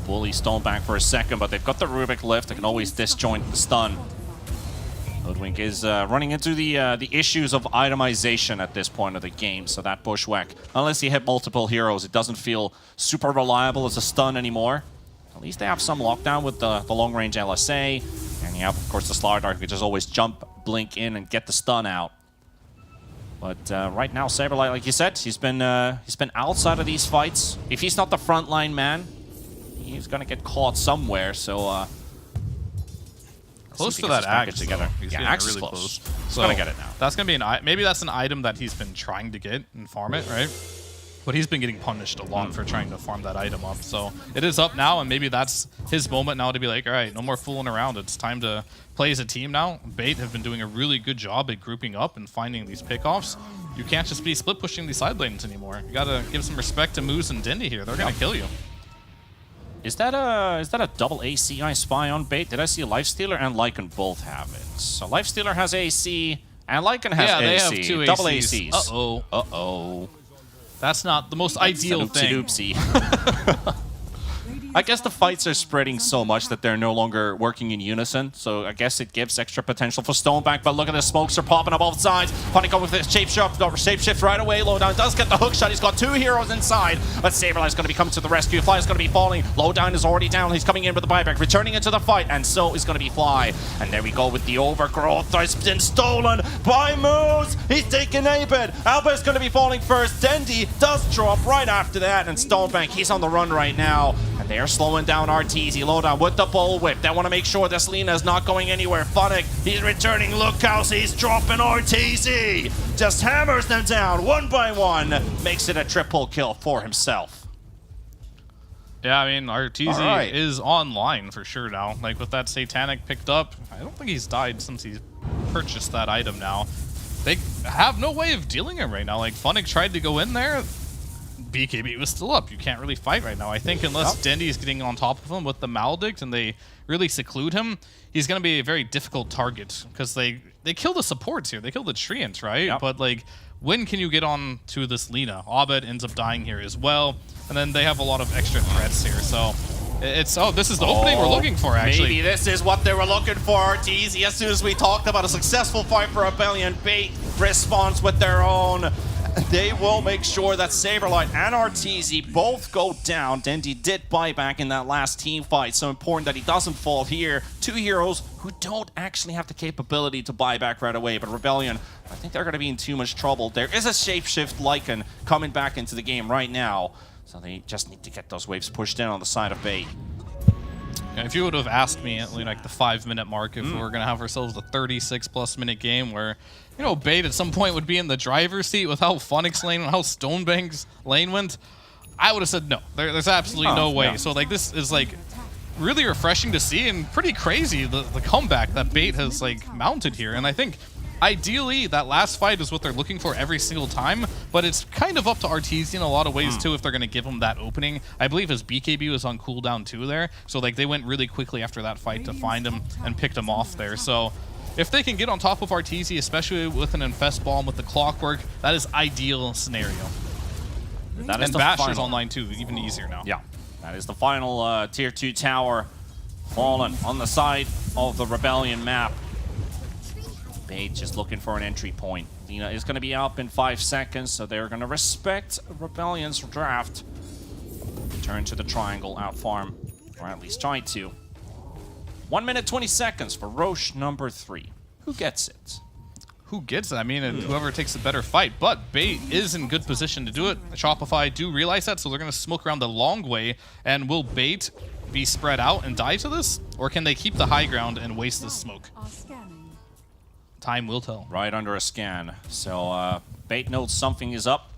bully Stonebank for a second, but they've got the Rubik lift. They can always disjoint the stun. Hoodwink is running into the issues of itemization at this point of the game, so that Bushwhack, unless you hit multiple heroes, it doesn't feel super reliable as a stun anymore. At least they have some lockdown with the long-range LSA, and you have, of course, the Slardar who can just always jump, blink in, and get the stun out. But right now, Saberlight, like you said, he's been outside of these fights. If he's not the frontline man, he's gonna get caught somewhere. So close to that axe together. Yeah, axe really close. So He's gonna get it now. That's gonna be maybe that's an item that he's been trying to get and farm it, right? But he's been getting punished a lot for trying to farm that item up. So it is up now, and maybe that's his moment now to be like, all right, no more fooling around. It's time to play as a team now. Bait have been doing a really good job at grouping up and finding these pickoffs. You can't just be split pushing these side lanes anymore. You gotta give some respect to Moose and Dendi here. They're gonna kill you. Is that a double AC I spy on Bait? Did I see Lifestealer and Lycan both have it? So Lifestealer has AC and Lycan has AC. They have two double ACs. ACs. Uh-oh. Uh-oh. That's not the most ideal thing. Oopsie. I guess the fights are spreading so much that they're no longer working in unison. So I guess it gives extra potential for Stonebank. But look at the smokes are popping on both sides. Funny go with the shapeshift right away. Lowdown does get the hook shot. He's got 2 heroes inside. But Saberlight's going to be coming to the rescue. Fly is going to be falling. Lowdown is already down. He's coming in with the buyback, returning into the fight. And so is going to be Fly. And there we go with the overgrowth. It's been stolen by Moose. He's taking A-bit. Alba's going to be falling first. Dendy does drop right after that. And Stonebank, he's on the run right now. And they're slowing down RTZ. Lowdown with the bullwhip. They want to make sure this Lina is not going anywhere. Funnick, he's returning. Look how he's dropping RTZ. Just hammers them down one by one. Makes it a triple kill for himself. Yeah, I mean, RTZ is online for sure now. Like, with that Satanic picked up, I don't think he's died since he's purchased that item now. They have no way of dealing him right now. Like, Funnick tried to go in there. BKB was still up. You can't really fight right now. I think unless Dendy is getting on top of him with the Maledict and they really seclude him, he's going to be a very difficult target because they kill the supports here. They kill the Treants, right? Yep. But, like, when can you get on to this Lina? Abed ends up dying here as well. And then they have a lot of extra threats here. So it's, this is the opening we're looking for, actually. Maybe this is what they were looking for, RTZ. As soon as we talked about a successful fight for Rebellion, Bait responds with their own. They will make sure that Saberlight and RTZ both go down. Dendy did buy back in that last team fight, so important that he doesn't fall here. 2 heroes who don't actually have the capability to buy back right away, but Rebellion, I think they're going to be in too much trouble. There is a Shapeshift Lycan coming back into the game right now, so they just need to get those waves pushed in on the side of Bait. If you would have asked me at like the 5-minute mark if we were going to have ourselves a 36+ minute game where, you know, Bait at some point would be in the driver's seat with how Funnick's lane and how Stonebank's lane went, I would have said no. There's absolutely no way. Yeah. So like this is like really refreshing to see and pretty crazy the comeback that Bait has like mounted here. And I think ideally that last fight is what they're looking for every single time, but it's kind of up to RTZ in a lot of ways too if they're going to give him that opening. I believe his BKB was on cooldown too there, so like they went really quickly after that fight to find him and picked him off there. So if they can get on top of RTZ, especially with an Infest Bomb with the Clockwork, that is ideal scenario. That is and the Basher's online too, even easier now. Yeah, that is the final tier 2 tower fallen on the side of the Rebellion map. Bait just looking for an entry point. Lina is going to be up in 5 seconds, so they're going to respect Rebellion's draft. Return to the triangle, out farm, or at least try to. 1 minute 20 seconds for Roche number 3. Who gets it? Who gets it? I mean, whoever takes the better fight. But Bait is in good position to do it. Shopify do realize that, so they're going to smoke around the long way. And will Bait be spread out and die to this? Or can they keep the high ground and waste this smoke? Time will tell. Right under a scan. So Bait knows something is up.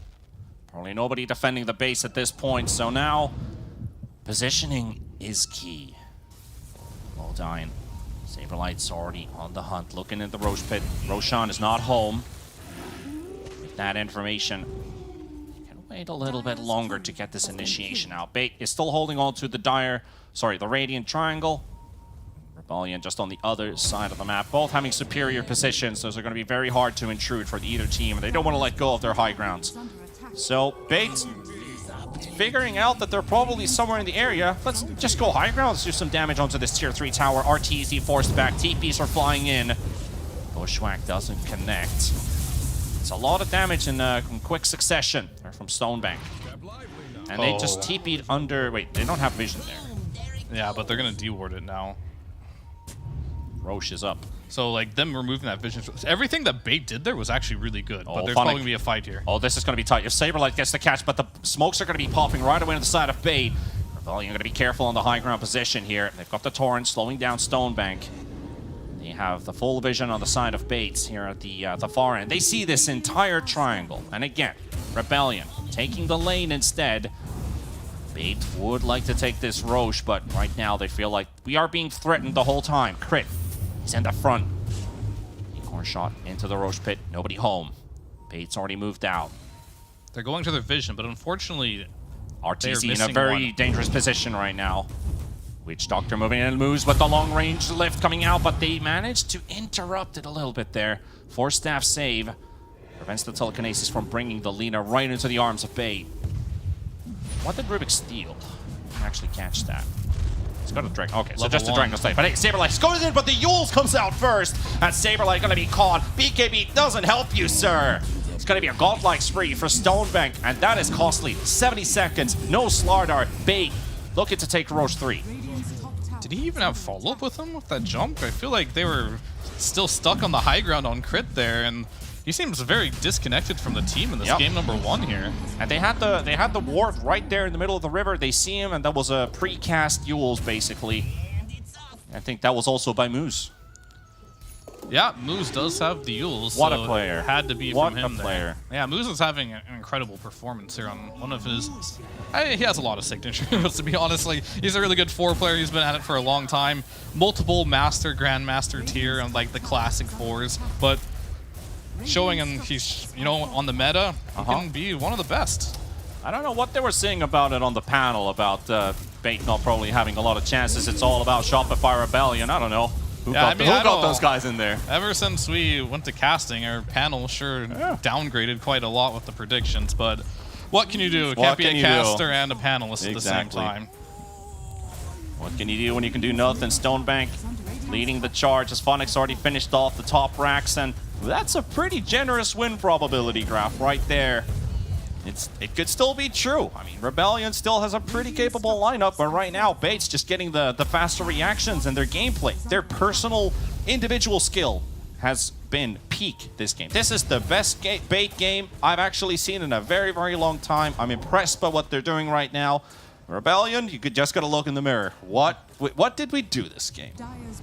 Probably nobody defending the base at this point. So now, positioning is key. Well dying. Saberlight's already on the hunt, looking at the Roche pit. Roshan is not home. With that information, you can wait a little bit longer to get this initiation out. Bait is still holding on to the Radiant Triangle. Rebellion just on the other side of the map, both having superior positions. Those are going to be very hard to intrude for either team. They don't want to let go of their high grounds. So Bait figuring out that they're probably somewhere in the area. Let's just go high ground. Let's do some damage onto this tier 3 tower. RTZ forced back. TPs are flying in. Bushwhack doesn't connect. It's a lot of damage in quick succession. They're from Stonebank. And they just TP'd under... Wait, they don't have vision there. Yeah, but they're going to de-ward it now. Roche is up. So, like, them removing that vision... Everything that Bait did there was actually really good, but there's probably going to be a fight here. Oh, this is going to be tight. If Saberlight gets the catch, but the smokes are going to be popping right away on the side of Bait. Rebellion going to be careful on the high ground position here. They've got the Torrent slowing down Stonebank. They have the full vision on the side of Bates here at the far end. They see this entire triangle. And again, Rebellion taking the lane instead. Bait would like to take this Roche, but right now they feel like we are being threatened the whole time. Crit. He's in the front. Acorn shot into the Roche pit. Nobody home. Bait's already moved out. They're going to their vision, but unfortunately, RTZ in a very dangerous position right now. Witch Doctor moving in, moves with the long range lift coming out, but they managed to interrupt it a little bit there. Force staff save. Prevents the telekinesis from bringing the Lina right into the arms of Bait. What did Rubik steal? can actually catch that. He's got a Dragon. Okay, so Level just a 1. Dragon Slave. But hey, Saberlight goes in, but the Yules comes out first. And Saberlight gonna be caught. BKB doesn't help you, sir. It's gonna be a godlike spree for Stonebank, and that is costly. 70 seconds, no Slardar. Bait looking to take Roche 3. Did he even have follow-up with him with that jump? I feel like they were still stuck on the high ground on crit there, and he seems very disconnected from the team in this game number 1 here. And they had the ward right there in the middle of the river. They see him, and that was a pre-cast Yules, basically. I think that was also by Moose. Yeah, Moose does have the Yules. What so a player. It had to be What from him a player. there. Yeah, Moose is having an incredible performance here on one of his... he has a lot of signatures, to be honest. Like, he's a really good 4 player. He's been at it for a long time. Multiple Master, Grandmaster tier on, like, the classic 4s. But showing him he's, you know, on the meta, he can be one of the best. I don't know what they were saying about it on the panel, about Bait not probably having a lot of chances. It's all about Shopify Rebellion. I don't know. Who got those guys in there? Ever since we went to casting, our panel downgraded quite a lot with the predictions, but what can you do? It can't be a caster and a panelist at the same time. What can you do when you can do nothing? Stonebank leading the charge as Phonics already finished off the top racks, and that's a pretty generous win probability graph right there. It could still be true. I mean, Rebellion still has a pretty capable lineup, but right now, Bait's just getting the faster reactions and their gameplay. Their personal, individual skill has been peak this game. This is the best Bait game I've actually seen in a very, very long time. I'm impressed by what they're doing right now. Rebellion, you just gotta look in the mirror. What did we do this game?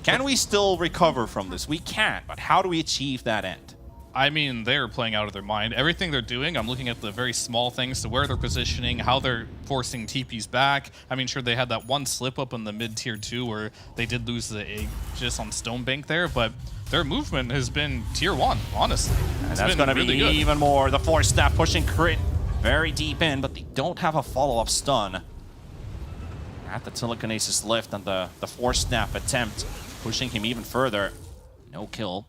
Can we still recover from this? We can, but how do we achieve that end? I mean, they're playing out of their mind. Everything they're doing, I'm looking at the very small things to where they're positioning, how they're forcing TPs back. I mean, sure, they had that one slip up in the mid-tier 2 where they did lose the egg just on Stonebank there, but their movement has been tier 1, honestly. And that's going to be even more. The force staff pushing crit very deep in, but they don't have a follow-up stun. At the telekinesis lift and the force snap attempt, pushing him even further. No kill.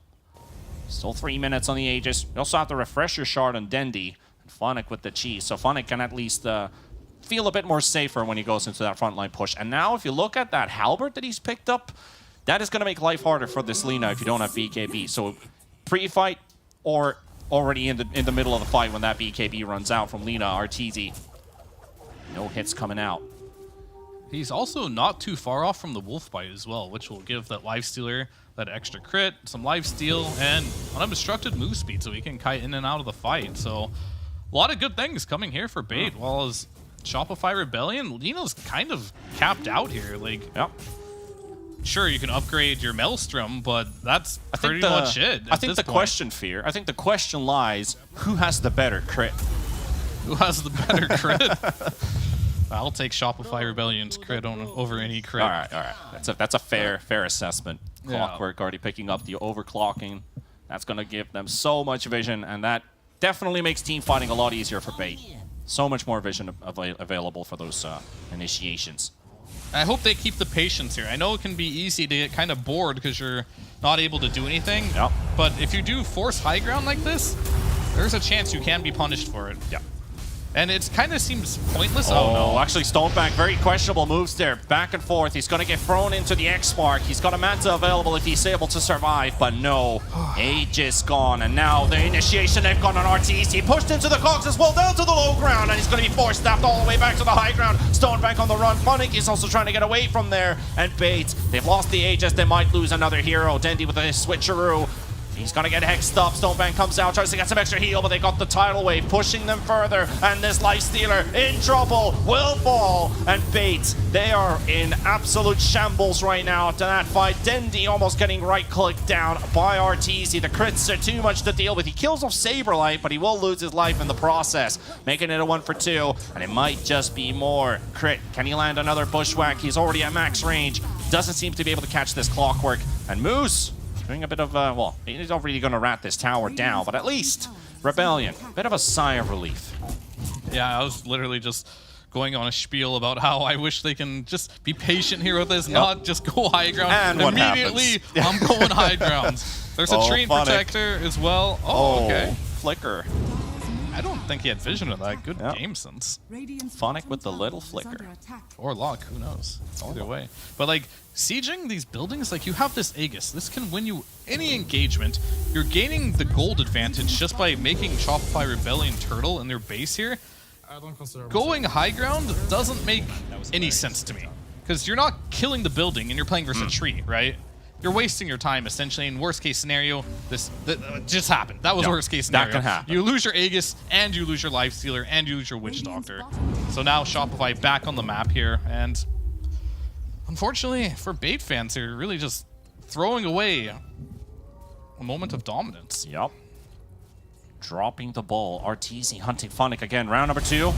Still 3 minutes on the Aegis. We also have the refresher shard on Dendi. And Phonic with the cheese. So Phonic can at least feel a bit more safer when he goes into that frontline push. And now if you look at that halberd that he's picked up, that is going to make life harder for this Lina if you don't have BKB. So pre-fight or already in the middle of the fight when that BKB runs out from Lina, Arteezy. No hits coming out. He's also not too far off from the Wolf Bite as well, which will give that Lifestealer that extra crit, some lifesteal, and unobstructed move speed so he can kite in and out of the fight. So a lot of good things coming here for Bait, while as Shopify Rebellion, Lina's kind of capped out here. Like, sure, you can upgrade your Maelstrom, but that's pretty much it. I think the question lies, who has the better crit? Who has the better crit? I'll take Shopify Rebellion's crit over any crit. All right. That's a fair assessment. Clockwork already picking up the overclocking. That's going to give them so much vision, and that definitely makes team fighting a lot easier for Bait. So much more vision available for those initiations. I hope they keep the patience here. I know it can be easy to get kind of bored because you're not able to do anything. But if you do force high ground like this, there's a chance you can be punished for it. And it kind of seems pointless. Oh, no. Actually, Stonebank, very questionable moves there. Back and forth. He's going to get thrown into the X-Mark. He's got a Manta available if he's able to survive, but no. Aegis gone, and now the initiation they've got on Arteezy. Pushed into the cogs as well, down to the low ground, and he's going to be force staffed all the way back to the high ground. Stonebank on the run. Phonic is also trying to get away from there. And Bait, they've lost the Aegis. They might lose another hero. Dendi with a switcheroo. He's gonna get hexed up. Stonebank comes out, tries to get some extra heal, but they got the tidal wave pushing them further. And this Lifestealer in trouble will fall. And Bait, they are in absolute shambles right now after that fight. Dendi almost getting right-clicked down by Arteezy. The crits are too much to deal with. He kills off Saberlight, but he will lose his life in the process, making it a 1-for-2. And it might just be more crit. Can he land another bushwhack? He's already at max range. Doesn't seem to be able to catch this Clockwork. And Moose doing a bit of, well, he's not really going to rat this tower down, but at least Rebellion, bit of a sigh of relief. Yeah, I was literally just going on a spiel about how I wish they can just be patient here with this, not just go high ground. And immediately, I'm going high ground. There's a train protector as well. Oh, okay. Flicker. I don't think he had vision of that. Good game sense. Phonic with the little flicker. Or luck, who knows? Either way. But like, sieging these buildings, like you have this Aegis. This can win you any engagement. You're gaining the gold advantage just by making Shopify Rebellion turtle in their base here. Going high ground doesn't make any sense to me. Because you're not killing the building and you're playing versus a tree, right? You're wasting your time, essentially. In worst case scenario, this just happened. That was worst case scenario. That can happen. You lose your Aegis, and you lose your Lifestealer, and you lose your Witch Doctor. So now Shopify back on the map here, and unfortunately for Bait fans, they're really just throwing away a moment of dominance. Yep. Dropping the ball. Arteezy hunting Phonic again. Round number 2.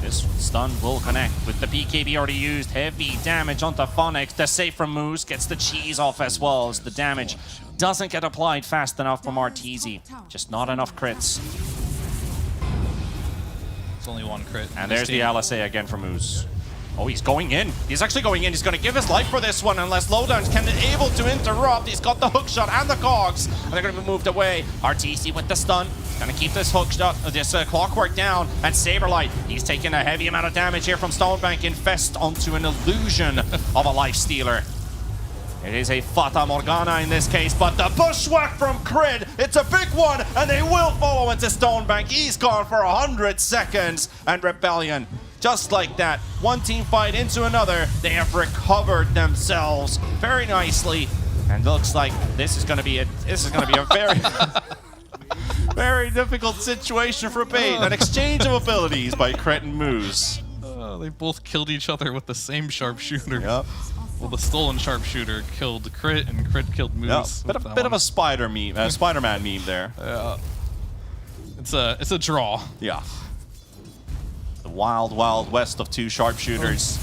This stun will connect with the BKB already used. Heavy damage onto Phonic. The save from Moose gets the cheese off as well as the damage doesn't get applied fast enough from Arteezy. Just not enough crits. It's only one crit. And there's the LSA again from Moose. Oh, he's going in. He's actually going in. He's going to give his life for this one unless Lowdowns can be able to interrupt. He's got the hook shot and the cogs. And they're going to be moved away. Arteezy with the stun. Going to keep this hook shot, this clockwork down. And Saberlight, he's taking a heavy amount of damage here from Stonebank. Infest onto an illusion of a Lifestealer. It is a Fata Morgana in this case, but the bushwhack from Crid, it's a big one, and they will follow into Stonebank. He's gone for 100 seconds, and Rebellion, just like that, one team fight into another, they have recovered themselves very nicely, and looks like this is going to be a very, very difficult situation for Bait. An exchange of abilities by Crit and Moose. They both killed each other with the same sharpshooter. Yep. Well, the stolen sharpshooter killed Crit, and Crit killed Moose. Yep. Bit of a Spider-Man meme there. Yeah. It's a draw. Yeah. The wild, wild west of two sharpshooters.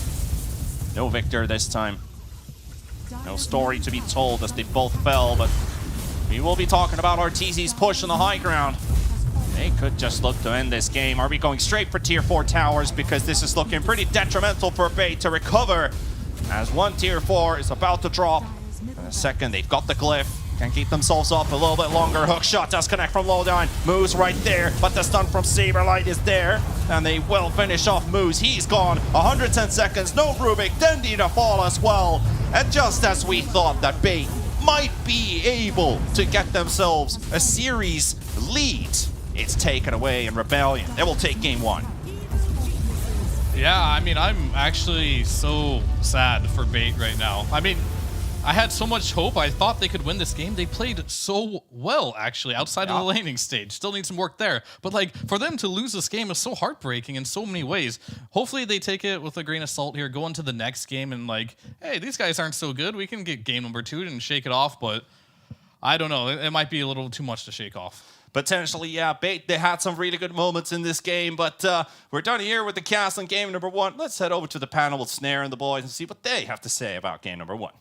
No victor this time. No story to be told as they both fell, but we will be talking about Arteezy's push on the high ground. They could just look to end this game. Are we going straight for tier 4 towers? Because this is looking pretty detrimental for Bait to recover. As one tier 4 is about to drop. In a second, they've got the glyph. Can keep themselves up a little bit longer. Hook shot does connect from Lowdown. Moose right there, but the stun from Saberlight is there. And they will finish off Moose. He's gone. 110 seconds. No Rubik. Dendi to fall as well. And just as we thought that Bait might be able to get themselves a series lead, it's taken away in Rebellion. They will take game 1. Yeah, I mean, I'm actually so sad for Bait right now. I mean, I had so much hope. I thought they could win this game. They played so well, actually, outside of the laning stage. Still need some work there. But, like, for them to lose this game is so heartbreaking in so many ways. Hopefully they take it with a grain of salt here, go into the next game and, like, hey, these guys aren't so good. We can get game number 2 and shake it off. But I don't know. It might be a little too much to shake off. Potentially, yeah. Bait, they had some really good moments in this game, but we're done here with the cast on game number 1. Let's head over to the panel with Snare and the boys and see what they have to say about game number 1.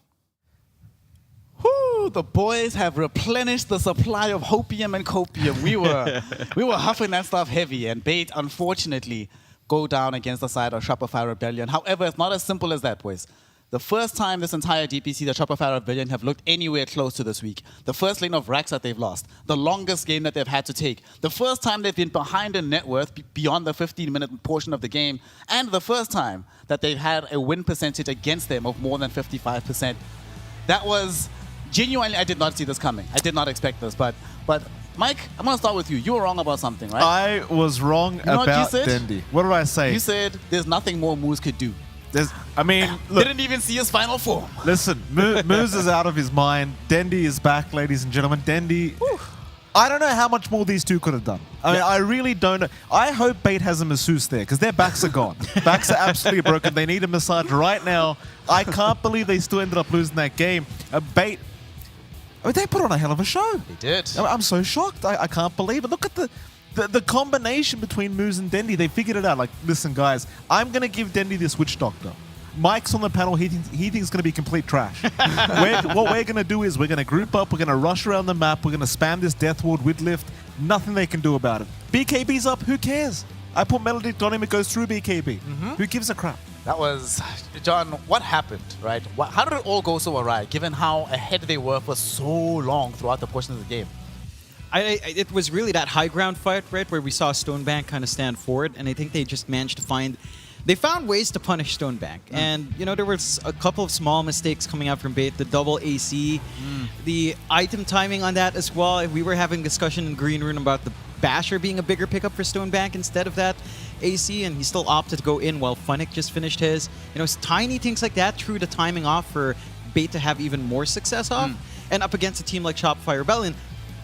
Whew, the boys have replenished the supply of hopium and copium. We were huffing that stuff heavy, and Bait, unfortunately, go down against the side of Shopify Rebellion. However, it's not as simple as that, boys. The first time this entire DPC, the Shopify Rebellion, have looked anywhere close to this week. The first lane of Rax that they've lost. The longest game that they've had to take. The first time they've been behind in net worth beyond the 15-minute portion of the game. And the first time that they've had a win percentage against them of more than 55%. That was genuinely, I did not see this coming. I did not expect this. But Mike, I'm going to start with you. You were wrong about something, right? I was wrong about Dendi. What did I say? You said there's nothing more Moose could do. Look, didn't even see his final form. Listen, Moose is out of his mind. Dendi is back, ladies and gentlemen. Dendi, I don't know how much more these two could have done. I mean, I really don't know. I hope Bait has a masseuse there because their backs are gone. Backs are absolutely broken. They need a massage right now. I can't believe they still ended up losing that game. Bait, they put on a hell of a show. They did. I'm so shocked. I can't believe it. Look at the combination between Moose and Dendi. They figured it out. Like, listen, guys, I'm going to give Dendi this Witch Doctor. Mike's on the panel. He thinks it's going to be complete trash. What we're going to do is we're going to group up. We're going to rush around the map. We're going to spam this Death Ward with Lift. Nothing they can do about it. BKB's up. Who cares? I put Melodic on him. It goes through BKB. Who gives a crap? That was, John, what happened, right? How did it all go so awry, given how ahead they were for so long throughout the portion of the game? It was really that high ground fight, right, where we saw Stonebank kind of stand forward, and I think they just managed to find. They found ways to punish Stonebank, and there was a couple of small mistakes coming out from Bait. The double AC, the item timing on that as well. We were having discussion in Green Room about the Basher being a bigger pickup for Stonebank instead of that AC, and he still opted to go in while Funnick just finished his. It's tiny things like that threw the timing off for Bait to have even more success off. And up against a team like Shopify Rebellion,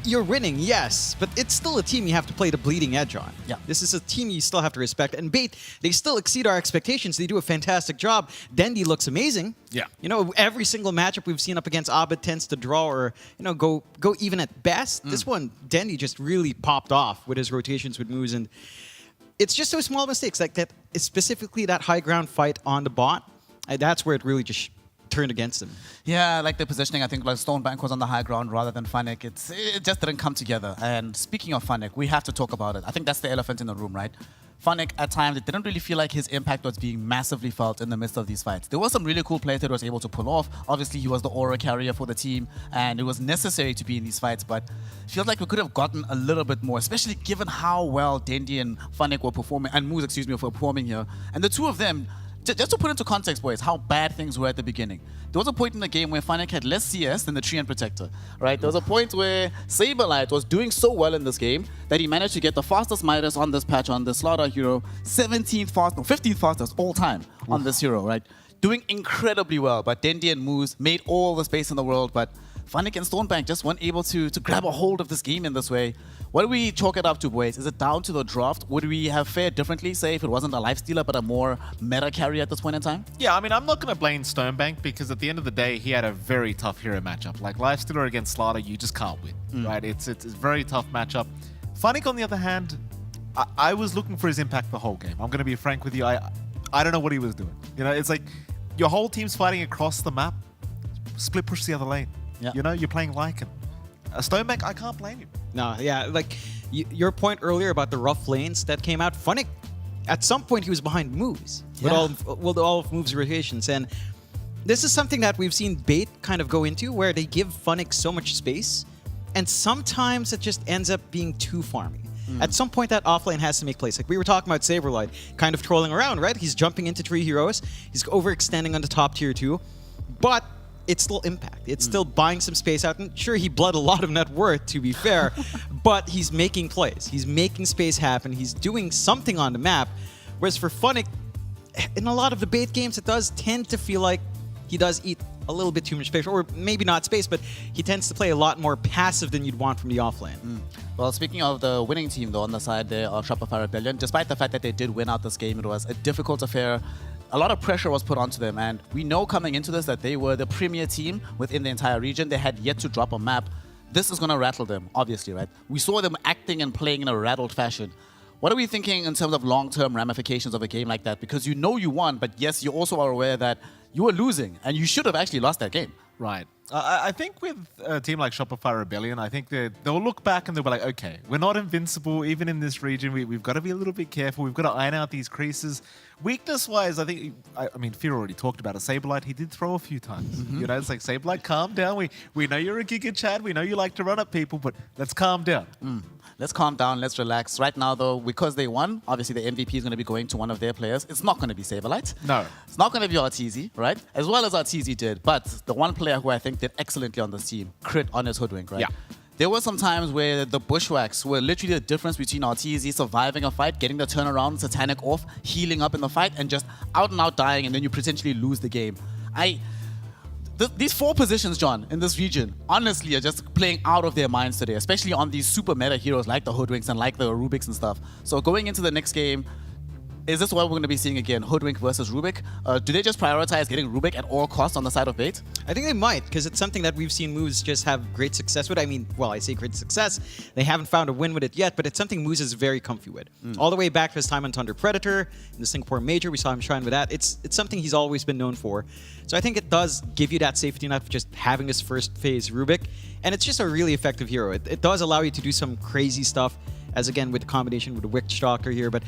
you're winning, yes, but it's still a team you have to play the bleeding edge on. Yeah. This is a team you still have to respect. And Bait, they still exceed our expectations. They do a fantastic job. Dendy looks amazing. Yeah. Every single matchup we've seen up against Abed tends to draw or, go even at best. This one, Dendy just really popped off with his rotations with moves. And it's just those small mistakes, like that, specifically that high ground fight on the bot. That's where it really just turned against him. Yeah, like the positioning, I think like Stonebank was on the high ground rather than Funnick. It just didn't come together. And speaking of Funnick, we have to talk about it. I think that's the elephant in the room, right? Funnick, at times, it didn't really feel like his impact was being massively felt in the midst of these fights. There were some really cool plays that he was able to pull off. Obviously, he was the aura carrier for the team, and it was necessary to be in these fights, but it feels like we could have gotten a little bit more, especially given how well Dendy and Funnick were performing, and Moose, were performing here. And the two of them, just to put into context, boys, how bad things were at the beginning. There was a point in the game where Funnick had less CS than the Treant Protector, right? There was a point where Saberlight was doing so well in this game that he managed to get the fastest Midas on this patch on the Slaughter hero, 15th fastest all time on this hero, right? Doing incredibly well, but Dendy and Moose made all the space in the world, but Funnick and Stonebank just weren't able to grab a hold of this game in this way. What do we chalk it up to, boys? Is it down to the draft? Would we have fared differently, say, if it wasn't a lifestealer, but a more meta carry at this point in time? Yeah, I mean, I'm not going to blame Stonebank because at the end of the day, he had a very tough hero matchup. Like, Lifestealer against Slaughter, you just can't win, right? It's a very tough matchup. Funnick, on the other hand, I was looking for his impact the whole game. I'm going to be frank with you. I don't know what he was doing. It's like your whole team's fighting across the map. Split push the other lane. Yeah. You're playing Lycan. Stonebank, I can't blame him. No, yeah, like your point earlier about the rough lanes that came out. Funnick, at some point he was behind moves with all of moves rotations, and this is something that we've seen Bait kind of go into, where they give Funnick so much space, and sometimes it just ends up being too farmy. At some point, that offlane has to make plays. Like we were talking about Saberlight, kind of trolling around, right? He's jumping into 3 heroes. He's overextending on the top tier 2, but it's still impact. It's still buying some space out. And sure, he bled a lot of net worth, to be fair, but he's making plays. He's making space happen. He's doing something on the map. Whereas for Funnick, in a lot of the Bait games, it does tend to feel like he does eat a little bit too much space, or maybe not space, but he tends to play a lot more passive than you'd want from the offlane. Well, speaking of the winning team, though, on the side there of Shopify Rebellion, despite the fact that they did win out this game, it was a difficult affair. A lot of pressure was put onto them, and we know coming into this that they were the premier team within the entire region. They had yet to drop a map. This is going to rattle them, obviously, right? We saw them acting and playing in a rattled fashion. What are we thinking in terms of long-term ramifications of a game like that? Because you know you won, but yes, you also are aware that you were losing, and you should have actually lost that game. Right. I think with a team like Shopify Rebellion, I think they'll look back and they'll be like, okay, we're not invincible even in this region. We've got to be a little bit careful. We've got to iron out these creases. Weakness-wise, I think, I mean, Fear already talked about it. Saberlight, he did throw a few times. It's like, Saberlight, calm down. We know you're a Giga Chad. We know you like to run at people, but let's calm down. Let's calm down. Let's relax. Right now, though, because they won, obviously the MVP is going to be going to one of their players. It's not going to be Saberlight. No. It's not going to be Arteezy, right? As well as Arteezy did. But the one player who I think did excellently on this team, crit on his Hoodwink, right? Yeah. There were some times where the bushwhacks were literally the difference between Arteezy surviving a fight, getting the turnaround, Satanic off, healing up in the fight, and just out and out dying, and then you potentially lose the game. These 4 positions, John, in this region, honestly, are just playing out of their minds today, especially on these super meta heroes like the Hoodwinks and like the Rubiks and stuff. So going into the next game, is this what we're going to be seeing again? Hoodwink versus Rubik? Do they just prioritize getting Rubik at all costs on the side of Bait? I think they might, because it's something that we've seen Moose just have great success with. I mean, well, I say great success. They haven't found a win with it yet, but it's something Moose is very comfy with. All the way back to his time on Thunder Predator, in the Singapore Major, we saw him shine with that. It's something he's always been known for. So I think it does give you that safety net of just having his first phase Rubik, and it's just a really effective hero. It does allow you to do some crazy stuff, as again with the combination with the Witchstalker here, but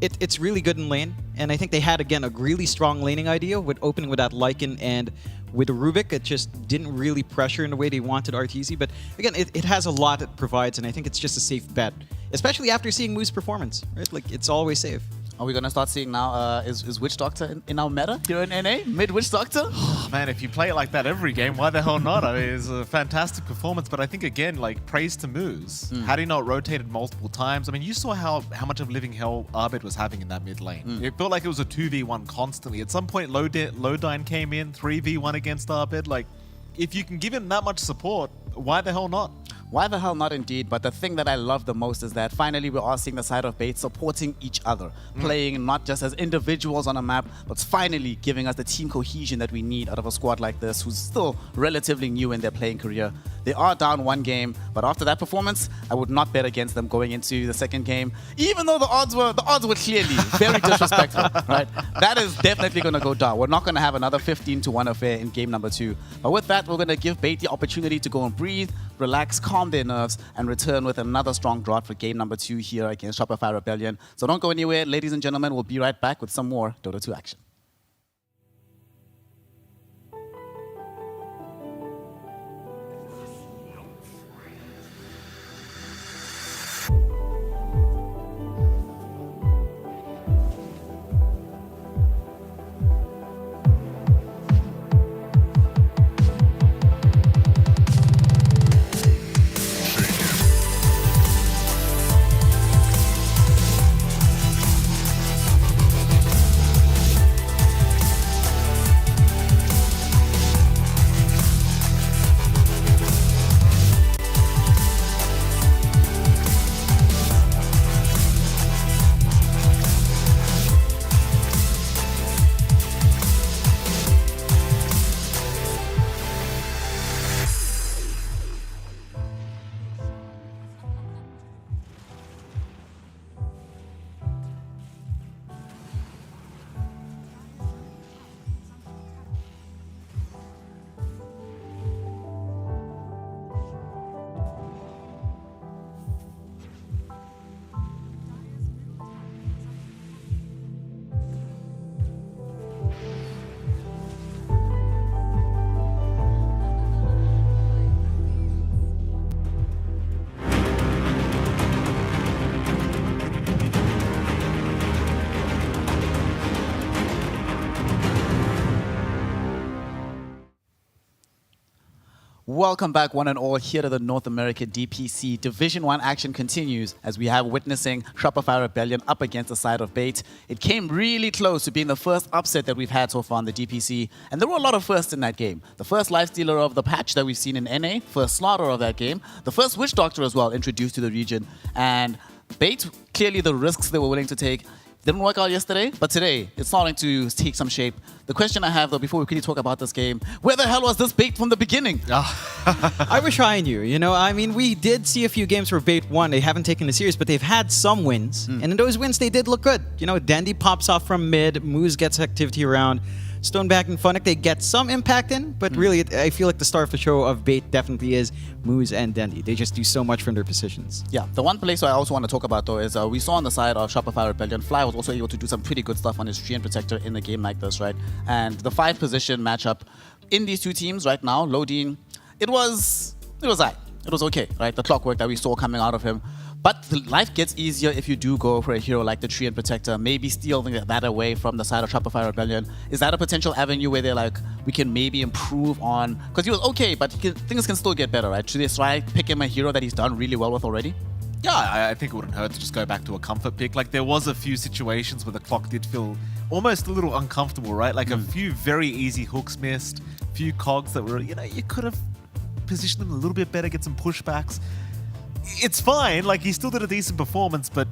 it's really good in lane, and I think they had, again, a really strong laning idea with opening with that Lycan and with Rubik, it just didn't really pressure in the way they wanted Arteezy. But again, it has a lot it provides, and I think it's just a safe bet, especially after seeing Moo's performance, right? Like, it's always safe. Are we going to start seeing now, is Witch Doctor in our meta here in NA? Mid-Witch Doctor? Oh, man, if you play it like that every game, why the hell not? I mean, it's a fantastic performance, but I think, again, like, praise to Moose. Had he not rotated multiple times, I mean, you saw how much of living hell Arbit was having in that mid lane. It felt like it was a 2v1 constantly. At some point, Lodine came in, 3v1 against Arbit. Like, if you can give him that much support, why the hell not? Why the hell not, indeed? But the thing that I love the most is that finally we are seeing the side of Bait supporting each other, playing not just as individuals on a map, but finally giving us the team cohesion that we need out of a squad like this, who's still relatively new in their playing career. They are down one game, but after that performance, I would not bet against them going into the second game, even though the odds were clearly very disrespectful. Right? That is definitely going to go down. We're not going to have another 15-1 affair in game number 2. But with that, we're going to give Bait the opportunity to go and breathe, relax, calm their nerves, and return with another strong drought for game number 2 here against Shopify Rebellion. So don't go anywhere, ladies and gentlemen. We'll be right back with some more Dota 2 action. Welcome back, one and all, here to the North American DPC. Division 1 action continues as we have witnessing Shopify Rebellion up against the side of Bait. It came really close to being the first upset that we've had so far in the DPC, and there were a lot of firsts in that game. The first lifestealer of the patch that we've seen in NA, first slaughter of that game, the first Witch Doctor as well introduced to the region, and Bait, clearly the risks they were willing to take didn't work out yesterday, but today it's starting to take some shape. The question I have, though, before we quickly talk about this game, where the hell was this Bait from the beginning? I wish I knew. You know, I mean, we did see a few games where Bait won. They haven't taken the series, but they've had some wins. And in those wins, they did look good. You know, Dandy pops off from mid, Moose gets activity around. Stoneback and Funnick, they get some impact in, but really, I feel like the star of the show of Bait definitely is Moose and Dandy. They just do so much from their positions. Yeah, the one place I also want to talk about, though, is we saw on the side of Shopify Rebellion, Fly was also able to do some pretty good stuff on his Treant Protector in a game like this, right? And the 5-position matchup in these two teams right now, Lodine, it was alright. It was okay, right? The clockwork that we saw coming out of him. But life gets easier if you do go for a hero like the Treant Protector, maybe stealing that away from the side of Shopify Rebellion. Is that a potential avenue where they're like, we can maybe improve on, because he was okay, but things can still get better, right? Should they try pick him a hero that he's done really well with already? Yeah, I think it wouldn't hurt to just go back to a comfort pick. Like, there was a few situations where the clock did feel almost a little uncomfortable, right? Like a few very easy hooks missed, a few cogs that were, you know, you could have positioned them a little bit better, get some pushbacks. It's fine, like he still did a decent performance, but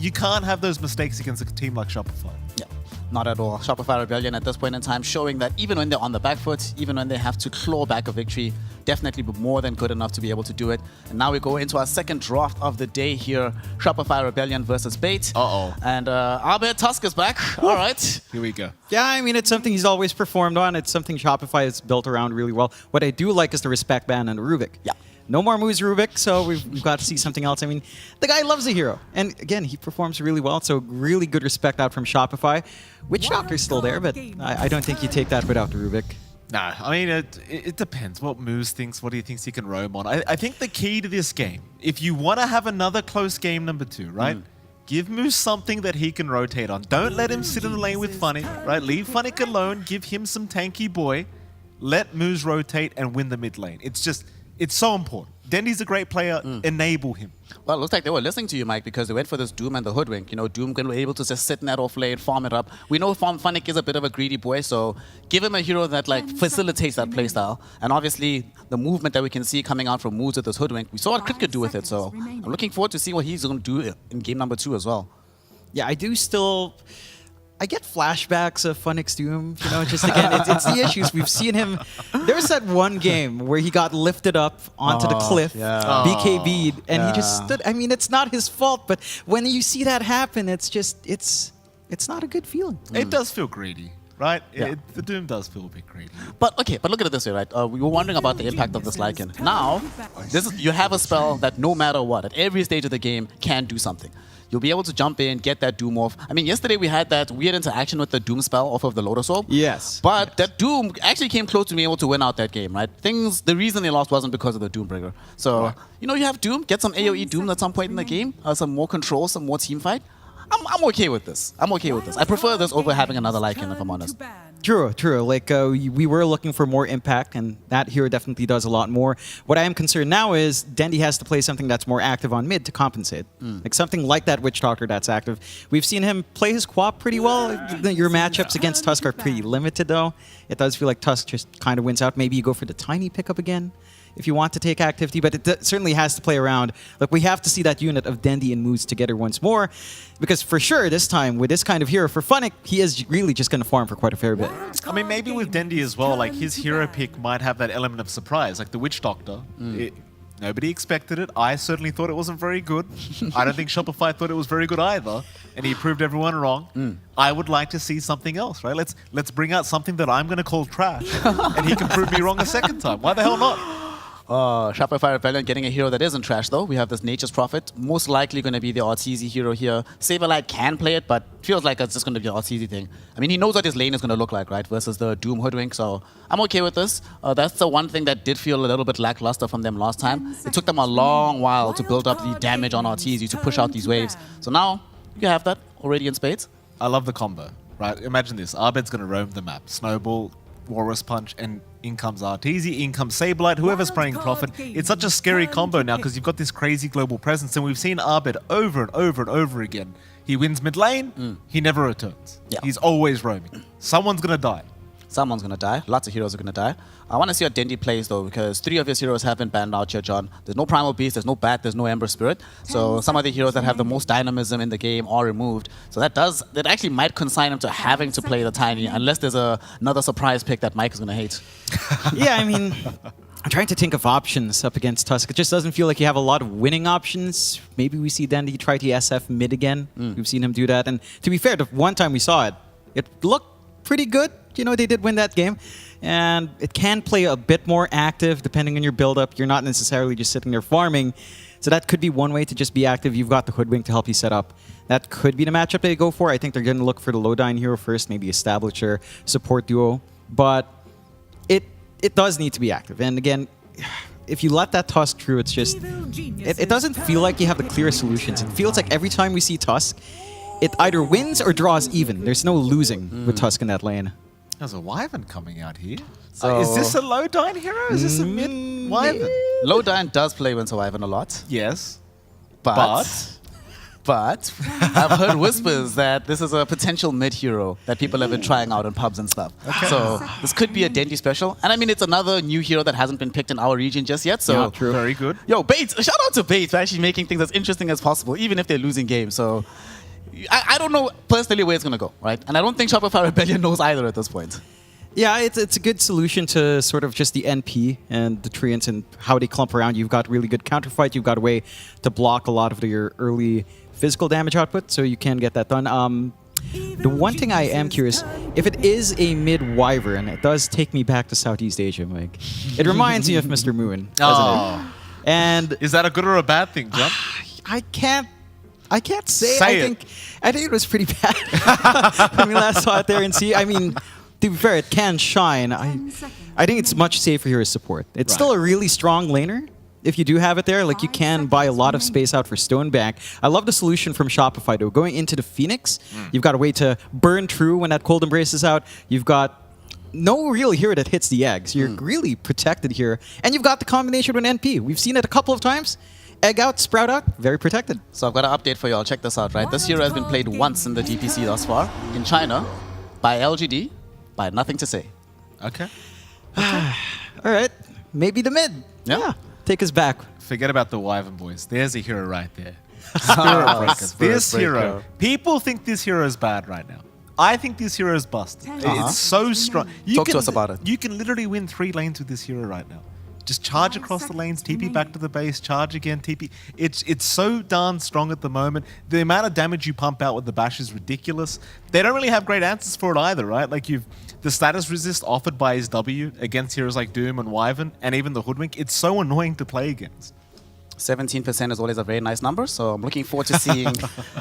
you can't have those mistakes against a team like Shopify. Yeah, not at all. Shopify Rebellion at this point in time showing that even when they're on the back foot, even when they have to claw back a victory, definitely more than good enough to be able to do it. And now we go into our second draft of the day here, Shopify Rebellion versus Bait. And Albert Tusk is back. All right. Here we go. Yeah, I mean, it's something he's always performed on. It's something Shopify has built around really well. What I do like is the respect ban and the Rubik. Yeah. No more moves Rubik, so we've got to see something else. I mean, the guy loves a hero. And again, he performs really well, so really good respect out from Shopify. Witch Doctor's still there, but I don't think you take that without the Rubik. No, I mean, it depends. What Moose thinks, what he thinks he can roam on. I think the key to this game, if you want to have another close game number 2, right? Give Moose something that he can rotate on. Don't let him sit in the lane with Funny, right? Leave Funnick alone. Give him some tanky boy. Let Moose rotate and win the mid lane. It's so important. Dendy's a great player. Enable him. Well, it looks like they were listening to you, Mike, because they went for this Doom and the Hoodwink. You know, Doom can be able to just sit in that off lane, farm it up. We know Funnick is a bit of a greedy boy, so give him a hero that like facilitates that playstyle. And obviously, the movement that we can see coming out from moves with this Hoodwink, we saw what Crit could do with it. So I'm looking forward to see what he's going to do in game number 2 as well. Yeah, I get flashbacks of Funnick's Doom. You know, just again, it's the issues. We've seen him. There's that one game where he got lifted up onto the cliff, BKB'd, and he just stood. I mean, it's not his fault, but when you see that happen, it's not a good feeling. It does feel greedy, right? The Doom does feel a bit greedy. But look at it this way, right? We were wondering about the impact of this Lycan. Now, you have a spell that no matter what, at every stage of the game, can do something. You'll be able to jump in, get that Doom off. I mean, yesterday we had that weird interaction with the Doom spell off of the Lotus Orb. Yes. But that Doom actually came close to being able to win out that game, right? The reason they lost wasn't because of the Doombringer. So, you have Doom, get some AoE Doom at some point in the game, some more control, some more team fight. I'm okay with this. I prefer this over having another Lycan, if I'm honest. True. Like, we were looking for more impact, and that hero definitely does a lot more. What I am concerned now is Dendy has to play something that's more active on mid to compensate. Like something like that Witch Doctor that's active. We've seen him play his Quap pretty well. Your matchups against Tusk are pretty limited, though. It does feel like Tusk just kind of wins out. Maybe you go for the tiny pickup again if you want to take activity, but it certainly has to play around. Look, we have to see that unit of Dendy and Moose together once more, because for sure this time, with this kind of hero, for Funnick, he is really just going to farm for quite a fair bit. I mean, maybe with Dendy as well, like his hero pick might have that element of surprise, like the Witch Doctor. Nobody expected it. I certainly thought it wasn't very good. I don't think Shopify thought it was very good either, and he proved everyone wrong. I would like to see something else, right? Let's bring out something that I'm going to call trash, and he can prove me wrong a second time. Why the hell not? Shopify Rebellion getting a hero that isn't trash, though. We have this Nature's Prophet. Most likely going to be the Arteezy hero here. Saberlight can play it, but feels like it's just going to be an Arteezy thing. I mean, he knows what his lane is going to look like, right? Versus the Doom Hoodwink, so I'm okay with this. That's the one thing that did feel a little bit lackluster from them last time. It took them a long while to build up the damage on Arteezy to push out these waves. So now, you have that already in spades. I love the combo, right? Imagine this. Arbed's going to roam the map. Snowball, Walrus Punch, and in comes Arteezy, in comes Saberlight, whoever's playing Prophet. It's such a scary combo now because you've got this crazy global presence, and we've seen Arbed over and over and over again. He wins mid lane, he never returns. He's always roaming. Someone's going to die. Someone's going to die. Lots of heroes are going to die. I want to see how Dendy plays, though, because 3 of his heroes have been banned out here, John. There's no Primal Beast, there's no Bat, there's no Ember Spirit. So some of the heroes that have the most dynamism in the game are removed. So that actually might consign him to having to play the Tiny, unless there's another surprise pick that Mike is going to hate. Yeah, I mean, I'm trying to think of options up against Tusk. It just doesn't feel like you have a lot of winning options. Maybe we see Dendy try to SF mid again. We've seen him do that. And to be fair, the one time we saw it, it looked pretty good. You know, they did win that game. And it can play a bit more active depending on your build-up. You're not necessarily just sitting there farming. So that could be one way to just be active. You've got the Hoodwink to help you set up. That could be the matchup they go for. I think they're going to look for the low-dying hero first, maybe Establisher, support duo. But it does need to be active. And again, if you let that Tusk through, it's just... It doesn't feel like you have the clearest solutions. It feels like every time we see Tusk, it either wins or draws even. There's no losing with Tusk in that lane. There's a Wyvern coming out here. So is this a low-dying hero? Is this a mid Wyvern? Low-dying does play Winter Wyvern a lot. Yes. But I've heard whispers that this is a potential mid-hero that people have been trying out in pubs and stuff. So this could be a Dendy special. And I mean, it's another new hero that hasn't been picked in our region just yet. So yeah, true. Very good. Yo, Bates, shout out to Bates for actually making things as interesting as possible, even if they're losing games. So I don't know personally where it's going to go, right? And I don't think Shopify Rebellion knows either at this point. Yeah, it's a good solution to sort of just the NP and the treants and how they clump around. You've got really good counterfight. You've got a way to block a lot of your early physical damage output, so you can get that done. The one thing I am curious, if it is a mid-Wyvern, it does take me back to Southeast Asia, Mike. It reminds me of Mr. Moon, doesn't it? And is that a good or a bad thing, John? I can't say. I think it was pretty bad when we last saw it there and see. I mean, to be fair, it can shine. I think it's much safer here as support. It's still a really strong laner. If you do have it there, like you can buy a lot of space out for Stonebank. I love the solution from Shopify though. Going into the Phoenix, you've got a way to burn through when that Cold Embrace is out. You've got no real hero that hits the eggs. You're really protected here. And you've got the combination with an NP. We've seen it a couple of times. Egg out, sprout out, very protected. So I've got an update for you all. Check this out, right? This hero has been played once in the DPC thus far, in China, by LGD, by Nothing to Say. Okay. All right. Maybe the mid. Yeah. Take us back. Forget about the Wyvern boys. There's a hero right there. Spirit Breaker. This hero. People think this hero is bad right now. I think this hero is busted. It's so strong. Talk to us about it. You can literally win 3 lanes with this hero right now. Just charge across the lanes, TP back to the base, charge again, TP. It's so darn strong at the moment. The amount of damage you pump out with the bash is ridiculous. They don't really have great answers for it either, right? Like the status resist offered by his W against heroes like Doom and Wyvern, and even the Hoodwink, it's so annoying to play against. 17% is always a very nice number, so I'm looking forward to seeing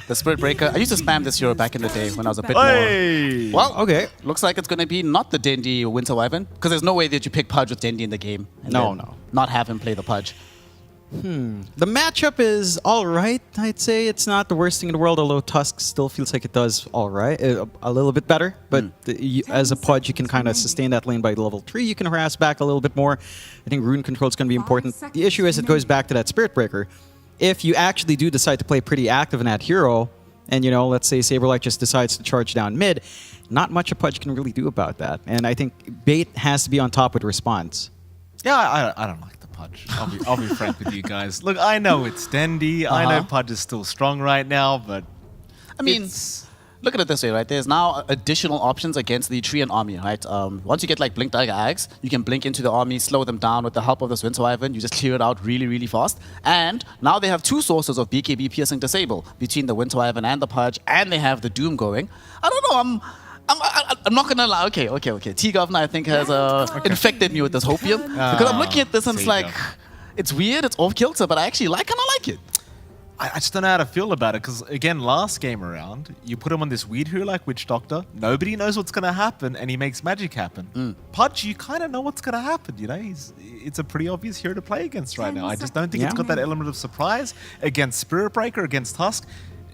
the Spirit Breaker. I used to spam this hero back in the day when I was a bit more... Well, okay. Looks like it's going to be not the Dendi Winter Wyvern, because there's no way that you pick Pudge with Dendi in the game. And not have him play the Pudge. The matchup is all right, I'd say. It's not the worst thing in the world, although Tusk still feels like it does all right. A little bit better, but as a Pudge, you can kind of sustain that lane by level 3. You can harass back a little bit more. I think rune control is going to be important. The issue is it goes back to that Spirit Breaker. If you actually do decide to play pretty active in that hero, and, you know, let's say Saberlight just decides to charge down mid, not much a Pudge can really do about that. And I think Bait has to be on top with response. Yeah, I don't like Pudge. I'll be frank with you guys. Look, I know it's Dendi. I know Pudge is still strong right now, but I mean, look at it this way, right? There's now additional options against the Treant army, right? Once you get like Blink Dagger Ags, you can blink into the army, slow them down with the help of this Winter Wyvern. You just clear it out really, really fast. And now they have 2 sources of BKB piercing disable between the Winter Wyvern and the Pudge, and they have the Doom going. I don't know. I'm not gonna lie. Okay. T-Governor, I think, has infected me with this hopium. Because I'm looking at this and it's like, it's weird, it's off kilter, but I actually kind of like it. I just don't know how to feel about it, because again, last game around, you put him on this weird hero like Witch Doctor, nobody knows what's going to happen, and he makes magic happen. Pudge, you kind of know what's going to happen, you know? It's a pretty obvious hero to play against right now. I just don't think it's got that element of surprise against Spirit Breaker, against Tusk.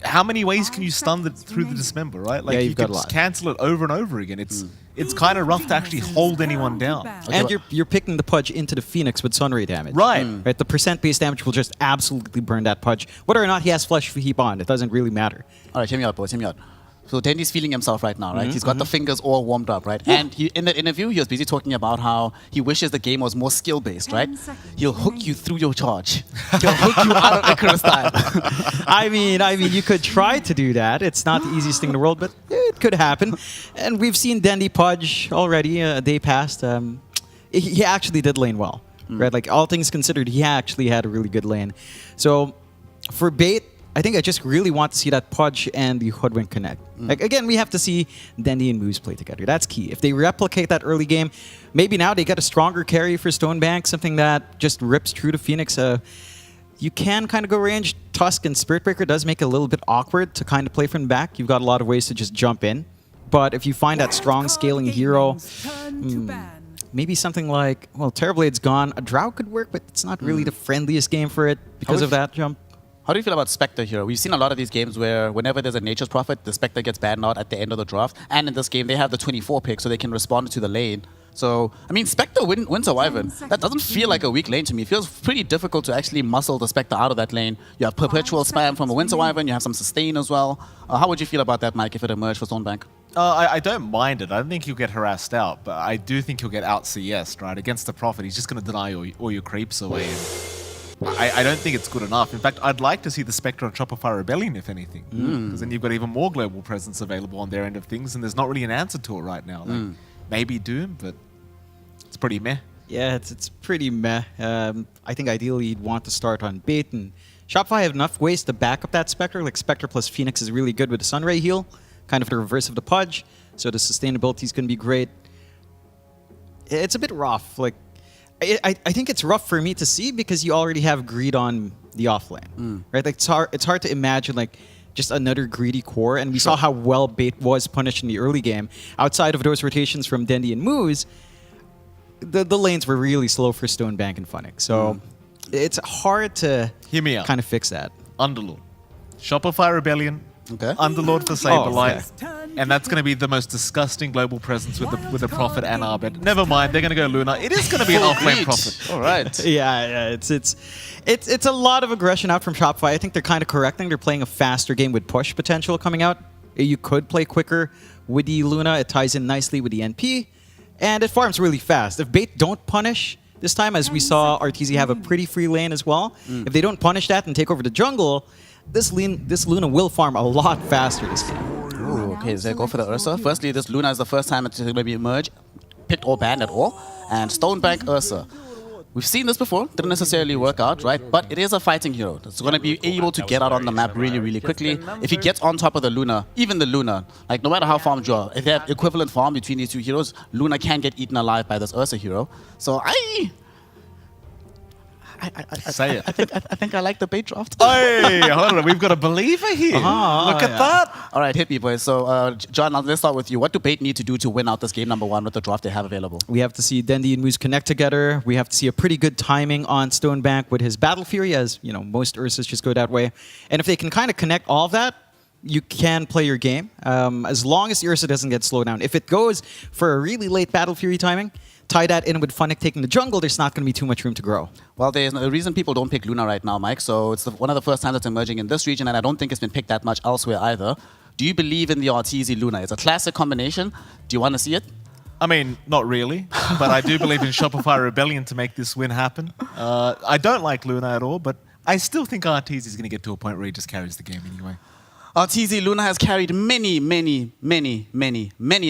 How many ways can you stun through the Dismember, right? Like you can just cancel it over and over again. It's kind of rough to actually hold anyone down. And you're picking the Pudge into the Phoenix with Sunray damage. Right. Right. The percent-based damage will just absolutely burn that Pudge. Whether or not he has Flesh Heap on, it doesn't really matter. All right, hear me out, boys. Hear me out. So Dendi's feeling himself right now, right? He's got the fingers all warmed up, right? And in the interview, he was busy talking about how he wishes the game was more skill-based, right? He'll hook you through your charge. He'll hook you out of Icarus style. I mean, you could try to do that. It's not the easiest thing in the world, but it could happen. And we've seen Dendi Pudge already a day past. He actually did lane well, right? Like, all things considered, he actually had a really good lane. So for Bait, I think I just really want to see that Pudge and the Hoodwink connect. Like, again, we have to see Dendi and Moose play together. That's key. If they replicate that early game, maybe now they get a stronger carry for Stonebank, something that just rips through to Phoenix. You can kind of go range. Tusk and Spirit Breaker does make it a little bit awkward to kind of play from the back. You've got a lot of ways to just jump in. But if you find that strong scaling hero, maybe something like, well, Terrorblade's gone. A Drow could work, but it's not really the friendliest game for it because of that jump. How do you feel about Spectre here? We've seen a lot of these games where whenever there's a Nature's Prophet, the Spectre gets banned out at the end of the draft. And in this game, they have the 24 pick, so they can respond to the lane. So, I mean, Spectre wins a Wyvern. That doesn't feel like a weak lane to me. It feels pretty difficult to actually muscle the Spectre out of that lane. You have perpetual spam from a Winter Wyvern. You have some sustain as well. How would you feel about that, Mike, if it emerged for Stonebank? I don't mind it. I don't think he'll get harassed out, but I do think he'll get out CS'd, right? Against the Prophet, he's just going to deny all your creeps away. I don't think it's good enough. In fact, I'd like to see the Spectre on Shopify Rebellion, if anything. Because then you've got even more global presence available on their end of things, and there's not really an answer to it right now. Like, maybe Doom, but it's pretty meh. Yeah, it's pretty meh. I think ideally you'd want to start on Bait, and Shopify have enough ways to back up that Spectre. Like, Spectre plus Phoenix is really good with the Sunray heal, kind of the reverse of the Pudge, so the sustainability is going to be great. It's a bit rough. Like, I think it's rough for me to see because you already have greed on the offlane, right? Like, it's hard to imagine like just another greedy core. And we saw how well Bait was punished in the early game. Outside of those rotations from Dendi and Moose, the lanes were really slow for Stonebank and Funnick. So it's hard to Hear me out. kind of fix that. Underlord. Shopify Rebellion. Okay. Underlord for Saberlight. okay. And that's going to be the most disgusting global presence with the Prophet and Arbet. Never mind, they're going to go Luna. It is going to be an off-lane Prophet. All right. Yeah, it's a lot of aggression out from Shopify. I think they're kind of correcting. They're playing a faster game with push potential coming out. You could play quicker with the Luna. It ties in nicely with the NP, and it farms really fast. If Bait don't punish this time, as we saw RTZ have a pretty free lane as well, if they don't punish that and take over the jungle, this Luna will farm a lot faster this game. Ooh, okay, so go for the Ursa. Firstly, this Luna is the first time it's going to be emerged, picked or banned at all. And Stonebank Ursa. We've seen this before, didn't necessarily work out, right? But it is a fighting hero. It's going to be able to get out on the map really, really quickly. If he gets on top of the Luna, even the Luna, like no matter how farmed you are, if they have equivalent farm between these two heroes, Luna can get eaten alive by this Ursa hero. So I think I like the Bait draft. Hey, hold on. We've got a believer here. Look at that. All right, hit me, boys. So, John, let's start with you. What do Bait need to do to win out this game number 1 with the draft they have available? We have to see Dendi and Moose connect together. We have to see a pretty good timing on Stonebank with his Battle Fury, as you know, most Ursas just go that way. And if they can kind of connect all of that, you can play your game, as long as the Ursa doesn't get slowed down. If it goes for a really late Battle Fury timing, tie that in with Funnick taking the jungle, there's not going to be too much room to grow. Well, there's a reason people don't pick Luna right now, Mike. So it's one of the first times it's emerging in this region, and I don't think it's been picked that much elsewhere either. Do you believe in the Arteezy Luna? It's a classic combination. Do you want to see it? I mean, not really, but I do believe in Shopify Rebellion to make this win happen. I don't like Luna at all, but I still think Arteezy is going to get to a point where he just carries the game anyway. Arteezy Luna has carried many a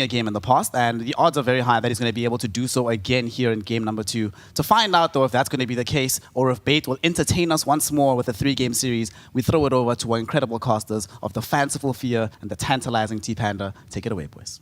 game in the past, and the odds are very high that he's going to be able to do so again here in game number 2. To find out, though, if that's going to be the case, or if Bait will entertain us once more with a 3-game series, we throw it over to our incredible casters of the Fanciful Fear and the tantalizing T-Panda. Take it away, boys.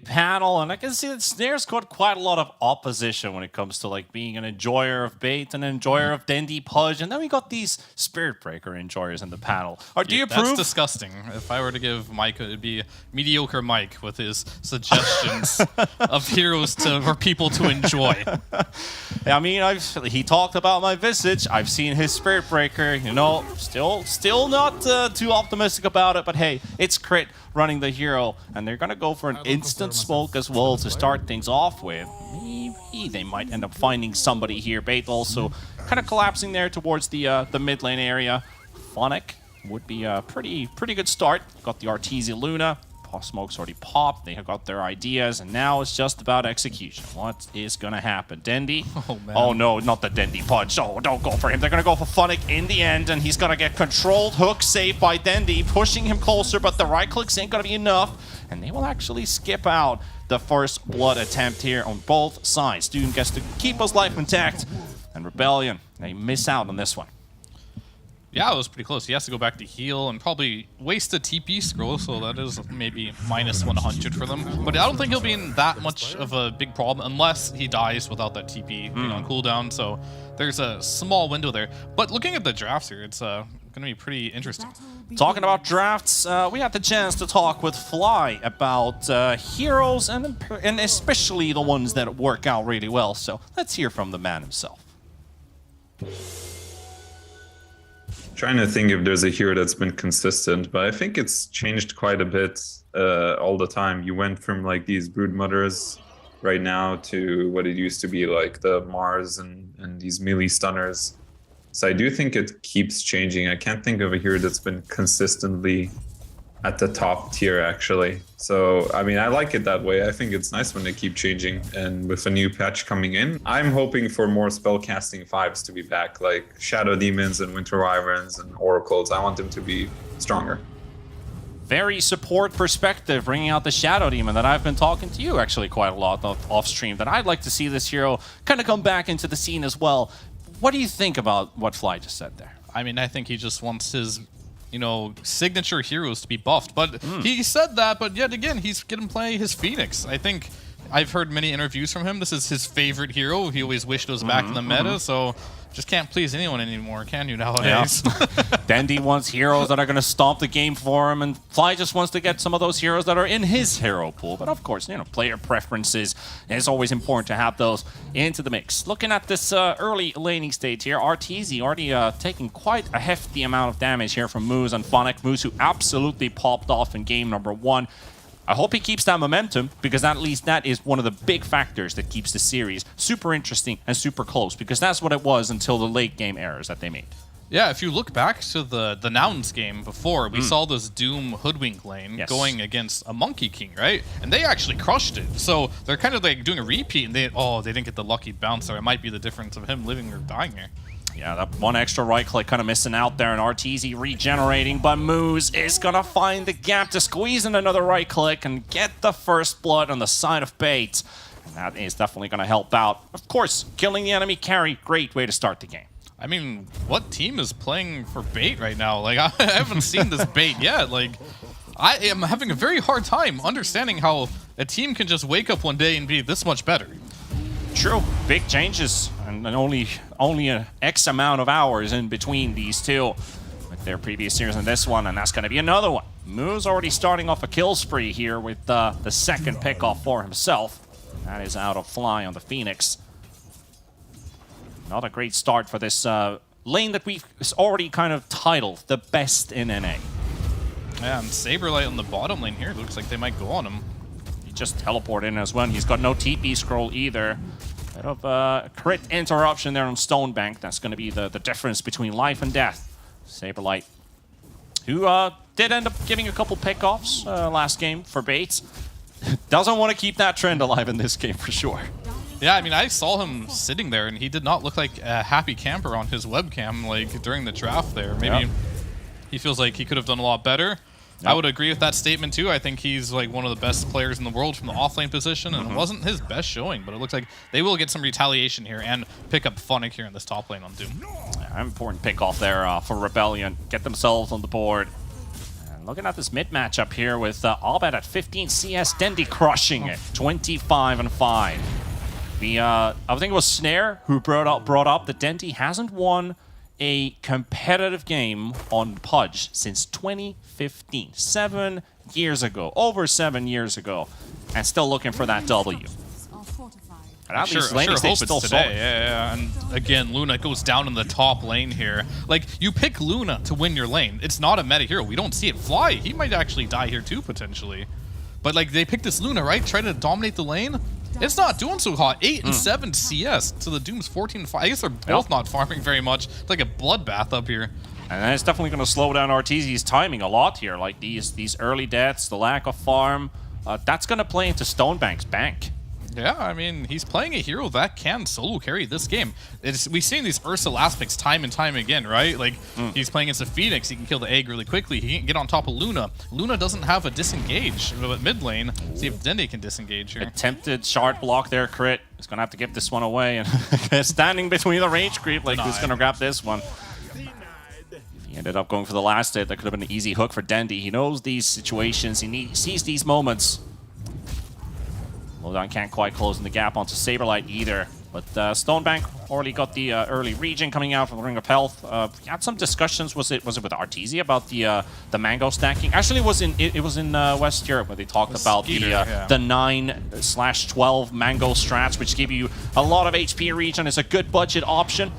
Panel, and I can see that Snare's got quite a lot of opposition when it comes to like being an enjoyer of Bait and an enjoyer of Dendi Pudge, and then we got these Spirit Breaker enjoyers in the panel. Do you approve? That's disgusting. If I were to give Mike, it'd be mediocre Mike with his suggestions of heroes for people to enjoy. I mean, he talked about my Visage. I've seen his Spirit Breaker. You know, still not too optimistic about it, but hey, it's crit running the hero, and they're gonna go for an instant smoke as well to start things off with. Maybe they might end up finding somebody here. Bait also kind of collapsing there towards the mid lane area. Funnick would be a pretty good start. Got the Arteezy Luna. Smoke's already popped. They have got their ideas, and now it's just about execution. What is gonna happen? Dendi? Oh, man. Oh no, not the Dendi Pudge. Oh, don't go for him. They're gonna go for Funnick in the end, and he's gonna get controlled hook saved by Dendi, pushing him closer, but the right clicks ain't gonna be enough, and they will actually skip out the first blood attempt here on both sides. Student gets to keep his life intact, and Rebellion, they miss out on this one. Yeah, it was pretty close. He has to go back to heal and probably waste a TP scroll, so that is maybe minus 100 for them. But I don't think he'll be in that much of a big problem unless he dies without that TP being on cooldown. So there's a small window there. But looking at the drafts here, it's going to be pretty interesting. Talking about drafts, we had the chance to talk with Fly about heroes and especially the ones that work out really well. So let's hear from the man himself. Trying to think if there's a hero that's been consistent, but I think it's changed quite a bit all the time. You went from like these brood mothers right now to what it used to be like the Mars and these melee stunners. So I do think it keeps changing. I can't think of a hero that's been consistently at the top tier actually. So I mean, I like it that way. I think it's nice when they keep changing, and with a new patch coming in, I'm hoping for more spellcasting 5s to be back, like Shadow Demons and Winter Wyverns and Oracles. I want them to be stronger. Very support perspective, bringing out the Shadow Demon that I've been talking to you actually quite a lot off stream, that I'd like to see this hero kind of come back into the scene as well. What do you think about what Fly just said there? I mean, I think he just wants his signature heroes to be buffed. But he said that, but yet again, he's going to play his Phoenix. I think I've heard many interviews from him. This is his favorite hero. He always wished it was back in the meta, so Just can't please anyone anymore, can you, nowadays? Dendy wants heroes that are going to stomp the game for him, and Fly just wants to get some of those heroes that are in his hero pool. But of course, player preferences, it's always important to have those into the mix. Looking at this early laning stage here, Arteezy already taking quite a hefty amount of damage here from Moose and Phonic. Moose, who absolutely popped off in game number 1. I hope he keeps that momentum, because at least that is one of the big factors that keeps the series super interesting and super close, because that's what it was until the late game errors that they made. Yeah, if you look back to the Nouns game before, we saw this Doom Hoodwink lane going against a Monkey King, right? And they actually crushed it. So they're kind of like doing a repeat, and they didn't get the lucky bounce, or it might be the difference of him living or dying here. Yeah, that one extra right click kind of missing out there, and Arteezy regenerating, but Moose is going to find the gap to squeeze in another right click and get the first blood on the side of Bait. And that is definitely going to help out. Of course, killing the enemy carry, great way to start the game. I mean, what team is playing for Bait right now? Like, I haven't seen this Bait yet. Like, I am having a very hard time understanding how a team can just wake up one day and be this much better. True, big changes, and only an X amount of hours in between these two with their previous series and this one, and that's going to be another one. Moose already starting off a kill spree here with the second pickoff for himself. That is out of Fly on the Phoenix. Not a great start for this lane that we've already kind of titled the best in NA. Yeah, and Saberlight on the bottom lane here, looks like they might go on him. He just teleported in as well. He's got no TP scroll either. Bit of crit interruption there on Stonebank. That's going to be the difference between life and death. Saberlight, who did end up giving a couple pickoffs last game for Bates. Doesn't want to keep that trend alive in this game for sure. Yeah, I mean, I saw him sitting there, and he did not look like a happy camper on his webcam, like, during the draft there. Maybe he feels like he could have done a lot better. I would agree with that statement, too. I think he's, like, one of the best players in the world from the offlane position, and it wasn't his best showing, but it looks like they will get some retaliation here and pick up Phonic here in this top lane on Doom. Yeah, important pick off there for Rebellion. Get themselves on the board. And looking at this mid matchup here with Abed at 15 CS, Dendy crushing it, 25-5. I think it was Snare who brought up that Dendy hasn't won a competitive game on Pudge since 2015. 7 years ago. Over 7 years ago. And still looking for that W. I sure hope it's today. Yeah. And again, Luna goes down in the top lane here. Like, you pick Luna to win your lane. It's not a meta hero. We don't see it fly. He might actually die here too, potentially. But, like, they picked this Luna, right? Try to dominate the lane. It's not doing so hot. 8 and 7 CS to the Doom's 14-5. I guess they're both not farming very much. It's like a bloodbath up here. And it's definitely going to slow down Arteezy's timing a lot here. Like these early deaths, the lack of farm, that's going to play into Stonebank's bank. Yeah, I mean, he's playing a hero that can solo carry this game. We've seen these Ursa aspects time and time again, right? Like, he's playing against a Phoenix, he can kill the egg really quickly. He can get on top of Luna. Luna doesn't have a disengage at mid lane. See if Dendy can disengage here. Attempted shard block there, crit. He's going to have to give this one away. And standing between the rage creep, like, who's going to grab this one? He ended up going for the last hit. That could have been an easy hook for Dendy. He knows these situations. He sees these moments. Lowdown can't quite close in the gap onto Saberlight either. But Stonebank already got the early regen coming out from the Ring of Health. We had some discussions. Was it with Arteezy about the mango stacking? Actually, it was in West Europe where they talked about Skeeter, the 9/12 mango strats, which give you a lot of HP regen. It's a good budget option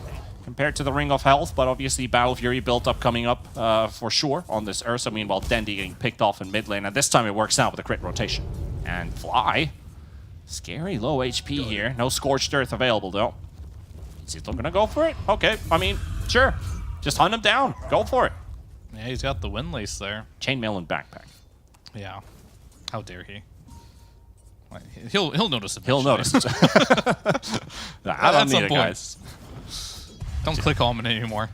compared to the Ring of Health, but obviously Battle Fury built up coming up for sure on this Ursa. Meanwhile, Dendy getting picked off in mid lane, and this time it works out with a crit rotation. And Fly. Scary low HP here. No Scorched Earth available, though. Is he still going to go for it? Okay, I mean, sure. Just hunt him down. Go for it. Yeah, he's got the Windlace there. Chainmail and backpack. Yeah. How dare he? He'll notice it. He'll notice it. I don't need it, guys. Don't click on it anymore.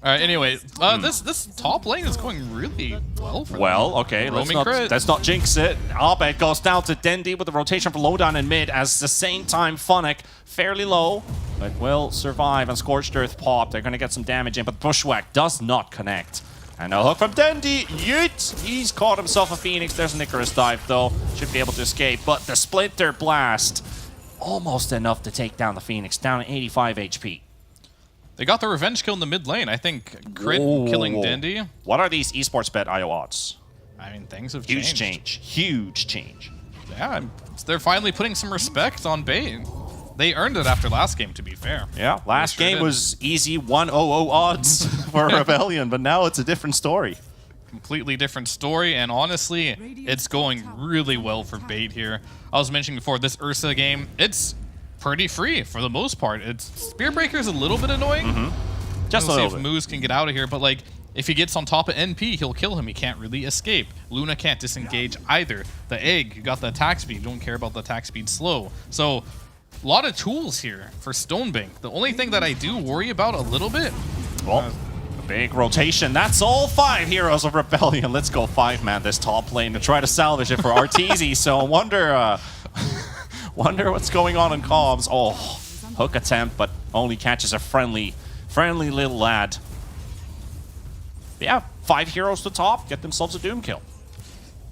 All right, anyway, this top lane is going really well for them. Well, okay, let's not jinx it. Abed goes down to Dendy with the rotation for Lowdown in mid, as the same time Phonic, fairly low, but will survive, and Scorched Earth pop. They're going to get some damage in, but Bushwhack does not connect. And a hook from Dendy. Yeet! He's caught himself a Phoenix. There's an Icarus dive, though. Should be able to escape, but the Splinter Blast, almost enough to take down the Phoenix, down to 85 HP. They got the revenge kill in the mid lane. I think Crit Whoa. killing Dindy. What are these esports bet IO odds? I mean, things have Huge changed. change. Huge change. Yeah, they're finally putting some respect on Bait. They earned it after last game, to be fair. Yeah, last They sure game did. was easy 1-0-0 odds for Rebellion, but now it's a different story. Completely different story, and honestly, it's going really well for Bait here. I was mentioning before, this Ursa game, it's pretty free for the most part. It's Spearbreaker's a little bit annoying. Just a We'll see little if bit. Moose can get out of here, but like, if he gets on top of NP, he'll kill him. He can't really escape. Luna can't disengage either. The egg, you got the attack speed. You don't care about the attack speed slow. So, a lot of tools here for Stonebank. The only thing that I do worry about a little bit... Well, a big rotation. That's all 5 heroes of Rebellion. Let's go 5-man this top lane to try to salvage it for Arteezy. So wonder what's going on in comms. Oh, hook attempt, but only catches a friendly little lad. But yeah, 5 heroes to top, get themselves a Doom kill.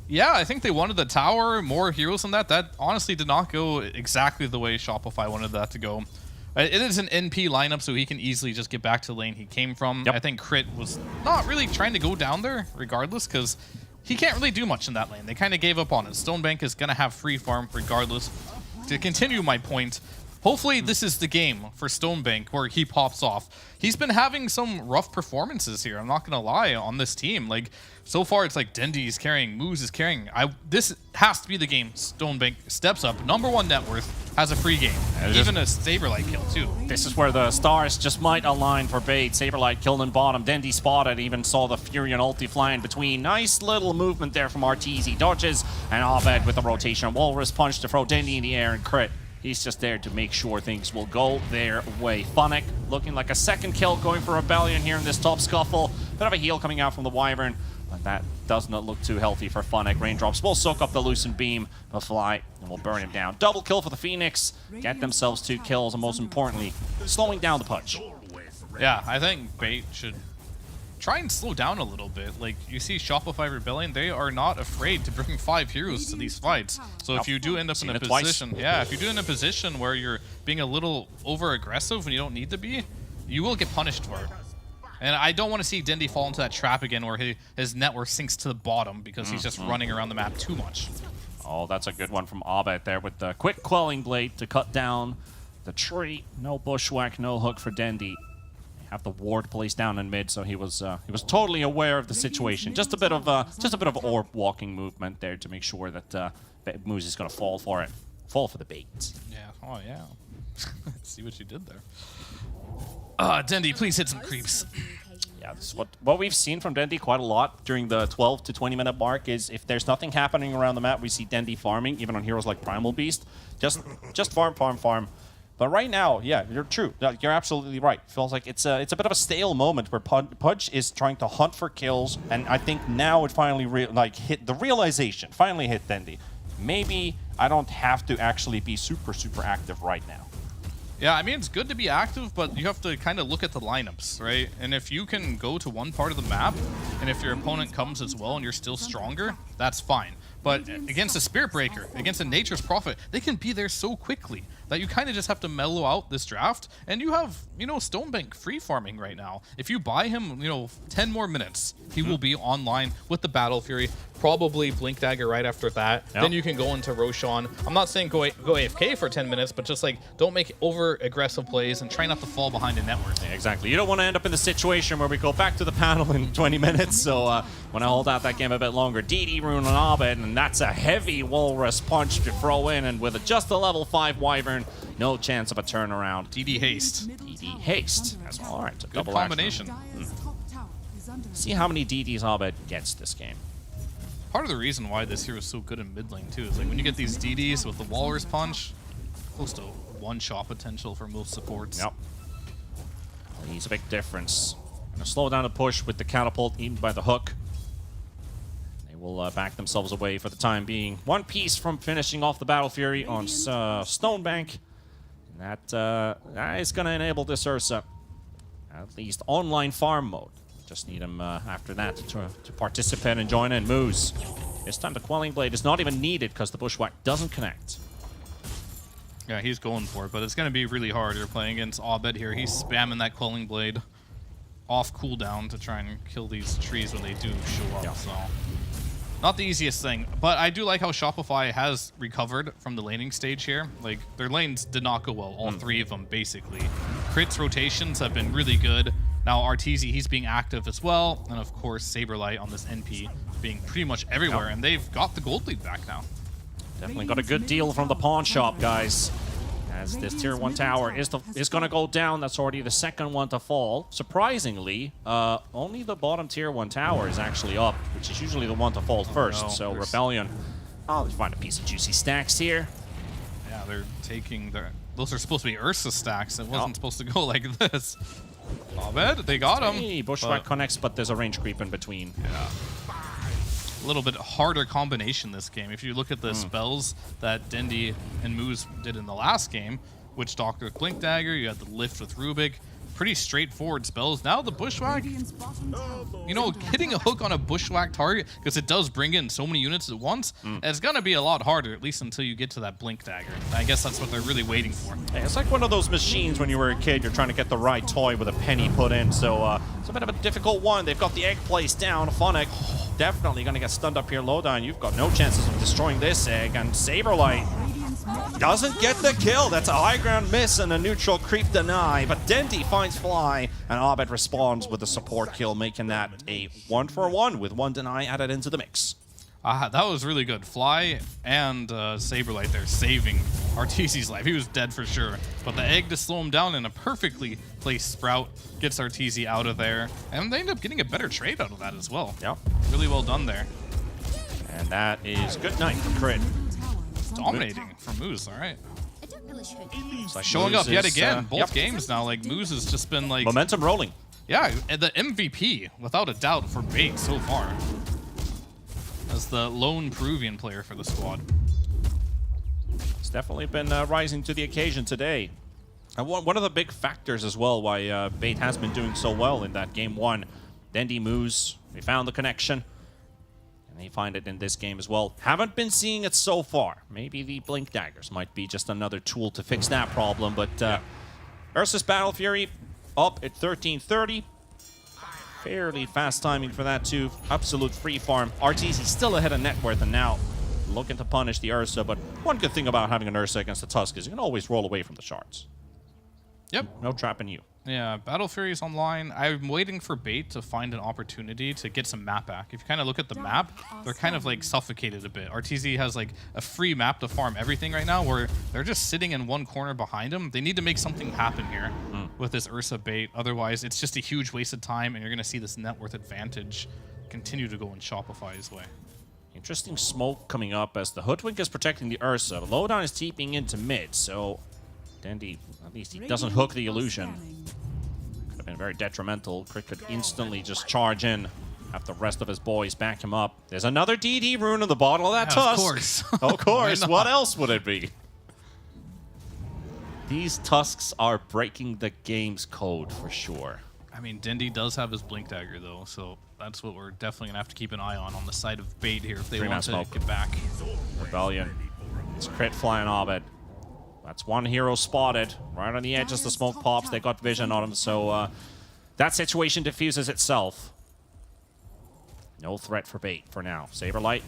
Yeah, I think they wanted the tower, more heroes than that. That honestly did not go exactly the way Shopify wanted that to go. It is an NP lineup, so he can easily just get back to the lane he came from. I think Crit was not really trying to go down there, regardless, because he can't really do much in that lane. They kind of gave up on it. Stonebank is going to have free farm regardless. To continue my point, hopefully this is the game for Stonebank where he pops off. He's been having some rough performances here, I'm not going to lie, on this team. Like, so far it's like Dindy is carrying, Moose is carrying. This has to be the game Stonebank steps up. #1 net worth, has a free game. Even a Saberlight kill too. This is where the stars just might align for Bait. Saberlight killed in bottom. Dendy spotted, even saw the Furion ulti flying between. Nice little movement there from Arteezy. Dodges, and Abed with the rotation. Walrus punch to throw Dendy in the air and Crit. He's just there to make sure things will go their way. Funnick looking like a second kill going for Rebellion here in this top scuffle. Bit of a heal coming out from the Wyvern, but that does not look too healthy for Funnick. Raindrops will soak up the loosened beam, but fly, and will burn him down. Double kill for the Phoenix. Get themselves 2 kills, and most importantly, slowing down the Pudge. Yeah, I think Bait should try and slow down a little bit. Like, you see Shopify Rebellion, they are not afraid to bring 5 heroes to these fights. So if you do end up in a position, if you do in a position where you're being a little over-aggressive when you don't need to be, you will get punished for it. And I don't want to see Dindy fall into that trap again where his net worth sinks to the bottom because he's just running around the map too much. Oh, that's a good one from Abed there with the quick quelling blade to cut down the tree. No bushwhack, no hook for Dendy. Have the ward placed down in mid, so he was totally aware of the situation. Just a bit of orb walking movement there to make sure that Moose is going to fall for the bait. Yeah. Oh yeah. See what you did there. Dendy, please hit some creeps. Yeah, this is what we've seen from Dendy quite a lot during the 12 to 20 minute mark is if there's nothing happening around the map, we see Dendy farming, even on heroes like Primal Beast. Just farm. But right now, yeah, you're true. You're absolutely right. Feels like it's a bit of a stale moment where Pudge is trying to hunt for kills, and I think now it finally hit the realization. Finally hit Dendy. Maybe I don't have to actually be super active right now. Yeah, I mean, it's good to be active, but you have to kind of look at the lineups, right? And if you can go to one part of the map, and if your opponent comes as well and you're still stronger, that's fine. But against a Spirit Breaker, against a Nature's Prophet, they can be there so quickly that you kind of just have to mellow out this draft. And you have, Stonebank free farming right now. If you buy him, 10 more minutes, he will be online with the Battle Fury, probably Blink Dagger right after that. Yep. Then you can go into Roshan. I'm not saying go AFK for 10 minutes, but just don't make over-aggressive plays and try not to fall behind a network. Yeah, exactly. You don't want to end up in the situation where we go back to the panel in 20 minutes, so want to hold out that game a bit longer. DD Rune on Abed, and that's a heavy Walrus punch to throw in, and with just a level 5 Wyvern, no chance of a turnaround. DD Haste. DD Haste as well. All right, so Good double combination. See how many DDs Abed gets this game. Part of the reason why this hero is so good in mid lane too is when you get these DDs with the Walrus punch, close to one-shot potential for most supports. Yep. He's a big difference. Gonna slow down the push with the catapult eaten by the hook. They will back themselves away for the time being. One piece from finishing off the Battle Fury on Stonebank. And that is gonna enable this Ursa at least online farm mode. Just need him after that to participate and join in. Moose. This time the Quelling Blade is not even needed because the Bushwhack doesn't connect. Yeah, he's going for it, but it's going to be really hard. You're playing against Abed here. He's spamming that Quelling Blade off cooldown to try and kill these trees when they do show up. So, not the easiest thing. But I do like how Shopify has recovered from the laning stage here. Like, their lanes did not go well, all three of them, basically. Crit's rotations have been really good. Now, Arteezy, he's being active as well. And, of course, Saberlight on this NP being pretty much everywhere. And they've got the gold lead back now. Definitely got a good deal from the pawn shop, guys. As this tier 1 tower is going to go down. That's already the second one to fall. Surprisingly, only the bottom tier 1 tower is actually up, which is usually the one to fall first. No, so Rebellion, they find a piece of juicy stacks here. Yeah, they're taking their... Those are supposed to be Ursa stacks. It wasn't supposed to go like this. Abed, they got him. Hey, Bushwhack connects, but there's a range creep in between. Yeah. A little bit harder combination this game. If you look at the spells that Dendi and Moose did in the last game, Witch Doctor with Blink Dagger, you had the Lift with Rubik, pretty straightforward spells. Now the Bushwhack, you know, hitting a hook on a Bushwhack target, because it does bring in so many units at once, it's going to be a lot harder, at least until you get to that Blink Dagger. I guess that's what they're really waiting for. Hey, it's like one of those machines when you were a kid, you're trying to get the right toy with a penny put in, so it's a bit of a difficult one. They've got the egg placed down. Funnick definitely going to get stunned up here low down. You've got no chances of destroying this egg, and Saberlight doesn't get the kill. That's a high ground miss and a neutral creep deny, but Dendi finds Fly, and Abed responds with a support kill, making that a 1-for-1 with 1 deny added into the mix. That was really good. Fly and Saberlight there saving Arteezy's life. He was dead for sure. But the egg to slow him down in a perfectly placed Sprout gets Arteezy out of there. And they end up getting a better trade out of that as well. Yeah. Really well done there. And that is good night for Crit. Dominating from Moose, all right. It's like Showing Moose up yet is, again, both games now. Like, Moose has just been like... momentum rolling. Yeah, the MVP, without a doubt, for Bait so far. As the lone Peruvian player for the squad. It's definitely been rising to the occasion today. And one of the big factors as well why Bait has been doing so well in that game 1. Dendi moves, they found the connection. And they find it in this game as well. Haven't been seeing it so far. Maybe the Blink Daggers might be just another tool to fix that problem. But Ursus Battle Fury up at 1330. Fairly fast timing for that too. Absolute free farm. Arteezy still ahead of net worth and now looking to punish the Ursa. But one good thing about having an Ursa against the Tusk is you can always roll away from the shards. Yep. No trapping you. Yeah, Battle Fury's online. I'm waiting for Bait to find an opportunity to get some map back. If you kind of look at the map, they're kind of like suffocated a bit. Arteezy has like a free map to farm everything right now where they're just sitting in one corner behind him. They need to make something happen here with this Ursa Bait. Otherwise, it's just a huge waste of time and you're going to see this net worth advantage continue to go in Shopify's way. Interesting smoke coming up as the Hoodwink is protecting the Ursa. The Lowdown is TPing into mid, so Dendi, at least he doesn't hook the illusion. Could have been very detrimental. Crit could instantly just charge in, have the rest of his boys back him up. There's another DD rune in the bottom of that Tusk. Of course. Of course. What else would it be? These Tusks are breaking the game's code for sure. I mean, Dendi does have his Blink Dagger though, so that's what we're definitely going to have to keep an eye on the side of Bait here if they want to get back. Rebellion. It's Crit flying Abed. That's one hero spotted right on the edge as the smoke pops. They got vision on him, so that situation diffuses itself. No threat for Bait for now. Saberlight,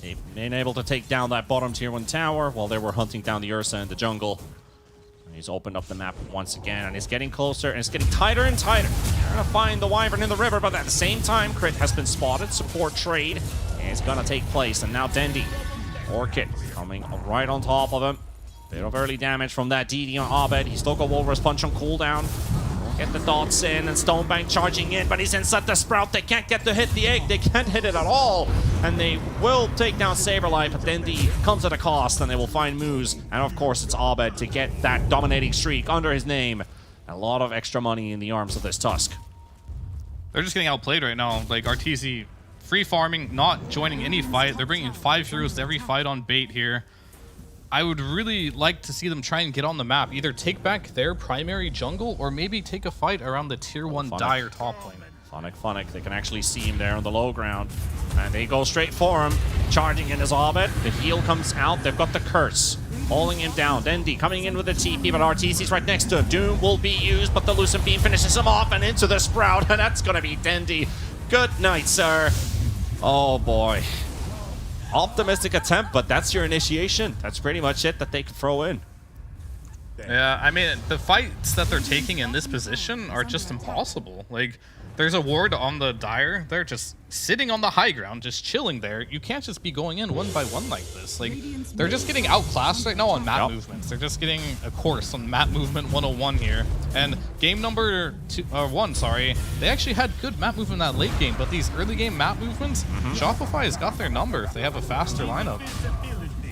they've been able to take down that bottom tier 1 tower while they were hunting down the Ursa in the jungle. And he's opened up the map once again, and he's getting closer, and it's getting tighter and tighter. They're gonna find the Wyvern in the river, but at the same time, Crit has been spotted. Support trade is gonna take place, and now Dendi, Orchid coming right on top of him. Bit of early damage from that DD on Abed. He's still got Walrus Punch on cooldown. Get the dots in, and Stonebank charging in, but he's inside the Sprout. They can't get to hit the egg. They can't hit it at all. And they will take down Saberlight, but then the comes at a cost, and they will find Moose. And of course, it's Abed to get that dominating streak under his name. A lot of extra money in the arms of this Tusk. They're just getting outplayed right now. Like, Arteezy free farming, not joining any fight. They're bringing 5 heroes to every fight on Bait here. I would really like to see them try and get on the map. Either take back their primary jungle or maybe take a fight around the tier 1 Dire top lane. Funnick. They can actually see him there on the low ground. And they go straight for him, charging in his orbit. The heal comes out. They've got the curse, holding him down. Dendi coming in with the TP, but RTC's right next to him. Doom will be used, but the Lucent Beam finishes him off and into the Sprout, and that's going to be Dendi. Good night, sir. Oh, boy. Optimistic attempt, but that's your initiation. That's pretty much it that they can throw in. Yeah, I mean, the fights that they're taking in this position are just impossible. Like, there's a ward on the Dire. They're just sitting on the high ground, just chilling there. You can't just be going in one by one like this. Like, they're just getting outclassed right now on map movements. They're just getting a course on map movement 101 here. And game number 1, they actually had good map movement in that late game, but these early game map movements, Shopify has got their number if they have a faster lineup.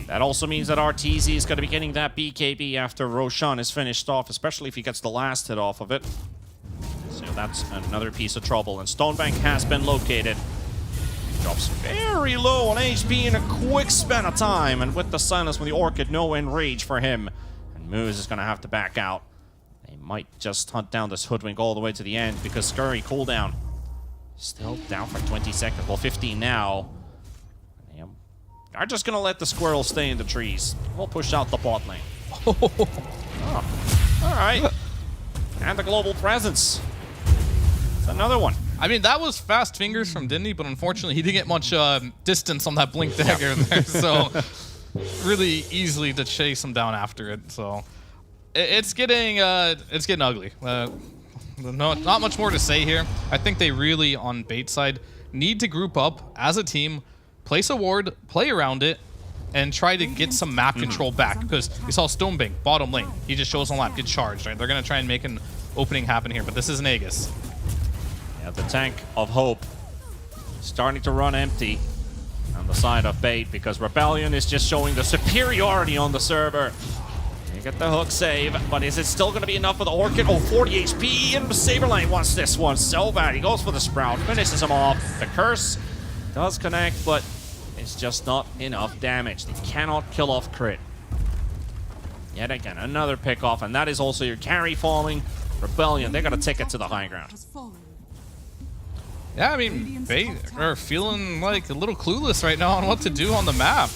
That also means that RTZ is going to be getting that BKB after Roshan is finished off, especially if he gets the last hit off of it. So that's another piece of trouble. And Stonebank has been located. Drops very low on HP in a quick span of time. And with the silence from the Orchid, no enrage for him. And Moose is going to have to back out. They might just hunt down this Hoodwink all the way to the end because Scurry cooldown still down for 20 seconds. Well, 15 now. Are just going to let the squirrel stay in the trees. We'll push out the bot lane. Oh. All right. And the global presence. It's another one. I mean, that was fast fingers from Dendi, but unfortunately he didn't get much distance on that blink dagger there, so really easily to chase him down after it. So it's getting ugly. Not much more to say here. I think they really, on bait side, need to group up as a team, place a ward, play around it, and try to get some map control back. Because we saw Stonebank, bottom lane. He just shows on lap, gets charged, right? They're going to try and make an opening happen here, but this is an Aegis. Yeah, the tank of hope starting to run empty on the side of bait because Rebellion is just showing the superiority on the server. You get the hook save, but is it still going to be enough for the Orchid? Oh, 40 HP, and Saberline wants this one so bad. He goes for the Sprout, finishes him off. The Curse does connect, but it's just not enough damage. They cannot kill off crit. Yet again, another pick off, and that is also your carry falling. Rebellion, they got to take it to the high ground. Yeah, I mean, they are feeling like a little clueless right now on what to do on the map.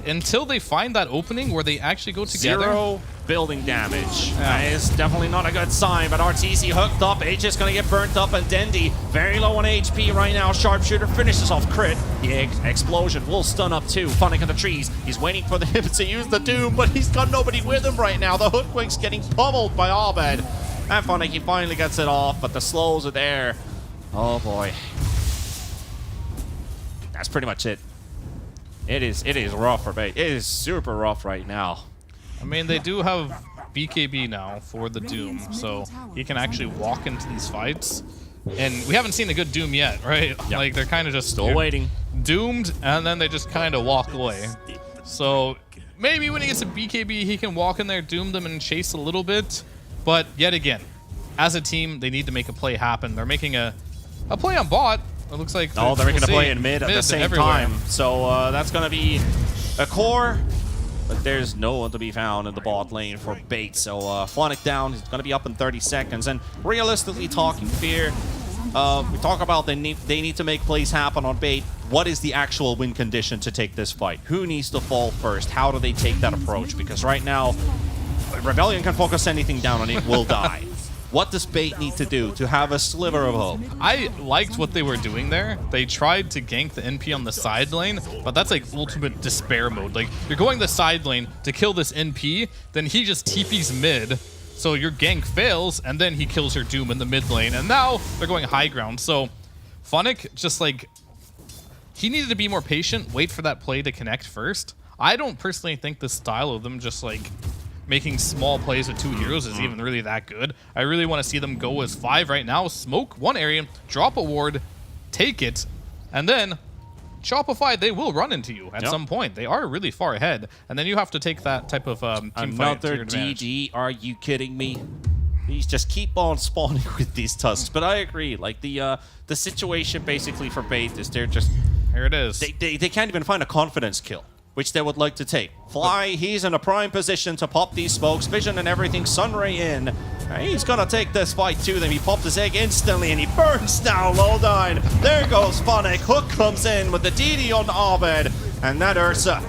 Until they find that opening where they actually go together. 0 building damage. That is definitely not a good sign, but RTC hooked up. H is going to get burnt up, and Dendi very low on HP right now. Sharpshooter finishes off crit. The explosion will stun up too. Funnick in the trees. He's waiting for him to use the Doom, but he's got nobody with him right now. The Hoodwink's getting pummeled by Abed. And Funnick, he finally gets it off, but the slows are there. Oh boy. That's pretty much it. It is rough for bait. It is super rough right now. I mean, they do have BKB now for the Doom, so he can actually walk into these fights. And we haven't seen a good Doom yet, right? Yep. Like, they're kind of just still waiting. Doomed, and then they just kind of walk away. So maybe when he gets a BKB, he can walk in there, doom them, and chase a little bit. But yet again, as a team, they need to make a play happen. They're making a play on bot. It looks like they're going to play in mid at the same time. So that's going to be a core, but there's no one to be found in the bot lane for bait. So Flonic down. He's going to be up in 30 seconds. And realistically talking, Fear, we talk about they need to make plays happen on bait. What is the actual win condition to take this fight? Who needs to fall first? How do they take that approach? Because right now, Rebellion can focus anything down and it will die. What does bait need to do to have a sliver of hope? I liked what they were doing there. They tried to gank the NP on the side lane, but that's like ultimate despair mode. Like, you're going the side lane to kill this NP, then he just TPs mid, so your gank fails, and then he kills your Doom in the mid lane, and now they're going high ground. So Funnick just like, he needed to be more patient, wait for that play to connect first. I don't personally think the style of them just like making small plays with 2 heroes is even really that good. I really want to see them go as 5 right now, smoke one area, drop a ward, take it, and then Shopify, they will run into you at some point. They are really far ahead, and then you have to take that type of team fight to your advantage. DD, are you kidding me? Please just keep on spawning with these tusks. But I agree, like the situation basically for bait is they're just... Here it is. They can't even find a confidence kill, which they would like to take. Fly, he's in a prime position to pop these smokes. Vision and everything, Sunray in. And he's gonna take this fight to them. He popped his egg instantly and he burns down Lowdown. There goes Phonic. Hook comes in with the DD on Abed. And that Ursa,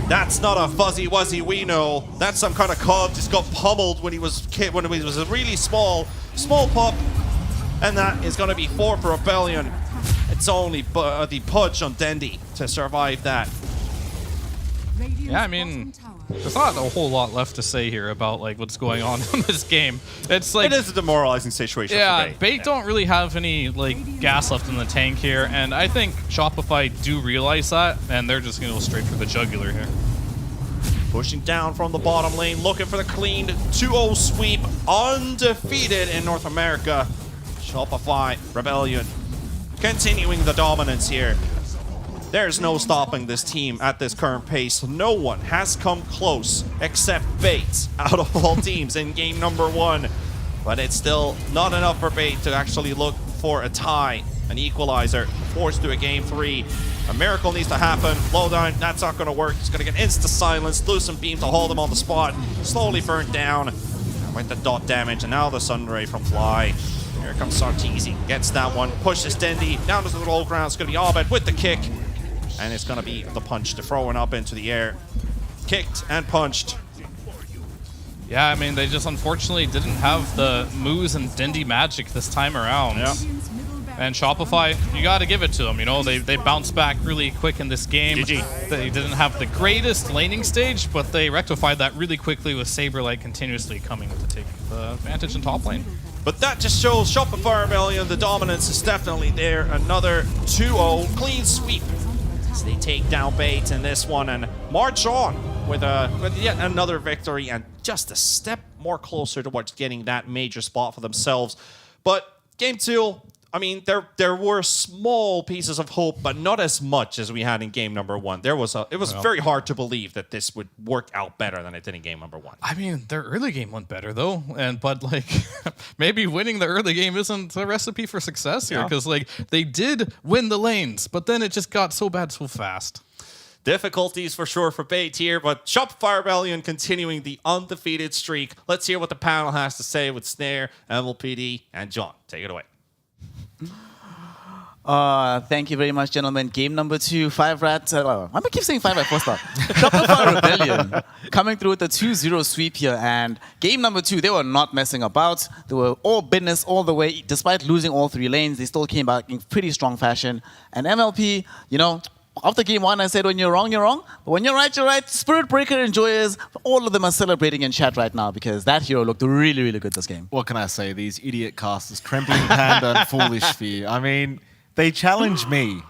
that's not a fuzzy wuzzy we know. That's some kind of cub just got pummeled when he was a really small pup. And that is gonna be 4 for Rebellion. It's only the Pudge on Dendi to survive that. Yeah, I mean, there's not a whole lot left to say here about like what's going on in this game. It's like it is a demoralizing situation. Yeah, for Bait don't really have any like gas left in the tank here, and I think Shopify do realize that, and they're just gonna go straight for the jugular here. Pushing down from the bottom lane, looking for the clean 2-0 sweep, undefeated in North America. Shopify Rebellion continuing the dominance here. There's no stopping this team at this current pace. No one has come close except Bait out of all teams in game number 1. But it's still not enough for Bait to actually look for a tie, an equalizer, forced to a game 3. A miracle needs to happen. Lowdown, that's not going to work. He's going to get insta-silence, lose some beam to hold him on the spot. Slowly burned down with the dot damage, and now the Sunray from Fly. Here comes Sarteezy, gets that one, pushes Dendi down to the low ground. It's going to be Abed with the kick. And it's going to be the punch to throw it up into the air. Kicked and punched. Yeah, I mean, they just unfortunately didn't have the moves and Dendi magic this time around. Yeah. And Shopify, you got to give it to them. You know, they bounced back really quick in this game. GG. They didn't have the greatest laning stage, but they rectified that really quickly with Saberlight continuously coming to take the advantage in top lane. But that just shows Shopify Rebellion, the dominance is definitely there. Another 2-0 clean sweep. So they take down Bait in this one and march on with yet another victory and just a step more closer towards getting that major spot for themselves. But game 2, I mean, there were small pieces of hope, but not as much as we had in game number 1. It was very hard to believe that this would work out better than it did in game number 1. I mean, their early game went better though, but like maybe winning the early game isn't a recipe for success here, because like they did win the lanes, but then it just got so bad so fast. Difficulties for sure for Bait here, but Shopify Rebellion continuing the undefeated streak. Let's hear what the panel has to say with Snare, MLPD, and John. Take it away. Thank you very much, gentlemen. Game number 2, 5 Rat. Why am I keep saying 5 Rat first up? Shopify Rebellion coming through with the 2-0 sweep here. And game number 2, they were not messing about. They were all business all the way. Despite losing all 3 lanes, they still came back in pretty strong fashion. And MLP, you know, after game 1, I said, when you're wrong, you're wrong. But when you're right, you're right. Spirit Breaker enjoyers, all of them are celebrating in chat right now because that hero looked really, really good this game. What can I say? These idiot casters, Trembling Panda and Foolish Fear. I mean, they challenge me.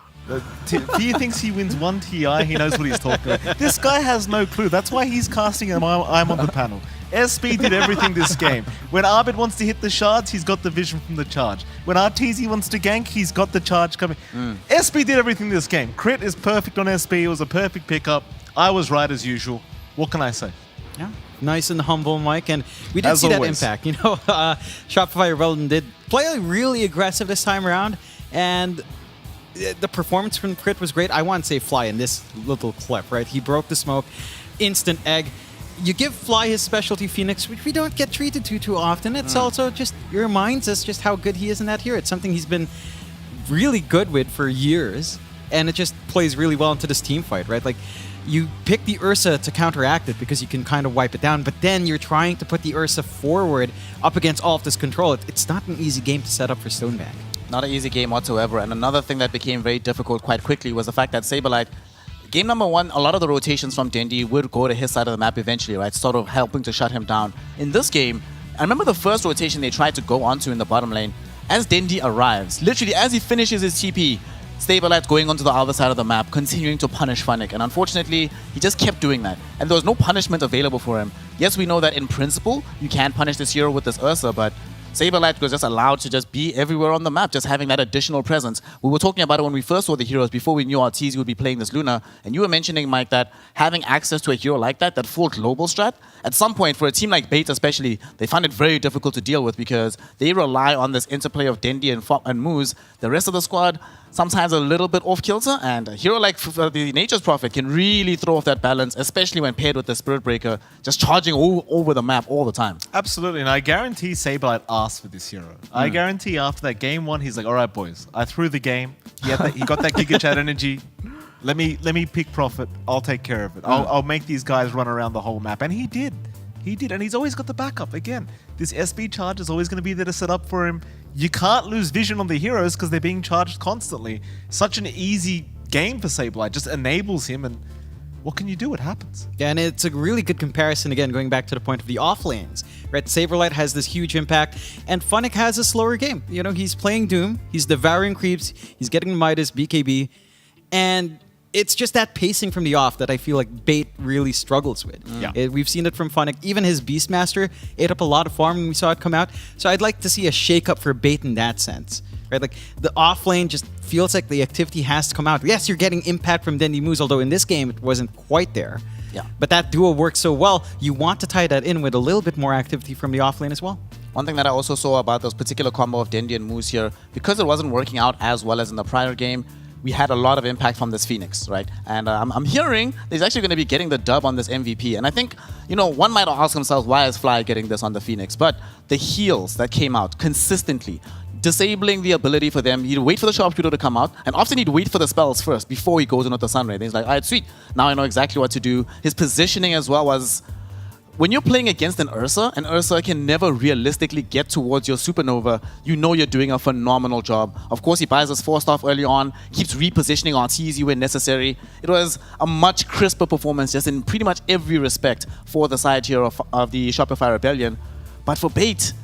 Fear thinks he wins 1 TI. He knows what he's talking about. This guy has no clue. That's why he's casting and I'm on the panel. SB did everything this game. When Abed wants to hit the shards, he's got the vision from the charge. When RTZ wants to gank, he's got the charge coming. SB did everything this game. Crit is perfect on SB. It was a perfect pickup. I was right as usual. What can I say? Yeah, nice and humble, Mike. And we did As see always. that impact. You know, Shopify Rebellion did play really aggressive this time around. And the performance from Crit was great. I want to say Fly in this little clip, right? He broke the smoke, instant egg. You give Fly his specialty Phoenix, which we don't get treated to too often. It's also just, it reminds us just how good he is in that hero. It's something he's been really good with for years, and it just plays really well into this team fight, right? Like, you pick the Ursa to counteract it because you can kind of wipe it down, but then you're trying to put the Ursa forward up against all of this control. It's not an easy game to set up for Stonebank. Not an easy game whatsoever. And another thing that became very difficult quite quickly was the fact that Saberlight, game number 1, a lot of the rotations from Dendi would go to his side of the map eventually, right? Sort of helping to shut him down. In this game, I remember the first rotation they tried to go onto in the bottom lane. As Dendi arrives, literally as he finishes his TP, Saberlight going onto the other side of the map, continuing to punish Funnick. And unfortunately, he just kept doing that. And there was no punishment available for him. Yes, we know that in principle, you can punish this hero with this Ursa, but Saberlight was just allowed to just be everywhere on the map, just having that additional presence. We were talking about it when we first saw the heroes, before we knew Arteezy would be playing this Luna. And you were mentioning, Mike, that having access to a hero like that, that full global strat, at some point, for a team like Bait especially, they find it very difficult to deal with because they rely on this interplay of Dendi and Moose. The rest of the squad, sometimes a little bit off kilter, and a hero like the Nature's Prophet can really throw off that balance, especially when paired with the Spirit Breaker, just charging over the map all the time. Absolutely, and I guarantee Sableye asked for this hero. I guarantee after that game one, he's like, "All right, boys, I threw the game. He got that Giga Chat energy. Let me pick profit. I'll take care of it. I'll make these guys run around the whole map," and he did. He did, and he's always got the backup. Again, this SB charge is always going to be there to set up for him. You can't lose vision on the heroes because they're being charged constantly. Such an easy game for Sableye. Just enables him, and what can you do? It happens. Yeah, and it's a really good comparison, again, going back to the point of the off lanes. Right, Saberlight has this huge impact, and Funnick has a slower game. You know, he's playing Doom, he's devouring creeps, he's getting Midas, BKB, and it's just that pacing from the off that I feel like Bait really struggles with. We've seen it from Funnick. Even his Beastmaster ate up a lot of farm when we saw it come out. So I'd like to see a shake-up for Bait in that sense. Right? Like, the off lane just feels like the activity has to come out. Yes, you're getting impact from Dendy Moose, although in this game it wasn't quite there. Yeah. But that duo works so well, you want to tie that in with a little bit more activity from the off lane as well. One thing that I also saw about this particular combo of Dendy and Moose here, because it wasn't working out as well as in the prior game, we had a lot of impact from this Phoenix, right? And I'm hearing he's actually going to be getting the dub on this MVP. And I think, you know, one might ask themselves, why is Fly getting this on the Phoenix? But the heals that came out consistently, disabling the ability for them, he'd wait for the sharpshooter to come out, and often he'd wait for the spells first before he goes in with the Sunray. Then he's like, all right, sweet, now I know exactly what to do. His positioning as well was, when you're playing against an Ursa can never realistically get towards your Supernova, you know you're doing a phenomenal job. Of course, he buys us forced off early on, keeps repositioning RTZ when necessary. It was a much crisper performance just in pretty much every respect for the side here of the Shopify Rebellion. But for Bait,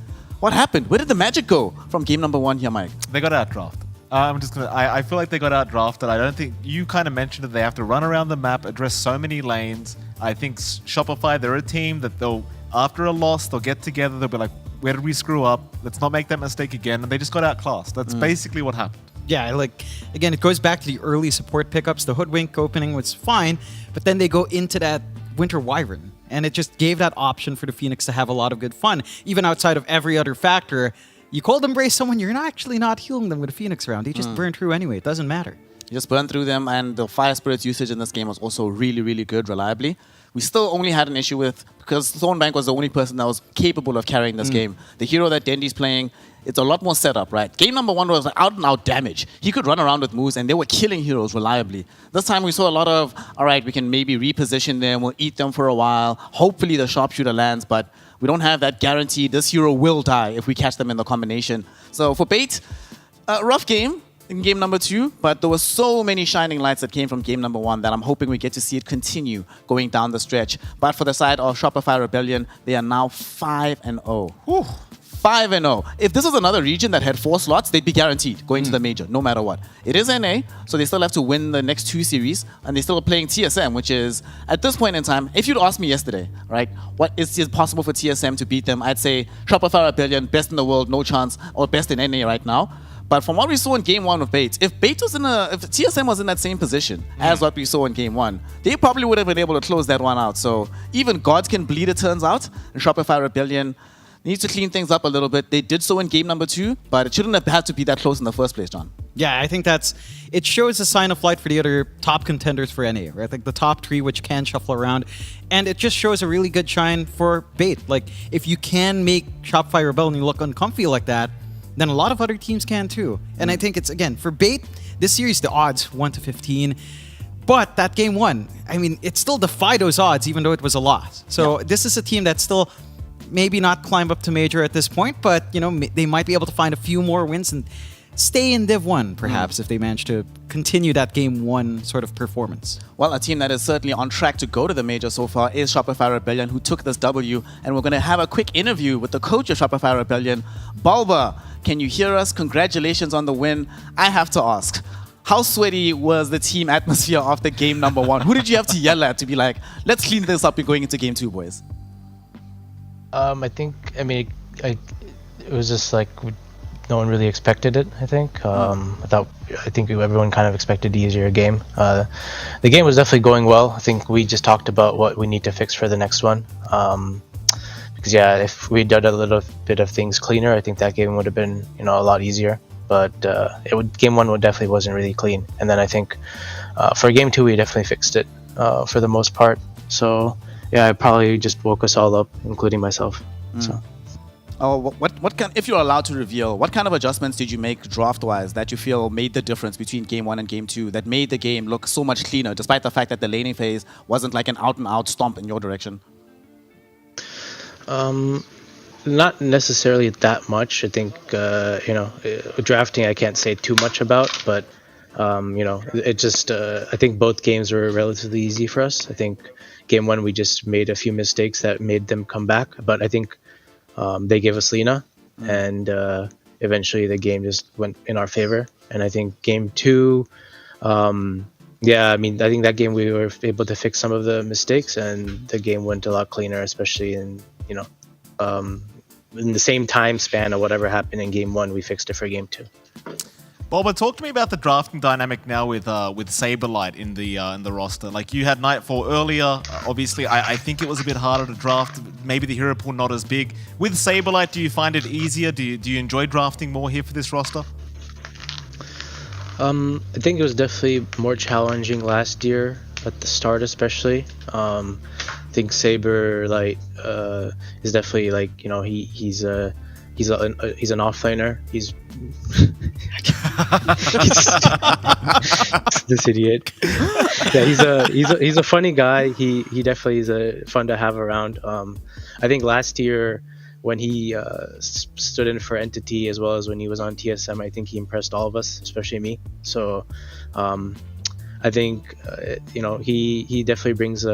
what happened? Where did the magic go from game number one here, Mike? They got outdrafted. I feel like they got outdrafted. I don't think you kind of mentioned it. They have to run around the map, address so many lanes. I think Shopify, they're a team that they'll, after a loss, they'll get together. They'll be like, where did we screw up? Let's not make that mistake again. And they just got outclassed. That's basically what happened. Yeah, like, again, it goes back to the early support pickups. The Hoodwink opening was fine, but then they go into that Winter Wyvern. And it just gave that option for the Phoenix to have a lot of good fun. Even outside of every other factor, you cold embrace someone, you're actually not healing them with a Phoenix round. They just burn through anyway. It doesn't matter. You just burn through them, and the Fire Spirit's usage in this game was also really, really good, reliably. We still only had an issue with, because Thornbank was the only person that was capable of carrying this game. The hero that Dendy's playing, it's a lot more setup, right? Game number one was like out and out damage. He could run around with moves, and they were killing heroes reliably. This time we saw a lot of, all right, we can maybe reposition them, we'll eat them for a while. Hopefully the sharpshooter lands, but we don't have that guarantee. This hero will die if we catch them in the combination. So for Bait, a rough game in game number two, but there were so many shining lights that came from game number one that I'm hoping we get to see it continue going down the stretch. But for the side of Shopify Rebellion, they are now 5-0. 5-0. If this was another region that had 4 slots, they'd be guaranteed going to the major, no matter what. It is NA, so they still have to win the next 2 series, and they're still playing TSM, which is, at this point in time, if you'd asked me yesterday, right, what is it possible for TSM to beat them, I'd say Shopify Rebellion, best in the world, no chance, or best in NA right now. But from what we saw in game one of Bait, if TSM was in that same position as what we saw in game one, they probably would have been able to close that one out. So even gods can bleed, it turns out, and Shopify Rebellion needs to clean things up a little bit. They did so in game number 2, but it shouldn't have had to be that close in the first place, John. Yeah, I think it shows a sign of light for the other top contenders for NA, right? Like the top 3, which can shuffle around. And it just shows a really good shine for Bait. Like, if you can make Shopify Rebellion look uncomfy like that, then a lot of other teams can too. And I think it's, again, for Bait, this series, the odds 1-15. But that game 1, I mean, it still defied those odds, even though it was a loss. So this is a team that's still maybe not climb up to major at this point, but you know, they might be able to find a few more wins and stay in Div 1, perhaps, if they manage to continue that Game 1 sort of performance. Well, a team that is certainly on track to go to the major so far is Shopify Rebellion, who took this W, and we're going to have a quick interview with the coach of Shopify Rebellion, Balba. Can you hear us? Congratulations on the win. I have to ask, how sweaty was the team atmosphere after game number 1? Who did you have to yell at to be like, let's clean this up and going into game 2, boys? It was just like no one really expected it. I think everyone kind of expected the easier game. The game was definitely going well. I think we just talked about what we need to fix for the next one. Because if we did a little bit of things cleaner, I think that game would have been a lot easier. but game 1 definitely wasn't really clean. And then I think for game 2 we definitely fixed it for the most part. So yeah, I probably just woke us all up, including myself. So. Oh, what kind? If you're allowed to reveal, what kind of adjustments did you make draft-wise that you feel made the difference between game 1 and game 2? That made the game look so much cleaner, despite the fact that the laning phase wasn't like an out-and-out stomp in your direction. Not necessarily that much. I think drafting I can't say too much about, but it just I think both games were relatively easy for us. I think game 1 we just made a few mistakes that made them come back, but I think they gave us Lina, and eventually the game just went in our favor. And I think game 2, I think that game we were able to fix some of the mistakes, and the game went a lot cleaner, especially in the same time span of whatever happened in game 1, we fixed it for game 2. Boba, talk to me about the drafting dynamic now with Saberlight in the roster. Like, you had Nightfall earlier. Obviously, I think it was a bit harder to draft. Maybe the hero pool not as big. With Saberlight, do you find it easier? Do you enjoy drafting more here for this roster? I think it was definitely more challenging last year at the start, especially. I think Saberlight is definitely he's an offlaner. He's this idiot. Yeah, he's a funny guy. He definitely is fun to have around. I think last year when he stood in for Entity as well as when he was on TSM, I think he impressed all of us, especially me. So I think he definitely brings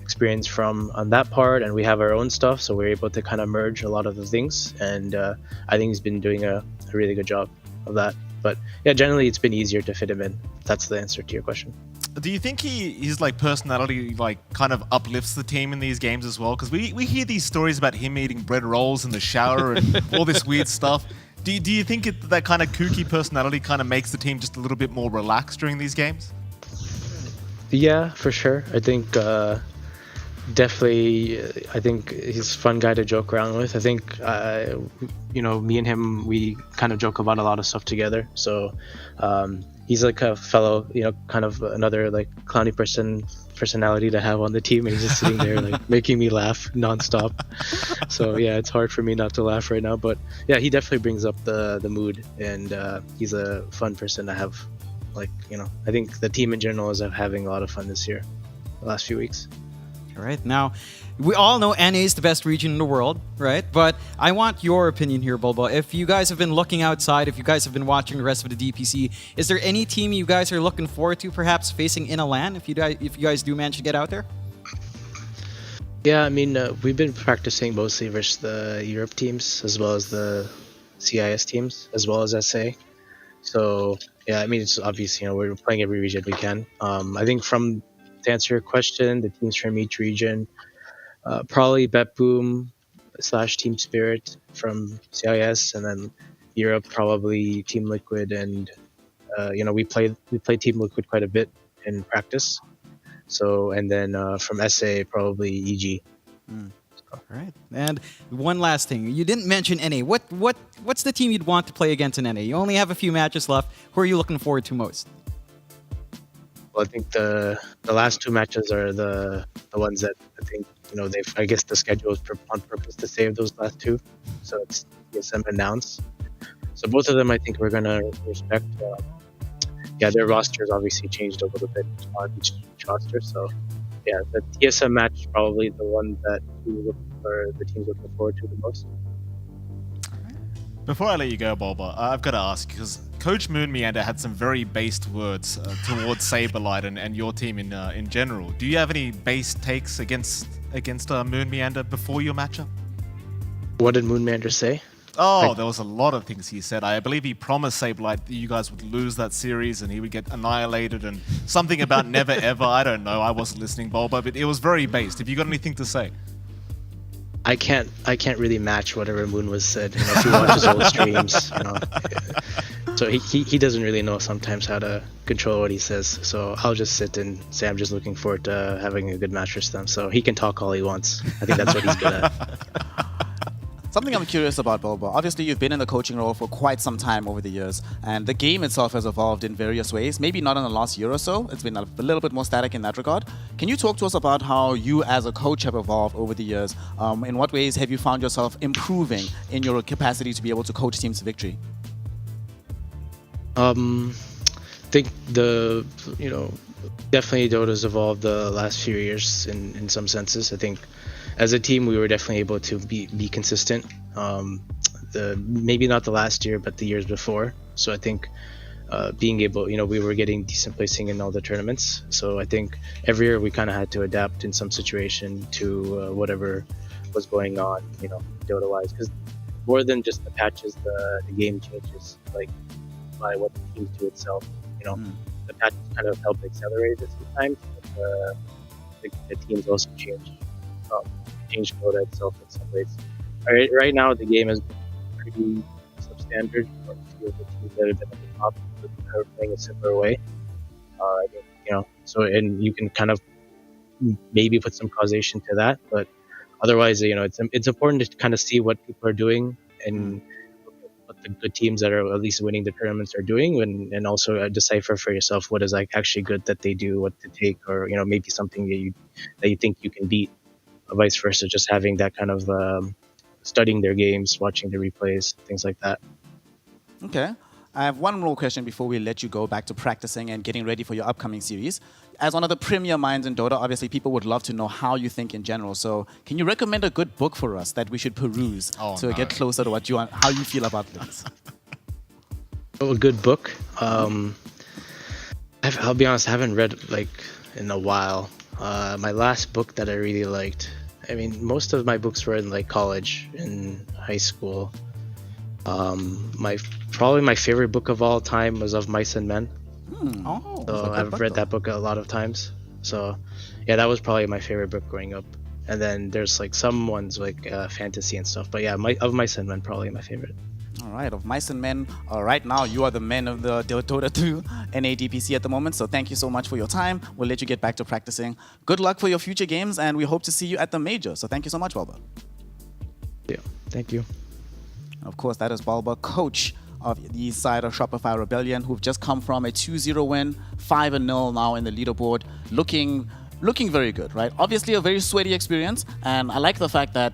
experience from on that part, and we have our own stuff, so we're able to kind of merge a lot of the things, and I think he's been doing a really good job of that. But yeah, generally it's been easier to fit him in. That's the answer to your question. Do you think his personality kind of uplifts the team in these games as well? Because we hear these stories about him eating bread rolls in the shower and all this weird stuff. Do you think that kind of kooky personality kind of makes the team just a little bit more relaxed during these games? Yeah, for sure. I think definitely. I think he's a fun guy to joke around with. I think me and him, we kind of joke about a lot of stuff together. So he's like a fellow, kind of another like clowny personality to have on the team, and he's just sitting there like making me laugh nonstop. So yeah, it's hard for me not to laugh right now. But yeah, he definitely brings up the mood, and he's a fun person to have. I think the team in general is having a lot of fun this year, the last few weeks. All right, now we all know NA is the best region in the world, right? But I want your opinion here, Bulba. If you guys have been looking outside, if you guys have been watching the rest of the DPC, is there any team you guys are looking forward to perhaps facing in a LAN if you guys do manage to get out there? Yeah, I mean, we've been practicing mostly versus the Europe teams as well as the CIS teams as well as SA. So yeah, I mean, it's obvious, we're playing every region we can. I think to answer your question, the teams from each region, probably BetBoom / Team Spirit from CIS, and then Europe probably Team Liquid, and we play Team Liquid quite a bit in practice. So, and then from SA probably EG. All right. And one last thing. You didn't mention NA. What's the team you'd want to play against in NA? You only have a few matches left. Who are you looking forward to most? Well, I think the last 2 matches are the ones that I think, I guess the schedule is on purpose to save those last 2. So it's TSM and Nouns. So both of them I think we're going to respect. Their rosters obviously changed a little bit on each roster. So yeah, the TSM match is probably the one that the team's looking forward to the most. Before I let you go, Bulba, I've got to ask, because Coach Moon Meander had some very based words towards Saberlight and your team in general. Do you have any based takes against Moon Meander before your matchup? What did Moon Meander say? Oh, there was a lot of things he said. I believe he promised Saberlight that you guys would lose that series and he would get annihilated, and something about never ever. I don't know. I wasn't listening, Bulba, but it was very based. Have you got anything to say? I can't really match whatever Moon was said. If he watches old streams, So he doesn't really know sometimes how to control what he says. So I'll just sit and say I'm just looking forward to having a good match with them. So he can talk all he wants. I think that's what he's good at. Something I'm curious about, Boba. Obviously, you've been in the coaching role for quite some time over the years, and the game itself has evolved in various ways. Maybe not in the last year or so. It's been a little bit more static in that regard. Can you talk to us about how you as a coach have evolved over the years? In what ways have you found yourself improving in your capacity to be able to coach teams to victory? I think definitely Dota's evolved the last few years in some senses. I think as a team we were definitely able to be consistent. Maybe not the last year, but the years before. So I think being able, we were getting decent placing in all the tournaments. So I think every year we kind of had to adapt in some situation to whatever was going on, Dota-wise. Because more than just the patches, the game changes like by what the teams do itself. The patches kind of help accelerate it sometimes. But, the teams also change Dota itself in some ways. Right now, the game is pretty substandard. A few of the teams that have been at the top are playing a similar way. I think, so and you can kind of maybe put some causation to that, but otherwise, it's important to kind of see what people are doing and what the good teams that are at least winning the tournaments are doing, and also decipher for yourself what is like actually good that they do, what to take, or maybe something that you think you can beat. Vice versa, just having that kind of studying their games, watching the replays, things like that. Okay. I have one more question before we let you go back to practicing and getting ready for your upcoming series. As one of the premier minds in Dota, obviously people would love to know how you think in general. So can you recommend a good book for us that we should peruse get closer to how you feel about things? A good book? I'll be honest, I haven't read in a while. My last book that I really liked, most of my books were in college, in high school. Probably my favorite book of all time was Of Mice and Men. So I've read that book a lot of times. So yeah, that was probably my favorite book growing up. And then there's some ones fantasy and stuff. But yeah, Of Mice and Men probably my favorite. All right, Of Mice and Men. Right now, you are the men of the Dota 2 NA DPC at the moment. So thank you so much for your time. We'll let you get back to practicing. Good luck for your future games, and we hope to see you at the major. So thank you so much, Balba. Yeah, thank you. Of course, that is Balba, coach of the east side of Shopify Rebellion, who've just come from a 2-0 win, 5-0 now in the leaderboard, looking very good, right? Obviously a very sweaty experience, and I like the fact that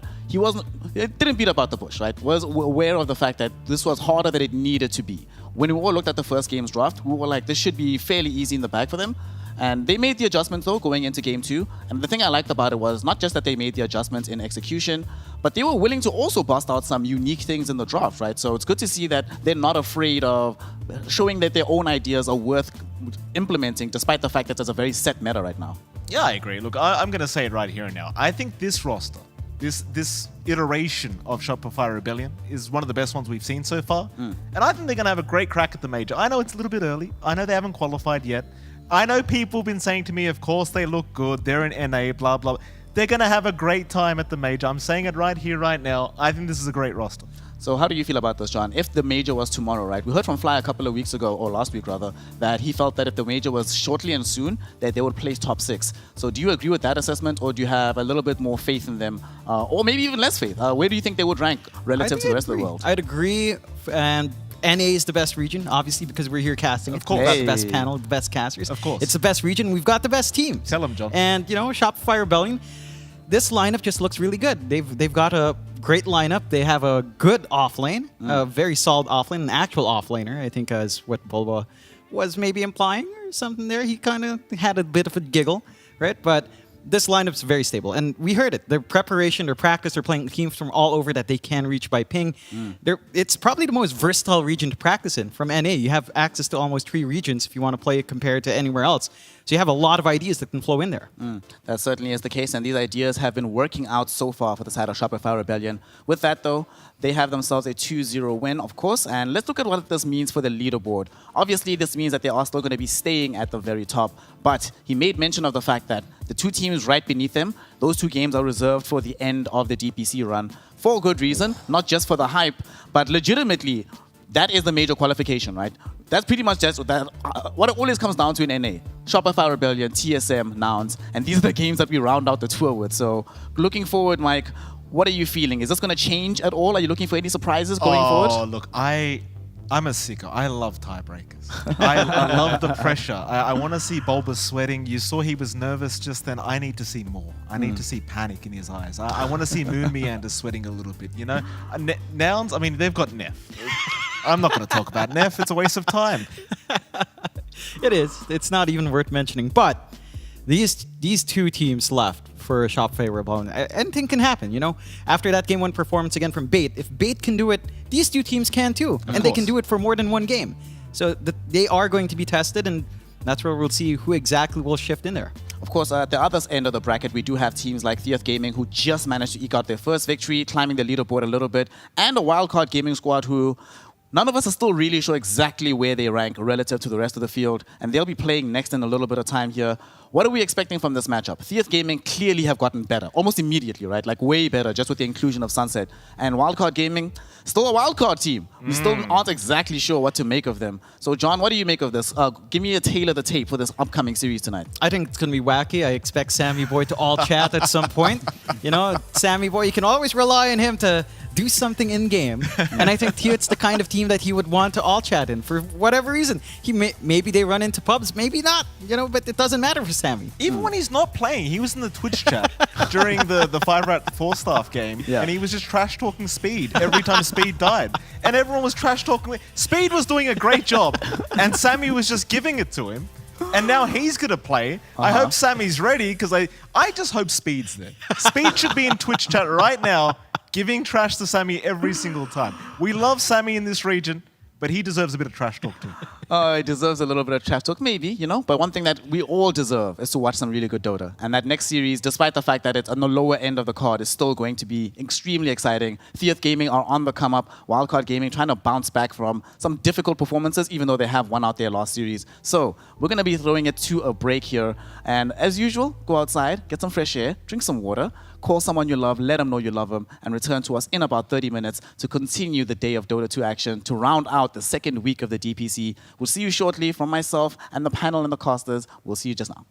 it didn't beat about the bush, right? Was aware of the fact that this was harder than it needed to be. When we all looked at the first game's draft, we were like, this should be fairly easy in the bag for them. And they made the adjustments though going into game 2. And the thing I liked about it was not just that they made the adjustments in execution, but they were willing to also bust out some unique things in the draft, right? So it's good to see that they're not afraid of showing that their own ideas are worth implementing, despite the fact that there's a very set meta right now. Yeah, I agree. Look, I'm going to say it right here and now. I think this roster, this iteration of Shopify Rebellion is one of the best ones we've seen so far. And I think they're going to have a great crack at the major. I know it's a little bit early. I know they haven't qualified yet. I know people have been saying to me, of course they look good, they're in NA, blah, blah. They're going to have a great time at the major. I'm saying it right here, right now. I think this is a great roster. So how do you feel about this, John? If the major was tomorrow, right? We heard from Fly a couple of weeks ago, or last week rather, that he felt that if the major was shortly and soon, that they would place top 6. So do you agree with that assessment, or do you have a little bit more faith in them, or maybe even less faith? Where do you think they would rank relative to the rest of the world? I'd agree, and NA is the best region, obviously, because we're here casting. Of course, we've got the best panel, the best casters. Of course. It's the best region. We've got the best team. Tell them, John. And, Shopify Rebellion, this lineup just looks really good. They've got a great lineup. They have a good offlane, a very solid offlane, an actual offlaner, I think, as what Bulba was maybe implying or something there. He kind of had a bit of a giggle, right? But this lineup's very stable. And we heard it. Their preparation, their practice, they're playing teams from all over that they can reach by ping. It's probably the most versatile region to practice in from NA. You have access to almost 3 regions if you want to play it compared to anywhere else. So you have a lot of ideas that can flow in there. That certainly is the case, and these ideas have been working out so far for the side of Shopify Rebellion. With that, though, they have themselves a 2-0 win, of course, and let's look at what this means for the leaderboard. Obviously, this means that they are still going to be staying at the very top, but he made mention of the fact that the 2 teams right beneath them, those 2 games are reserved for the end of the DPC run, for a good reason, not just for the hype, but legitimately, that is the major qualification, right? That's pretty much just that, what it always comes down to in NA. Shopify Rebellion, TSM, Nouns, and these are the games that we round out the tour with. So looking forward, Mike, What are you feeling? Is this going to change at all? Are you looking for any surprises going forward? Oh, look, I'm a sicko. I love tiebreakers. I love the pressure. I want to see Bulbous sweating. You saw he was nervous just then. I need to see more. I need to see panic in his eyes. I want to see Moon Meander sweating a little bit, you know? Nouns, I mean, they've got Neff. I'm not going to talk about Neff. It's a waste of time. It is. It's not even worth mentioning. But these two teams left for a shop favorable. Anything can happen, you know? After that game 1 performance again from Bait, if Bait can do it, these two teams can too. And they can do it for more than one game. So they are going to be tested, and that's where we'll see who exactly will shift in there. Of course, at the other end of the bracket, we do have teams like Theath Gaming who just managed to eke out their first victory, climbing the leaderboard a little bit, and a wildcard gaming squad who none of us are still really sure exactly where they rank relative to the rest of the field, and they'll be playing next in a little bit of time here. What are we expecting from this matchup? Theath Gaming clearly have gotten better, almost immediately, right? Like way better, just with the inclusion of Sunset. And Wildcard Gaming, still a wildcard team. We still aren't exactly sure what to make of them. So, John, what do you make of this? Give me a tail of the tape for this upcoming series tonight. I think it's going to be wacky. I expect Sammy Boy to all chat at some point. You know, Sammy Boy, you can always rely on him to do something in game. And I think Theath's the kind of team that he would want to all chat in for whatever reason. Maybe they run into pubs, maybe not, you know, but it doesn't matter for Sammy. Even when he's not playing, he was in the Twitch chat during the 5-rat 4-staff game, and he was just trash talking Speed every time Speed died. And everyone was trash talking. Speed was doing a great job, and Sammy was just giving it to him. And now he's going to play. I hope Sammy's ready, because I just hope Speed's there. Speed should be in Twitch chat right now, giving trash to Sammy every single time. We love Sammy in this region, but he deserves a bit of trash talk too. He deserves a little bit of trash talk, maybe, you know. But one thing that we all deserve is to watch some really good Dota. And that next series, despite the fact that it's on the lower end of the card, is still going to be extremely exciting. Theath Gaming are on the come up. Wildcard Gaming trying to bounce back from some difficult performances, even though they have won out their last series. So we're going to be throwing it to a break here. And as usual, go outside, get some fresh air, drink some water, call someone you love, let them know you love them, and return to us in about 30 minutes to continue the day of Dota 2 action to round out the second week of the DPC. We'll see you shortly. From myself and the panel and the casters, we'll see you just now.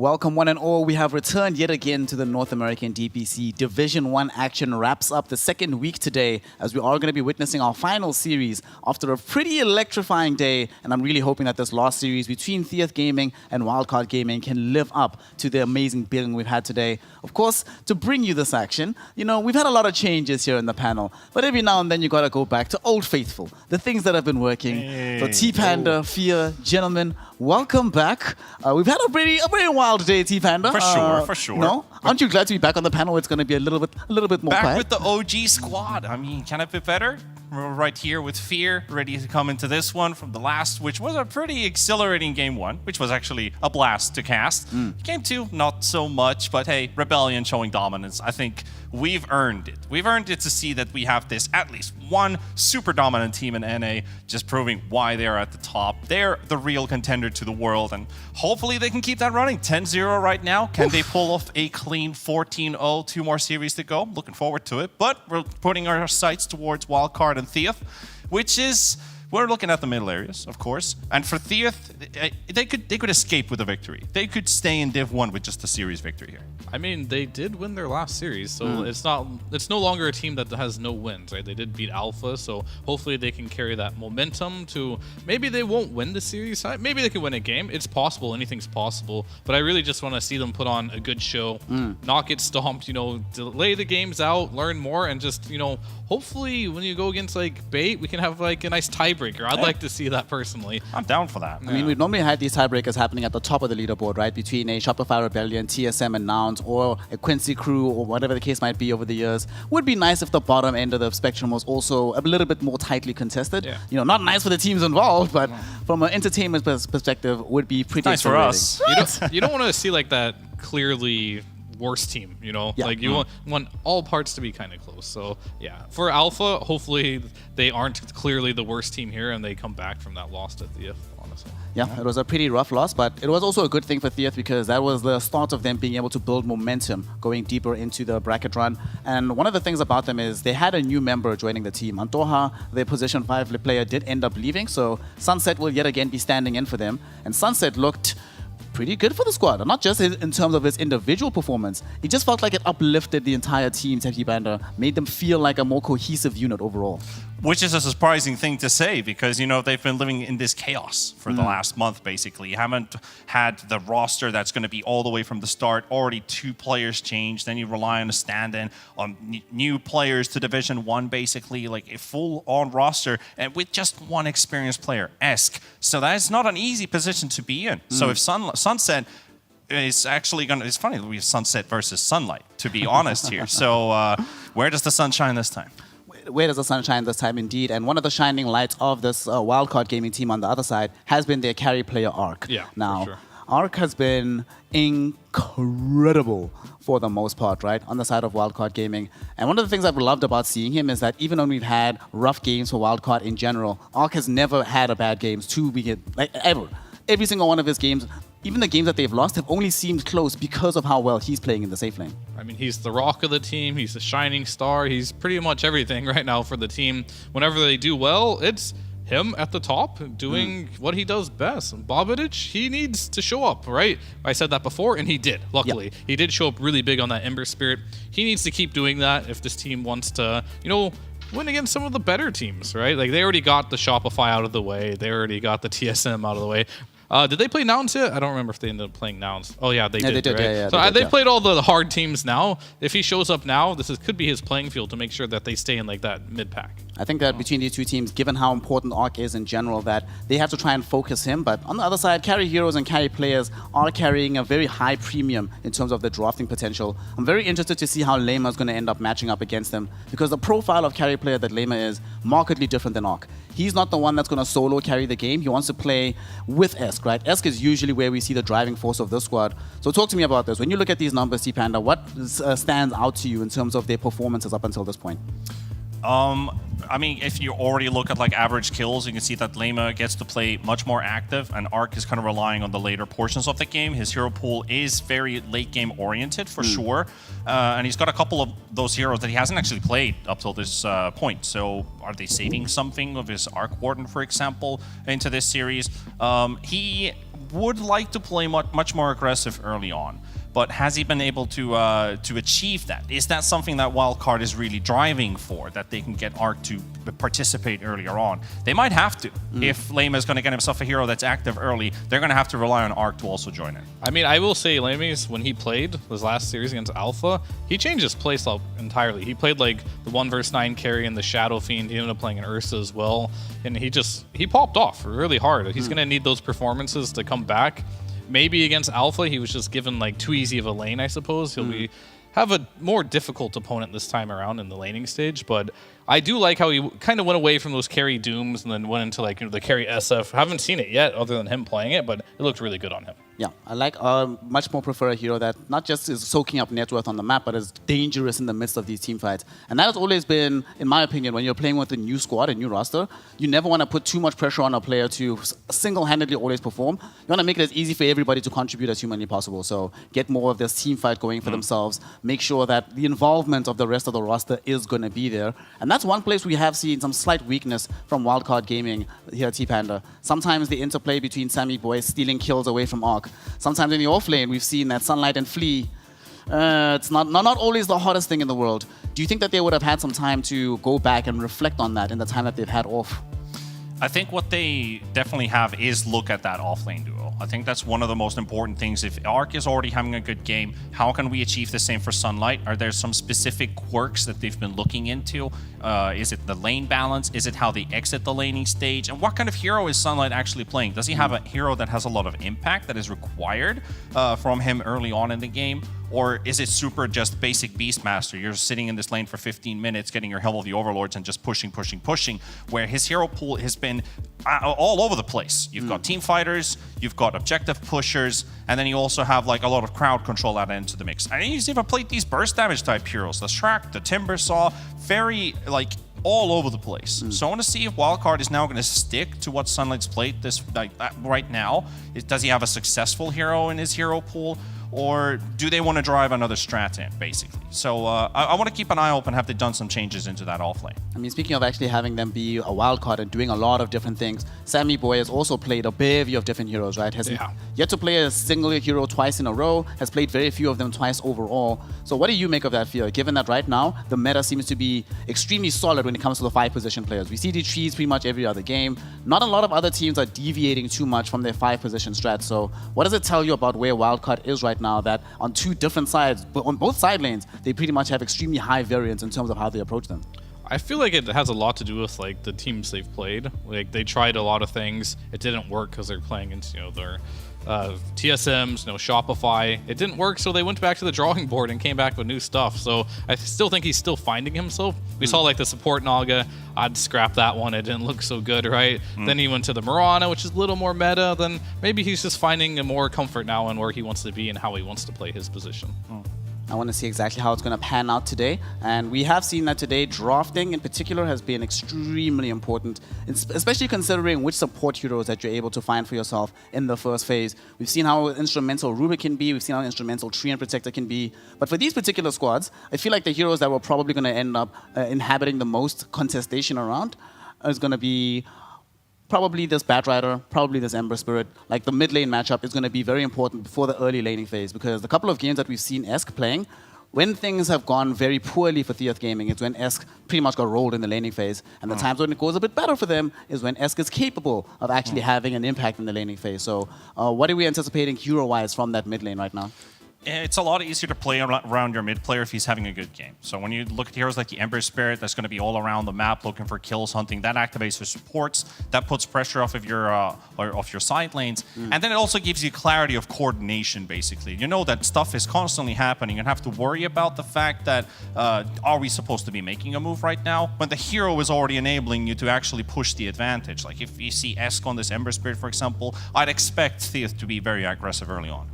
Welcome one and all. We have returned yet again to the North American DPC. Division 1 action wraps up the second week today as we are going to be witnessing our final series after a pretty electrifying day. And I'm really hoping that this last series between Theath Gaming and Wildcard Gaming can live up to the amazing building we've had today. Of course, to bring you this action, you know, we've had a lot of changes here in the panel, but every now and then you got to go back to Old Faithful, the things that have been working. So T-Panda, Fear, gentlemen, welcome back. We've had a very wild day, T-Panda. For sure. No? Aren't you glad to be back on the panel? It's going to be a little bit more back quiet. with the OG squad. I mean, can it be better? We're right here with Fear, ready to come into this one from the last, which was a pretty exhilarating game 1, which was actually a blast to cast. Game 2, not so much, but hey, Rebellion showing dominance. I think we've earned it. We've earned it to see that we have this at least one super dominant team in NA, just proving why they're at the top. They're the real contender to the world, and hopefully they can keep that running. 10-0 right now. Can they pull off a clean 14-0? 2 more series to go. Looking forward to it, but we're putting our sights towards Wildcard and Theath, which is... We're looking at the middle areas, of course. And for Theath, they could escape with a victory. They could stay in Div 1 with just a series victory here. I mean, they did win their last series, so it's no longer a team that has no wins, right? They did beat Alpha, so hopefully they can carry that momentum to maybe they won't win the series. Maybe they can win a game. It's possible. Anything's possible. But I really just want to see them put on a good show, not get stomped, you know, delay the games out, learn more, and just, you know, hopefully when you go against like Bait, we can have like a nice tiebreaker. I'd like to see that personally. I'm down for that. I mean, we've normally had these tiebreakers happening at the top of the leaderboard, right? Between a Shopify Rebellion, TSM and Nouns, or a Quincy Crew, or whatever the case might be over the years. Would be nice if the bottom end of the spectrum was also a little bit more tightly contested. Yeah. You know, not nice for the teams involved, but from an entertainment perspective, would be pretty nice for us. You don't want to see like that clearly worst team, you know? Yeah. Like you want all parts to be kind of close. So yeah, for Alpha, hopefully they aren't clearly the worst team here and they come back from that loss to Theath, honestly. Yeah, it was a pretty rough loss, but it was also a good thing for Theath because that was the start of them being able to build momentum going deeper into the bracket run. And one of the things about them is they had a new member joining the team. Antoha, their position 5 player, did end up leaving, so Sunset will yet again be standing in for them. And Sunset looked pretty good for the squad, and not just in terms of its individual performance. It just felt like it uplifted the entire team, T-Panda, made them feel like a more cohesive unit overall. Which is a surprising thing to say because, you know, they've been living in this chaos for the last month, basically. You haven't had the roster that's going to be all the way from the start. Already 2 players changed. Then you rely on a stand-in, on new players to Division 1, basically, like a full-on roster, and with just one experienced player, Esk. So that is not an easy position to be in. So if Sunset is actually going to... It's funny that we have Sunset versus Sunlight, to be honest here. So where does the sun shine this time? Where does the sun shine this time, indeed? And one of the shining lights of this Wildcard Gaming team on the other side has been their carry player, Arc. Yeah, now, for sure. Arc has been incredible for the most part, right, on the side of Wildcard Gaming. And one of the things I've loved about seeing him is that even when we've had rough games for Wildcard in general, Arc has never had a bad game ever. Every single one of his games, even the games that they've lost, have only seemed close because of how well he's playing in the safe lane. I mean, he's the rock of the team. He's the shining star. He's pretty much everything right now for the team. Whenever they do well, it's him at the top doing what he does best. Bobadich, he needs to show up, right? I said that before, and he did, luckily. Yep. He did show up really big on that Ember Spirit. He needs to keep doing that if this team wants to, you know, win against some of the better teams, right? Like, they already got the Shopify out of the way. They already got the TSM out of the way. Did they play Nouns yet? I don't remember if they ended up playing Nouns. Oh, yeah, they did. They did, right? yeah. So They played all the hard teams now. If he shows up now, could be his playing field to make sure that they stay in like that mid-pack. I think that between these two teams, given how important Arc is in general, that they have to try and focus him. But on the other side, carry heroes and carry players are carrying a very high premium in terms of their drafting potential. I'm very interested to see how Lema is going to end up matching up against them because the profile of carry player that Lema is markedly different than Arc. He's not the one that's going to solo carry the game. He wants to play with Esk, right? Esk is usually where we see the driving force of this squad. So talk to me about this. When you look at these numbers, T-Panda, what stands out to you in terms of their performances up until this point? I mean, if you already look at like average kills, you can see that Lema gets to play much more active, and Arc is kind of relying on the later portions of the game. His hero pool is very late game oriented for sure, and he's got a couple of those heroes that he hasn't actually played up till this point. So are they saving something of his Arc Warden, for example, into this series? He would like to play much more aggressive early on. But has he been able to achieve that? Is that something that Wildcard is really driving for, that they can get Arc to participate earlier on? They might have to. If Lema is going to get himself a hero that's active early, they're going to have to rely on Arc to also join in. I mean, I will say, Lemes, when he played his last series against Alpha, he changed his playstyle entirely. He played like the 1 vs 9 carry and the Shadow Fiend. He ended up playing an Ursa as well. And he popped off really hard. He's going to need those performances to come back. Maybe against Alpha, he was just given like too easy of a lane, I suppose. He'll have a more difficult opponent this time around in the laning stage, but I do like how he kind of went away from those carry Dooms and then went into like the carry SF. I haven't seen it yet other than him playing it, but it looked really good on him. Yeah, I like much more prefer a hero that not just is soaking up net worth on the map, but is dangerous in the midst of these team fights. And that has always been, in my opinion, when you're playing with a new squad, a new roster, you never want to put too much pressure on a player to single-handedly always perform. You want to make it as easy for everybody to contribute as humanly possible. So get more of this team fight going for themselves. Make sure that the involvement of the rest of the roster is going to be there. And that's one place we have seen some slight weakness from Wildcard Gaming here at T-Panda. Sometimes the interplay between Sammy Boy stealing kills away from Arc. Sometimes in the off lane, we've seen that Sunlight and Flea. It's not always the hottest thing in the world. Do you think that they would have had some time to go back and reflect on that in the time that they've had off? I think what they definitely have is look at that offlane duo. I think that's one of the most important things. If Arc is already having a good game, how can we achieve the same for Sunlight? Are there some specific quirks that they've been looking into? Is it the lane balance? Is it how they exit the laning stage? And what kind of hero is Sunlight actually playing? Does he have a hero that has a lot of impact that is required from him early on in the game? Or is it super just basic Beastmaster? You're sitting in this lane for 15 minutes, getting your Helm of the Overlords and just pushing, where his hero pool has been all over the place. You've got team fighters, you've got objective pushers, and then you also have like a lot of crowd control added into the mix. And he's even played these burst damage type heroes, the Shrek, the Timbersaw, very like all over the place. So I want to see if Wildcard is now going to stick to what Sunlight's played this right now. Does he have a successful hero in his hero pool? Or do they want to drive another strat in, basically? So I want to keep an eye open. Have they done some changes into that offlane? I mean, speaking of actually having them be a wild card and doing a lot of different things, Sammy Boy has also played a bevy of different heroes, right? Has yet to play a single hero twice in a row, has played very few of them twice overall. So what do you make of that, Fear? Given that right now, the meta seems to be extremely solid when it comes to the 5-position players. We see the trees pretty much every other game. Not a lot of other teams are deviating too much from their 5-position strat. So what does it tell you about where Wildcard is right now, that on two different sides, but on both side lanes, they pretty much have extremely high variance in terms of how they approach them? I feel like it has a lot to do with like the teams they've played. Like they tried a lot of things, it didn't work because they're playing into their TSMs, Shopify. It didn't work, so they went back to the drawing board and came back with new stuff. So I still think he's still finding himself. We saw like the support Naga. I'd scrap that one. It didn't look so good, right? Then he went to the Mirana, which is a little more meta. Then maybe he's just finding a more comfort now in where he wants to be and how he wants to play his position. I want to see exactly how it's going to pan out today. And we have seen that today, drafting in particular has been extremely important, especially considering which support heroes that you're able to find for yourself in the first phase. We've seen how instrumental Rubik can be. We've seen how instrumental Treant Protector can be. But for these particular squads, I feel like the heroes that we're probably going to end up inhabiting the most contestation around is going to be probably this Batrider, probably this Ember Spirit. Like the mid lane matchup is going to be very important before the early laning phase, because the couple of games that we've seen Esk playing, when things have gone very poorly for Theath Gaming, it's when Esk pretty much got rolled in the laning phase. And the times when it goes a bit better for them is when Esk is capable of actually having an impact in the laning phase. So what are we anticipating hero-wise from that mid lane right now? It's a lot easier to play around your mid player if he's having a good game. So when you look at heroes like the Ember Spirit, that's going to be all around the map looking for kills, hunting. That activates your supports. That puts pressure off of your side lanes. And then it also gives you clarity of coordination, basically. You know that stuff is constantly happening. You don't have to worry about the fact that, are we supposed to be making a move right now? When the hero is already enabling you to actually push the advantage. Like if you see Esk on this Ember Spirit, for example, I'd expect Theath to be very aggressive early on.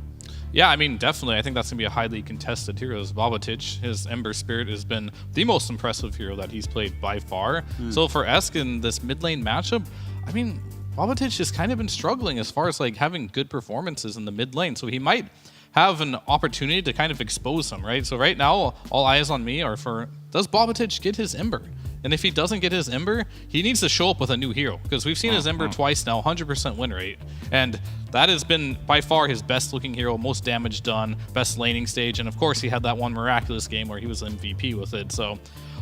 Yeah, I mean, definitely. I think that's going to be a highly contested hero. Babatich, his Ember Spirit, has been the most impressive hero that he's played by far. So for Esk in this mid lane matchup, I mean, Babatich has kind of been struggling as far as like having good performances in the mid lane. So he might have an opportunity to kind of expose him, right? So right now, all eyes on me are for, does Babatich get his Ember? And if he doesn't get his Ember, he needs to show up with a new hero. Because we've seen his Ember twice now, 100% win rate. And that has been by far his best looking hero, most damage done, best laning stage. And of course, he had that one miraculous game where he was MVP with it. So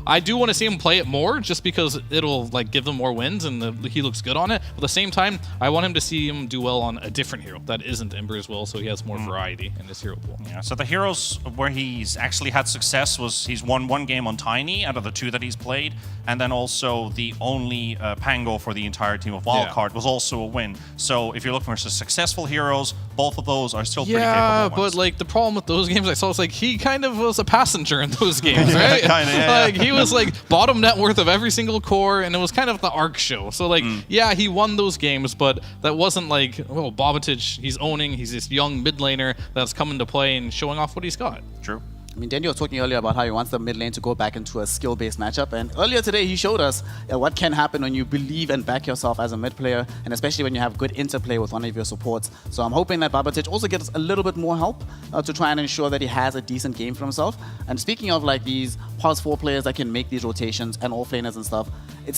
I do want to see him play it more just because it'll like give them more wins and he looks good on it. But at the same time, I want him to see him do well on a different hero that isn't Ember as well, so he has more variety in his hero pool. Yeah, so the heroes where he's actually had success was he's won one game on Tiny out of the 2 that he's played, and then also the only Pango for the entire team of Wildcard was also a win. So if you're looking for successful heroes, both of those are still pretty capable Yeah, ones. but like the problem with those games I saw is like he kind of was a passenger in those games, right? Like he was like bottom net worth of every single core, and it was kind of the arc show. So like, yeah, he won those games, but that wasn't like, oh, Bobatich, he's owning, he's this young mid laner that's coming to play and showing off what he's got. True. I mean, Daniel was talking earlier about how he wants the mid lane to go back into a skill-based matchup, and earlier today he showed us what can happen when you believe and back yourself as a mid player, and especially when you have good interplay with one of your supports. So I'm hoping that Babatich also gets a little bit more help to try and ensure that he has a decent game for himself. And speaking of like these past 4 players that can make these rotations and off-laners and stuff, I'm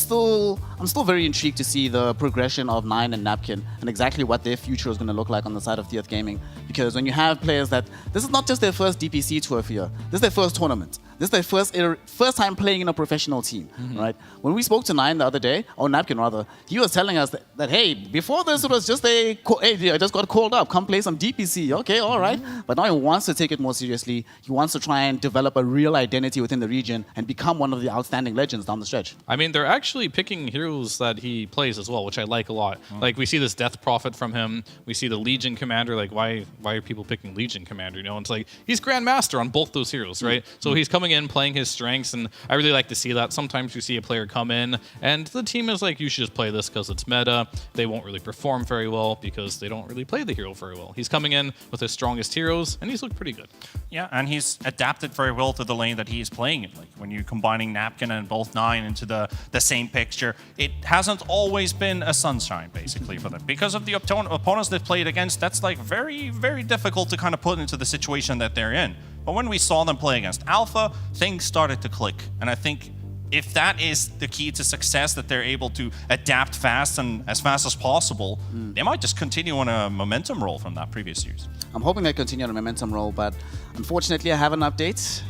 still very intrigued to see the progression of Nine and Napkin and exactly what their future is going to look like on the side of Theath Gaming. Because when you have players that, this is not just their first DPC tour for you, this is their first tournament. This is their first time playing in a professional team, right? When we spoke to Nine the other day, or Napkin rather, he was telling us that hey, before this it was just hey, I just got called up, come play some DPC. Okay, all right. But now he wants to take it more seriously. He wants to try and develop a real identity within the region and become one of the outstanding legends down the stretch. I mean, they're actually picking heroes that he plays as well, which I like a lot. Like we see this Death Prophet from him. We see the Legion Commander. Like why are people picking Legion Commander? You know, it's like he's Grandmaster on both those heroes, right? So he's coming in playing his strengths, and I really like to see that. Sometimes you see a player come in and the team is like, you should just play this because it's meta. They won't really perform very well because they don't really play the hero very well. He's coming in with his strongest heroes and he's looked pretty good. Yeah, and he's adapted very well to the lane that he's playing in. Like when you're combining Napkin and both Nine into the same picture, it hasn't always been a sunshine basically for them. Because of the opponents they've played against, that's like very, very difficult to kind of put into the situation that they're in. But when we saw them play against Alpha, things started to click. And I think if that is the key to success, that they're able to adapt fast and as fast as possible, they might just continue on a momentum roll from that previous years. I'm hoping they continue on a momentum roll, but unfortunately I have an update.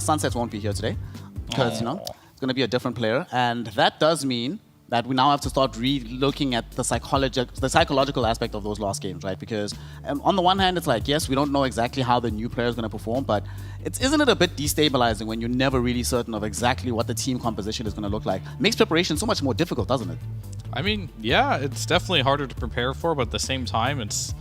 Sunsets won't be here today because, you know, it's going to be a different player. And that does mean that we now have to start re-looking at the psychological aspect of those last games, right? Because on the one hand, it's like, yes, we don't know exactly how the new player is going to perform, but isn't it a bit destabilizing when you're never really certain of exactly what the team composition is going to look like? Makes preparation so much more difficult, doesn't it? I mean, yeah, it's definitely harder to prepare for, but at the same time, it's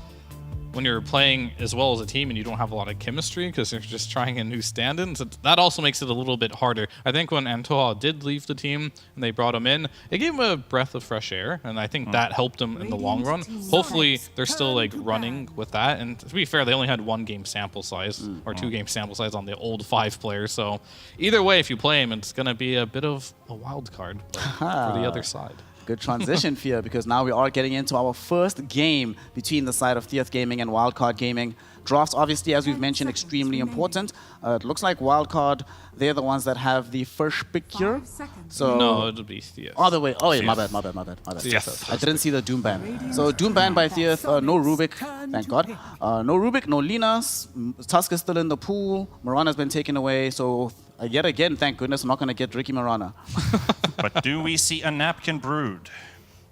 when you're playing as well as a team and you don't have a lot of chemistry because you're just trying a new stand-ins, that also makes it a little bit harder. I think when Antoha did leave the team and they brought him in, it gave him a breath of fresh air, and I think that helped him in the long run. Hopefully, they're still like running with that. And to be fair, they only had 1 game sample size or 2 game sample size on the old 5 players. So either way, if you play him, it's going to be a bit of a wild card for the other side. Good transition, Fia, because now we are getting into our first game between the side of Theath Gaming and Wildcard Gaming. Drafts, obviously, as we've mentioned, extremely important. It looks like Wildcard, they're the ones that have the first pick here. So no, it'll be Theath. Oh, the way. Oh, wait, my bad. I didn't see the Doom ban. So Doom ban by Theath. No Rubik, thank God. No Rubik, no Lina. Tusk is still in the pool. Marana's been taken away. So yet again, thank goodness, I'm not going to get Ricky Marana. But do we see a Napkin Brood?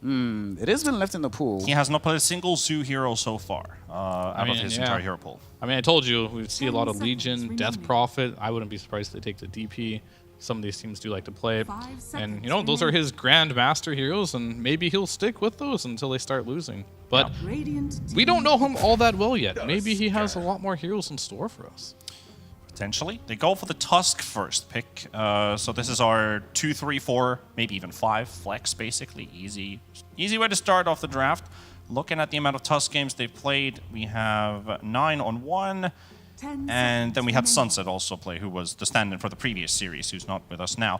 It has been left in the pool. He has not played a single Zoo hero so far out of his entire hero pool. I mean, I told you, we see a lot of Legion, Death Prophet. I wouldn't be surprised if they take the DP. Some of these teams do like to play it. And, you know, those are his Grandmaster heroes, and maybe he'll stick with those until they start losing. But we don't know him all that well yet. Maybe he has a lot more heroes in store for us. Potentially. They go for the Tusk first pick. So this is our 2, 3, 4, maybe even 5 flex, basically. Easy way to start off the draft. Looking at the amount of Tusk games they've played, we have 9 on 1, And then we had Sunset also play, who was the stand-in for the previous series, who's not with us now.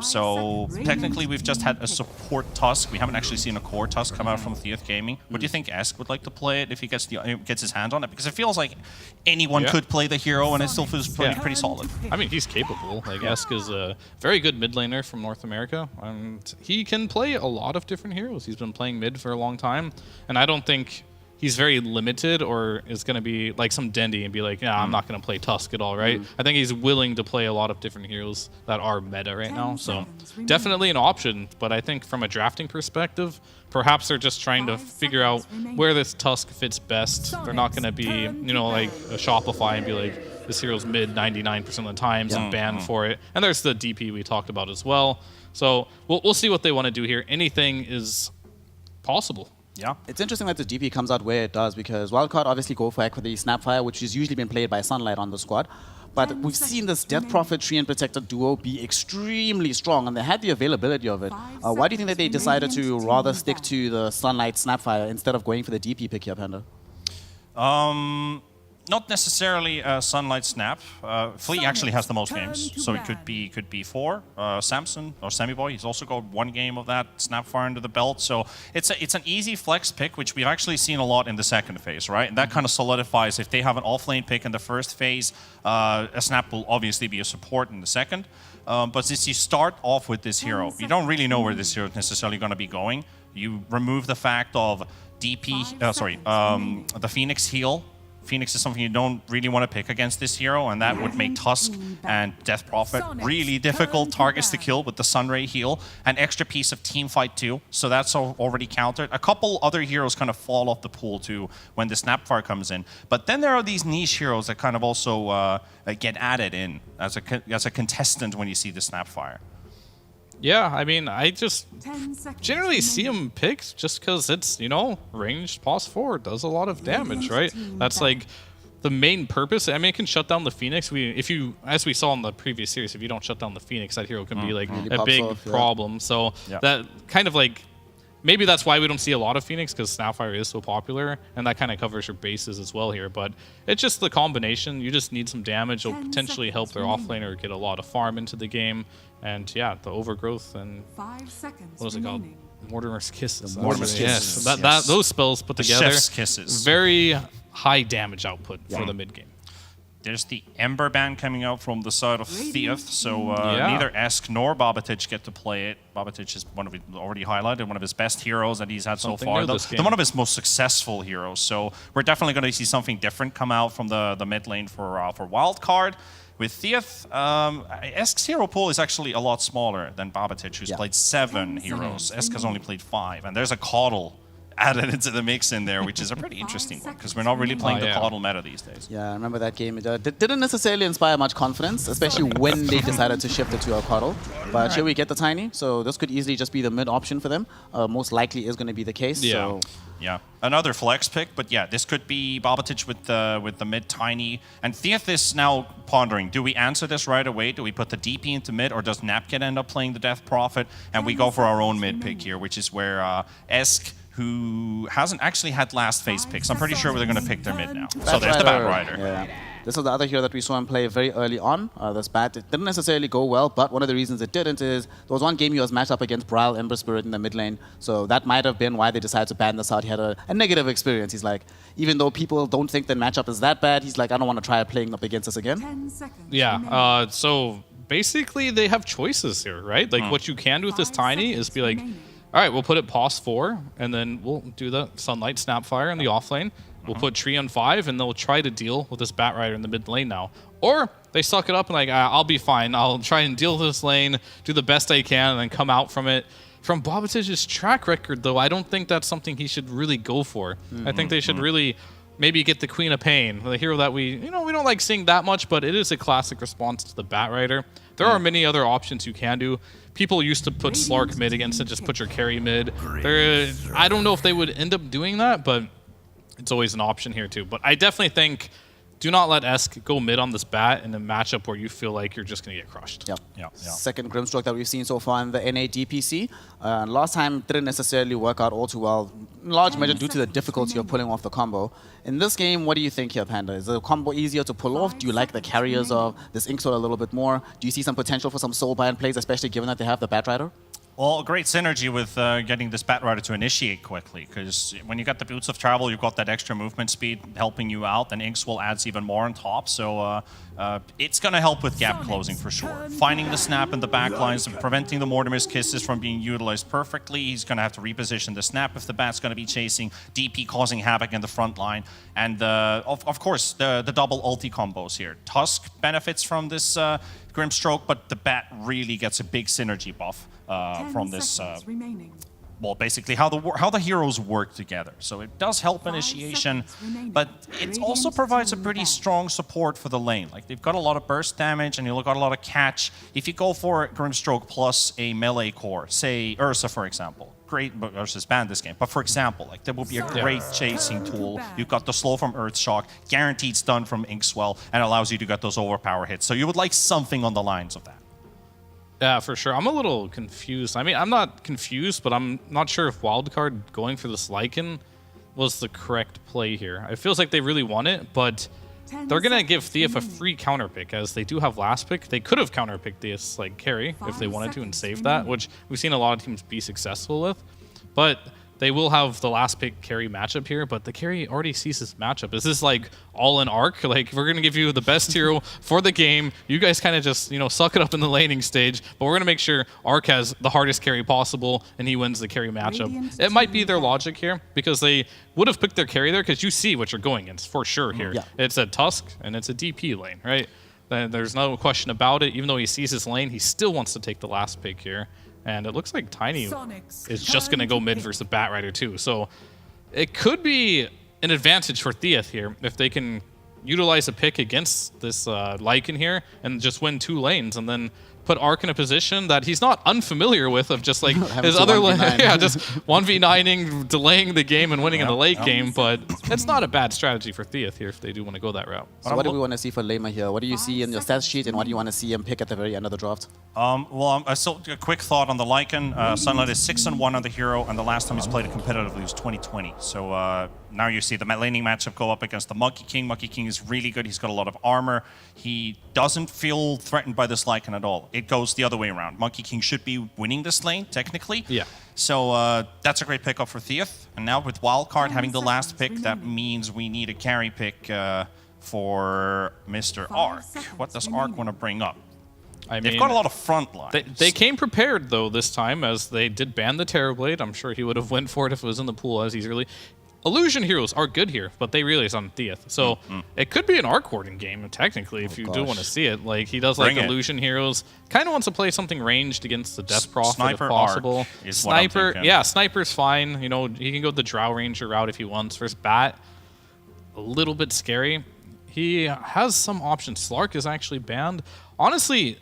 So technically, we've just had a support Tusk. We haven't actually seen a core Tusk come out from Theoth Gaming. What do you think Esk would like to play it if he gets his hand on it? Because it feels like anyone could play the hero, and it still feels pretty solid. I mean, he's capable. Like Esk is a very good mid laner from North America, and he can play a lot of different heroes. He's been playing mid for a long time, and I don't think he's very limited or is going to be like some Dendi and be like, yeah, I'm not going to play Tusk at all, right? I think he's willing to play a lot of different heroes that are meta right now. So definitely an option. But I think from a drafting perspective, perhaps they're just trying to figure out where this Tusk fits best. They're not going to be, you know, like a Shopify and be like, this hero's mid 99% of the times and ban for it. And there's the DP we talked about as well. So we'll see what they want to do here. Anything is possible. Yeah. It's interesting that the DP comes out where it does, because Wildcard obviously go for the Snapfire, which has usually been played by Sunlight on the squad. But we've seen this Death Prophet, Tree and Protector duo be extremely strong, and they had the availability of it. Why do you think that they decided to rather stick to the Sunlight Snapfire instead of going for the DP pick here, Panda? Not necessarily Sunlight Snap. Flea actually has the most games, so it could be 4. Samson or Semiboy, he's also got 1 game of that Snapfire under the belt. So it's an easy flex pick, which we've actually seen a lot in the second phase, right? And that kind of solidifies if they have an offlane pick in the first phase, a Snap will obviously be a support in the second. But since you start off with this hero, you don't really know where this hero is necessarily going to be going. You remove the fact of the Phoenix heal. Phoenix is something you don't really want to pick against this hero, and that would make Tusk and Death Prophet really difficult targets to kill with the Sunray heal. An extra piece of Teamfight too, so that's already countered. A couple other heroes kind of fall off the pool too when the Snapfire comes in. But then there are these niche heroes that kind of also get added in as a contestant when you see the Snapfire. Yeah, I mean, I just generally see him picked just because it's, you know, ranged pos 4, does a lot of damage, right? That's like the main purpose. I mean, it can shut down the Phoenix. As we saw in the previous series, if you don't shut down the Phoenix, that hero can be like really a big off, problem. So that kind of like, maybe that's why we don't see a lot of Phoenix, because Snapfire is so popular, and that kind of covers your bases as well here. But it's just the combination. You just need some damage. It'll potentially help their offlaner get a lot of farm into the game. And yeah, the overgrowth and 5 seconds what is it called? Mortimer's Kisses. Mortimer's Kisses. Yes. Those spells put together. Chef's Kisses. Very high damage output for the mid game. There's the Ember ban coming out from the side of Theoth, so neither Esk nor Babatich get to play it. Babatich is one of already highlighted, one of his best heroes that he's had so far. The one of his most successful heroes. So we're definitely going to see something different come out from the mid lane for Wildcard. With Theoth, Esk's hero pool is actually a lot smaller than Babatich, who's played 7 heroes. Esk has only played 5, and there's a Caudle added into the mix in there, which is a pretty interesting one, because we're not really playing the Caudle meta these days. Yeah, I remember that game. It didn't necessarily inspire much confidence, especially when they decided to shift it to a Caudle. But here we get the Tiny, so this could easily just be the mid option for them. Most likely is going to be the case. Yeah. So. Yeah, another flex pick, but yeah, this could be Babatich with the mid Tiny. And Theoth is now pondering, do we answer this right away? Do we put the DP into mid, or does Napkid end up playing the Death Prophet? And we go for our own mid pick here, which is where Esk, who hasn't actually had last phase picks, I'm pretty sure they're going to pick their mid now. So there's the Batrider. Yeah. This is the other hero that we saw him play very early on. This bat, it didn't necessarily go well, but one of the reasons it didn't is there was one game he was matched up against Braille Ember Spirit in the mid lane. So that might have been why they decided to ban this out. He had a negative experience. He's like, even though people don't think the matchup is that bad, he's like, I don't want to try playing up against us again. Yeah, so basically they have choices here, right? Like what you can do with this Tiny is be like, all right, we'll put it pos 4, and then we'll do the Sunlight Snapfire in the offlane. We'll put Tree on 5, and they'll try to deal with this Batrider in the mid lane now. Or they suck it up and like, I'll be fine. I'll try and deal with this lane, do the best I can, and then come out from it. From Babatich's track record, though, I don't think that's something he should really go for. I think they should really maybe get the Queen of Pain, the hero that we don't like seeing that much, but it is a classic response to the Batrider. There are many other options you can do. People used to put Slark mid against it, just put your carry mid. I don't know if they would end up doing that, but it's always an option here too. But I definitely think do not let Esk go mid on this bat in a matchup where you feel like you're just going to get crushed. Yep. Second Grimstroke that we've seen so far in the NA DPC. Last time didn't necessarily work out all too well, in large measure due to the difficulty of pulling off the combo. In this game, what do you think here, Panda? Is the combo easier to pull off? Do you like the carriers of this Inkswell a little bit more? Do you see some potential for some soulbind plays, especially given that they have the Batrider? Well, great synergy with getting this Batrider to initiate quickly, because when you got the Boots of Travel, you've got that extra movement speed helping you out, and Inkswell adds even more on top, so it's going to help with gap closing for sure. Finding the snap in the backlines and preventing the Mortimer's Kisses from being utilized perfectly. He's going to have to reposition the snap if the bat's going to be chasing, DP causing havoc in the front line, and of course, the double ulti combos here. Tusk benefits from this Grimstroke, but the bat really gets a big synergy buff from this, well, basically how the heroes work together. So it does help initiation, but it also provides a pretty strong support for the lane. Like, they've got a lot of burst damage and you've got a lot of catch. If you go for Grimstroke plus a melee core, say Ursa, for example, great, Ursa's banned this game, but for example, like, that would be a great chasing tool. You've got the slow from Earthshock, guaranteed stun from Inkswell, and allows you to get those overpower hits. So you would like something on the lines of that. Yeah, for sure. I'm a little confused. I mean, I'm not confused, but I'm not sure if Wildcard going for this Lycan was the correct play here. It feels like they really want it, but they're going to give Thief a free counter pick, as they do have last pick. They could have counter picked this like carry if they wanted to and save that, which we've seen a lot of teams be successful with. But they will have the last pick carry matchup here, but the carry already sees this matchup. Is this like all in Arc? Like, we're going to give you the best hero for the game. You guys kind of just, you know, suck it up in the laning stage, but we're going to make sure Arc has the hardest carry possible and he wins the carry matchup. It might be their logic here, because they would have picked their carry there, because you see what you're going against for sure here. Yeah. It's a Tusk and it's a DP lane, right? There's no question about it. Even though he sees his lane, he still wants to take the last pick here. And it looks like Tiny is just going to go mid versus the Batrider too. So it could be an advantage for Theath here if they can utilize a pick against this Lycan here and just win 2 lanes and then put Arc in a position that he's not unfamiliar with, of just like his other lane. Yeah, just 1v9ing, delaying the game and winning in the late game. But it's not a bad strategy for Theath here if they do want to go that route. So what do we want to see for Lema here? What do you see in your stats sheet, and what do you want to see him pick at the very end of the draft? Well, still a quick thought on the Lycan. Sunlight is 6-1 on the hero, and the last time he's played it competitively was 2020. So now you see the laning matchup go up against the Monkey King. Monkey King is really good. He's got a lot of armor. He doesn't feel threatened by this Lycan at all. It goes the other way around. Monkey King should be winning this lane, technically. Yeah. So that's a great pickup for Theath. And now with Wildcard having the last pick, that means we need a carry pick for Mr. Arc. What does Arc want to bring up? I mean, they've got a lot of front lines. They came prepared, though, this time, as they did ban the Terrorblade. I'm sure he would have went for it if it was in the pool as easily. Illusion heroes are good here, but they really is on Theath. So it could be an Arc Warden game, technically, if you do want to see it. Like, he does like Illusion heroes. Kind of wants to play something ranged against the Death Prophet Sniper if possible. Arc is Sniper, yeah, Sniper's fine. You know, he can go the Drow Ranger route if he wants. First Bat, a little bit scary. He has some options. Slark is actually banned. Honestly,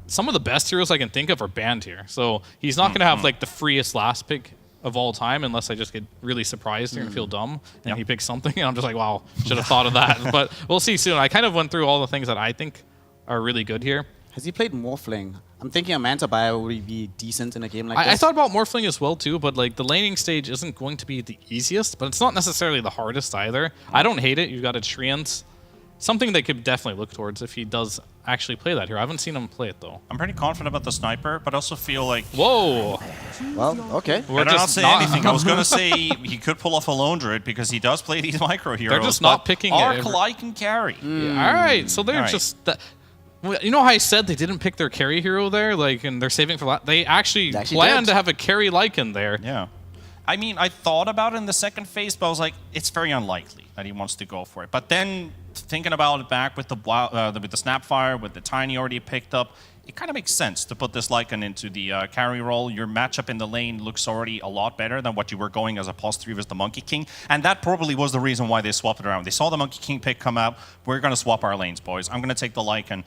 some of the best heroes I can think of are banned here. So he's not going to have like the freest last pick of all time unless I just get really surprised here and feel dumb and he picks something and I'm just like, wow, should have thought of that. But we'll see soon. I kind of went through all the things that I think are really good here. Has he played Morphling? I'm thinking a Manta Bio would be decent in a game like this. I thought about Morphling as well too, but like the laning stage isn't going to be the easiest, but it's not necessarily the hardest either. I don't hate it. You've got a Treant. Something they could definitely look towards if he does actually play that here. I haven't seen him play it, though. I'm pretty confident about the Sniper, but also feel like... Whoa! Well, okay. I don't say anything. I was going to say he could pull off a Lone Druid because he does play these micro heroes. They're just not picking Arc, Lycan, and carry. Yeah, all right, so they're just... You know how I said they didn't pick their carry hero there? Like, and they're saving for... They actually planned to have a carry Lycan there. Yeah. I mean, I thought about it in the second phase, but I was like, it's very unlikely that he wants to go for it. But then thinking about it back with the Snapfire, with the Tiny already picked up, it kind of makes sense to put this Lycan into the carry role. Your matchup in the lane looks already a lot better than what you were going as a +3 versus the Monkey King. And that probably was the reason why they swapped it around. They saw the Monkey King pick come out. We're going to swap our lanes, boys. I'm going to take the Lycan.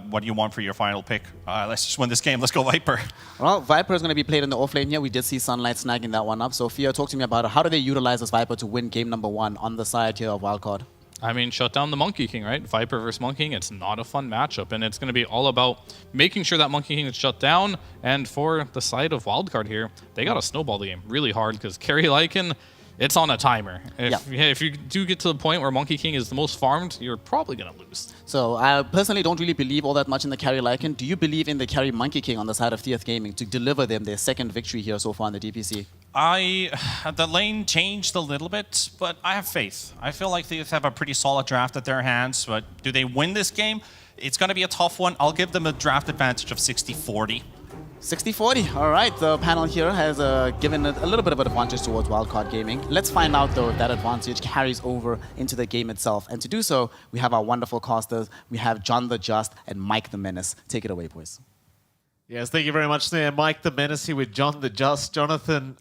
What do you want for your final pick? Let's just win this game. Let's go Viper. Well, Viper is going to be played in the offlane here. We did see Sunlight snagging that one up. So, Fia, talk to me about it. How do they utilize this Viper to win game number 1 on the side here of Wildcard? I mean, shut down the Monkey King, right? Viper versus Monkey King, it's not a fun matchup, and it's going to be all about making sure that Monkey King is shut down. And for the side of Wildcard here, they got to snowball the game really hard because Carry Lycan, it's on a timer. If you do get to the point where Monkey King is the most farmed, you're probably going to lose. So I personally don't really believe all that much in the carry Lycan. Do you believe in the carry Monkey King on the side of TF Gaming to deliver them their second victory here so far in the DPC? The lane changed a little bit, but I have faith. I feel like they have a pretty solid draft at their hands, but do they win this game? It's going to be a tough one. I'll give them a draft advantage of 60-40. 60-40. All right, the panel here has given a little bit of an advantage towards Wildcard Gaming. Let's find out, though, if that advantage carries over into the game itself. And to do so, we have our wonderful casters. We have John the Just and Mike the Menace. Take it away, boys. Yes, thank you very much there. Mike the Menace here with John the Just. Jonathan,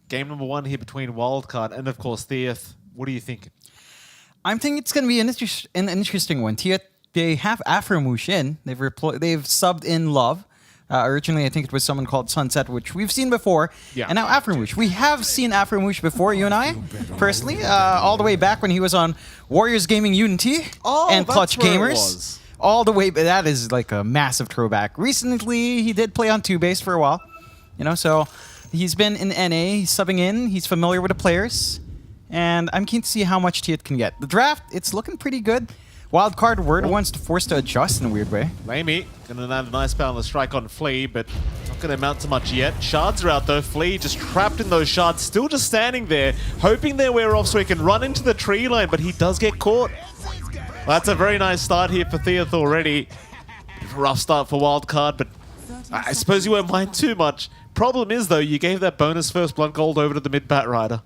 game number 1 here between Wildcard and, of course, Theath. What are you thinking? I'm thinking it's going to be an interesting one. They have Afromush in. They've subbed in Love. Originally, I think it was someone called Sunset, which we've seen before. Yeah. And now Afromush. We have seen Afromush before, you and I, personally, all the way back when he was on Warriors Gaming Unity and Clutch Gamers. All the way, but that is like a massive throwback. Recently, he did play on 2-base for a while. So he's been in NA, he's subbing in, he's familiar with the players. And I'm keen to see how much Tiet can get. The draft, it's looking pretty good. Wildcard were the ones forced to adjust in a weird way. Lamey gonna land a nice balance strike on Flea, but not gonna amount to much yet. Shards are out though. Flea just trapped in those shards, still just standing there, hoping they wear off so he can run into the tree line, but he does get caught. Well, that's a very nice start here for Theath already. Rough start for Wildcard, but I suppose you won't mind too much. Problem is though, you gave that bonus first blunt gold over to the mid-bat rider.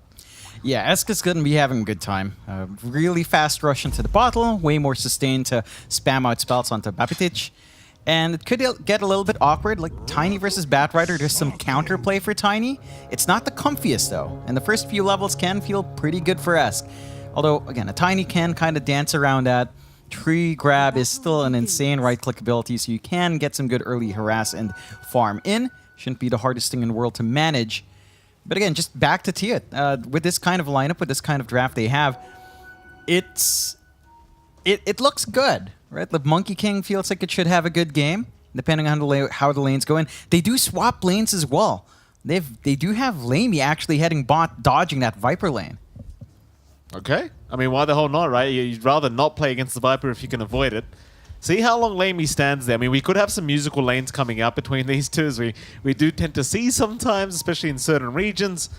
Yeah, Eska's going to be having a good time. Really fast rush into the bottle, way more sustained to spam out spells onto Babitic. And it could get a little bit awkward, like Tiny versus Batrider, there's some counterplay for Tiny. It's not the comfiest though, and the first few levels can feel pretty good for Esk. Although, again, a Tiny can kind of dance around that. Tree Grab is still an insane right-click ability, so you can get some good early harass and farm in. Shouldn't be the hardest thing in the world to manage. But again, just back to Tiet. With this kind of lineup, with this kind of draft they have, it looks good, right? The Monkey King feels like it should have a good game, depending on how the lanes go in. They do swap lanes as well. They do have Lamey actually heading bot, dodging that Viper lane. Okay. I mean, why the hell not, right? You'd rather not play against the Viper if you can avoid it. See how long Lamey stands there. I mean, we could have some musical lanes coming out between these two, as we do tend to see sometimes, especially in certain regions.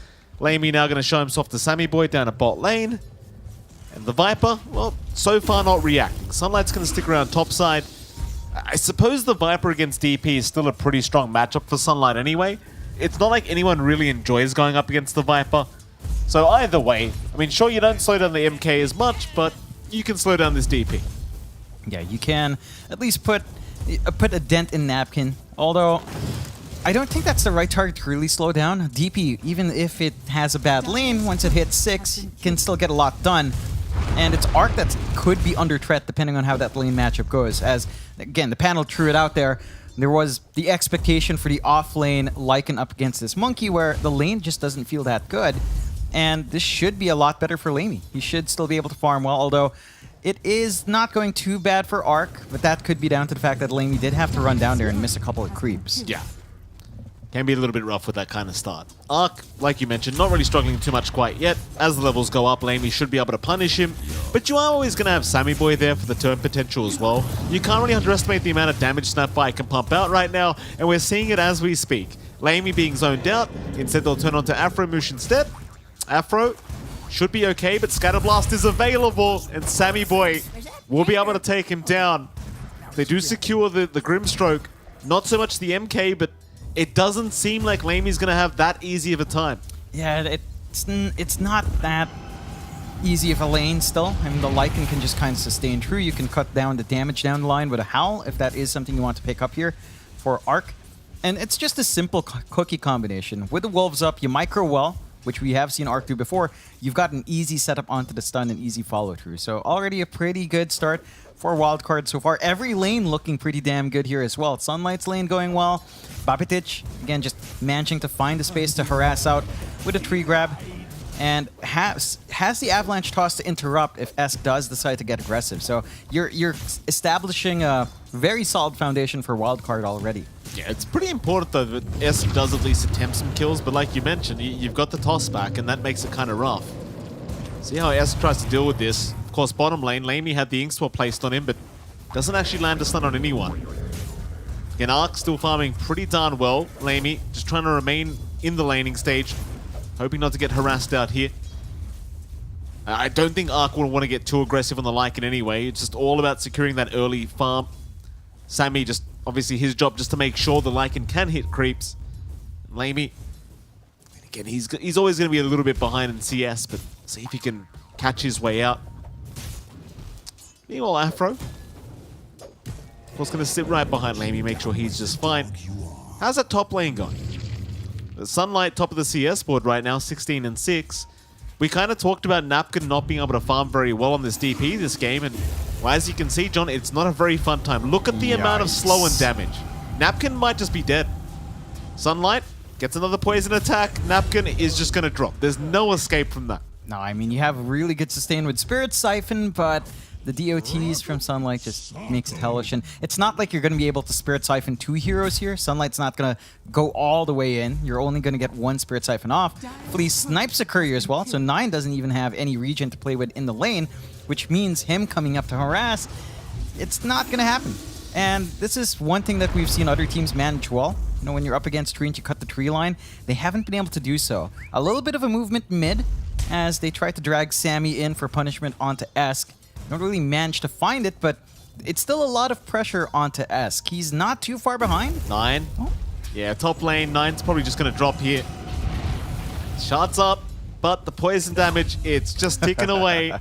Lamey now going to show himself to Sammy Boy down a bot lane. And the Viper, well, so far not reacting. Sunlight's going to stick around topside. I suppose the Viper against DP is still a pretty strong matchup for Sunlight anyway. It's not like anyone really enjoys going up against the Viper. So either way, I mean, sure, you don't slow down the MK as much, but you can slow down this DP. Yeah, you can at least put a dent in Napkin. Although, I don't think that's the right target to really slow down. DP, even if it has a bad lane, once it hits 6, can still get a lot done. And it's Arc that could be under threat depending on how that lane matchup goes. As, again, the panel threw it out there. There was the expectation for the off-lane Lycan up against this Monkey where the lane just doesn't feel that good. And this should be a lot better for Lamey. He should still be able to farm well, although it is not going too bad for Arc, but that could be down to the fact that Lamey did have to run down there and miss a couple of creeps. Yeah. Can be a little bit rough with that kind of start. Arc, like you mentioned, not really struggling too much quite yet. As the levels go up, Lamey should be able to punish him, but you are always going to have Sammy Boy there for the turn potential as well. You can't really underestimate the amount of damage Snapfire can pump out right now, and we're seeing it as we speak. Lamey being zoned out, instead they'll turn on to Afromush instead. Afro should be okay, but Scatterblast is available, and Sammy Boy will be able to take him down. They do secure the Grimstroke, not so much the MK, but it doesn't seem like Lamey's going to have that easy of a time. Yeah, it's not that easy of a lane still. I mean, the Lycan can just kind of sustain true. You can cut down the damage down the line with a Howl, if that is something you want to pick up here for Arc. And it's just a simple cookie combination. With the Wolves up, you micro well, which we have seen Arc do before. You've got an easy setup onto the stun and easy follow-through. So already a pretty good start for Wildcard so far. Every lane looking pretty damn good here as well. Sunlight's lane going well. Babitic, again, just managing to find the space to harass out with a tree grab. and has the Avalanche toss to interrupt if Esk does decide to get aggressive. So you're establishing a very solid foundation for wildcard already. Yeah, it's pretty important though that Esk does at least attempt some kills, but like you mentioned, you've got the toss back and that makes it kind of rough. See how Esk tries to deal with this. Of course, bottom lane, Lamey had the Ink Swap placed on him, but doesn't actually land a stun on anyone. Again, Ark still farming pretty darn well. Lamey just trying to remain in the laning stage, hoping not to get harassed out here. I don't think Ark will want to get too aggressive on the Lycan anyway. It's just all about securing that early farm. Sammy just, obviously his job just to make sure the Lycan can hit creeps. Lamey, again, he's always going to be a little bit behind in CS, but see if he can catch his way out. Meanwhile, Afro, of course, going to sit right behind Lamey, make sure he's just fine. How's that top lane going? The Sunlight top of the CS board right now, 16 and 6. We kind of talked about Napkin not being able to farm very well on this DP this game, and well, as you can see, John, it's not a very fun time. Look at the amount of slow and damage. Napkin might just be dead. Sunlight gets another poison attack. Napkin is just going to drop. There's no escape from that. No, I mean, you have really good sustain with Spirit Siphon, but the DOTs from Sunlight just makes it hellish. And it's not like you're going to be able to Spirit Siphon 2 heroes here. Sunlight's not going to go all the way in. You're only going to get 1 Spirit Siphon off. Fleece snipes a courier as well, so 9 doesn't even have any regen to play with in the lane, which means him coming up to harass, it's not going to happen. And this is one thing that we've seen other teams manage well. You know, when you're up against tree and you cut the tree line, they haven't been able to do so. A little bit of a movement mid as they try to drag Sammy in for punishment onto Esk. Don't really manage to find it, but it's still a lot of pressure onto Esk. He's not too far behind. 9. Oh. Yeah, top lane. 9's probably just going to drop here. Shots up, but the poison damage, it's just ticking away.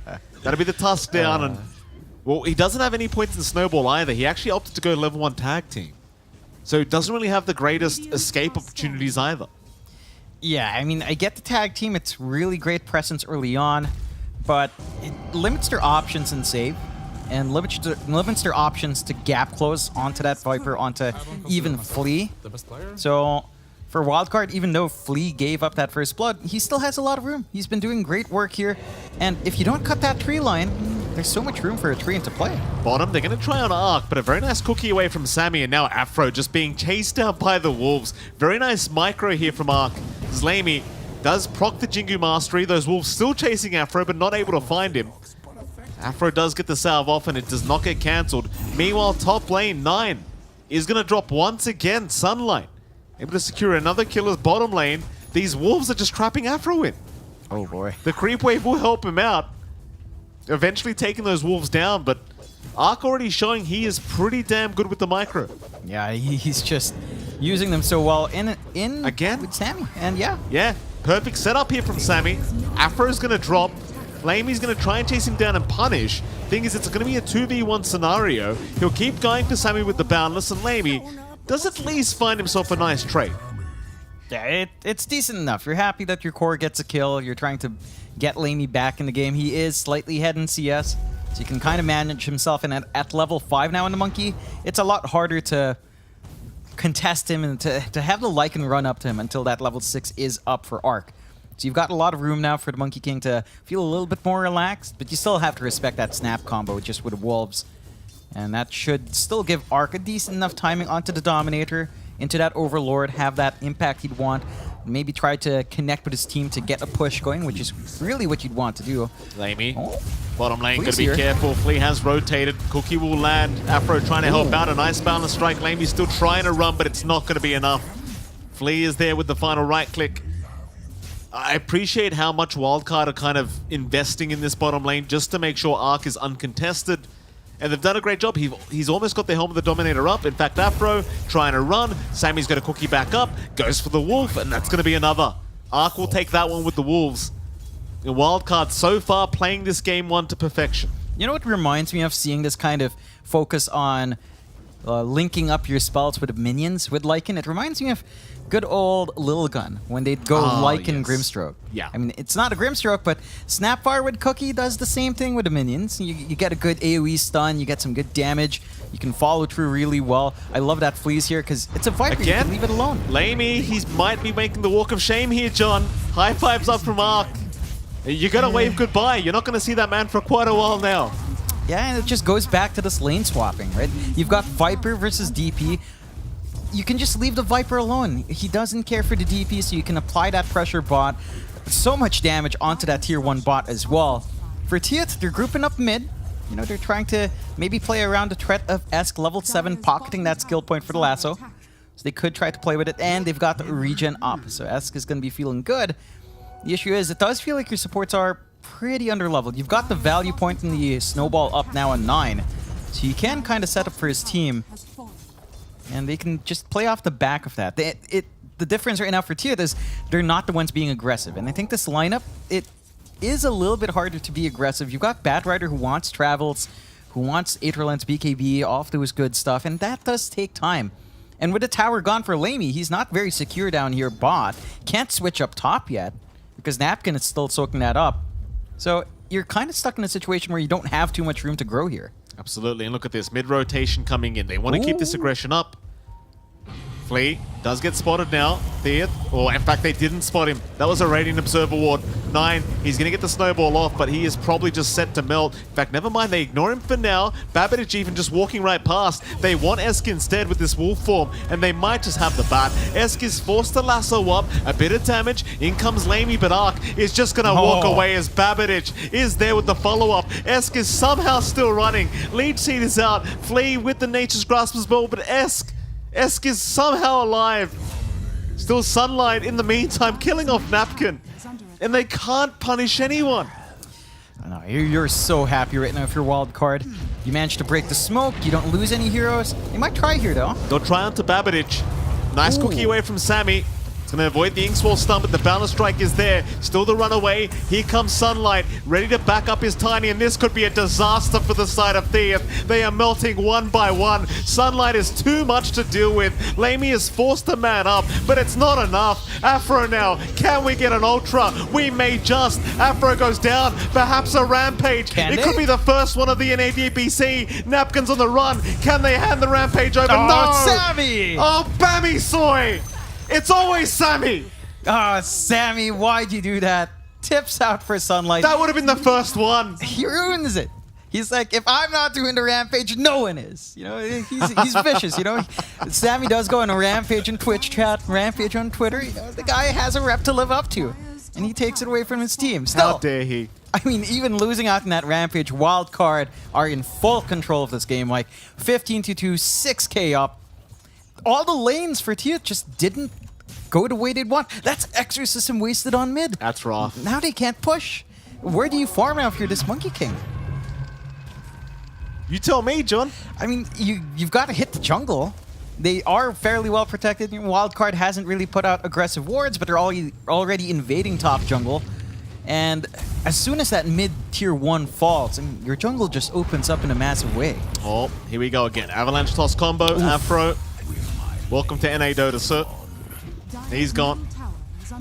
That'll be the tusk down. And well, he doesn't have any points in Snowball either. He actually opted to go level 1 tag team. So he doesn't really have the greatest escape opportunities either. Yeah, I mean, I get the tag team. It's really great presence early on, but it limits their options in save and limits their options to gap close onto that Viper, onto even Flea. So for Wildcard, even though Flea gave up that first blood, he still has a lot of room. He's been doing great work here. And if you don't cut that tree line, there's so much room for a tree to play. Bottom, they're going to try on Ark, but a very nice cookie away from Sammy, and now Afro just being chased down by the Wolves. Very nice micro here from Ark. Lamey does proc the Jingu Mastery. Those Wolves still chasing Afro, but not able to find him. Afro does get the salve off, and it does not get cancelled. Meanwhile, top lane, 9 is going to drop once again. Sunlight able to secure another killer's bottom lane. These Wolves are just trapping Afro in. Oh boy. The creep wave will help him out, eventually taking those Wolves down, but Ark already showing he is pretty damn good with the micro. Yeah, he's just using them so well in again with Sammy, and yeah, perfect setup here from Sammy. Afro's gonna drop. Lamey's gonna try and chase him down and punish. Thing is, it's gonna be a 2v1 scenario. He'll keep going to Sammy with the Boundless, and Lamey does at least find himself a nice trade. Yeah, it's decent enough. You're happy that your core gets a kill. You're trying to get Lamey back in the game. He is slightly ahead in CS, so you can kind of manage himself. And at level 5 now in the Monkey, it's a lot harder to contest him and to have the Lycan run up to him until that level 6 is up for Ark. So you've got a lot of room now for the Monkey King to feel a little bit more relaxed, but you still have to respect that snap combo just with the Wolves. And that should still give Ark a decent enough timing onto the Dominator, into that Overlord, have that impact he'd want, maybe try to connect with his team to get a push going, which is really what you'd want to do. Lamey, bottom lane, gotta be careful. Flea has rotated. Cookie will land. Afro trying to help out. A nice balance strike. Lamey's still trying to run, but it's not gonna be enough. Flea is there with the final right click. I appreciate how much Wildcard are kind of investing in this bottom lane just to make sure Ark is uncontested. And they've done a great job. He's almost got the Helm of the Dominator up. In fact, Afro trying to run. Sammy's got a cookie back up. Goes for the Wolf, and that's going to be another. Ark will take that one with the Wolves. The Wildcard so far playing this game 1 to perfection. You know what reminds me of seeing this kind of focus on linking up your spells with the minions with Lycan? It reminds me of good old Lil Gun when they'd go Lycan Grimstroke. Yeah. I mean, it's not a Grimstroke, but Snapfire with Cookie does the same thing with the minions. You get a good AoE stun, you get some good damage, you can follow through really well. I love that Fleas here because it's a Viper, you can leave it alone. Lamey, he might be making the walk of shame here, John. High fives up from Ark. You gotta wave goodbye. You're not gonna see that man for quite a while now. Yeah, and it just goes back to this lane swapping, right? You've got Viper versus DP. You can just leave the Viper alone. He doesn't care for the DP, so you can apply that pressure bot. So much damage onto that tier 1 bot as well. For Tiet, they're grouping up mid. You know, they're trying to maybe play around the threat of Esk level 7, pocketing that skill point for the lasso. So they could try to play with it, and they've got the regen up. So Esk is going to be feeling good. The issue is, it does feel like your supports are pretty underleveled. You've got the value point in the snowball up now on 9. So you can kind of set up for his team. And they can just play off the back of that. The difference right now for Tiet is they're not the ones being aggressive. And I think this lineup, it is a little bit harder to be aggressive. You've got Batrider who wants travels, who wants Aetherlens, BKB, all of those good stuff. And that does take time. And with the tower gone for Lamy, he's not very secure down here bot. Can't switch up top yet because Napkin is still soaking that up. So you're kind of stuck in a situation where you don't have too much room to grow here. Absolutely, and look at this, mid-rotation coming in. They want to keep this aggression up. Flea does get spotted now. Theath, or in fact, they didn't spot him. That was a Radiant Observer ward. 9, he's going to get the snowball off, but he is probably just set to melt. In fact, never mind, they ignore him for now. Babbage even just walking right past. They want Esk instead with this wolf form, and they might just have the bat. Esk is forced to lasso up, a bit of damage. In comes Lamy, but Ark is just going to walk away as Babbage is there with the follow-up. Esk is somehow still running. Leech Seed is out. Flea with the Nature's Grasp as well, but Esk is somehow alive. Still Sunlight in the meantime, killing off Napkin. And they can't punish anyone. No, you're so happy right now if you're wild card. You managed to break the smoke. You don't lose any heroes. They might try here, though. They'll try onto Babbage. Nice cookie away from Sammy. It's going to avoid the Inkswall stun, but the Balance Strike is there. Still the runaway. Here comes Sunlight, ready to back up his Tiny, and this could be a disaster for the side of Theath. They are melting one by one. Sunlight is too much to deal with. Lamy is forced to man up, but it's not enough. Afro now, can we get an Ultra? We may just. Afro goes down, perhaps a Rampage. It could be the first one of the NA DPC. Napkin's on the run. Can they hand the Rampage over? Oh, No! Sammy! Oh, Bammy Soy! It's always Sammy! Oh, Sammy, why'd you do that? Tips out for Sunlight. That would have been the first one. He ruins it. He's like, if I'm not doing the Rampage, no one is. You know, he's vicious, you know. Sammy does go on a Rampage in Twitch chat, Rampage on Twitter. You know, the guy has a rep to live up to. And he takes it away from his team. Still, how dare he? I mean, even losing out in that Rampage, Wildcard are in full control of this game. Like, 15-2, 6k up. All the lanes for Tiet just didn't go the way they'd want. That's Exorcism wasted on mid. That's rough. Now they can't push. Where do you farm out if you're this Monkey King? You tell me, John. I mean, you've got to hit the jungle. They are fairly well protected. Wildcard hasn't really put out aggressive wards, but they're already invading top jungle. And as soon as that mid tier 1 falls, I mean, your jungle just opens up in a massive way. Oh, here we go again. Avalanche toss combo, Afro. Welcome to NA Dota, sir. He's gone.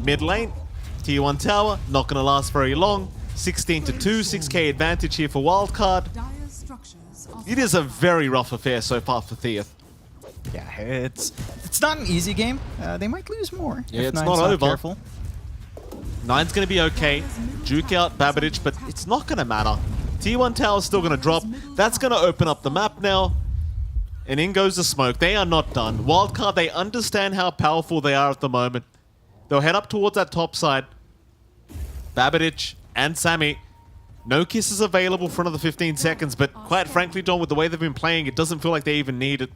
Mid lane, tier 1 tower, not going to last very long. 16-2, 6k advantage here for Wildcard. It is a very rough affair so far for Theath. Yeah, it's not an easy game. They might lose more. Yeah, if it's Nine's not over. Careful. 9's going to be okay. Juke out Babbage, but it's not going to matter. Tier 1 tower's still going to drop. That's going to open up the map now. And in goes the smoke. They are not done. Wildcard, they understand how powerful they are at the moment. They'll head up towards that top side. Babbage and Sammy. No kisses available for another 15 seconds, but quite frankly, John, with the way they've been playing, it doesn't feel like they even need it.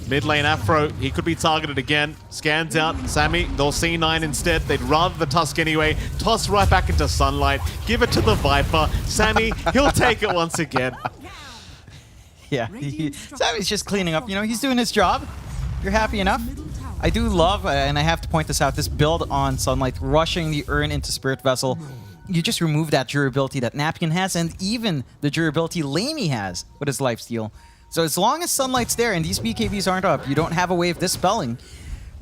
Mid lane Afro, he could be targeted again. Scans out, Sammy, they'll see 9 instead. They'd rather the Tusk anyway. Toss right back into Sunlight. Give it to the Viper. Sammy, he'll take it once again. Yeah, Sammy's just cleaning up. You know, he's doing his job. You're happy enough? I do love, and I have to point this out, this build on Sunlight, rushing the Urn into Spirit Vessel. You just remove that durability that Napkin has, and even the durability Lamy has with his lifesteal. So as long as Sunlight's there and these BKBs aren't up, you don't have a way of dispelling,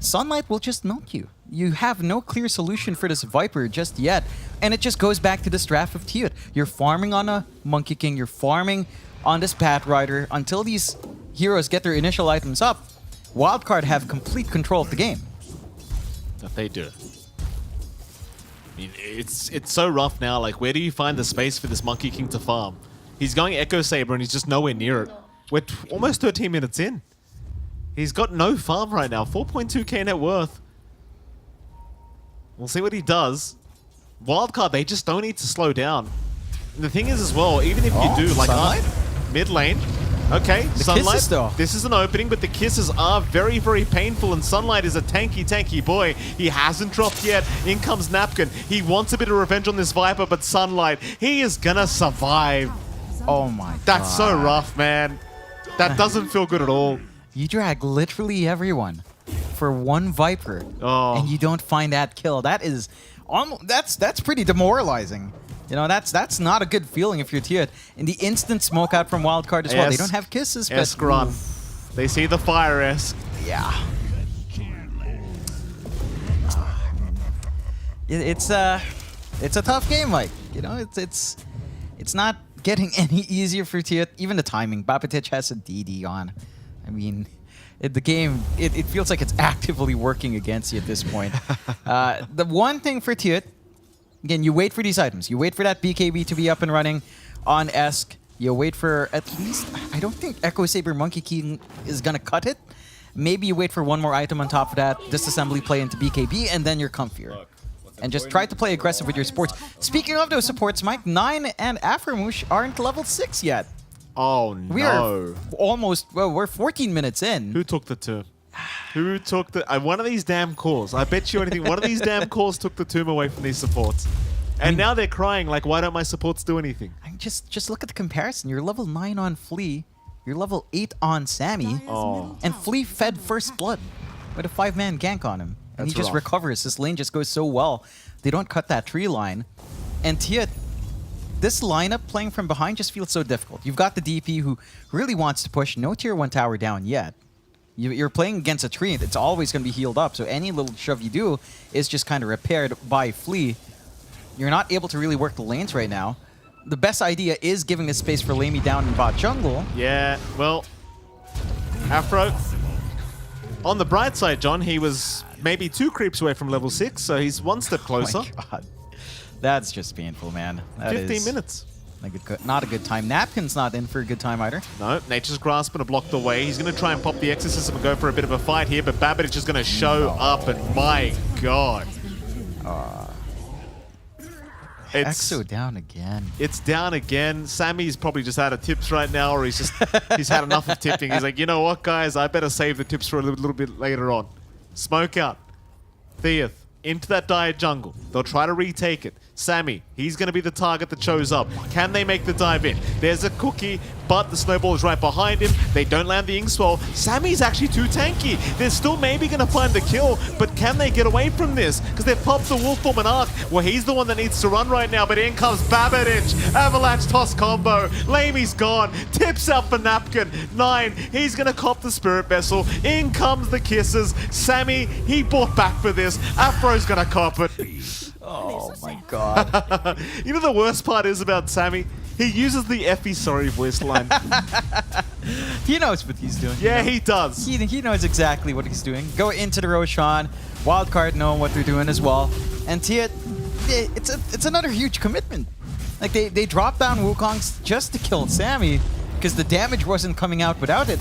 Sunlight will just milk you. You have no clear solution for this Viper just yet. And it just goes back to this draft of Tiet. You're farming on a Monkey King, you're farming on this Batrider until these heroes get their initial items up. Wildcard have complete control of the game. That they do. I mean, it's so rough now. Like, where do you find the space for this Monkey King to farm? He's going Echo Saber and he's just nowhere near it. We're almost 13 minutes in. He's got no farm right now. 4.2k net worth. We'll see what he does. Wildcard, they just don't need to slow down. And the thing is as well, even if you do, like mid lane, okay, Sunlight, kisses, though. this is an opening, but the kisses are very, very painful, and Sunlight is a tanky boy. He hasn't dropped yet. In comes Napkin. He wants a bit of revenge on this Viper, but Sunlight, he is gonna survive. Oh my god. That's so rough, man. That doesn't feel good at all. You drag literally everyone for one Viper, Oh. and you don't find that kill. That is, that's pretty demoralizing. You know, that's not a good feeling if you're Tiet. And the instant smoke out from Wildcard as well. They don't have kisses, but Esk run. They see the fire Esk. yeah. It's a tough game, Mike. You know, it's not getting any easier for Tiet. Even the timing. Babatich has a DD on. I mean, the game, it feels like it's actively working against you at this point. The one thing for Tiet, again, you wait for these items. You wait for that BKB to be up and running on Esk. You wait for at least, I don't think Echo Saber Monkey King is going to cut it. Maybe you wait for one more item on top of that, disassembly play into BKB, and then you're comfier. And just try to play aggressive with your supports. Speaking of those supports, Mike, 9 and Aframush aren't level 6 yet. Oh no. We are almost, well, we're 14 minutes in. Who took the tomb? Who took the... one of these damn calls. I bet you anything. One of these damn calls took the tomb away from these supports. And now they're crying like, why don't my supports do anything? I mean, just look at the comparison. You're level 9 on Flea. You're level 8 on Sammy. Oh. And Flea fed First Blood with a 5-man gank on him. And he That's just rough. recovers. This lane just goes so well. They don't cut that tree line. And Tiet, this lineup playing from behind just feels so difficult. You've got the DP who really wants to push. No tier 1 tower down yet. You're playing against a tree. It's always going to be healed up. So any little shove you do is just kind of repaired by Flea. You're not able to really work the lanes right now. The best idea is giving this space for Lamy down in bot jungle. Yeah, well, Afro, on the bright side, John, he was maybe 2 creeps away from level 6, so he's one step closer. Oh my god. That's just painful, man. That 15 is minutes. not a good time. Napkin's not in for a good time either. No, Nature's Grasp gonna block the way. He's gonna try and pop the Exorcism and go for a bit of a fight here, but Babbage is gonna show up, and my god. Exo down again. It's down again. Sammy's probably just out of tips right now, or he's had enough of tipping. He's like, you know what, guys? I better save the tips for a little bit later on. Smoke out. Theath into that dire jungle. They'll try to retake it. Sammy, he's going to be the target that shows up. Can they make the dive in? There's a cookie, but the snowball is right behind him. They don't land the Inkswell. Sammy's actually too tanky. They're still maybe going to find the kill, but can they get away from this? Because they've popped the Wolfform and Arc. Well, he's the one that needs to run right now, but in comes Babbage. Avalanche toss combo. Lamy's gone. Tips out for Napkin. 9. He's going to cop the Spirit Vessel. In comes the kisses. Sammy, he bought back for this. Afro's going to cop it. Oh my god. You know the worst part is about Sammy? He uses the Effie sorry voice line. He knows what he's doing. Yeah, you know? he does. He knows exactly what he's doing. Go into the Roshan. Wildcard know what they're doing as well. And Tiet, it's another huge commitment. Like they dropped down Wukong's just to kill Sammy because the damage wasn't coming out without it.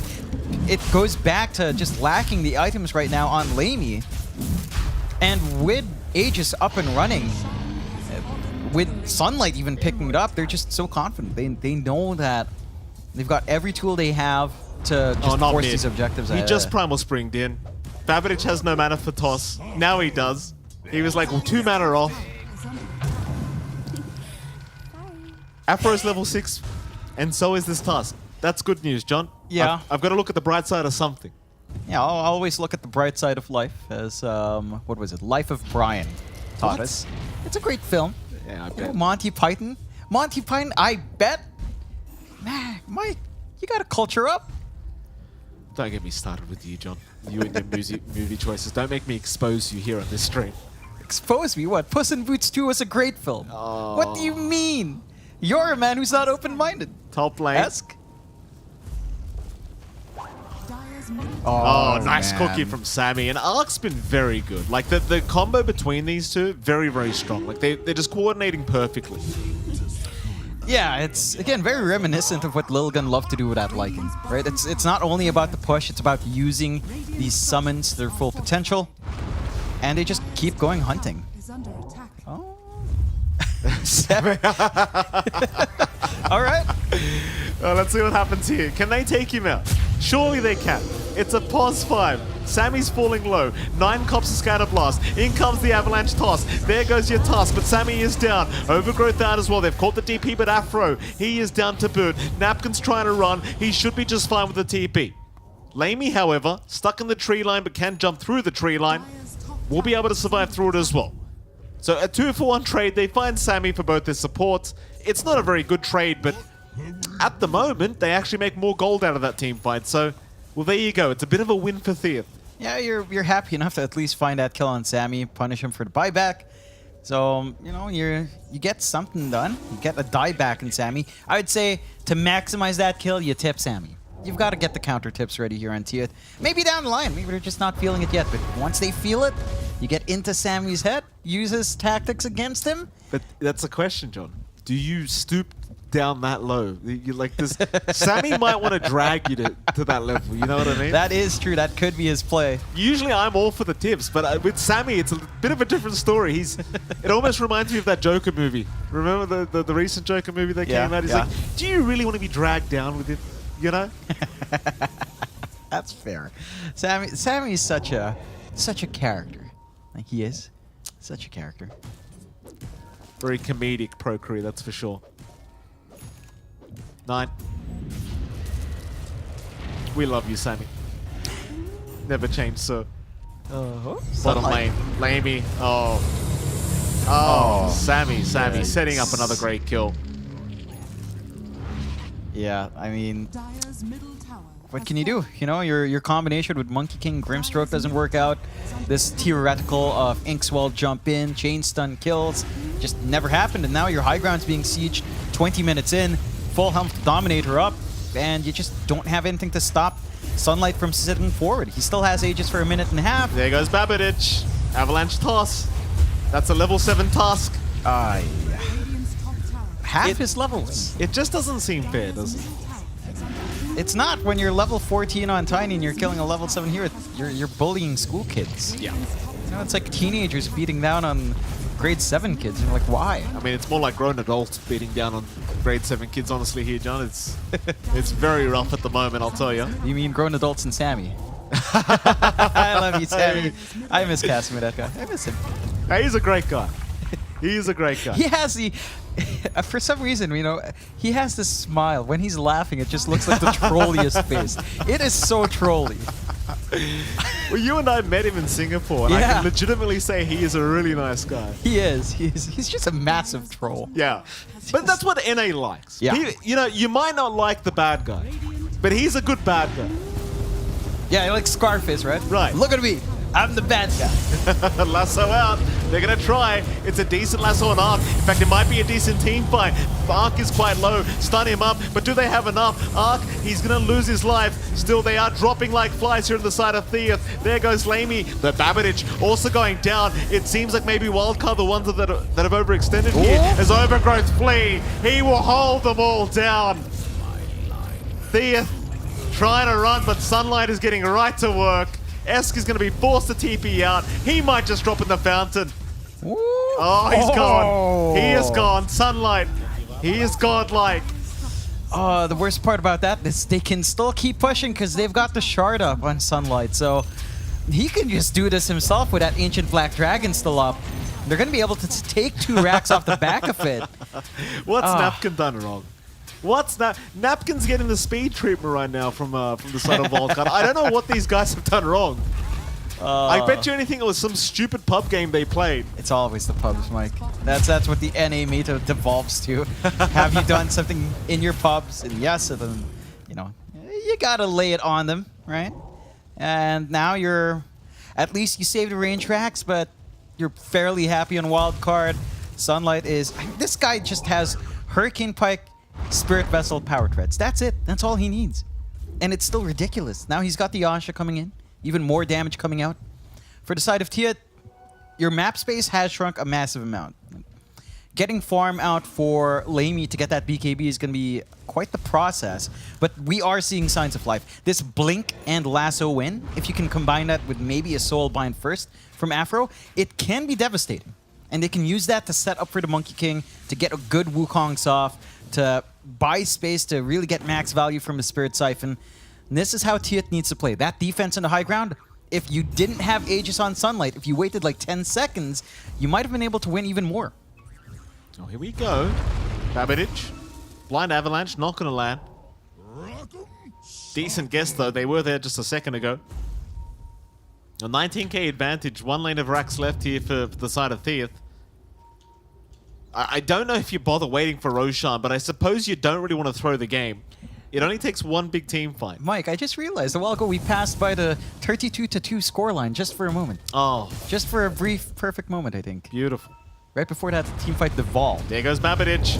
It goes back to just lacking the items right now on Lamy. And with Aegis up and running, with Sunlight even picking it up, they're just so confident. They know that they've got every tool they have to just force these objectives. He just Primal Springed in. Babbage has no mana for toss. Now he does. He was like, well, 2 mana off. Afro's level 6, and so is this task. That's good news, John. Yeah. I've got to look at the bright side of something. Yeah, I'll always look at the bright side of life as, what was it? Life of Brian taught us. It's a great film. Yeah, I You bet. know, Monty Python. Monty Python, I bet. Man, Mike, you gotta culture up. Don't get me started with you, John. You and your movie choices. Don't make me expose you here on this stream. Expose me? What? Puss in Boots 2 was a great film. Oh. What do you mean? You're a man who's not open-minded. Top lane. Ask. Oh, nice man. cookie from Sammy. And Ark's been very good. Like, the combo between these two, very, very strong. Like, they're just coordinating perfectly. Yeah, it's again very reminiscent of what Lilgun loved to do with that Lycan, right? It's not only about the push, it's about using these summons to their full potential, and they just keep going hunting. Oh, Sammy. All right. Let's see what happens here. Can they take him out? Surely they can. It's a pos 5. Sammy's falling low. 9 cops a scatter blast. In comes the avalanche toss. There goes your toss, but Sammy is down. Overgrowth out as well. They've caught the DP, but Afro, he is down to boot. Napkin's trying to run. He should be just fine with the TP. Lamey, however, stuck in the tree line, but can jump through the tree line. Will be able to survive through it as well. So a 2-for-1 trade. They find Sammy for both their supports. It's not a very good trade, but at the moment, they actually make more gold out of that team fight. So, well, there you go. It's a bit of a win for Theath. Yeah, you're happy enough to at least find that kill on Sammy, punish him for the buyback. So, you know, you get something done. You get a dieback in Sammy. I would say to maximize that kill, you tip Sammy. You've got to get the counter tips ready here on Theath. Maybe down the line, maybe they're just not feeling it yet, but once they feel it, you get into Sammy's head, use his tactics against him. But that's a question, John. Do you stoop down that low? You like this? Sammy might want to drag you to that level. You know what I mean? That is true. That could be his play. Usually, I'm all for the tips, but with Sammy, it's a bit of a different story. It almost reminds me of that Joker movie. Remember the recent Joker movie that came out? He's like, do you really want to be dragged down with it? You know? That's fair. Sammy's such a character. Like he is such a character. Very comedic pro crew, that's for sure. 9. We love you, Sammy. Never change, sir. Bottom lane. Lamey. Oh, Sammy. Setting up another great kill. Yeah, I mean, what can you do? You know, your combination with Monkey King Grimstroke doesn't work out. This theoretical of Inkswell jump in, chain stun kills just never happened, and now your high ground's being sieged 20 minutes in, full health Dominator up, and you just don't have anything to stop Sunlight from sitting forward. He still has Aegis for a minute and a half. There goes Babadich. Avalanche toss. That's a level 7 task. Half his levels. It just doesn't seem fair, does it? It's not when you're level 14 on Tiny and you're killing a level 7 hero. You're bullying school kids. Yeah. You know, it's like teenagers beating down on grade 7 kids. And you're like, why? I mean, it's more like grown adults beating down on grade 7 kids, honestly, here, John. It's very rough at the moment, I'll tell you. You mean grown adults and Sammy? I love you, Sammy. I miss Casimir, that guy. I miss him. Hey, he's a great guy. He's a great guy. He has the... For some reason, you know, he has this smile. When he's laughing, it just looks like the trolliest face. It is so trolly. Well, you and I met him in Singapore, and I can legitimately say he is a really nice guy. He is. He's just a massive troll. Yeah. But that's what NA likes. Yeah. You know, you might not like the bad guy, but he's a good bad guy. Yeah, like Scarface, right? Right. Look at me. I'm the bad guy. Lasso out. They're going to try. It's a decent lasso on Ark. In fact, it might be a decent team fight. Ark is quite low. Stun him up. But do they have enough? Ark, he's going to lose his life. Still, they are dropping like flies here on the side of Theath. There goes Lamey. The Babadich also going down. It seems like maybe Wildcard, the ones that have overextended here, as Overgrowth flee. He will hold them all down. Theath trying to run, but Sunlight is getting right to work. Esk is going to be forced to TP out. He might just drop in the fountain. Oh, he's gone. He is gone. Sunlight. He is godlike. The worst part about that is they can still keep pushing because they've got the shard up on Sunlight. So he can just do this himself with that Ancient Black Dragon still up. They're going to be able to take 2 racks off the back of it. What's Napkin done wrong? Napkin's getting the speed treatment right now from the side of Wildcard. I don't know what these guys have done wrong. I bet you anything it was some stupid pub game they played. It's always the pubs, Mike. That's what the NA meta devolves to. Have you done something in your pubs? And yes, then, you know, you gotta lay it on them, right? And now at least you saved the range racks, but you're fairly happy on Wildcard. Sunlight is... This guy just has Hurricane Pike, Spirit Vessel, Power Treads. That's it. That's all he needs. and it's still ridiculous. Now he's got the Yasha coming in, even more damage coming out. For the side of Tia, your map space has shrunk a massive amount. Getting farm out for Lamey to get that BKB is going to be quite the process, but we are seeing signs of life. This Blink and Lasso win, if you can combine that with maybe a Soulbind first from Afro, it can be devastating. And they can use that to set up for the Monkey King, to get a good Wukongs off, to buy space to really get max value from the Spirit Siphon. And this is how Tiet needs to play. That defense on the high ground, if you didn't have Aegis on Sunlight, if you waited like 10 seconds, you might have been able to win even more. Oh, here we go. Babidich. Blind Avalanche, not going to land. Decent guess, though. They were there just a second ago. A 19k advantage. One lane of racks left here for the side of Theath. I don't know if you bother waiting for Roshan, but I suppose you don't really want to throw the game. It only takes one big team fight. Mike, I just realized a while ago we passed by the 32-2 scoreline just for a moment. Oh. Just for a brief, perfect moment, I think. Beautiful. Right before that team fight devolved. There goes Babidich.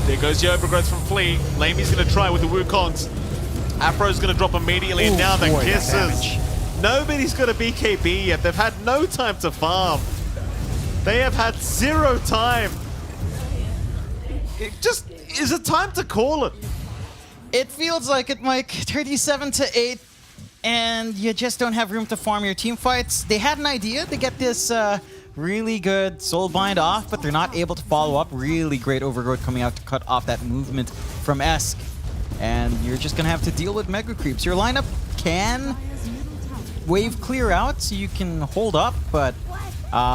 There goes the overgrowth from Flea. Lamey's going to try with the Wukongs. Afro's going to drop immediately, and now the kisses. Nobody's got a BKB yet. They've had no time to farm. They have had 0 time. Is it time to call it? It feels like it, Mike. 37-8, and you just don't have room to farm your team fights. They had an idea to get this really good Soulbind off, but they're not able to follow up. Really great overgrowth coming out to cut off that movement from Esk. And you're just going to have to deal with Mega Creeps. Your lineup can wave clear out so you can hold up, but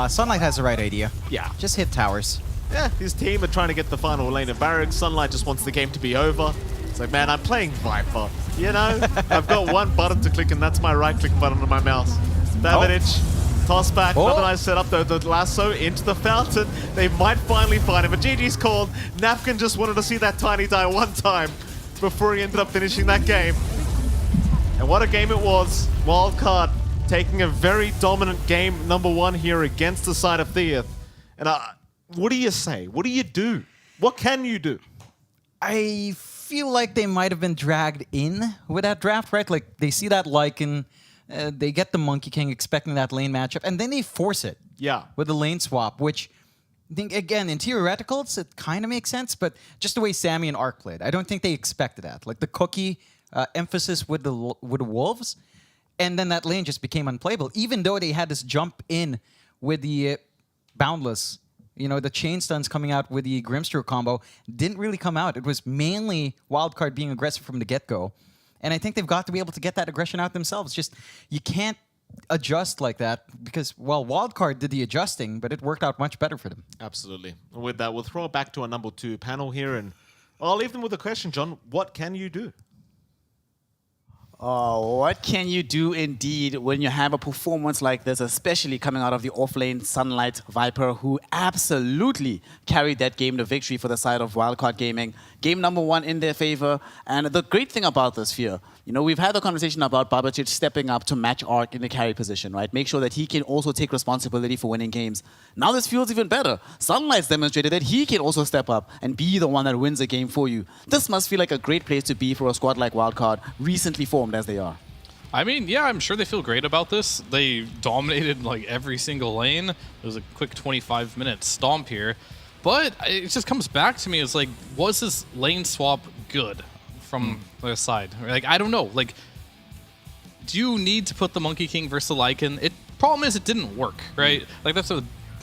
Sunlight has the right idea. Yeah. Just hit towers. Yeah, his team are trying to get the final lane of barracks. Sunlight just wants the game to be over. It's like, man, I'm playing Viper. You know, I've got one button to click, and that's my right-click button on my mouse. Babidich, toss back. Another nice setup, though. The lasso into the fountain. They might finally find him, but GG's called. Napkin just wanted to see that Tiny die one time before he ended up finishing that game. And what a game it was. Wildcard taking a very dominant game, #1 here against the side of Theath. And what do you say? What do you do? What can you do? I feel like they might have been dragged in with that draft, right? Like, they see that Lycan, they get the Monkey King expecting that lane matchup, and then they force it. Yeah. With the lane swap, which, I think, again, in theoreticals, it kind of makes sense, but just the way Sammy and Ark played, I don't think they expected that. Like, the cookie emphasis with the Wolves, and then that lane just became unplayable, even though they had this jump in with the Boundless. You know, the chain stuns coming out with the Grimstroke combo didn't really come out. It was mainly Wildcard being aggressive from the get-go. And I think they've got to be able to get that aggression out themselves. Just, you can't adjust like that because, well, Wildcard did the adjusting, but it worked out much better for them. Absolutely. And with that, we'll throw it back to our #2 panel here, and I'll leave them with a question, John. What can you do? What can you do indeed when you have a performance like this, especially coming out of the offlane Sunlight Viper, who absolutely carried that game to victory for the side of Wildcard Gaming. Game #1 in their favor. And the great thing about this here, you know, we've had the conversation about Babicic stepping up to match Ark in the carry position, right? Make sure that he can also take responsibility for winning games. Now this feels even better. Sunlight's demonstrated that he can also step up and be the one that wins a game for you. This must feel like a great place to be for a squad like Wildcard, recently formed as they are. I mean, yeah, I'm sure they feel great about this. They dominated like every single lane. It was a quick 25-minute stomp here. But it just comes back to me as like, was this lane swap good from their side? Like, I don't know. Like, do you need to put the Monkey King versus the Lycan? Problem is, it didn't work, right? Like, that's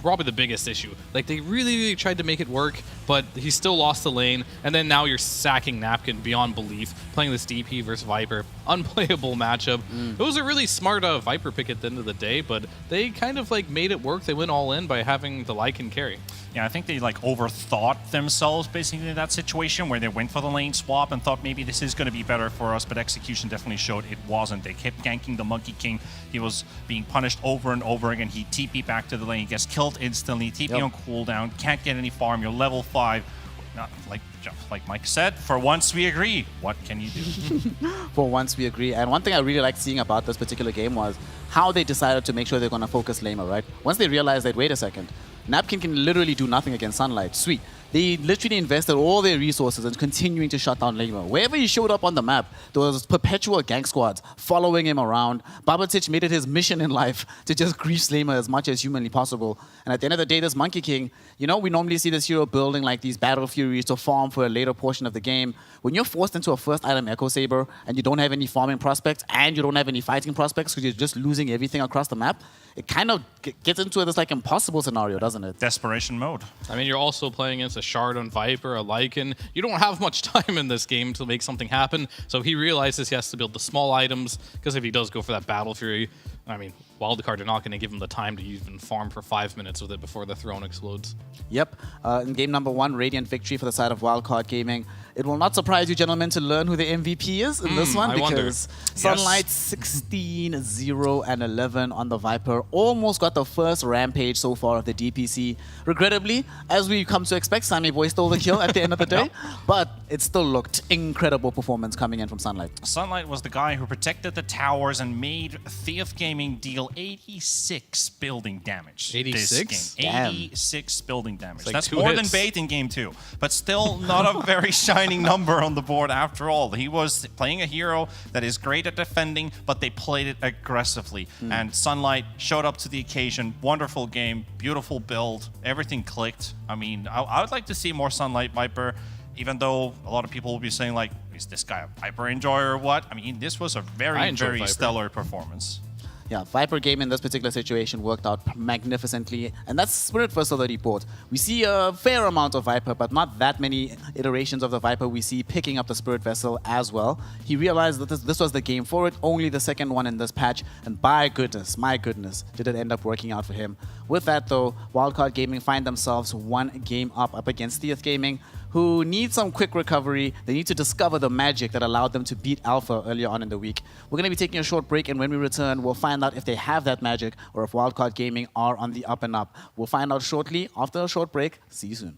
probably the biggest issue. Like, they really tried to make it work, but he still lost the lane, and then now you're sacking Napkin beyond belief, playing this DP versus Viper. Unplayable matchup. It was a really smart Viper pick at the end of the day, but they kind of like made it work. They went all in by having the Lycan carry. Yeah, I think they like overthought themselves basically in that situation where they went for the lane swap and thought maybe this is going to be better for us, but execution definitely showed it wasn't. They kept ganking the Monkey King. He was being punished over and over again. He TP back to the lane. He gets killed instantly. TP on cooldown. Can't get any farm. You're level 5. Not like Mike said, for once we agree. What can you do? For once we agree. And one thing I really liked seeing about this particular game was how they decided to make sure they're going to focus Lamer, right? Once they realized that, wait a second, Napkin can literally do nothing against Sunlight. Sweet. they literally invested all their resources in continuing to shut down Lima. Wherever he showed up on the map, there was perpetual gank squads following him around. Babatic made it his mission in life to just grief Lima as much as humanly possible. And at the end of the day, this Monkey King, you know, we normally see this hero building like these battle furies to farm for a later portion of the game. When you're forced into a first item Echo Saber and you don't have any farming prospects and you don't have any fighting prospects because you're just losing everything across the map, it kind of gets into this like impossible scenario, doesn't it? Desperation mode. I mean, you're also playing against a Shard on Viper, a Lycan. You don't have much time in this game to make something happen, so he realizes he has to build the small items, because if he does go for that Battle Fury, I mean, Wildcard are not going to give him the time to even farm for 5 minutes with it before the throne explodes. Yep. In game number 1, Radiant victory for the side of Wildcard Gaming. It will not surprise you, gentlemen, to learn who the MVP is in this one, I wonder. because Sunlight 16, 0, and 11 on the Viper almost got the first rampage so far of the DPC. Regrettably, as we come to expect, Sammy Boy stole the kill at the end of the day, but it still looked incredible performance coming in from Sunlight. Sunlight was the guy who protected the towers and made Theoth Gaming deal 86 building damage. 86? This game. Damn. 86 building damage. Like That's 2 more hits. than Bait in game 2, but still not a very shining number on the board after all. He was playing a hero that is great at defending, but they played it aggressively. And Sunlight showed up to the occasion. Wonderful game, beautiful build, everything clicked. I mean, I would like to see more Sunlight Viper, even though a lot of people will be saying like, is this guy a Viper enjoyer or what? I mean, this was a I very, enjoy very Viper. stellar performance. Yeah, Viper game in this particular situation worked out magnificently, and that's Spirit Vessel the report. We see a fair amount of Viper, but not that many iterations of the Viper we see picking up the Spirit Vessel as well. He realized that this was the game for it, only the second one in this patch, and by goodness, my goodness, did it end up working out for him. With that though, Wildcard Gaming find themselves one game up against Theoth Gaming, who need some quick recovery. They need to discover the magic that allowed them to beat Alpha earlier on in the week. We're going to be taking a short break, and when we return, we'll find out if they have that magic or if Wildcard Gaming are on the up and up. We'll find out shortly after a short break. See you soon.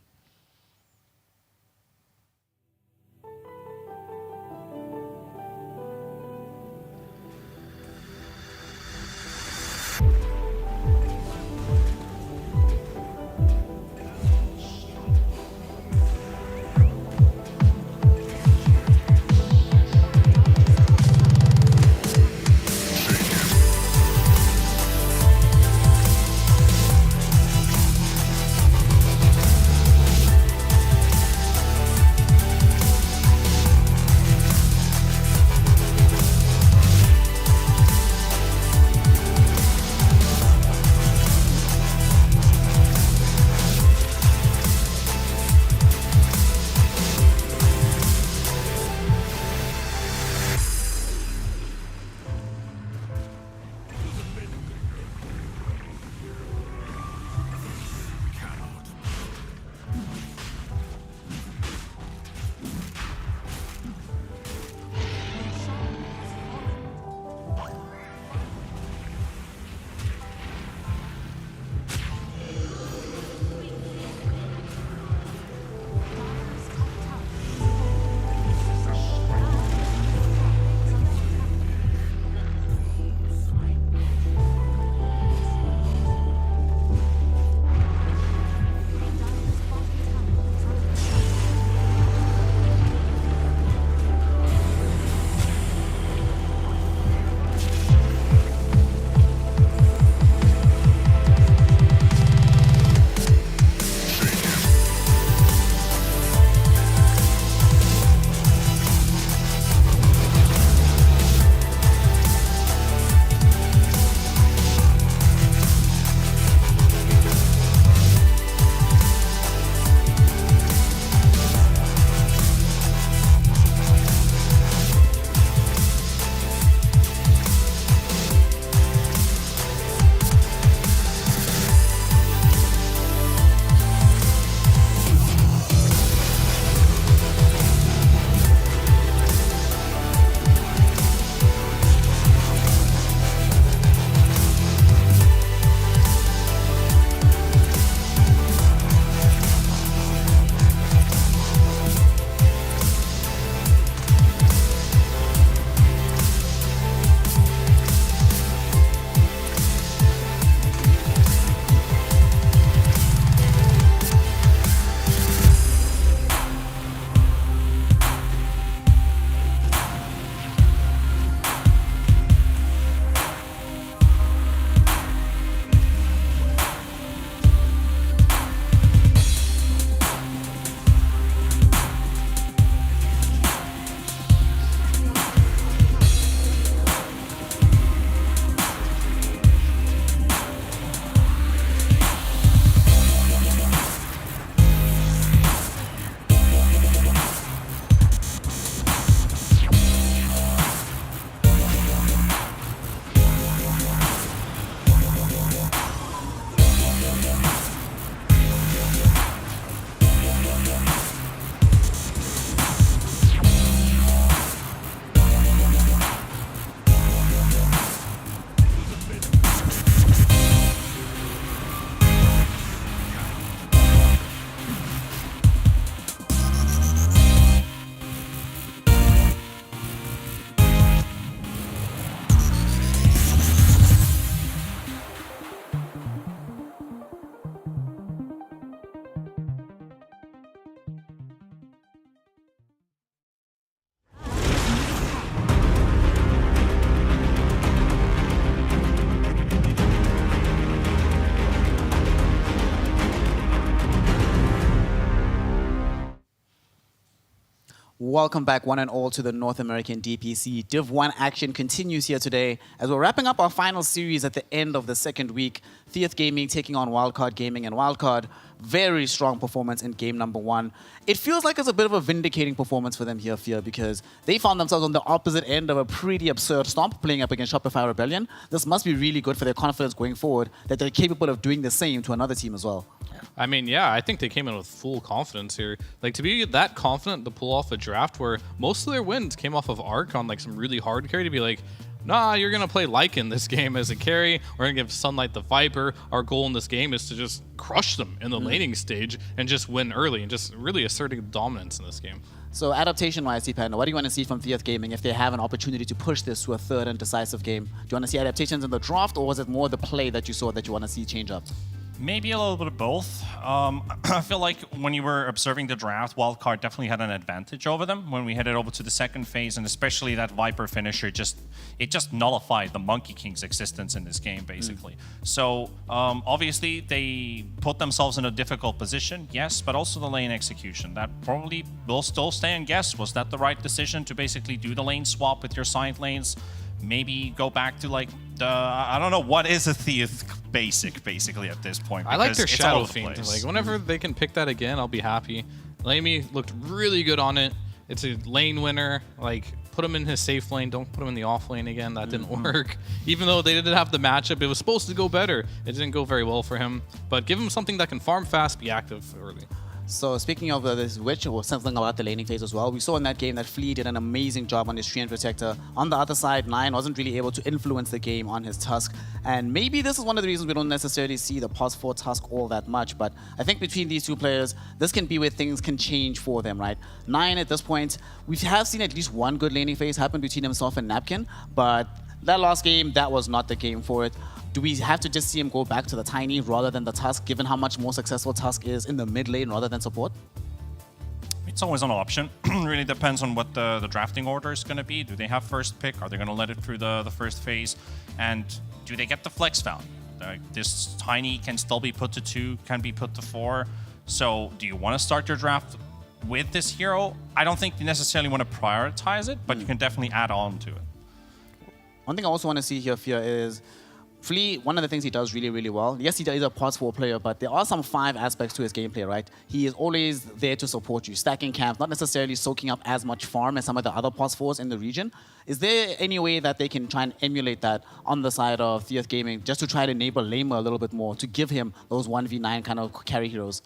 Welcome back, one and all, to the North American DPC. Div 1 action continues here today as we're wrapping up our final series at the end of the second week. Theath Gaming taking on Wildcard Gaming, and Wildcard, very strong performance in game number 1. It feels like it's a bit of a vindicating performance for them here, Fear, because they found themselves on the opposite end of a pretty absurd stomp playing up against Shopify Rebellion. This must be really good for their confidence going forward that they're capable of doing the same to another team as well. I mean, yeah, I think they came in with full confidence here. Like, to be that confident to pull off a draft where most of their wins came off of Arc on like some really hard carry, to be like, nah, you're going to play Lycan this game as a carry. We're going to give Sunlight the Viper. Our goal in this game is to just crush them in the laning stage and just win early and just really asserting dominance in this game. So adaptation-wise, T-Panda, what do you want to see from Theath Gaming if they have an opportunity to push this to a third and decisive game? Do you want to see adaptations in the draft, or was it more the play that you saw that you want to see change up? Maybe a little bit of both. I feel like when you were observing the draft, Wildcard definitely had an advantage over them when we headed over to the second phase, and especially that Viper finisher just nullified the Monkey King's existence in this game, basically. So obviously they put themselves in a difficult position, yes, but also the lane execution. That probably will still stay and guess. Was that the right decision to basically do the lane swap with your side lanes? Maybe go back to like the, I don't know, what is a Theath basic basically at this point? I like their it's all Shadow over the Fiend. place. Like, whenever they can pick that again, I'll be happy. Lamy looked really good on it. It's a lane winner. Like, put him in his safe lane. Don't put him in the off lane again. That didn't work. Even though they didn't have the matchup, it was supposed to go better. It didn't go very well for him. But give him something that can farm fast, be active early. So speaking of this witch, or something about the laning phase as well, we saw in that game that Flea did an amazing job on his Treant Protector. On the other side, Nine wasn't really able to influence the game on his Tusk. And maybe this is one of the reasons we don't necessarily see the pos 4 Tusk all that much. But I think between these two players, this can be where things can change for them, right? Nine at this point, we have seen at least one good laning phase happen between himself and Napkin. But that last game, that was not the game for it. Do we have to just see him go back to the Tiny rather than the Tusk, given how much more successful Tusk is in the mid lane rather than support? It's always an option. Really depends on what the drafting order is going to be. Do they have first pick? Are they going to let it through the first phase? And do they get the flex value? This Tiny can still be put to 2, can be put to 4. So do you want to start your draft with this hero? I don't think you necessarily want to prioritize it, but you can definitely add on to it. One thing I also want to see here, Fear, is Flea, one of the things he does really, really well, yes, he is a pos 4 player, but there are some 5 aspects to his gameplay, right? He is always there to support you, stacking camps, not necessarily soaking up as much farm as some of the other pos 4s in the region. Is there any way that they can try and emulate that on the side of Theath Gaming, just to try to enable Lamer a little bit more, to give him those 1v9 kind of carry heroes?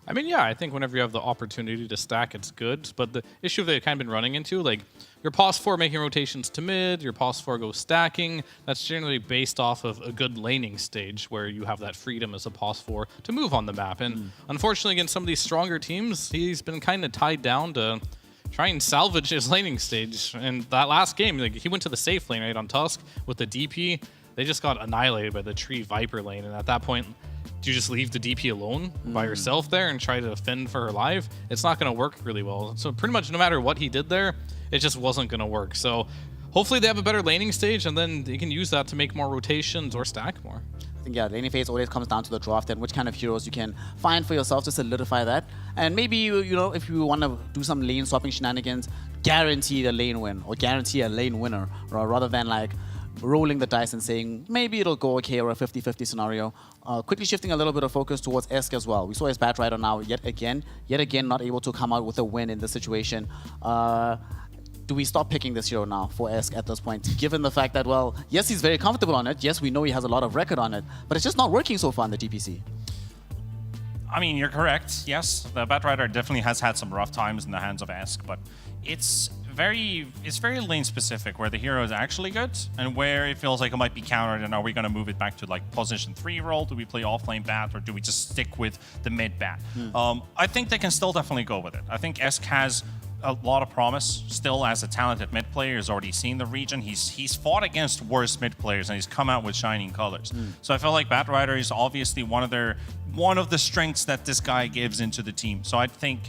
I mean, yeah, I think whenever you have the opportunity to stack, it's good. But the issue they've kind of been running into, like, your pos 4 making rotations to mid, your pos 4 goes stacking. That's generally based off of a good laning stage where you have that freedom as a pos 4 to move on the map. And unfortunately, against some of these stronger teams, he's been kind of tied down to try and salvage his laning stage. And that last game, like, he went to the safe lane, right, on Tusk with the DP. They just got annihilated by the Tree Viper lane. And at that point, do you just leave the DP alone by herself there and try to fend for her life? It's not going to work really well. So pretty much no matter what he did there, it just wasn't going to work. So hopefully they have a better laning stage, and then they can use that to make more rotations or stack more. I think, yeah, laning phase always comes down to the draft and which kind of heroes you can find for yourself to solidify that. And maybe, you know, if you want to do some lane swapping shenanigans, guarantee a lane win or guarantee a lane winner, rather than like rolling the dice and saying maybe it'll go okay, or a 50-50 scenario. Quickly shifting a little bit of focus towards Esk as well. We saw his Batrider now yet again not able to come out with a win in this situation. Do we stop picking this hero now for Esk at this point, given the fact that, well, yes, he's very comfortable on it, yes, we know he has a lot of record on it, but it's just not working so far in the DPC? I mean, you're correct. Yes, the Batrider definitely has had some rough times in the hands of Esk, but it's very lane specific, where the hero is actually good and where it feels like it might be countered. And are we going to move it back to like position 3 role? Do we play off lane bat, or do we just stick with the mid bat? I think they can still definitely go with it. I think Esk has a lot of promise still as a talented mid player. He's already seen the region. He's fought against worse mid players, and he's come out with shining colors. So I feel like Batrider is obviously one of the strengths that this guy gives into the team. So I think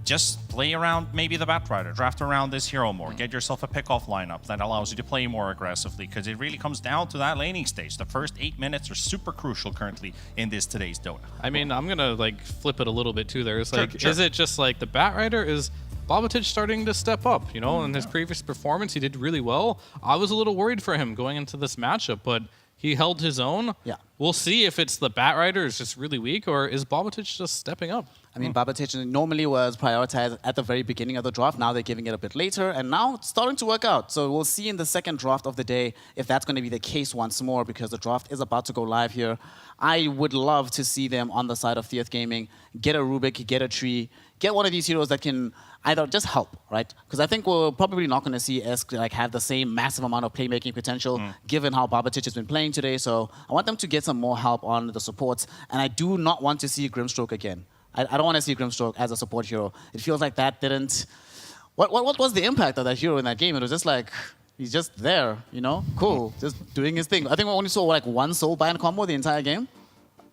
just play around maybe the Batrider, draft around this hero more, get yourself a pick-off lineup that allows you to play more aggressively, because it really comes down to that laning stage. The first 8 minutes are super crucial currently in today's Dota. I mean, I'm gonna like flip it a little bit too there. It's like, Sure. is it just like the Batrider is Babatic starting to step up. You know, in his previous performance, he did really well. I was a little worried for him going into this matchup, but he held his own. Yeah. We'll see if it's the Bat Rider is just really weak, or is Babatic just stepping up? I mean, Babatic normally was prioritized at the very beginning of the draft. Now they're giving it a bit later, and now it's starting to work out. So we'll see in the second draft of the day if that's going to be the case once more, because the draft is about to go live here. I would love to see them on the side of Theath Gaming get a Rubik, get a Tree, get one of these heroes that can either just help, right? Because I think we're probably not going to see Esk like have the same massive amount of playmaking potential given how Babatic has been playing today. So I want them to get some more help on the supports, and I do not want to see Grimstroke again. I don't want to see Grimstroke as a support hero. It feels like that didn't... What was the impact of that hero in that game? It was just like, he's just there, you know? Cool, just doing his thing. I think we only saw like one soul bind combo the entire game.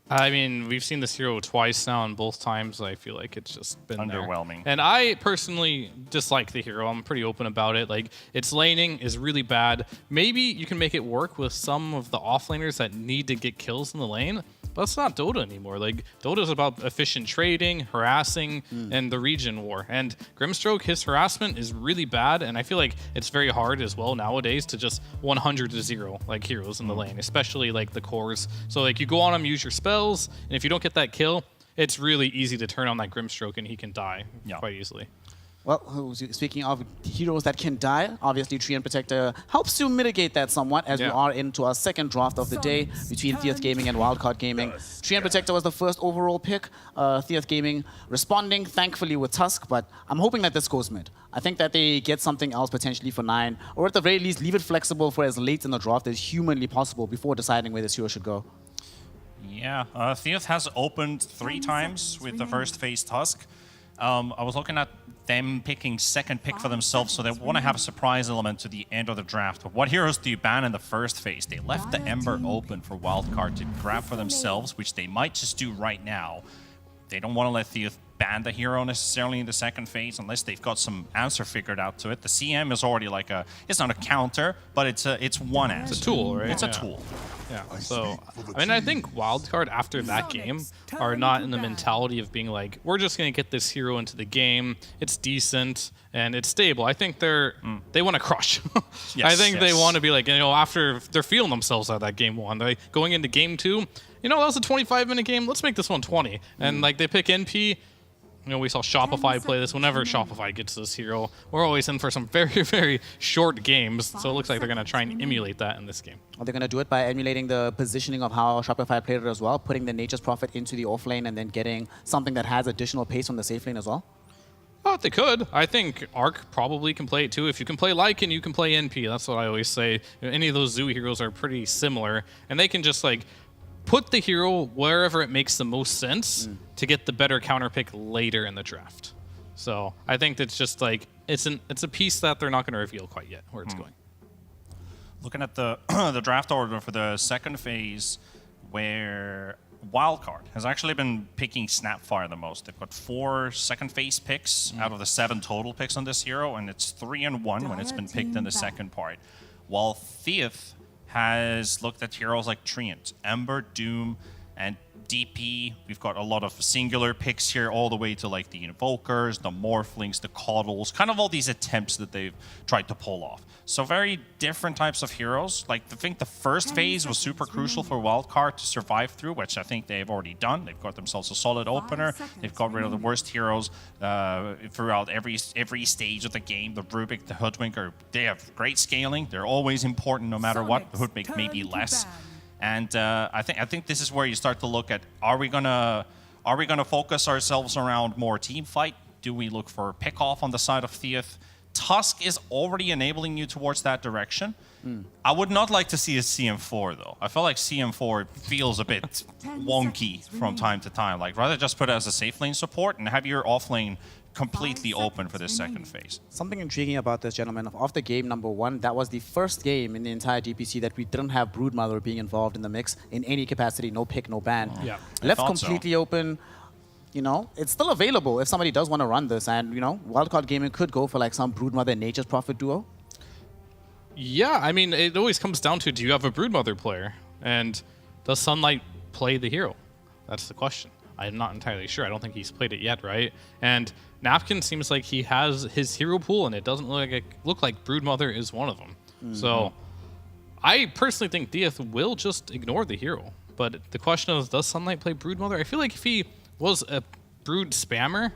I mean, we've seen this hero twice now, and both times I feel like it's just been underwhelming. And I personally dislike the hero. I'm pretty open about it. Like, its laning is really bad. Maybe you can make it work with some of the offlaners that need to get kills in the lane, but it's not Dota anymore. Like, Dota's about efficient trading, harassing, and the region war. And Grimstroke, his harassment is really bad, and I feel like it's very hard as well nowadays to just 100 to 0 like heroes in the lane, especially like the cores. So like you go on him, use your spells, and if you don't get that kill, it's really easy to turn on that Grimstroke and he can die quite easily. Well, speaking of heroes that can die, obviously Treant Protector helps to mitigate that somewhat as we are into our second draft of the day between Theath Gaming and Wildcard Gaming. Treant Protector was the first overall pick. Theath Gaming responding, thankfully, with Tusk, but I'm hoping that this goes mid. I think that they get something else potentially for 9, or at the very least, leave it flexible for as late in the draft as humanly possible before deciding where this hero should go. Yeah, Theath has opened 3 times with the first phase Tusk. I was looking at them picking second pick for themselves, so they want to have a surprise element to the end of the draft. What heroes do you ban in the first phase? They left the Ember open for Wildcard to grab for themselves, which they might just do right now. They don't want to let Theath ban the hero necessarily in the second phase unless they've got some answer figured out to it. The CM is already like it's not a counter, but it's one answer. It's a tool, right? It's a tool. Yeah, so, I mean, I think Wildcard after that game are not in the mentality of being like, we're just going to get this hero into the game, it's decent, and it's stable. I think they want to crush. I think they want to be like, you know, after they're feeling themselves out of that game 1, they're going into game 2, you know, that was a 25-minute game, let's make this one 20. And like they pick NP. You know, we saw Shopify play this. Whenever Shopify gets this hero, we're always in for some very, very short games. So it looks like they're going to try and emulate that in this game. Are they going to do it by emulating the positioning of how Shopify played it as well, putting the Nature's Prophet into the off lane and then getting something that has additional pace on the safe lane as well? Oh, they could. I think Arc probably can play it too. If you can play Lycan, you can play NP. That's what I always say. You know, any of those Zoo heroes are pretty similar, and they can just like put the hero wherever it makes the most sense to get the better counter pick later in the draft. So I think that's just like it's a piece that they're not going to reveal quite yet where it's going. Looking at the the draft order for the second phase, where Wildcard has actually been picking Snapfire the most. They've got 4 second phase picks out of the 7 total picks on this hero, and it's 3 and 1 when it's been picked in the second part. While Theath has looked at heroes like Treant, Ember, Doom, and DP. We've got a lot of singular picks here, all the way to like the Invokers, the Morphlings, the Coddles, kind of all these attempts that they've tried to pull off. So very different types of heroes. Like I think the first phase was super crucial for Wildcard to survive through, which I think they've already done. They've got themselves a solid opener. They've got rid of the worst heroes throughout every stage of the game. The Rubik, the Hoodwink, they have great scaling. They're always important no matter what. The Hoodwink may be less. And I think this is where you start to look at: are we gonna focus ourselves around more team fight? Do we look for pick off on the side of Theath? Tusk is already enabling you towards that direction. I would not like to see a CM4 though. I feel like CM4 feels a bit wonky from time to time. Like rather just put it as a safe lane support and have your off lane completely open for this second phase. Something intriguing about this, gentlemen, after game number 1, that was the first game in the entire DPC that we didn't have Broodmother being involved in the mix in any capacity, no pick, no ban. Yeah. Left completely open. You know, it's still available if somebody does want to run this, and you know, Wildcard Gaming could go for like some Broodmother and Nature's Prophet duo. Yeah, I mean, it always comes down to, do you have a Broodmother player? And does Sunlight play the hero? That's the question. I'm not entirely sure. I don't think he's played it yet, right? And Napkin seems like he has his hero pool, and it doesn't look like Broodmother is one of them. So I personally think Dieth will just ignore the hero. But the question is, does Sunlight play Broodmother? I feel like if he was a Brood spammer,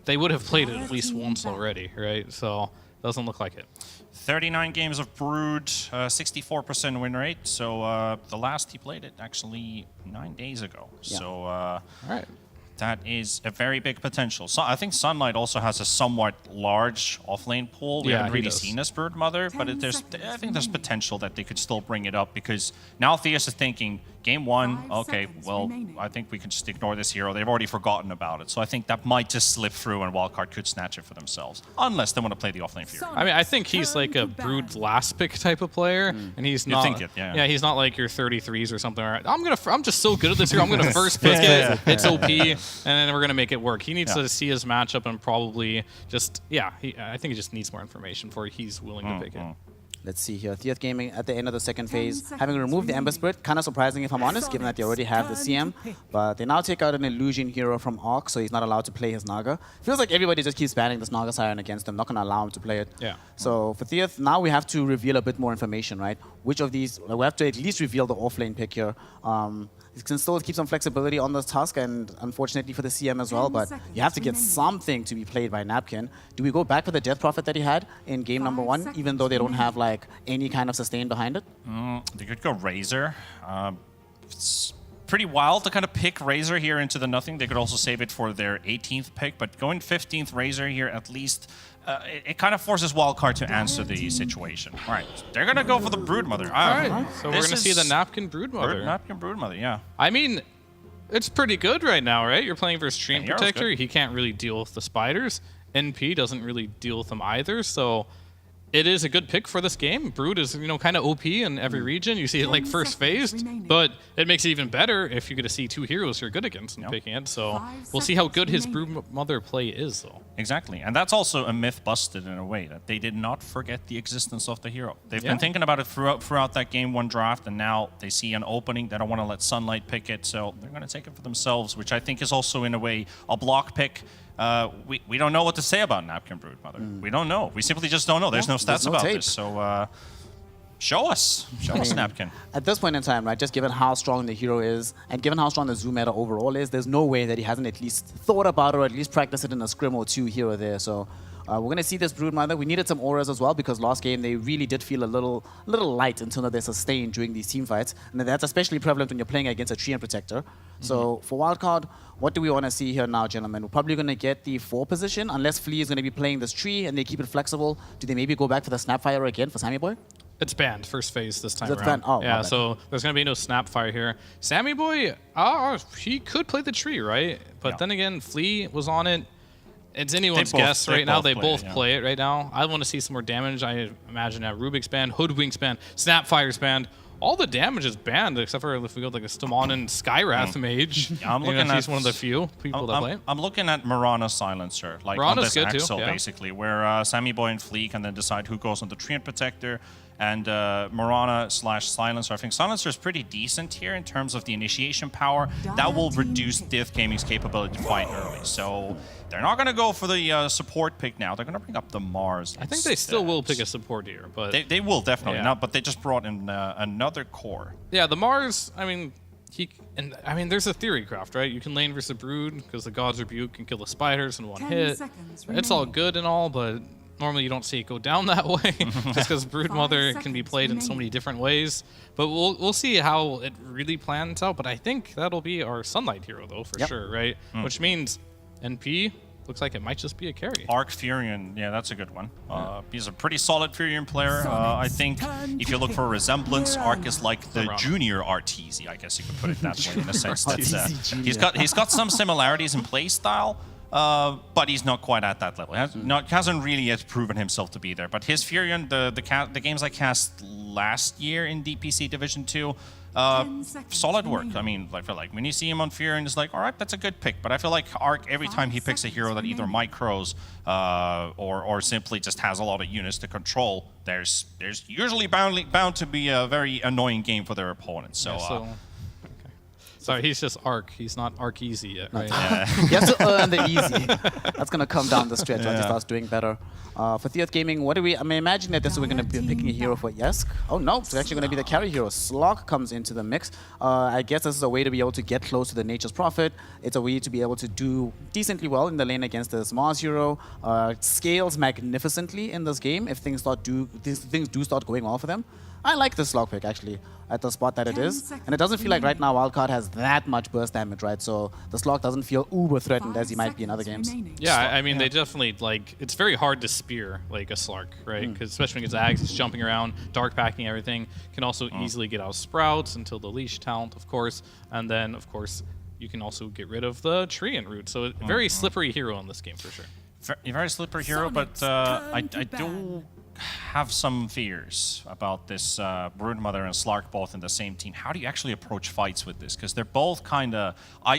they would have played it at least once already, right? So doesn't look like it. 39 games of Brood, 64% win rate. So the last he played it actually 9 days ago. Yeah. So All right. that is a very big potential. So I think Sunlight also has a somewhat large offlane pool. We Yeah, haven't he really does. seen this Broodmother, but I think there's potential that they could still bring it up because now Theus is thinking, game one, okay, well, I think we can just ignore this hero. They've already forgotten about it. So I think that might just slip through and Wildcard could snatch it for themselves, unless they want to play the offlane Fury. I mean, I think he's like a Brood last pick type of player, and he's You not. think it, yeah. He's not like your 33s or something. Right? I'm just so good at this hero. I'm gonna first pick it. It's OP, and then we're gonna make it work. He needs to see his matchup and probably just I think he just needs more information before he's willing to pick it. Let's see here. Theath Gaming at the end of the second phase, having removed the Ember Spirit. Kind of surprising if I'm honest, given that they already have the CM. But they now take out an Illusion hero from Arc, so he's not allowed to play his Naga. Feels like everybody just keeps banning this Naga Siren against him, not going to allow him to play it. Yeah. So for Theath, now we have to reveal a bit more information, right? Which of these, we have to at least reveal the offlane pick here. You can still keep some flexibility on this task, and unfortunately for the CM as well, but you have to get something to be played by Napkin. Do we go back for the Death Prophet that he had in game number 1, even though they don't have like any kind of sustain behind it? They could go Razor. It's pretty wild to kind of pick Razor here into the nothing. They could also save it for their 18th pick, but going 15th Razor here at least, it kind of forces Wildcard to answer the situation. All right, they're going to go for the Broodmother. All right, so we're going to see the Napkin Broodmother. Napkin Broodmother, yeah. I mean, it's pretty good right now, right? You're playing versus Stream Hero's Protector. good. He can't really deal with the spiders. NP doesn't really deal with them either, so it is a good pick for this game. Brood is, kind of OP in every region. You see it like first phased, but it makes it even better if you get to see 2 heroes you're good against and picking it. So we'll see how good his Broodmother play is, though. Exactly, and that's also a myth busted in a way, that they did not forget the existence of the hero. They've been thinking about it throughout that game 1 draft, and now they see an opening. They don't want to let Sunlight pick it, so they're going to take it for themselves, which I think is also, in a way, a block pick. We don't know what to say about Napkin Broodmother. We don't know. We simply just don't know. There's no stats about tape. this, so show us. Show us Napkin. At this point in time, right, just given how strong the hero is, and given how strong the Zoom meta overall is, there's no way that he hasn't at least thought about it or at least practiced it in a scrim or 2 here or there. So we're going to see this Broodmother. We needed some auras as well, because last game they really did feel a little light in terms of their sustain during these team fights. And that's especially prevalent when you're playing against a Treant Protector. So for Wildcard, what do we want to see here now, gentlemen? We're probably going to get the 4 position, unless Flea is going to be playing this tree and they keep it flexible. Do they maybe go back for the Snapfire again for Sammy Boy? It's banned first phase this time That's around. banned? Oh, yeah, my bad. so there's going to be no Snapfire here. Sammy Boy, he could play the tree, right? But then again, Flea was on it. It's anyone's guess right now. They both play it right now. I want to see some more damage. I imagine that Rubik's banned, Hoodwink's banned, Snapfire's banned. All the damage is banned except for if we go like a Stamonin Skywrath Mage. Yeah, I'm looking at, he's one of the few people that play. I'm looking at Marana Silencer, like on Marana's this good too, axle, yeah. basically, where Sammy Boy and Flea can then decide who goes on the Treant Protector, and Marana/Silencer. I think Silencer is pretty decent here in terms of the initiation power. That will reduce Dieth Gaming's capability to fight early. So they're not going to go for the support pick now. They're going to bring up the Mars. I think they still will pick a support here, but they will definitely Yeah. not. But they just brought in another core. yeah, the Mars. I mean, there's a theory craft, right? You can lane versus Brood because the God's Rebuke can kill the spiders in 1 hit. It's all good and all, but normally you don't see it go down that way, just because Broodmother can be played in so many different ways. But we'll see how it really plans out. But I think that'll be our Sunlight hero though, for sure, right? Which means NP looks like it might just be a carry. Arc Furion, yeah, that's a good one. He's a pretty solid Furion player. I think if you look for a resemblance, Arc is like the junior Arteezy, I guess you could put it that way, in a sense. That, he's got some similarities in play style, but he's not quite at that level. Hasn't really yet proven himself to be there. But his Furion, the games I cast last year in DPC Division 2, solid work. I mean, I feel like when you see him on Furion, it's like, all right, that's a good pick. But I feel like Arc, every time he picks a hero that either micros or simply just has a lot of units to control, there's usually bound to be a very annoying game for their opponents. So. Sorry, he's just Arc. He's not Arc Easy yet, right? He has to earn the easy. That's going to come down the stretch once he starts doing better. For Theoth Gaming, what do we... I mean, imagine that this is we're going to be picking a hero for Yesk. Oh, no. It's actually going to be the carry hero. Slog comes into the mix. I guess this is a way to be able to get close to the Nature's Prophet. It's a way to be able to do decently well in the lane against this Mars hero. Scales magnificently in this game if things do start going well for them. I like this Slog pick, actually, at the spot that it is. And it doesn't feel like right now Wildcard has that much burst damage, right? So the Slog doesn't feel uber threatened as he might be in other games. Yeah, I mean, they definitely, like, it's very hard to spear, like, a Slark, right? Because especially when it gets Ags, he's jumping around, dark packing everything. Can also easily get out of Sprouts until the Leash talent, of course. And then, of course, you can also get rid of the tree and root. So a very slippery hero in this game, for sure. Very slippery hero, but I do have some fears about this Broodmother and Slark both in the same team. How do you actually approach fights with this? Because they're both kind of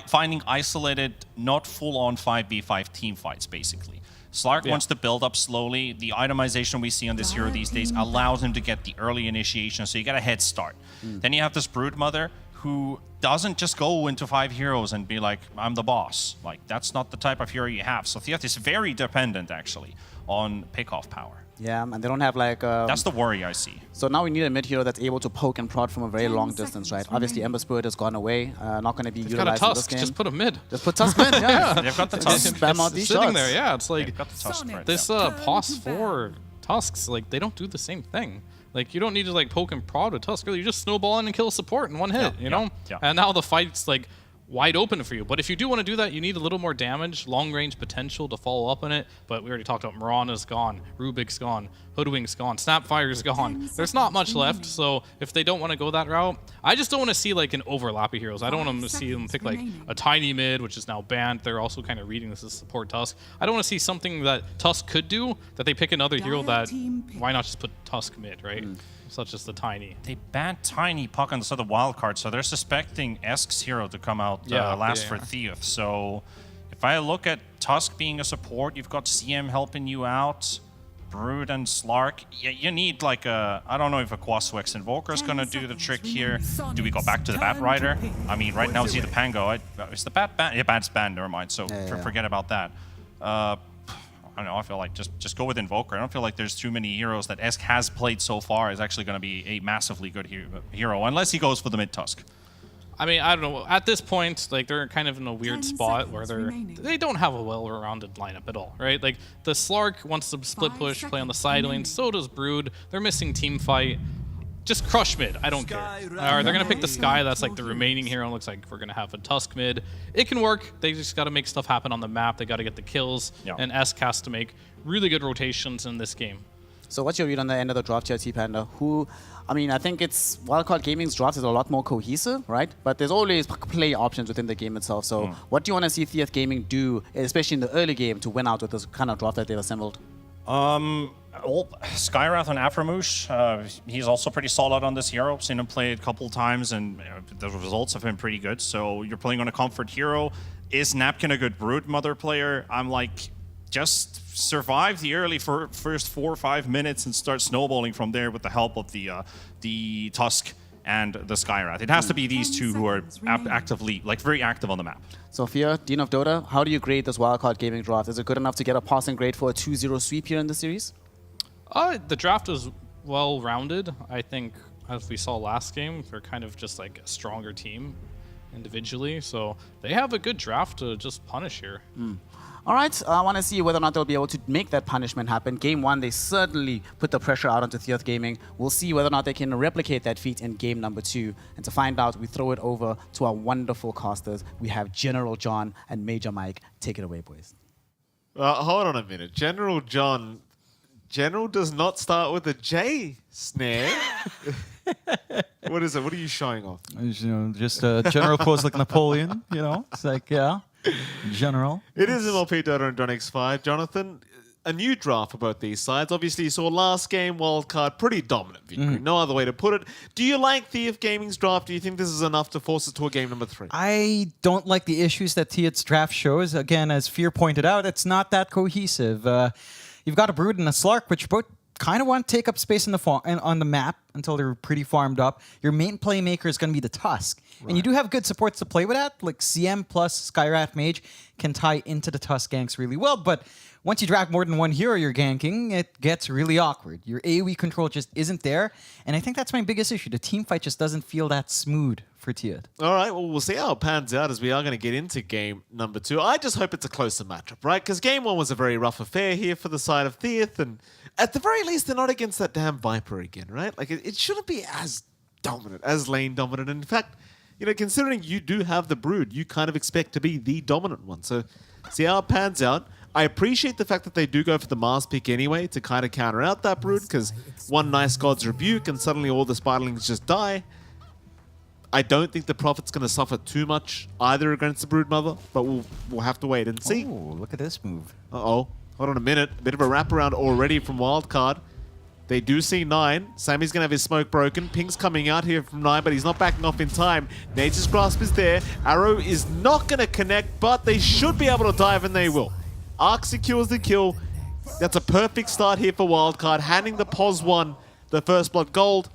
finding isolated, not full-on 5v5 team fights, basically. Slark wants to build up slowly. The itemization we see on this hero these days allows him to get the early initiation, so you get a head start. Then you have this Broodmother who doesn't just go into 5 heroes and be like, I'm the boss. Like, that's not the type of hero you have. So Theoth is very dependent, actually, on pick-off power. Yeah, and they don't have like... that's the worry I see. So now we need a mid hero that's able to poke and prod from a very long distance, right? Obviously, Ember Spirit has gone away. Not going to be utilized in this game. Just put a mid. Just put Tusk mid, yeah. They've got the Tusk. Spam out these sitting shots. there, yeah. It's like got the Tusk right this POS 4 Tusks, like, they don't do the same thing. Like, you don't need to, like, poke and prod with Tusk. You just snowball in and kill a support in one hit, you know? Yeah. And now the fight's, like, wide open for you. But if you do want to do that, you need a little more damage, long-range potential to follow up on it. But we already talked about Mirana's gone, Rubik's gone, Hoodwink's gone, Snapfire's gone. There's not much left, so if they don't want to go that route, I just don't want to see, like, an overlap of heroes. I don't want them to see them pick, like, a tiny mid, which is now banned. They're also kind of reading this as support Tusk. I don't want to see something that Tusk could do, that they pick another hero that, why not just put Tusk mid, right? Such as the Tiny. They banned Tiny Puck on the side of the wild card, so they're suspecting Esk's hero to come out last for Theoth. So if I look at Tusk being a support, you've got CM helping you out, Brood and Slark. Yeah, you need like a, I don't know if a Quaswex Invoker is going to do the trick here. Do we go back to the Bat Rider? I mean, right now it's either Pango. Is the Bat banned? Yeah, Bat's banned, never mind. So forget about that. I don't know, I feel like just go with Invoker. I don't feel like there's too many heroes that Esk has played so far is actually going to be a massively good hero, unless he goes for the mid-Tusk. I mean, I don't know. At this point, like, they're kind of in a weird spot where they don't have a well-rounded lineup at all, right? Like, the Slark wants to split push, play on the side lane. So does Brood. They're missing team fight. Just crush mid. I don't care. Or they're going to pick the Sky. That's like the remaining hero. It looks like we're going to have a Tusk mid. It can work. They just got to make stuff happen on the map. They got to get the kills. And Esk has to make really good rotations in this game. So what's your read on the end of the draft here, T-Panda? I mean, I think it's Wildcard Gaming's draft is a lot more cohesive, right? But there's always play options within the game itself. So what do you want to see Theoth Gaming do, especially in the early game, to win out with this kind of draft that they've assembled? Skywrath and Aframoosh, he's also pretty solid on this hero. Seen him play it a couple times, and the results have been pretty good. So you're playing on a comfort hero. Is Napkin a good Broodmother player? I'm like, just survive the early first 4 or 5 minutes and start snowballing from there with the help of the Tusk and the Skywrath. It has to be these two who are actively, like, very active on the map. Sophia, Dean of Dota, how do you grade this Wildcard Gaming draft? Is it good enough to get a passing grade for a 2-0 sweep here in the series? The draft is well-rounded. I think, as we saw last game, they're kind of just like a stronger team individually. So they have a good draft to just punish here. All right, I want to see whether or not they'll be able to make that punishment happen. Game 1, they certainly put the pressure out onto Theoth Gaming. We'll see whether or not they can replicate that feat in game number 2. And to find out, we throw it over to our wonderful casters. We have General John and Major Mike. Take it away, boys. Hold on a minute. General John... General does not start with a J, Snare. What is it? What are you showing off? You know, just a general pose like Napoleon, you know? It's like, yeah, general. It is MLP Dota and Donix5. Jonathan, a new draft for both these sides. Obviously, you saw last game, wildcard, pretty dominant victory. No other way to put it. Do you like Theoth Gaming's draft? Do you think this is enough to force it to a game number 3? I don't like the issues that Theoth's draft shows. Again, as Fear pointed out, it's not that cohesive. You've got a Brood and a Slark, which both kind of want to take up space on the map. until they're pretty farmed up. Your main playmaker is going to be the Tusk. And you do have good supports to play with that. Like CM plus Skyrat Mage can tie into the Tusk ganks really well. But once you drag more than one hero you're ganking, it gets really awkward. Your AoE control just isn't there. And I think that's my biggest issue. The team fight just doesn't feel that smooth for Tiet. All right, well, we'll see how it pans out as we are going to get into game number 2. I just hope it's a closer matchup, right? Because game 1 was a very rough affair here for the side of Theath, and at the very least, they're not against that damn Viper again, right? Like, it shouldn't be as dominant, as lane dominant. And in fact, you know, considering you do have the Brood, you kind of expect to be the dominant one. So, see how it pans out. I appreciate the fact that they do go for the Mars pick anyway to kind of counter out that Brood, because one nice God's Rebuke and suddenly all the Spiderlings just die. I don't think the Prophet's going to suffer too much either against the Broodmother, but we'll have to wait and see. Oh, look at this move. Uh-oh. Hold on a minute. A bit of a wraparound already from Wildcard. They do see 9. Sammy's going to have his smoke broken. Ping's coming out here from 9, but he's not backing off in time. Nature's Grasp is there. Arrow is not going to connect, but they should be able to dive, and they will. Arc secures the kill. That's a perfect start here for Wildcard, handing the POS 1 the first blood gold.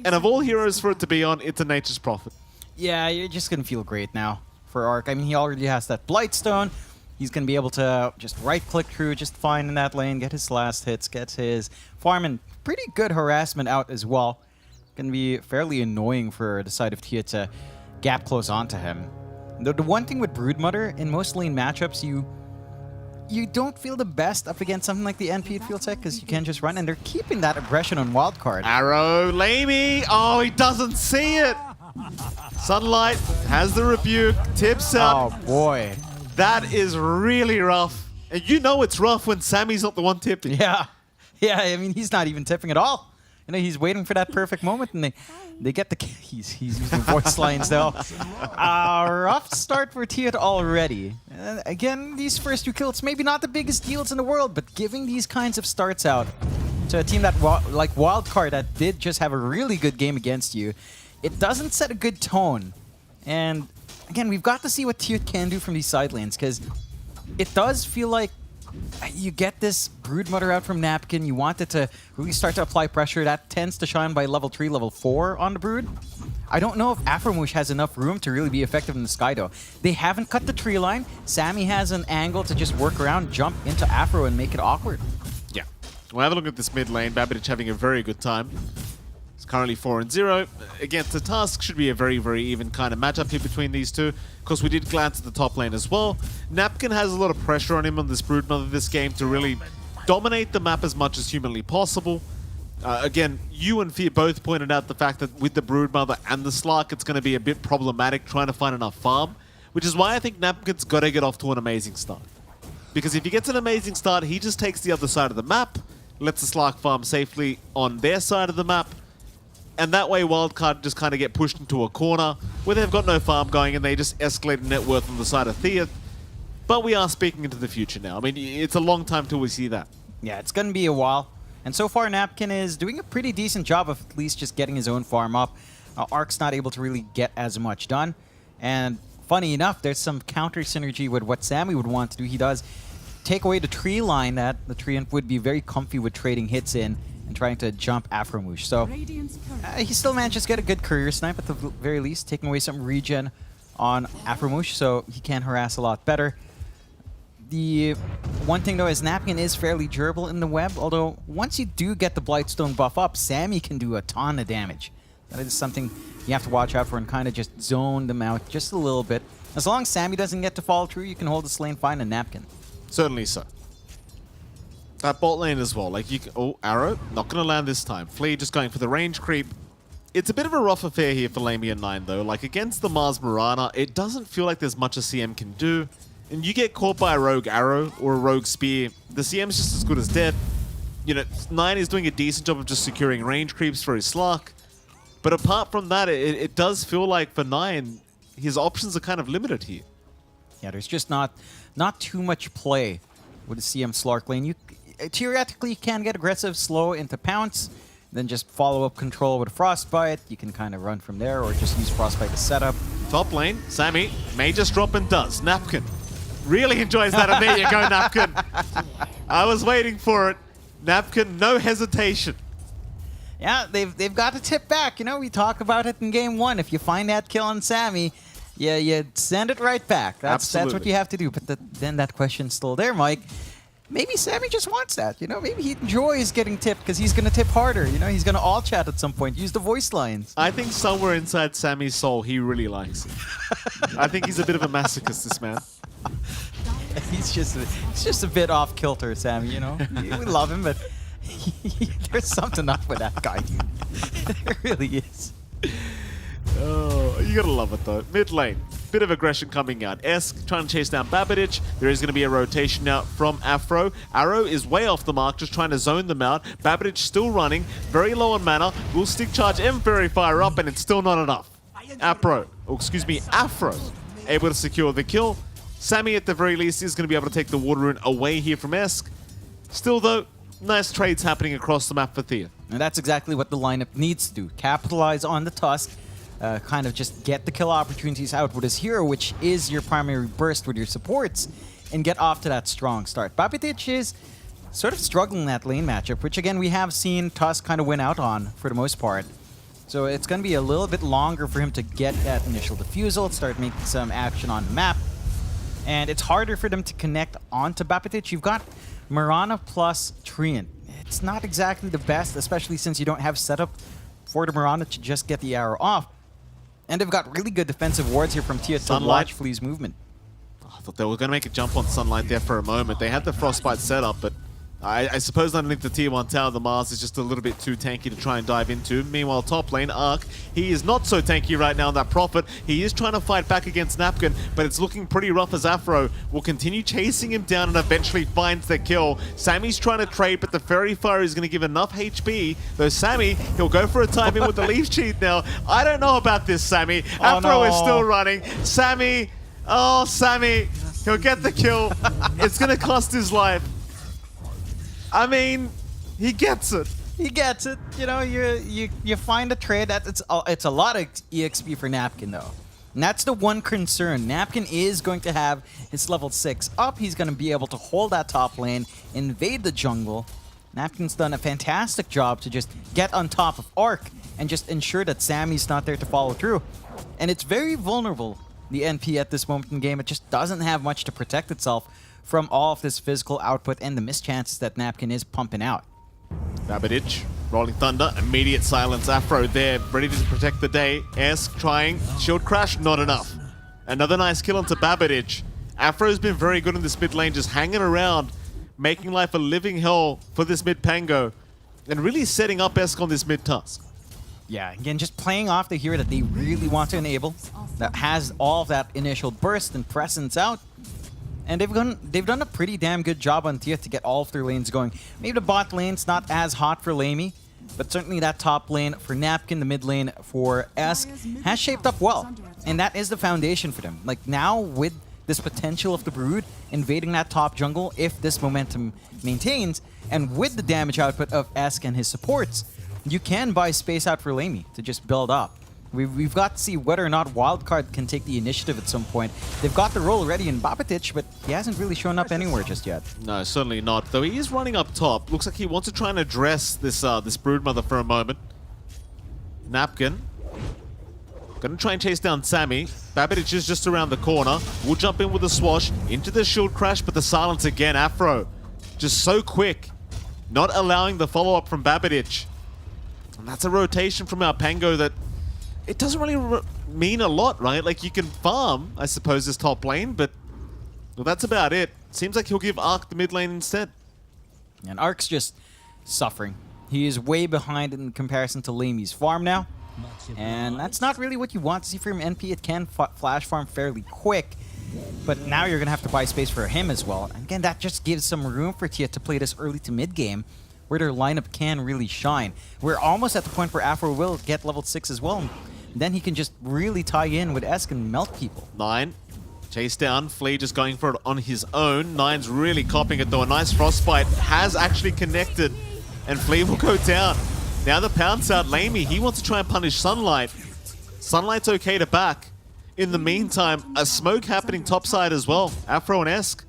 And of all heroes for it to be on, it's a Nature's Prophet. Yeah, you're just going to feel great now for Arc. I mean, he already has that Blightstone. He's going to be able to just right-click through just fine in that lane, get his last hits, get his farm, and pretty good harassment out as well. Going to be fairly annoying for the side of Tia to gap close onto him. The one thing with Broodmother, in most lane matchups, you don't feel the best up against something like the NP, it feels like, because you can just run, and they're keeping that aggression on Wildcard. Arrow, Lamey! Oh, he doesn't see it! Sunlight has the rebuke, tips up. Oh, boy. That is really rough. And you know it's rough when Sammy's not the one tipping. Yeah. Yeah, I mean, he's not even tipping at all. You know, he's waiting for that perfect moment, and they get the... He's using voice lines, though. Rough start for Tiet already. Again, these first 2 kills, maybe not the biggest deals in the world, but giving these kinds of starts out to a team that, like Wildcard, that did just have a really good game against you, it doesn't set a good tone. And again, we've got to see what Tiet can do from these side lanes, because it does feel like you get this Broodmother out from Napkin, you want it to really start to apply pressure. That tends to shine by level 3, level 4 on the Brood. I don't know if Afromush has enough room to really be effective in the sky, though. They haven't cut the tree line. Sammy has an angle to just work around, jump into Afro, and make it awkward. Yeah. Well, have a look at this mid lane. Babbage having a very good time. It's currently 4-0. Against the Tusk, should be a very, very even kind of matchup here between these two. Of course, we did glance at the top lane as well. Napkin has a lot of pressure on him on this Broodmother this game to really dominate the map as much as humanly possible. Again, you and Fear both pointed out the fact that with the Broodmother and the Slark, it's going to be a bit problematic trying to find enough farm, which is why I think Napkin's got to get off to an amazing start. Because if he gets an amazing start, he just takes the other side of the map, lets the Slark farm safely on their side of the map, and that way Wildcard just kind of get pushed into a corner where they've got no farm going and they just escalate net worth on the side of Theath. But we are speaking into the future now. I mean, it's a long time till we see that. Yeah, it's going to be a while. And so far, Napkin is doing a pretty decent job of at least just getting his own farm up. Arc's not able to really get as much done. And funny enough, there's some counter synergy with what Sammy would want to do. He does take away the tree line that the Treant would be very comfy with trading hits in and trying to jump Afromush. So he still manages to get a good career snipe at the very least, taking away some regen on Afromush, so he can harass a lot better. The one thing though is Napkin is fairly durable in the web, although once you do get the Blightstone buff up, Sammy can do a ton of damage. That is something you have to watch out for and kind of just zone them out just a little bit. As long as Sammy doesn't get to follow through, you can hold this lane fine and Napkin. Certainly so. That bot lane as well. Like you can, oh, Arrow, not going to land this time. Flea just going for the range creep. It's a bit of a rough affair here for Lamia 9 though. Like against the Mars Mirana, it doesn't feel like there's much a CM can do. And you get caught by a rogue arrow or a rogue spear, the CM's just as good as dead. You know, 9 is doing a decent job of just securing range creeps for his Slark. But apart from that, it does feel like for 9, his options are kind of limited here. Yeah, there's just not too much play with the CM Slark lane. You theoretically can get aggressive, slow into Pounce, then just follow up control with Frostbite. You can kind of run from there or just use Frostbite to set up. Top lane, Sammy may just drop and does. Napkin really enjoys that, and there you go, Napkin. I was waiting for it. Napkin, no hesitation. Yeah, they've got to tip back. You know, we talk about it in game 1. If you find that kill on Sammy, yeah, you send it right back. That's what you have to do. But then that question's still there, Mike. Maybe Sammy just wants that. You know, maybe he enjoys getting tipped because he's going to tip harder. You know, he's going to all chat at some point, use the voice lines. I think somewhere inside Sammy's soul, he really likes it. I think he's a bit of a masochist, this man. He's just a bit off kilter, Sammy. You know, we love him, but there's something up with that guy. There really is. Oh, you gotta love it though. Mid lane, bit of aggression coming out. Esk trying to chase down Babbage. There is going to be a rotation out from Afro. Arrow is way off the mark, just trying to zone them out. Babbage still running, very low on mana. Will stick charge and Fairy Fire up, and it's still not enough. Afro, able to secure the kill. Sammy, at the very least, is going to be able to take the water rune away here from Esk. Still, though, nice trades happening across the map for Thea. And that's exactly what the lineup needs to do. Capitalize on the Tusk, kind of just get the kill opportunities out with his hero, which is your primary burst with your supports, and get off to that strong start. Babitic is sort of struggling in that lane matchup, which again, we have seen Tusk kind of win out on for the most part. So it's going to be a little bit longer for him to get that initial defusal, start making some action on the map. And it's harder for them to connect onto Babitic. You've got Mirana plus Treant. It's not exactly the best, especially since you don't have setup for the Mirana to just get the arrow off. And they've got really good defensive wards here from Tia to watch Flea's movement. I thought they were going to make a jump on Sunlight there for a moment. They had the Frostbite set up, but I suppose underneath the tier 1 tower, the Mars is just a little bit too tanky to try and dive into. Meanwhile, top lane, Arc, he is not so tanky right now in that Prophet. He is trying to fight back against Napkin, but it's looking pretty rough as Afro will continue chasing him down and eventually finds the kill. Sammy's trying to trade, but the Fairy Fire is going to give enough HP. Though Sammy, he'll go for a time in with the Leaf Cheat now. I don't know about this, Sammy. Afro is still running. Sammy, oh, Sammy, he'll get the kill. It's going to cost his life. I mean, he gets it. He gets it. You know, you find a trade that it's a lot of EXP for Napkin though. And that's the one concern. Napkin is going to have his level 6 up. He's going to be able to hold that top lane, invade the jungle. Napkin's done a fantastic job to just get on top of Arc and just ensure that Sammy's not there to follow through. And it's very vulnerable, the NP at this moment in the game. It just doesn't have much to protect itself from all of this physical output and the missed chances that Napkin is pumping out. Babbage, Rolling Thunder, immediate silence. Afro there, ready to protect the day. Esk trying, shield crash, not enough. Another nice kill onto Babbage. Afro's been very good in this mid lane, just hanging around, making life a living hell for this mid Pango, and really setting up Esk on this mid Tusk. Yeah, again, just playing off the hero that they really want to enable, that has all of that initial burst and presence out. And they've done a pretty damn good job on Tia to get all of their lanes going. Maybe the bot lane's not as hot for Lamey, but certainly that top lane for Napkin, the mid lane for Esk, has shaped up well. And that is the foundation for them. Like now, with this potential of the Brood invading that top jungle, if this momentum maintains, and with the damage output of Esk and his supports, you can buy space out for Lamey to just build up. We've got to see whether or not Wildcard can take the initiative at some point. They've got the role ready in Babitic, but he hasn't really shown up anywhere just yet. No, certainly not. Though he is running up top. Looks like he wants to try and address this this Broodmother for a moment. Napkin. Gonna try and chase down Sammy. Babitic is just around the corner. We'll jump in with a swash into the shield crash, but the silence again. Afro. Just so quick. Not allowing the follow-up from Babitic. And that's a rotation from our Pango that it doesn't really mean a lot, right? Like, you can farm, I suppose, this top lane, but well, that's about it. Seems like he'll give Arc the mid lane instead. And Arc's just suffering. He is way behind in comparison to Lamey's farm now. And that's not really what you want to see from NP. It can flash farm fairly quick, but now you're going to have to buy space for him as well. And again, that just gives some room for Tia to play this early to mid game, where their lineup can really shine. We're almost at the point where Afro will get level 6 as well. Then he can just really tie in with Esk and melt people. 9. Chase down. Flea just going for it on his own. 9's really copping it though. A nice Frostbite has actually connected. And Flea will go down. Now the pounce out Lamey. He wants to try and punish Sunlight. Sunlight's okay to back. In the meantime, a smoke happening topside as well. Afro and Esk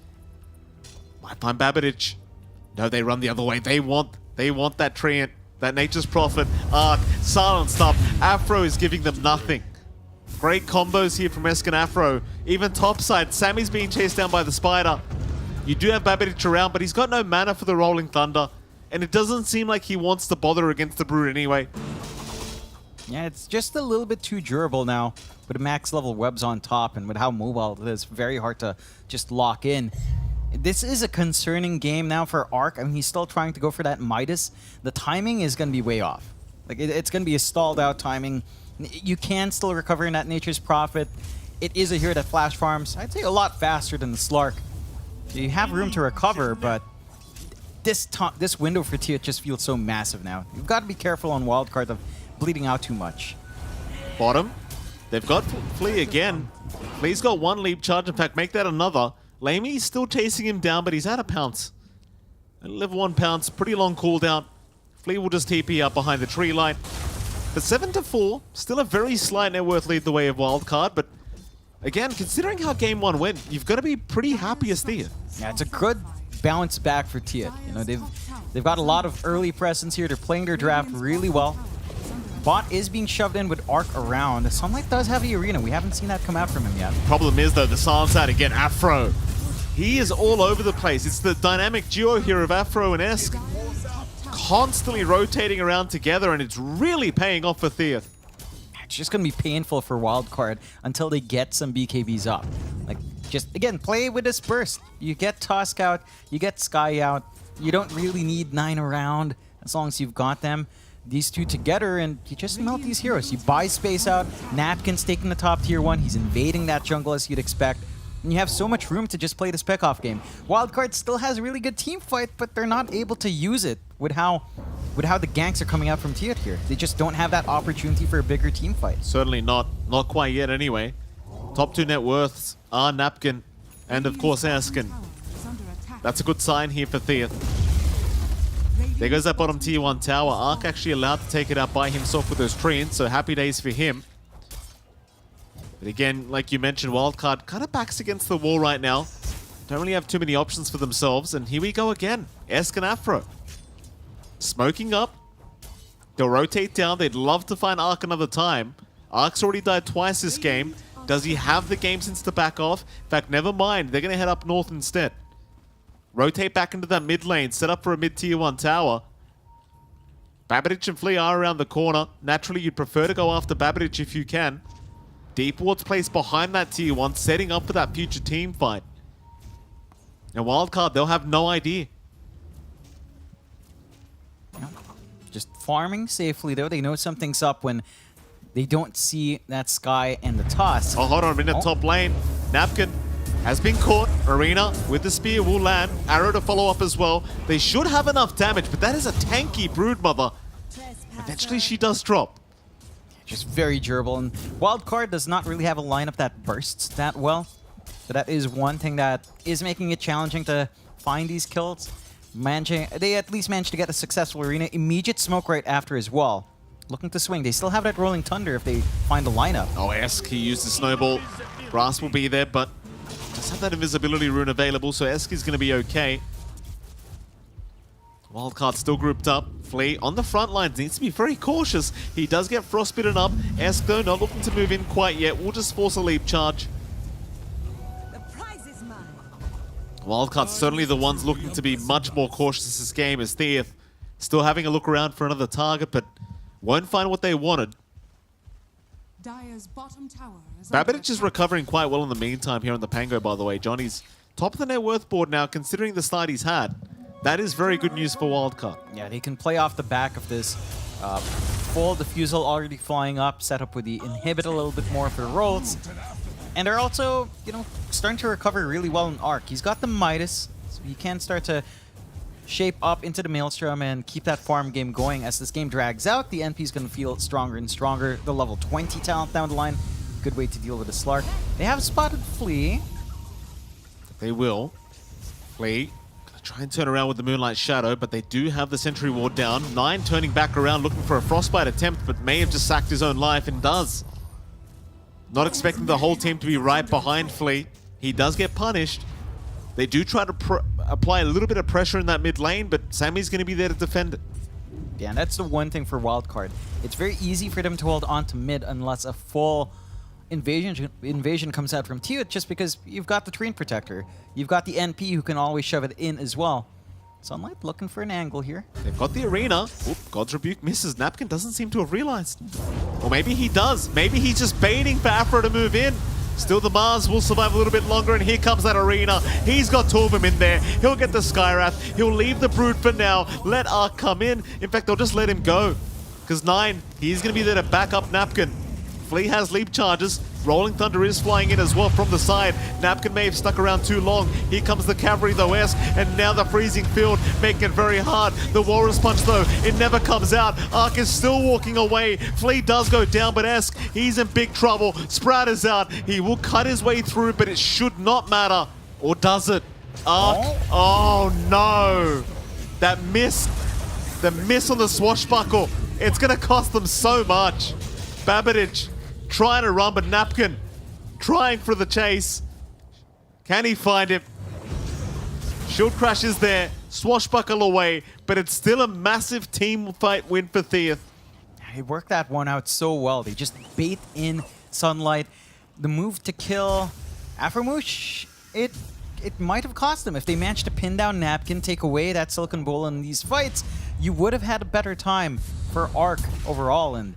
might find Babitic. No, they run the other way. They want that Treant. That Nature's Prophet, Arc, silenced up. Afro is giving them nothing. Great combos here from Esk and Afro. Even topside, Sammy's being chased down by the Spider. You do have Babbage around, but he's got no mana for the Rolling Thunder. And it doesn't seem like he wants to bother against the Brood anyway. Yeah, it's just a little bit too durable now with max level webs on top and with how mobile it is. Very hard to just lock in. This is a concerning game now for Arc. I mean, he's still trying to go for that Midas. The timing is going to be way off. Like, it's going to be a stalled out timing. You can still recover in that Nature's Prophet. It is a hero that flash farms, I'd say, a lot faster than the Slark. You have room to recover, but this window for Tiot just feels so massive now. You've got to be careful on wildcard of bleeding out too much. Bottom, they've got Flea again. Flea's got one leap charge. In fact, make that another. Lamey's still chasing him down, but he's at a pounce. Level 1 pounce, pretty long cooldown. Flea will just TP up behind the tree line. But 7-4, still a very slight net worth lead the way of wildcard, but again, considering how game 1 went, you've got to be pretty happy as Tiot. Yeah, it's a good bounce back for Tiot. You know, they've got a lot of early presence here. They're playing their draft really well. Bot is being shoved in with Arc around. Sunlight does have the arena. We haven't seen that come out from him yet. Problem is, though, the silence out again. Afro. He is all over the place. It's the dynamic duo here of Afro and Esk. Constantly rotating around together, and it's really paying off for Tiot. It's just going to be painful for Wildcard until they get some BKBs up. Like, just, again, play with this burst. You get Tusk out, you get Sky out. You don't really need 9 around as long as you've got them. These two together, and you just melt these heroes. You buy space out. Napkin's taking the top tier 1. He's invading that jungle as you'd expect. And you have so much room to just play the spec-off game. Wildcard still has a really good team fight, but they're not able to use it with how the ganks are coming out from Tiot here. They just don't have that opportunity for a bigger team fight. Certainly not. Not quite yet, anyway. Top 2 net worths are Napkin and, of course, Askin. That's a good sign here for Tiot. There goes that bottom tier 1 tower. Arc actually allowed to take it out by himself with those treants, so happy days for him. But again, like you mentioned, Wildcard kind of backs against the wall right now. Don't really have too many options for themselves, and here we go again. Esk and Afro. Smoking up. They'll rotate down. They'd love to find Arc another time. Arc's already died twice this game. Does he have the game sense to back off? In fact, never mind. They're going to head up north instead. Rotate back into that mid lane. Set up for a mid tier 1 tower. Babbage and Flea are around the corner. Naturally, you'd prefer to go after Babbage if you can. Deep Ward's placed behind that tier 1, setting up for that future team fight. And Wildcard, they'll have no idea. Just farming safely, though. They know something's up when they don't see that Sky and the Tusk. Oh, hold on a minute. Top lane. Napkin has been caught. Arena with the spear will land. Arrow to follow up as well. They should have enough damage, but that is a tanky Broodmother. Eventually she does drop. Just very durable. And Wildcard does not really have a lineup that bursts that well. So that is one thing that is making it challenging to find these kills. They at least managed to get a successful arena. Immediate smoke right after as well. Looking to swing. They still have that Rolling Thunder if they find a lineup. Oh, Esk, he used the snowball. Grass will be there, but does have that invisibility rune available, so Esk is going to be okay. Wildcard still grouped up. Flea on the front lines needs to be very cautious. He does get frostbitten up. Esk, though, not looking to move in quite yet. We'll just force a leap charge. Wildcard's certainly the ones looking to be much more cautious this game, as Thief still having a look around for another target, but won't find what they wanted. Dire's bottom tower is Babbage is recovering quite well in the meantime here on the Pango, by the way. Johnny's top of the net worth board now, considering the slide he's had. That is very good news for Wildcard. Yeah, they can play off the back of this full diffusal already flying up, set up with the inhibit a little bit more for the rolls. And they're also, you know, starting to recover really well in Arc. He's got the Midas, so he can start to shape up into the Maelstrom and keep that farm game going. As this game drags out, the NP is going to feel stronger and stronger. The level 20 talent down the line, good way to deal with the Slark. They have spotted Flea. They will. Flea gonna try and turn around with the Moonlight Shadow, but they do have the Sentry Ward down. 9 turning back around looking for a Frostbite attempt, but may have just sacked his own life and does. Not expecting the whole team to be right behind Flea. He does get punished. They do try to apply a little bit of pressure in that mid lane, but Sammy's going to be there to defend it. Yeah, and that's the one thing for Wildcard. It's very easy for them to hold on to mid unless a full invasion comes out from Teot, just because you've got the Terrain Protector. You've got the NP who can always shove it in as well. Sunlight looking for an angle here. They've got the arena. Oop, God's Rebuke misses. Napkin doesn't seem to have realized. Or maybe he does. Maybe he's just baiting for Afro to move in. Still, the Mars will survive a little bit longer, and here comes that arena. He's got two of them in there. He'll get the Skywrath. He'll leave the Brood for now. Let Ark come in. In fact, they'll just let him go. Because 9, he's going to be there to back up Napkin. Flea has leap charges. Rolling Thunder is flying in as well from the side. Napkin may have stuck around too long. Here comes the cavalry though, Esk, and now the freezing field making it very hard. The Walrus Punch though, it never comes out. Ark is still walking away. Flea does go down, but Esk, he's in big trouble. Sprout is out. He will cut his way through, but it should not matter. Or does it? Ark, oh no. That miss, the miss on the swashbuckle, it's gonna cost them so much. Babbage trying to run, but Napkin trying for the chase. Can he find him? Shield Crash is there, swashbuckle away, but it's still a massive team fight win for Theath. He worked that one out so well. They just bait in Sunlight. The move to kill Afromoosh, it might have cost them. If they managed to pin down Napkin, take away that Silicon Bull in these fights, you would have had a better time for Ark overall, and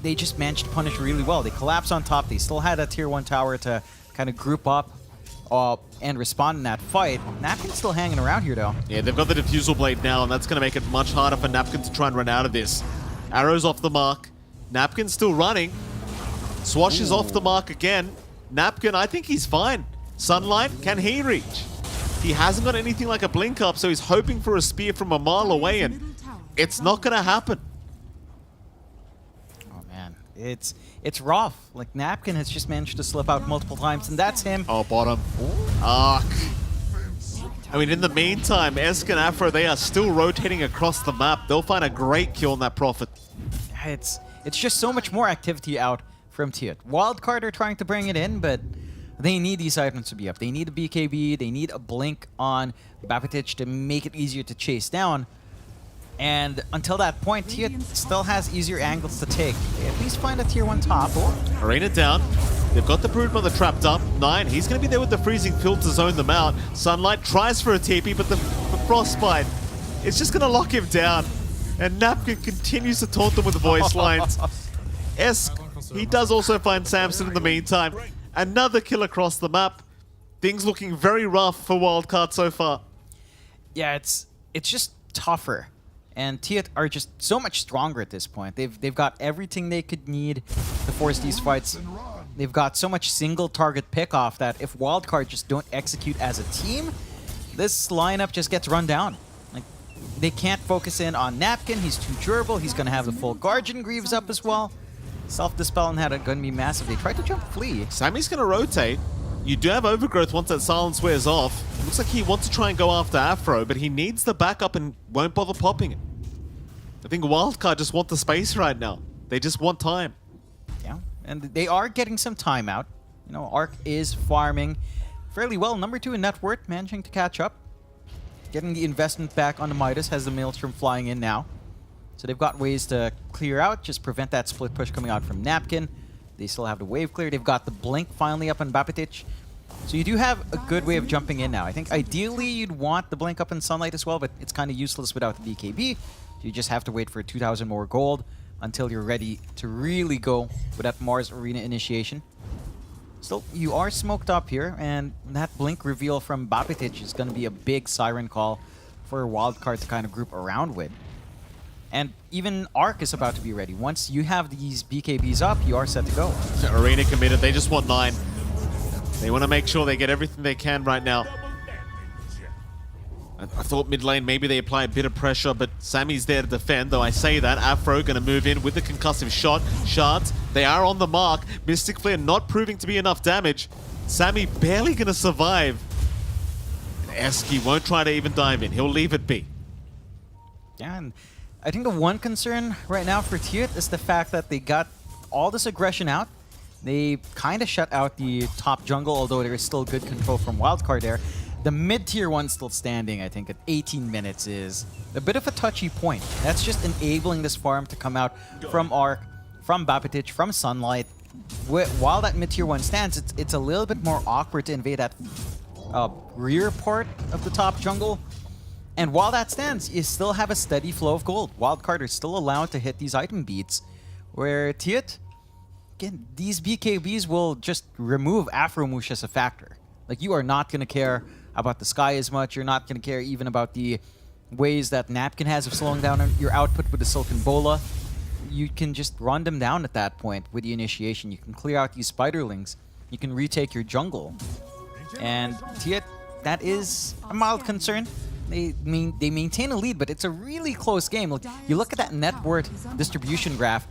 they just managed to punish really well. They collapsed on top. They still had a tier 1 tower to kind of group up and respond in that fight. Napkin's still hanging around here, though. Yeah, they've got the Diffusal Blade now, and that's going to make it much harder for Napkin to try and run out of this. Arrows off the mark. Napkin's still running. Swash is off the mark again. Napkin, I think he's fine. Sunlight, can he reach? He hasn't got anything like a blink up, so he's hoping for a spear from a mile away, and it's not going to happen. It's rough. Like, Napkin has just managed to slip out multiple times, and that's him. Oh, bottom. Ark. I mean, in the meantime, Esk and Afro, they are still rotating across the map. They'll find a great kill on that Prophet. It's just so much more activity out from Teot. Wildcard are trying to bring it in, but they need these items to be up. They need a BKB, they need a blink on Babatich to make it easier to chase down. And until that point, Teot still has easier angles to take. They at least find a tier 1 top. Arena down. They've got the Broodmother trapped up. 9, he's going to be there with the freezing field to zone them out. Sunlight tries for a TP, but the Frostbite, it's just going to lock him down. And Napkin continues to taunt them with the voice lines. Esk, he does also find Samson in the meantime. Another kill across the map. Things looking very rough for Wildcard so far. Yeah, it's just tougher. And Teot are just so much stronger at this point. They've got everything they could need to force these fights. They've got so much single target pickoff that if Wildcard just don't execute as a team, this lineup just gets run down. Like, they can't focus in on Napkin. He's too durable. He's going to have the full Guardian Greaves up as well. Self-Dispel and had a going to be massive. They tried to jump Flea. Sammy's going to rotate. You do have Overgrowth once that silence wears off. Looks like he wants to try and go after Afro, but he needs the backup and won't bother popping it. I think Wildcard just want the space right now. They just want time. Yeah, and they are getting some time out. You know, Ark is farming fairly well. Number 2 in net worth, managing to catch up. Getting the investment back on the Midas, has the Maelstrom flying in now. So they've got ways to clear out, just prevent that split push coming out from Napkin. They still have the wave clear. They've got the blink finally up on Babatich. So you do have a good way of jumping in now. I think ideally you'd want the blink up in Sunlight as well, but it's kind of useless without the BKB. You just have to wait for 2,000 more gold until you're ready to really go with that Mars Arena initiation. Still, you are smoked up here, and that blink reveal from Babatich is going to be a big siren call for Wildcard to kind of group around with. And even Ark is about to be ready. Once you have these BKBs up, you are set to go. Arena committed. They just want 9. They want to make sure they get everything they can right now. I thought mid lane, maybe they apply a bit of pressure, but Sammy's there to defend, though I say that. Afro going to move in with the concussive shot. Shards, they are on the mark. Mystic Flare not proving to be enough damage. Sammy barely going to survive. Eski won't try to even dive in. He'll leave it be. Yeah, and I think the one concern right now for Teot is the fact that they got all this aggression out. They kind of shut out the top jungle, although there is still good control from Wildcard there. the mid-tier one still standing, I think, at 18 minutes is a bit of a touchy point. That's just enabling this farm to come out from Arc, from Bapetic, from Sunlight. While that mid-tier one stands, it's a little bit more awkward to invade that rear part of the top jungle. And while that stands, you still have a steady flow of gold. Wildcard are still allowed to hit these item beats, where Tiet, again, these BKBs will just remove Afromush as a factor. Like, you are not going to care about the sky as much. You're not going to care even about the ways that Napkin has of slowing down your output with the Silken Bola. You can just run them down at that point with the initiation. You can clear out these spiderlings. You can retake your jungle. And Tiet, that is a mild concern. They maintain a lead, but it's a really close game. Like, you look at that net worth distribution graph,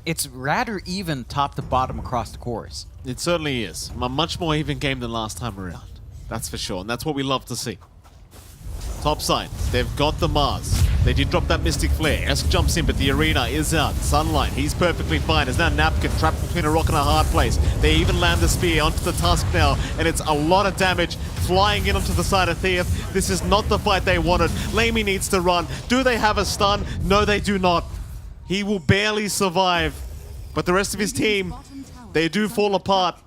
it's rather even top to bottom across the course. It certainly is. A much more even game than last time around. That's for sure, and that's what we love to see. Top side, they've got the Mars. They did drop that Mystic Flare. Esk jumps in, but the arena is out. Sunlight, he's perfectly fine. There's now Napkin trapped between a rock and a hard place. They even land the spear onto the Tusk now, and it's a lot of damage flying in onto the side of Theath. This is not the fight they wanted. Lamy needs to run. Do they have a stun? No, they do not. He will barely survive, but the rest of his team, they do fall apart.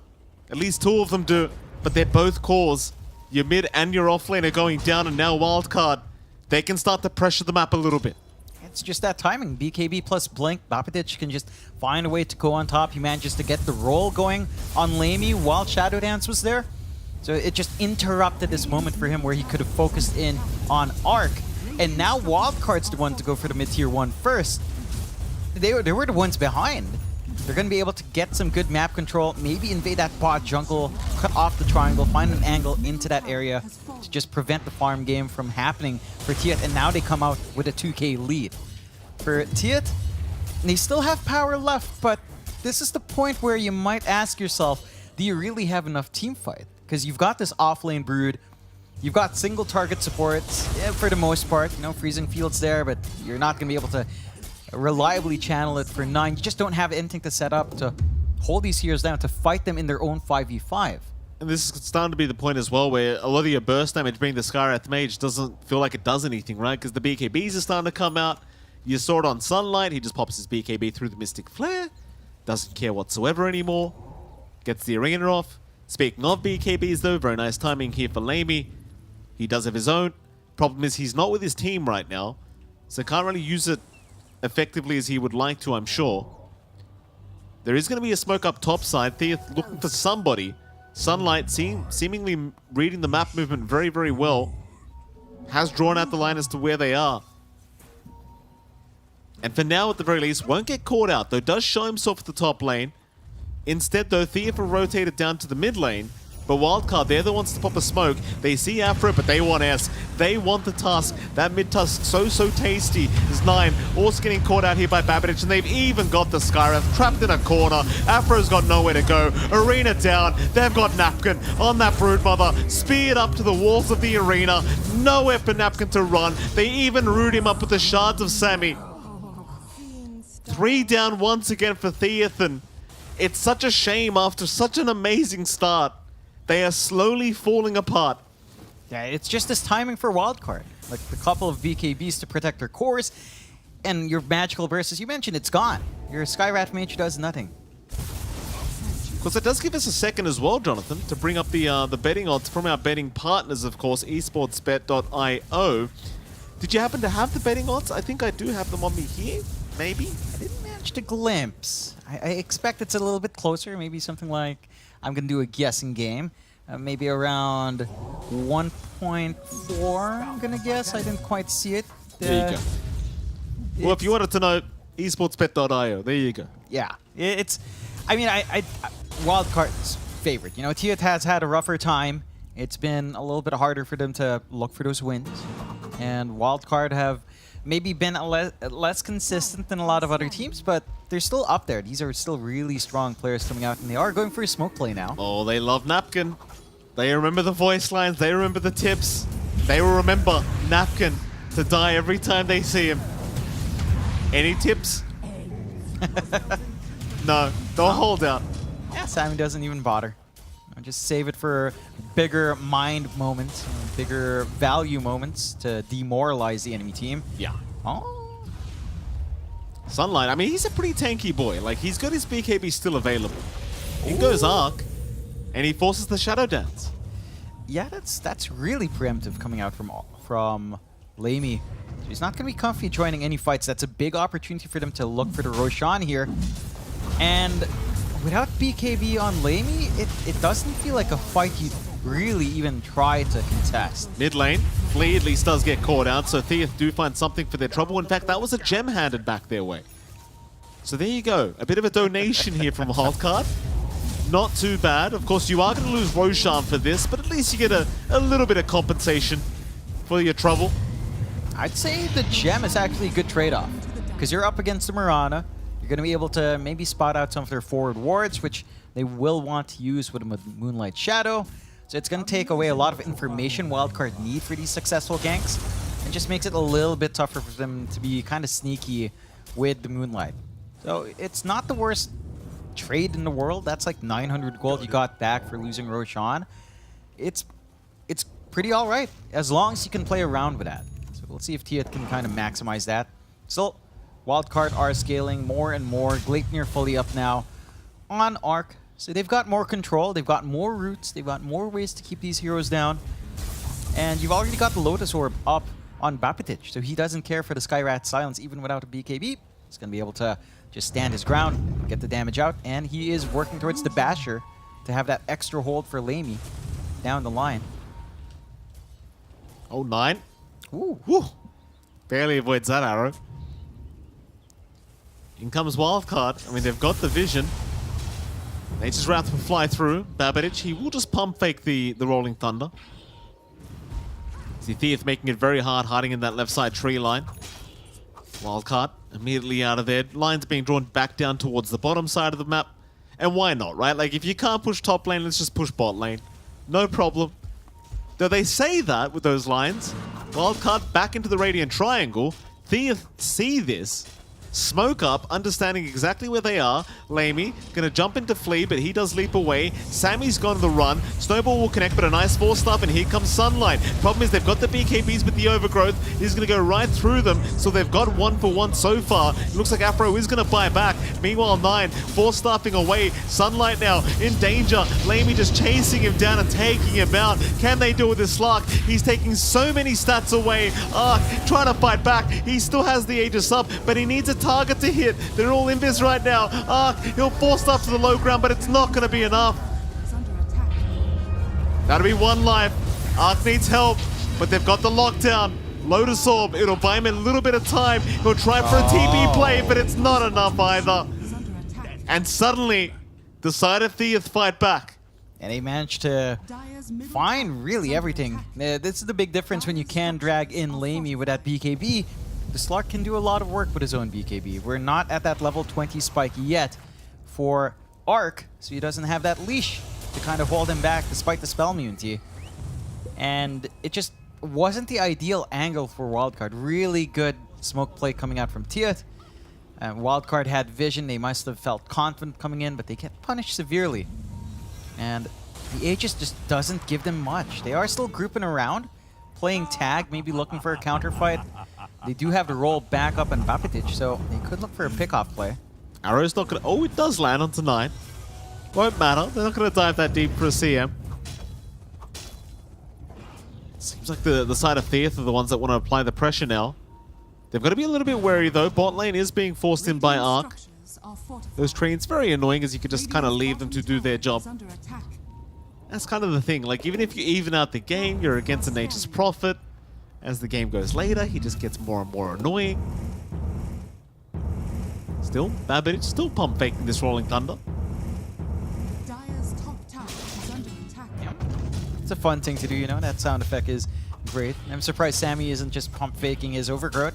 At least two of them do, but they're both cores. Your mid and your off lane are going down, and now Wildcard, they can start to pressure the map a little bit. It's just that timing. BKB plus Blink, Bapetic can just find a way to go on top. He manages to get the roll going on Lamy while Shadow Dance was there. So it just interrupted this moment for him where he could have focused in on Arc. And now Wildcard's the one to go for the mid-tier one first. They were the ones behind. They're going to be able to get some good map control, maybe invade that bot jungle, cut off the triangle, find an angle into that area to just prevent the farm game from happening for Tiet. And now they come out with a 2k lead. For Tiet, they still have power left, but this is the point where you might ask yourself, do you really have enough team fight? Because you've got this off-lane Brood, you've got single target supports, for the most part, you know, Freezing Field's there, but you're not going to be able to reliably channel it for 9. You just don't have anything to set up to hold these heroes down, to fight them in their own 5v5. And this is starting to be the point as well, where a lot of your burst damage being the Skywrath Mage doesn't feel like it does anything, right? Because the BKBs are starting to come out. You saw it on Sunlight, he just pops his BKB through the Mystic Flare. Doesn't care whatsoever anymore. Gets the arena off. Speaking of BKBs though, very nice timing here for Lamy. He does have his own. Problem is he's not with his team right now, so can't really use it effectively as he would like to, I'm sure. There is going to be a smoke up top side. Theath looking for somebody. Sunlight seemingly reading the map movement very, very well. Has drawn out the line as to where they are. And for now, at the very least, won't get caught out, though does show himself at the top lane. Instead, though, Theath will rotate it down to the mid lane. But Wildcard, they're the ones to pop a smoke. They see Afro, but they want S. They want the Tusk. That mid-Tusk, so tasty, is 9. Also getting caught out here by Bapetic, and they've even got the Skywrath trapped in a corner. Afro's got nowhere to go. Arena down. They've got Napkin on that Broodmother. Speared up to the walls of the arena. Nowhere for Napkin to run. They even root him up with the Shards of Sammy. 3 down once again for Theath, and it's such a shame after such an amazing start. They are slowly falling apart. Yeah, it's just this timing for Wildcard. Like a couple of BKBs to protect their cores, and your magical burst, as you mentioned, it's gone. Your Skywrath Mage does nothing. Of course, that does give us a second as well, Jonathan, to bring up the betting odds from our betting partners, of course, esportsbet.io. Did you happen to have the betting odds? I think I do have them on me here, maybe? I didn't manage to glimpse. I expect it's a little bit closer, maybe something like, I'm going to do a guessing game. Maybe around 1.4, I'm going to guess. I didn't quite see it. There you go. Well, if you wanted to know, esportsbet.io, there you go. Yeah, it's, I mean, Wildcard's favorite. You know, Tiet has had a rougher time. It's been a little bit harder for them to look for those wins. And Wildcard have maybe been less consistent than a lot of other teams, but they're still up there. These are still really strong players coming out, and they are going for a smoke play now. Oh, they love Napkin. They remember the voice lines. They remember the tips. They will remember Napkin to die every time they see him. Any tips? No, don't hold out. Yeah, Sammy doesn't even bother. Just save it for bigger mind moments, bigger value moments to demoralize the enemy team. Yeah. Oh. Sunlight, I mean, he's a pretty tanky boy. Like, he's got his BKB still available. In goes Arc, and he forces the Shadow Dance. Yeah, that's really preemptive coming out from Lamey. So he's not going to be comfy joining any fights. That's a big opportunity for them to look for the Roshan here. And without BKB on Lamey, it doesn't feel like a fight you'd really even try to contest. Mid lane, Flea at least does get caught out, so Theath do find something for their trouble. In fact, that was a gem handed back their way. So there you go. A bit of a donation here from Wildcard. Not too bad. Of course, you are going to lose Roshan for this, but at least you get a little bit of compensation for your trouble. I'd say the gem is actually a good trade-off, because you're up against the Mirana. You're going to be able to maybe spot out some of their forward wards, which they will want to use with a Moonlight Shadow. So it's going to take away a lot of information Wildcard need for these successful ganks, and just makes it a little bit tougher for them to be kind of sneaky with the Moonlight. So it's not the worst trade in the world. That's like 900 gold you got back for losing Roshan. It's pretty all right, as long as you can play around with that. So we'll see if Tiet can kind of maximize that. Still, Wildcard are scaling more and more. Gleipnir fully up now on Arc. So they've got more control, they've got more routes, they've got more ways to keep these heroes down. And you've already got the Lotus Orb up on Bapetich, so he doesn't care for the Skyrat Silence even without a BKB. He's going to be able to just stand his ground, get the damage out, and he is working towards the Basher to have that extra hold for Lamey down the line. Oh, 9. Ooh. Woo. Barely avoids that arrow. In comes Wildcard. I mean, they've got the vision. Nature's Wrath will fly through. Babadich, he will just pump fake the Rolling Thunder. See Theath making it very hard, hiding in that left side tree line. Wildcard immediately out of there. Lines being drawn back down towards the bottom side of the map. And why not, right? Like, if you can't push top lane, let's just push bot lane. No problem. Though they say that with those lines. Wildcard back into the Radiant Triangle. Theath see this. Smoke up, understanding exactly where they are. Lamey gonna jump into Flea, but he does leap away. Sammy's gone to the run. Snowball will connect, but a nice force up, and here comes Sunlight. Problem is they've got the BKBs with the Overgrowth. He's gonna go right through them, so they've got 1-for-1 so far. It looks like Afro is gonna buy back. Meanwhile, 9, force staffing away. Sunlight now in danger. Lamey just chasing him down and taking him out. Can they do it with this Slark? He's taking so many stats away. Arc trying to fight back. He still has the Aegis up, but he needs a target to hit. They're all invis right now. Arc, he'll force stuff to the low ground, but it's not going to be enough. That'll be 1 life. Arc needs help, but they've got the lockdown. Lotus Orb, it'll buy him a little bit of time. He'll try for a TP play, but it's not enough either. And suddenly, the side of Theath fight back. And they managed to find really everything. This is the big difference when you can drag in Lamey with that BKB. The Slark can do a lot of work with his own BKB. We're not at that level 20 spike yet for Arc, so he doesn't have that leash to kind of hold him back despite the spell immunity. And it just wasn't the ideal angle for Wildcard. Really good smoke play coming out from Tiet. Wildcard had vision. They must have felt confident coming in, but they get punished severely. And the Aegis just doesn't give them much. They are still grouping around, playing tag, maybe looking for a counter fight. They do have to roll back up on Bapetich, so they could look for a pickoff play. Arrow's not going to... Oh, it does land onto 9. Won't matter. They're not going to dive that deep for a CM. Seems like the side of Theath are the ones that want to apply the pressure now. They've got to be a little bit wary, though. Bot lane is being forced in by Arc. Those trains, very annoying, as you could just kind of leave them to do their job. That's kind of the thing. Like, even if you even out the game, you're against a Nature's Prophet. As the game goes later, he just gets more and more annoying. Still, Babich still pump faking this Rolling Thunder. It's a fun thing to do, you know. That sound effect is great. I'm surprised Sammy isn't just pump faking his Overgrowth.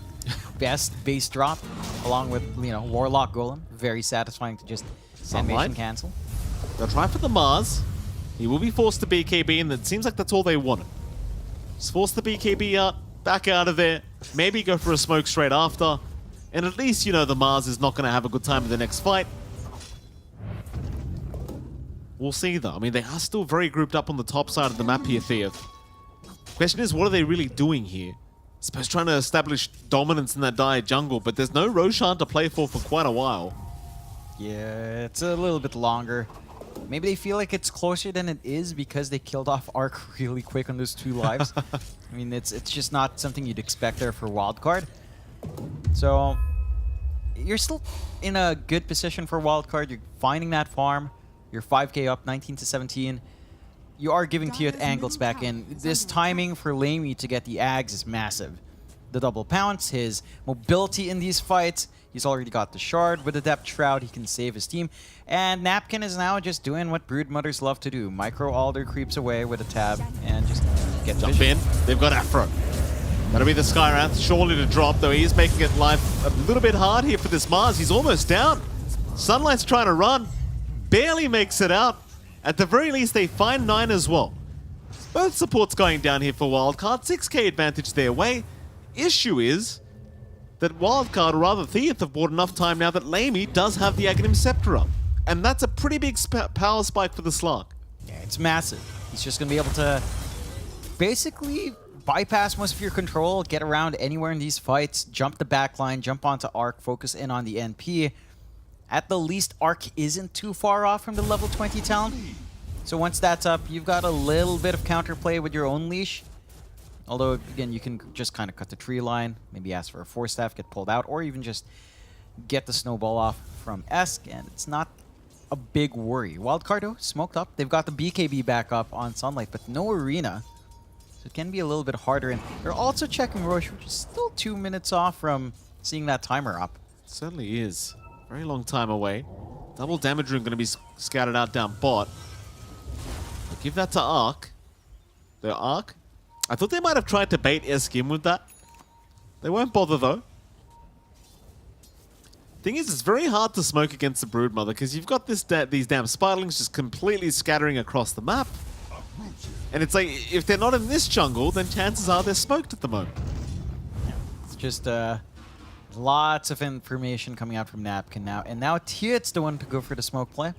Best base drop, along with, you know, Warlock Golem. Very satisfying to just animation cancel. They'll try for the Mars. He will be forced to BKB, and it seems like that's all they wanted. Just force the BKB out, back out of there, maybe go for a smoke straight after, and at least, you know, the Mars is not going to have a good time in the next fight. We'll see, though. I mean, they are still very grouped up on the top side of the map here, Theo. Question is, what are they really doing here? I suppose trying to establish dominance in that dire jungle, but there's no Roshan to play for quite a while. Yeah, it's a little bit longer. Maybe they feel like it's closer than it is because they killed off Arc really quick on those 2 lives. I mean, it's just not something you'd expect there for wildcard. So, you're still in a good position for wildcard. You're finding that farm. You're 5k up, 19 to 17. You are giving Tiot angles back in. This timing for Lamey to get the Ags is massive. The double pounce, his mobility in these fights. He's already got the shard. With the depth shroud, he can save his team. And Napkin is now just doing what Broodmothers love to do. Micro Alder creeps away with a tab and just get Jump in. They've got Afro. That'll be the Skywrath, surely to drop, though he is making it life a little bit hard here for this Mars. He's almost down. Sunlight's trying to run. Barely makes it out. At the very least, they find 9 as well. Both supports going down here for Wildcard. 6k advantage their way. Issue is that Wildcard, or rather Theath, have bought enough time now that Lamey does have the Aghanim Scepter up. And that's a pretty big power spike for the Slug. Yeah, it's massive. He's just going to be able to basically bypass most of your control, get around anywhere in these fights, jump the backline, jump onto Arc, focus in on the NP. At the least, Arc isn't too far off from the level 20 talent. So once that's up, you've got a little bit of counterplay with your own leash. Although, again, you can just kind of cut the tree line, maybe ask for a Force Staff, get pulled out, or even just get the snowball off from Esk, and it's not a big worry. Wildcard, though, smoked up. They've got the BKB back up on Sunlight, but no Arena. So it can be a little bit harder. And they're also checking Roche, which is still 2 minutes off from seeing that timer up. It certainly is. Very long time away. Double damage room going to be scattered out down bot. I'll give that to Arc. The Arc. I thought they might have tried to bait Esk in with that. They won't bother though. Thing is, it's very hard to smoke against the Broodmother because you've got these damn Spiderlings just completely scattering across the map. And it's like, if they're not in this jungle, then chances are they're smoked at the moment. It's just lots of information coming out from Napkin now. And now Tiot's the one to go for the smoke play.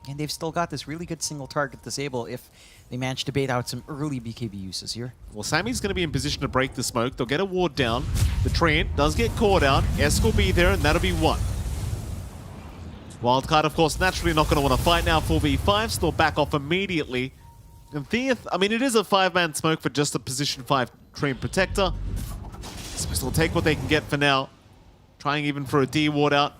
And they've still got this really good single target disable if they manage to bait out some early BKB uses here. Well, Sammy's going to be in position to break the smoke. They'll get a ward down. The Treant does get caught out. Esk will be there, and that'll be 1. Wildcard, of course, naturally not going to want to fight now. 4v5, still back off immediately. And Theath, I mean, it is a 5-man smoke for just a position 5 Treant Protector. Suppose they'll take what they can get for now. Trying even for a D ward out.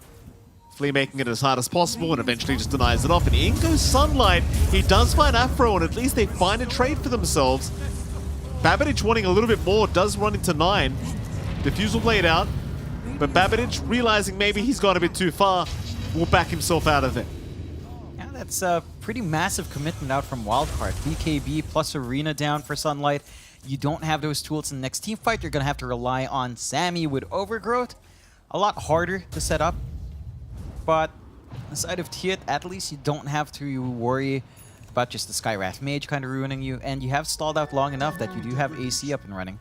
Flea making it as hard as possible and eventually just denies it off. And in goes Sunlight. He does find Afro, and at least they find a trade for themselves. Babbage wanting a little bit more, does run into 9. Diffusal blade out. But Babbage, realizing maybe he's gone a bit too far, will back himself out of it. Yeah, that's a pretty massive commitment out from Wildcard. BKB plus Arena down for Sunlight. You don't have those tools in the next team fight. You're going to have to rely on Sammy with Overgrowth. A lot harder to set up. But on the side of Tiot, at least you don't have to worry about just the Skywrath Mage kind of ruining you. And you have stalled out long enough that you do have AC up and running.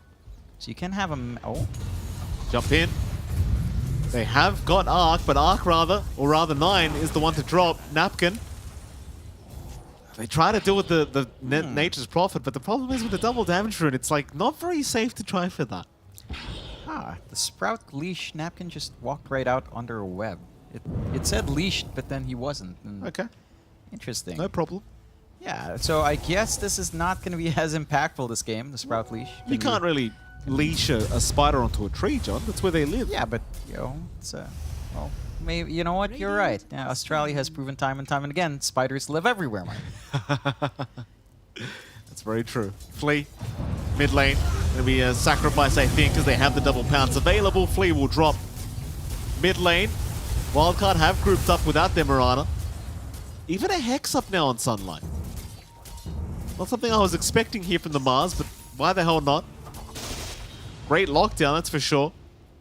So you can have him... Oh. Jump in. They have got Arc, but Arc rather, or rather 9, is the one to drop. Napkin. They try to deal with the Nature's Prophet, but the problem is with the double damage rune, it's like not very safe to try for that. Ah, the Sprout leash Napkin just walked right out under a web. It said leashed, but then he wasn't. Okay. Interesting. No problem. Yeah, so I guess this is not going to be as impactful, this game, the Sprout leash. You can't really leash a spider onto a tree, John. That's where they live. Yeah, but, you know, it's well, maybe, you know what? You're right. Yeah, Australia has proven time and time and again, spiders live everywhere, Mike. That's very true. Flea, mid lane. Going to be a sacrifice, I think, because they have the double pounce available. Flea will drop mid lane. Wildcard have grouped up without their Mirana. Even a Hex up now on Sunlight. Not something I was expecting here from the Mars, but why the hell not? Great lockdown, that's for sure.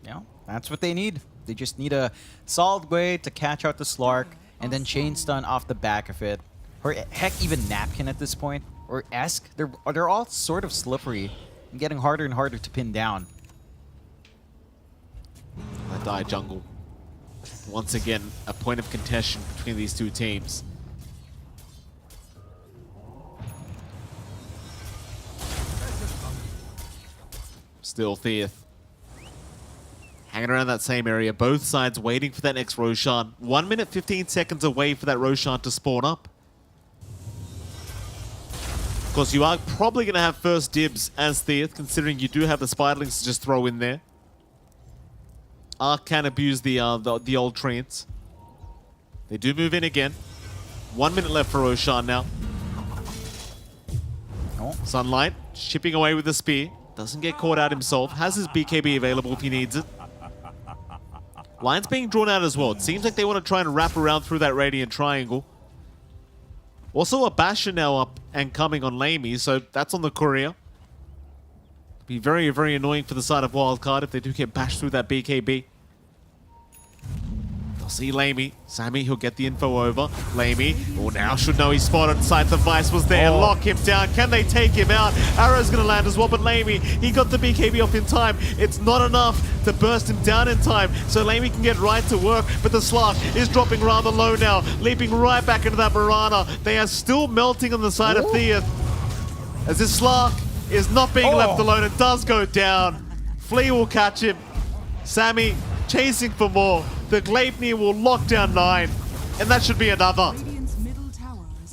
Yeah, that's what they need. They just need a solid way to catch out the Slark and then chain stun off the back of it. Or heck, even Napkin at this point. Or Esk. They're all sort of slippery and getting harder and harder to pin down. I die jungle. Once again, a point of contention between these two teams. Still Theeth. Hanging around that same area, both sides waiting for that next Roshan. 1 minute 15 seconds away for that Roshan to spawn up. Of course, you are probably going to have first dibs as Theeth, considering you do have the Spiderlings to just throw in there. Arc can abuse the old treants. They do move in again. 1 minute left for Roshan now. Sunlight chipping away with the spear. Doesn't get caught out himself. Has his BKB available if he needs it. Line's being drawn out as well. It seems like they want to try and wrap around through that Radiant Triangle. Also a Basher now up and coming on Lamey, so that's on the courier. Be very, very annoying for the side of Wildcard if they do get bashed through that BKB. They'll see Lamey. Sammy, he'll get the info over. Lamey, now should know he's spotted. Sight the Vice was there. Lock him down. Can they take him out? Arrow's going to land as well, but Lamey, he got the BKB off in time. It's not enough to burst him down in time, so Lamey can get right to work, but the Slark is dropping rather low now, leaping right back into that Mirana. They are still melting on the side of Theeth, as this Slark is not being left alone. It does go down. Flea will catch him. Sammy chasing for more. The Gleipnir will lock down 9, and that should be another.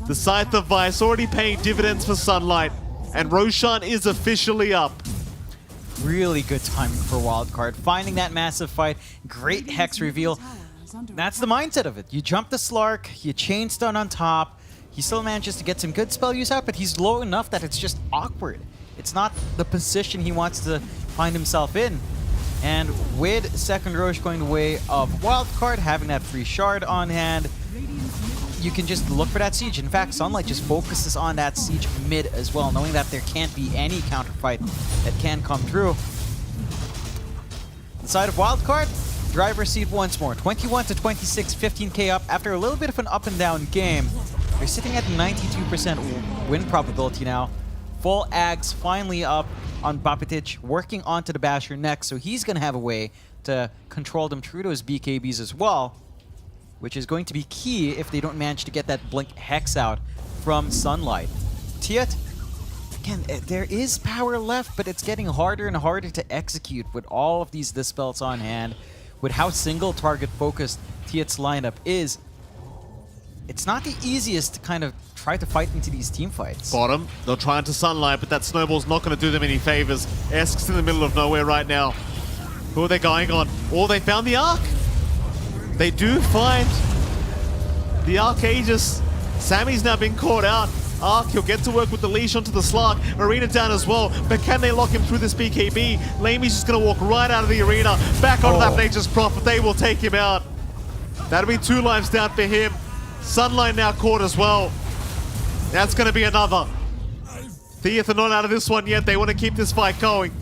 The Scythe of Vice already paying dividends for Sunlight, and Roshan is officially up. Really good timing for Wildcard. Finding that massive fight, great Hex reveal. That's the mindset of it. You jump the Slark, you chain stun on top. He still manages to get some good spell use out, but he's low enough that it's just awkward. It's not the position he wants to find himself in. And with second Roche going the way of Wildcard, having that free shard on hand, you can just look for that siege. In fact, Sunlight just focuses on that siege mid as well, knowing that there can't be any counterfight that can come through. Inside of Wildcard, driver's seat once more. 21 to 26, 15k up after a little bit of an up and down game. They're sitting at 92% win probability now. Full Ags finally up on Bapitic, working onto the Basher next, so he's going to have a way to control them through those BKBs as well, which is going to be key if they don't manage to get that Blink Hex out from Sunlight. Tiet, again, there is power left, but it's getting harder and harder to execute with all of these Dispels on hand, with how single target focused Tiet's lineup is. It's not the easiest to kind of try to fight into these team fights. Bottom, they'll try into Sunlight, but that snowball's not going to do them any favors. Esk's in the middle of nowhere right now. Who are they going on? Oh, they found the Arc. They do find the Archaeus. Sammy's now been caught out. Arc, he'll get to work with the leash onto the Slark. Arena down as well, but can they lock him through this BKB? Lamey's just going to walk right out of the arena, back onto that Nature's Prophet. They will take him out. That'll be 2 lives down for him. Sunlight now caught as well. That's going to be another. Theeth are not out of this one yet. They want to keep this fight going.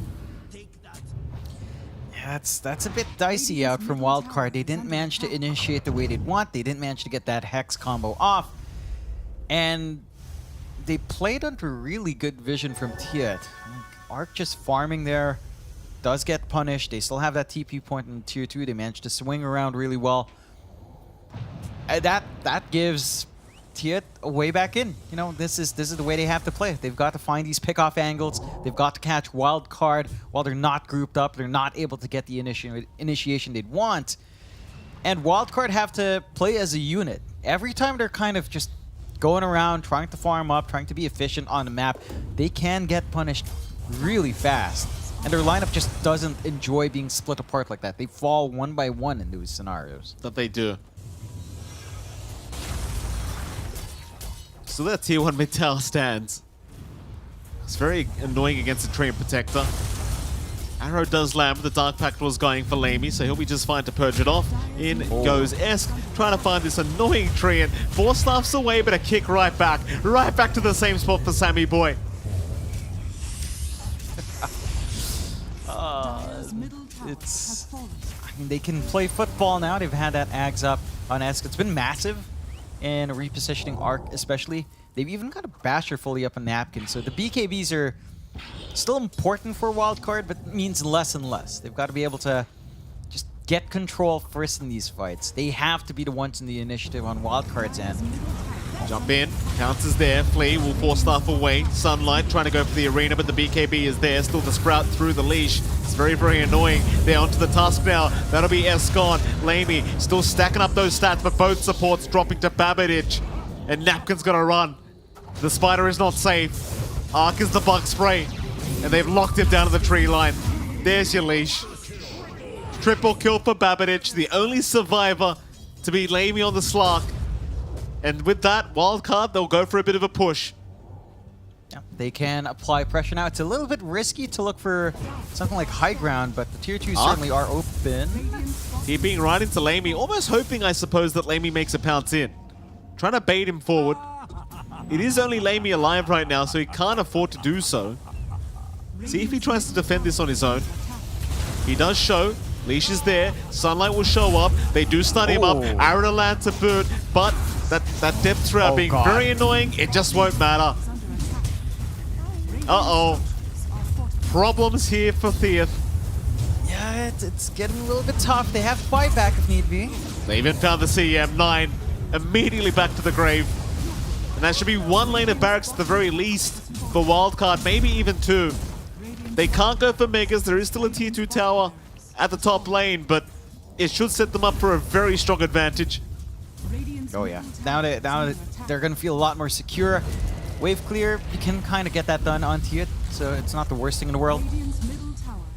Yeah, that's a bit dicey out from Wildcard. They didn't manage to initiate the way they'd want. They didn't manage to get that Hex combo off. And they played under really good vision from Tiet. Arc just farming there does get punished. They still have that TP point in tier 2. They managed to swing around really well. That gives Tiet a way back in. You know, this is the way they have to play. They've got to find these pick-off angles. They've got to catch Wildcard while they're not grouped up. They're not able to get the initiation they'd want. And Wildcard have to play as a unit. Every time they're kind of just going around, trying to farm up, trying to be efficient on the map, they can get punished really fast. And their lineup just doesn't enjoy being split apart like that. They fall one by one in those scenarios. That they do. So that tier 1 mid tower stands. It's very annoying against the Treant Protector. Arrow does land, but the Dark Pact was going for Lamey, so he'll be just fine to purge it off. In goes Esk, trying to find this annoying Treant. 4 staffs away, but a kick right back to the same spot for Sammy Boy. I mean, they can play football now. They've had that Ags up on Esk. It's been massive in repositioning Arc especially. They've even got a Basher fully up on Napkin, so the BKBs are still important for Wildcard, but means less and less. They've got to be able to just get control first in these fights. They have to be the ones in the initiative on Wildcard's end. Jump in, counters there, Flea will force stuff away. Sunlight trying to go for the arena, but the BKB is there, still to sprout through the leash. It's very, very annoying. They're onto the Tusk now. That'll be Escon. Lamey still stacking up those stats, but both supports dropping to Babbage. And Napkin's gonna run. The Spider is not safe. Arc is the bug spray. And they've locked him down to the tree line. There's your leash. Triple kill for Babbage, the only survivor to beat Lamey on the Slark. And with that wildcard, they'll go for a bit of a push. Yeah, they can apply pressure now. It's a little bit risky to look for something like high ground, but the tier 2s certainly are open. TPing right into Lamey, almost hoping, I suppose, that Lamey makes a pounce in. Trying to bait him forward. It is only Lamey alive right now, so he can't afford to do so. See if he tries to defend this on his own. He does show. Leash is there. Sunlight will show up. They do stun him up. Arrow to land to boot, but that depth throw being very annoying. It just won't matter. Uh-oh. Problems here for Theath. Yeah, it's getting a little bit tough. They have buyback if need be. They even found the CM9. Immediately back to the grave. And that should be one lane of barracks at the very least for wildcard, maybe even two. They can't go for Megas. There is still a tier 2 tower at the top lane, but it should set them up for a very strong advantage. Oh yeah, now they're gonna feel a lot more secure. Wave clear, you can kind of get that done onto it, so it's not the worst thing in the world.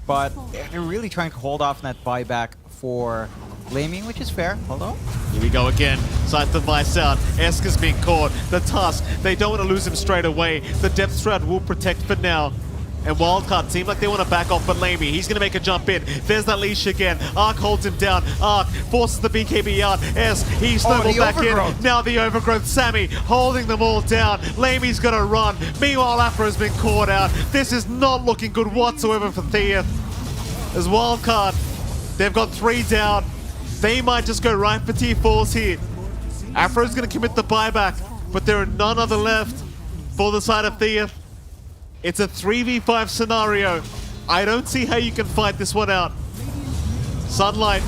But they're really trying to hold off on that buyback for Lamey, which is fair. Hold on. Here we go again. Sight to Vice out. Esker's being caught. The Tusk, they don't want to lose him straight away. The Depth Shroud will protect for now. And Wildcard seem like they want to back off, but Lamey, he's going to make a jump in. There's that leash again. Arc holds him down. Arc forces the BKB out. He snowballs back in. Now the Overgrowth. Sammy holding them all down. Lamey's going to run. Meanwhile, Afro's been caught out. This is not looking good whatsoever for Theath. As Wildcard, they've got 3 down. They might just go right for tier 4s here. Afro's going to commit the buyback, but there are none other left for the side of Theath. It's a 3v5 scenario. I don't see how you can fight this one out. Sunlight,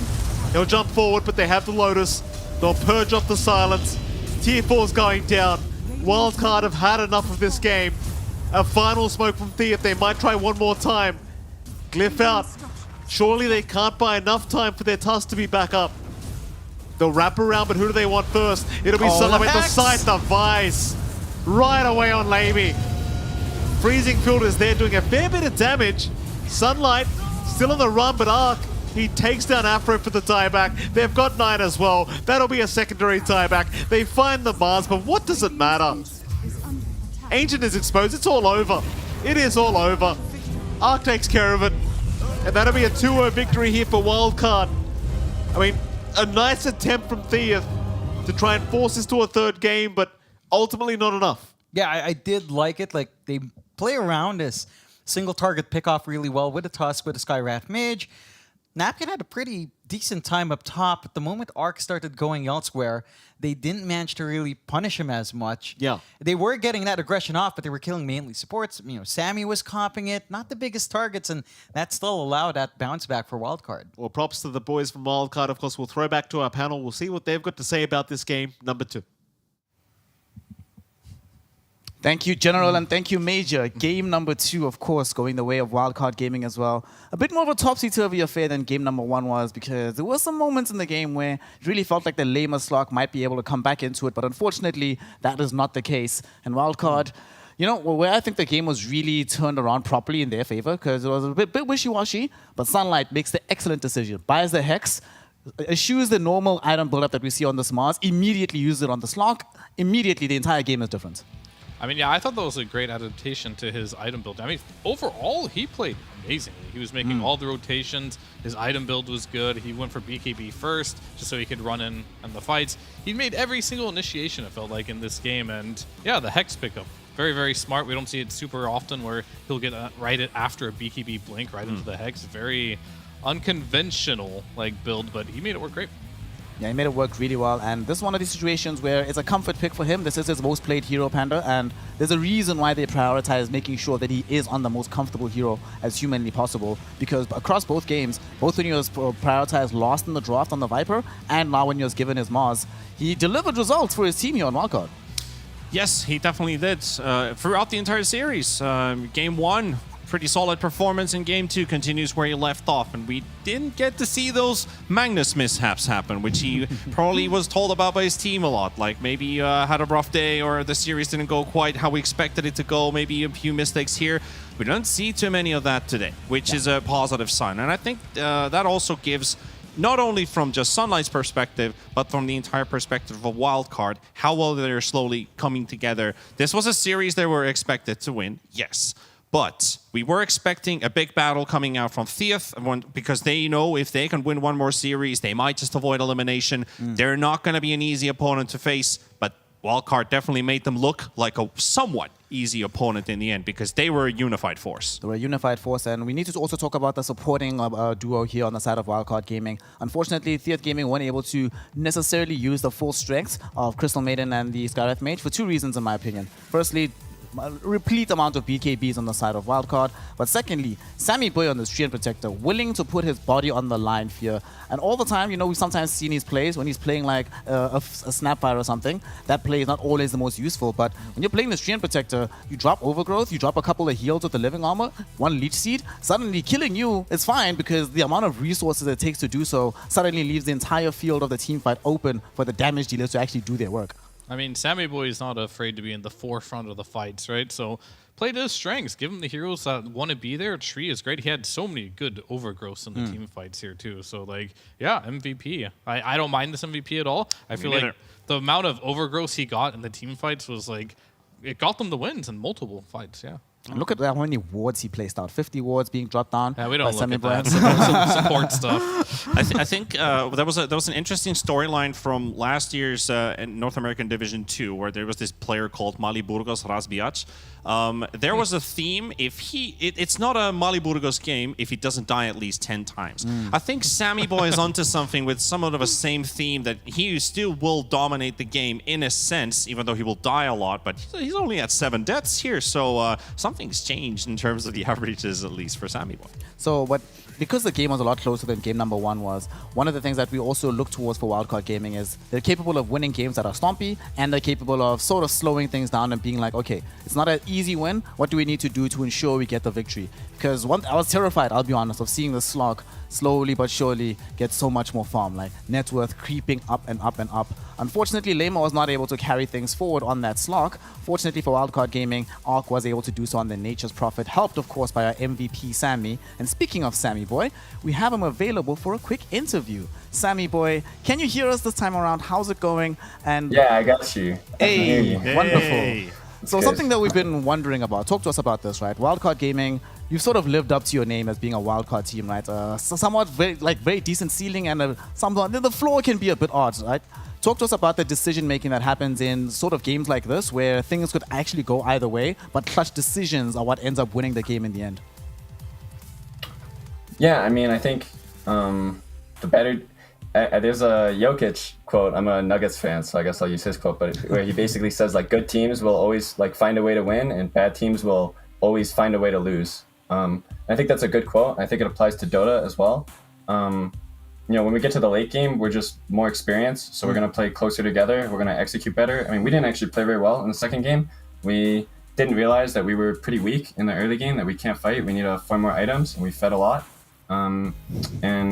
they'll jump forward, but they have the Lotus. They'll purge off the silence. Tier 4's going down. Wildcard have had enough of this game. A final smoke from Theath. They might try one more time. Glyph out. Surely they can't buy enough time for their Tusk to be back up. They'll wrap around, but who do they want first? It'll be Sunlight with the sight, the Vice. Right away on Lamey. Freezing Field is there doing a fair bit of damage. Sunlight still on the run, but Arc, he takes down Afro for the tieback. They've got 9 as well. That'll be a secondary tieback. They find the Mars, but what does it matter? Ancient is exposed. It's all over. It is all over. Arc takes care of it. And that'll be a 2-0 victory here for Wildcard. I mean, a nice attempt from Theath to try and force this to a 3rd game, but ultimately not enough. Yeah, I did like it. Like, they play around this single target pickoff really well with a Tusk, with a Skywrath Mage. Napkin had a pretty decent time up top, but the moment Arc started going elsewhere, they didn't manage to really punish him as much. Yeah. They were getting that aggression off, but they were killing mainly supports. You know, Sammy was comping it, not the biggest targets, and that still allowed that bounce back for Wildcard. Well, props to the boys from Wildcard. Of course, we'll throw back to our panel. We'll see what they've got to say about this game, number 2. Thank you, General, and thank you, Major. Game number 2, of course, going the way of Wildcard Gaming as well. A bit more of a topsy-turvy affair than game number 1 was, because there were some moments in the game where it really felt like the lamer Slark might be able to come back into it, but unfortunately, that is not the case. And Wildcard, you know, where I think the game was really turned around properly in their favor, because it was a bit wishy-washy, but Sunlight makes the excellent decision. Buys the Hex, eschews the normal item build-up that we see on the Mars, immediately uses it on the Slark. Immediately, the entire game is different. I mean, yeah, I thought that was a great adaptation to his item build. I mean, overall, he played amazingly. He was making all the rotations. His item build was good. He went for BKB first, just so he could run in the fights. He made every single initiation, it felt like, in this game. And yeah, the Hex pickup, very, very smart. We don't see it super often where he'll get right after a BKB blink right into the Hex. Very unconventional build, but he made it work great. Yeah, he made it work really well, and this is one of these situations where it's a comfort pick for him. This is his most played hero, Panda, and there's a reason why they prioritize making sure that he is on the most comfortable hero as humanly possible, because across both games, both when he was prioritized lost in the draft on the Viper, and now when he was given his Mars, he delivered results for his team here on Wildcard. Yes, he definitely did. Throughout the entire series, Game 1, pretty solid performance. In Game 2, continues where he left off. And we didn't get to see those Magnus mishaps happen, which he probably was told about by his team a lot. Like maybe had a rough day, or the series didn't go quite how we expected it to go. Maybe a few mistakes here. We don't see too many of that today, which is a positive sign. And I think that also gives, not only from just Sunlight's perspective, but from the entire perspective of a wildcard, how well they're slowly coming together. This was a series they were expected to win, yes. But we were expecting a big battle coming out from Thief, because they know if they can win one more series, they might just avoid elimination. They're not going to be an easy opponent to face, but Wildcard definitely made them look like a somewhat easy opponent in the end, because they were a unified force. They were a unified force, and we need to also talk about the supporting duo here on the side of Wildcard Gaming. Unfortunately, Theath Gaming weren't able to necessarily use the full strength of Crystal Maiden and the Skywrath Mage for two reasons, in my opinion. Firstly, a replete amount of BKBs on the side of Wildcard, but secondly, Sammy Boy on the Strian Protector, willing to put his body on the line here. And all the time, you know, we've sometimes seen his plays when he's playing like a Snapfire or something. That play is not always the most useful, but when you're playing the Strian Protector, you drop Overgrowth, you drop a couple of heals with the Living Armor, one Leech Seed, suddenly killing you is fine, because the amount of resources it takes to do so suddenly leaves the entire field of the teamfight open for the damage dealers to actually do their work. I mean, Sammy Boy is not afraid to be in the forefront of the fights, right? So play to his strengths. Give him the heroes that want to be there. Tree is great. He had so many good overgrowths in the team fights here, too. So, like, yeah, MVP. I don't mind this MVP at all. I feel like the amount of overgrowths he got in the team fights was, like, it got them the wins in multiple fights, yeah. And look at how many wards he placed out. 50 wards being dropped down. Yeah, we don't look Sammy at Boy. that. Support stuff. I think there was an interesting storyline from last year's North American Division 2, where there was this player called Mali Burgos Razbiac. There was a theme. It's not a Mali Burgos game if he doesn't die at least 10 times. I think Sammy Boy is onto something with somewhat of a same theme, that he still will dominate the game in a sense, even though he will die a lot. But he's only at 7 deaths here, so something's changed in terms of the averages, at least for Sammy Boy. So, because the game was a lot closer than game number 1 was, one of the things that we also look towards for Wildcard Gaming is they're capable of winning games that are stompy, and they're capable of sort of slowing things down and being like, okay, it's not an easy win. What do we need to do to ensure we get the victory? Because I was terrified, I'll be honest, of seeing the slog slowly but surely get so much more farm, like net worth creeping up and up and up. Unfortunately, Lema was not able to carry things forward on that slog. Fortunately for Wildcard Gaming, Arc was able to do so on the Nature's Prophet, helped of course by our MVP Sammy. And speaking of Sammy Boy, we have him available for a quick interview. Sammy Boy, can you hear us this time around? How's it going? And yeah, I got you. Hey, wonderful. Hey. So something that we've been wondering about, talk to us about this, right? Wildcard Gaming, you've sort of lived up to your name as being a wildcard team, right? Somewhat very decent ceiling, and the floor can be a bit odd, right? Talk to us about the decision making that happens in sort of games like this, where things could actually go either way, but clutch decisions are what ends up winning the game in the end. Yeah, I mean, I think the better. There's a Jokic quote. I'm a Nuggets fan, so I guess I'll use his quote. But where he basically says, like, good teams will always like find a way to win, and bad teams will always find a way to lose. I think that's a good quote. I think it applies to Dota as well. You know, when we get to the late game, we're just more experienced, so we're gonna play closer together. We're gonna execute better. I mean, we didn't actually play very well in the second game. We didn't realize that we were pretty weak in the early game, that we can't fight. We need to farm more items, and we fed a lot. And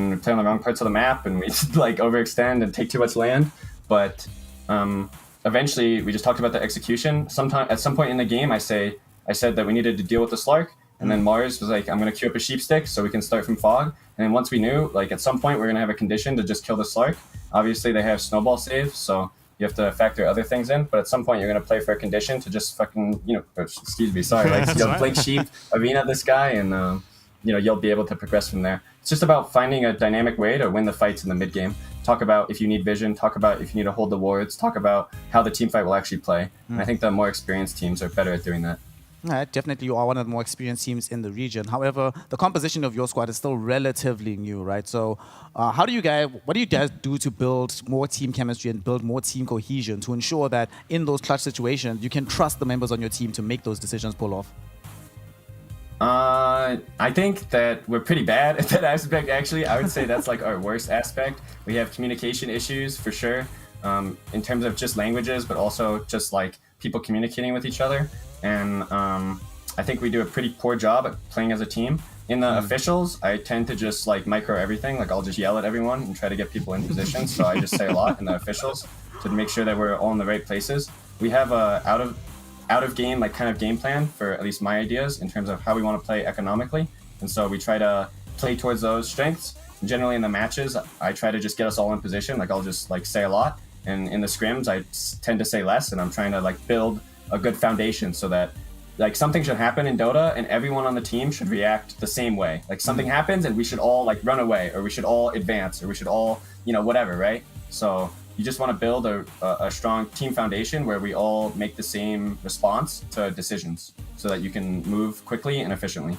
we play on the wrong parts of the map, and we like overextend and take too much land. But eventually, we just talked about the execution. At some point in the game, I said that we needed to deal with the Slark, and then Mars was like, "I'm gonna queue up a sheep stick so we can start from fog." And then once we knew, like at some point, we're gonna have a condition to just kill the Slark. Obviously, they have snowball save, so you have to factor other things in. But at some point, you're gonna play for a condition to just fucking, excuse me, sorry, like blink sheep arena this guy, and you'll be able to progress from there. It's just about finding a dynamic way to win the fights in the mid game. Talk about if you need vision, talk about if you need to hold the wards, talk about how the team fight will actually play. And I think the more experienced teams are better at doing that. Definitely, you are one of the more experienced teams in the region. However, the composition of your squad is still relatively new, right? So, what do you guys do to build more team chemistry and build more team cohesion to ensure that in those clutch situations, you can trust the members on your team to make those decisions pull off? I think that we're pretty bad at that aspect, actually. I would say that's like our worst aspect. We have communication issues for sure. in terms of just languages, but also just like people communicating with each other. And I think we do a pretty poor job at playing as a team. In the officials, I tend to just like micro everything. Like I'll just yell at everyone and try to get people in position. So I just say a lot in the officials to make sure that we're all in the right places. We have a out of game like kind of game plan for at least my ideas in terms of how we want to play economically. And so we try to play towards those strengths. Generally in the matches, I try to just get us all in position. Like I'll just like say a lot. And in the scrims, I tend to say less. And I'm trying to like build a good foundation so that like something should happen in Dota and everyone on the team should react the same way. Like something happens and we should all like run away, or we should all advance, or we should all, whatever, right? So you just want to build a strong team foundation where we all make the same response to decisions so that you can move quickly and efficiently.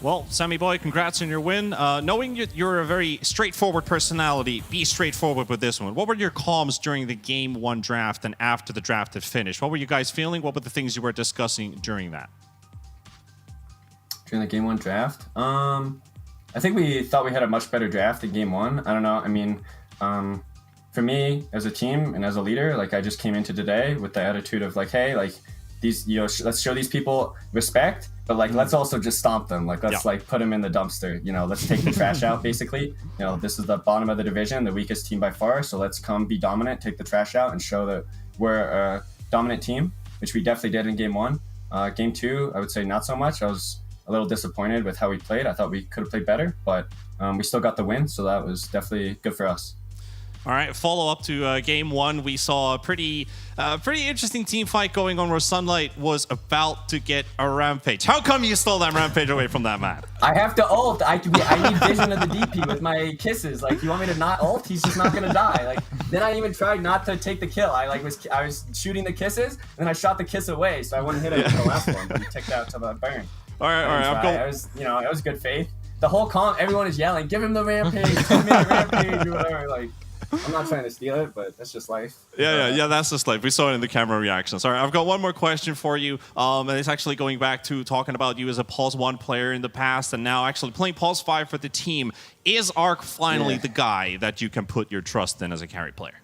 Well, Sammy Boy, congrats on your win. Knowing you're a very straightforward personality, be straightforward with this one. What were your comms during the Game 1 draft and after the draft had finished? What were you guys feeling? What were the things you were discussing during that? During the Game 1 draft? I think we thought we had a much better draft in Game 1. I don't know. I mean, for me, as a team and as a leader, like I just came into today with the attitude of like, hey, like, these, let's show these people respect, but like let's also just stomp them. Like let's like put them in the dumpster. Let's take the trash out. Basically, this is the bottom of the division, the weakest team by far. So let's come be dominant, take the trash out, and show that we're a dominant team, which we definitely did in Game 1. Game 2, I would say not so much. I was a little disappointed with how we played. I thought we could have played better, but we still got the win, so that was definitely good for us. All right, follow up to Game 1. We saw a pretty interesting team fight going on where Sunlight was about to get a rampage. How come you stole that rampage away from that man? I have to ult. I need vision of the DP with my kisses. Like, you want me to not ult? He's just not gonna die. Like, then I even tried not to take the kill. I was shooting the kisses, and then I shot the kiss away, so I wouldn't hit it with the last one. But he took that to the burn. All right. It was good faith. The whole everyone is yelling, "Give him the rampage! 10-minute rampage!" or whatever. Like, I'm not trying to steal it, but that's just life. Yeah, that's just life. We saw it in the camera reactions. All right, I've got one more question for you, and it's actually going back to talking about you as a Pulse 1 player in the past and now actually playing Pulse 5 for the team. Is Arc finally the guy that you can put your trust in as a carry player?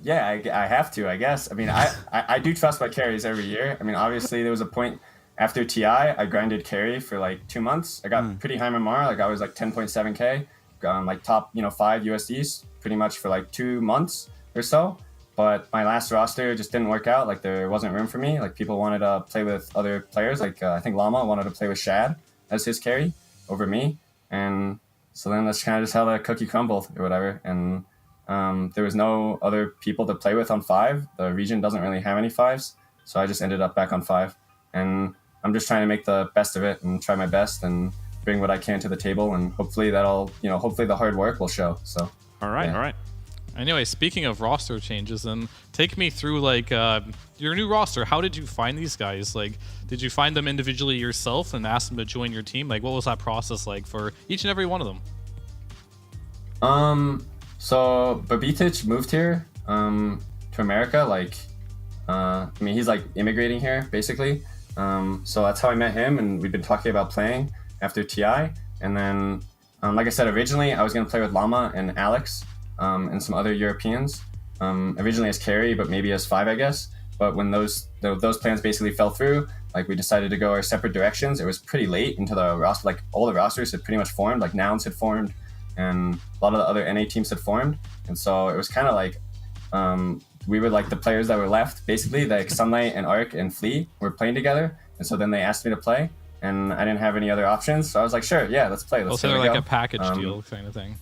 Yeah, I have to, I guess. I mean, I do trust my carries every year. I mean, obviously, there was a point after TI, I grinded carry for like 2 months. I got pretty high MMR, like I was like 10.7K. Like top 5 USDs pretty much for like 2 months or so, but my last roster just didn't work out. Like there wasn't room for me. Like people wanted to play with other players. Like I think Llama wanted to play with Shad as his carry over me, and so then that's kind of just how the cookie crumbled or whatever. And there was no other people to play with on 5. The region doesn't really have any 5s, so I just ended up back on 5, and I'm just trying to make the best of it and try my best and bring what I can to the table, and hopefully hopefully the hard work will show. So all right. Anyway, speaking of roster changes, then take me through like your new roster. How did you find these guys? Like, did you find them individually yourself and ask them to join your team? Like, what was that process like for each and every one of them? So Babitic moved here to America. Like, I mean, he's like immigrating here basically. So that's how I met him, and we've been talking about playing after TI. And then, like I said, originally I was going to play with Llama and Alex and some other Europeans, originally as carry, but maybe as 5, I guess. But when those plans basically fell through, like we decided to go our separate directions. It was pretty late into the roster. Like all the rosters had pretty much formed, like Nouns had formed and a lot of the other NA teams had formed. And so it was kind of like, we were like the players that were left, basically, like Sunlight and Arc and Flea were playing together. And so then they asked me to play, and I didn't have any other options. So I was like, sure, yeah, let's play. So they're like a package deal kind of thing.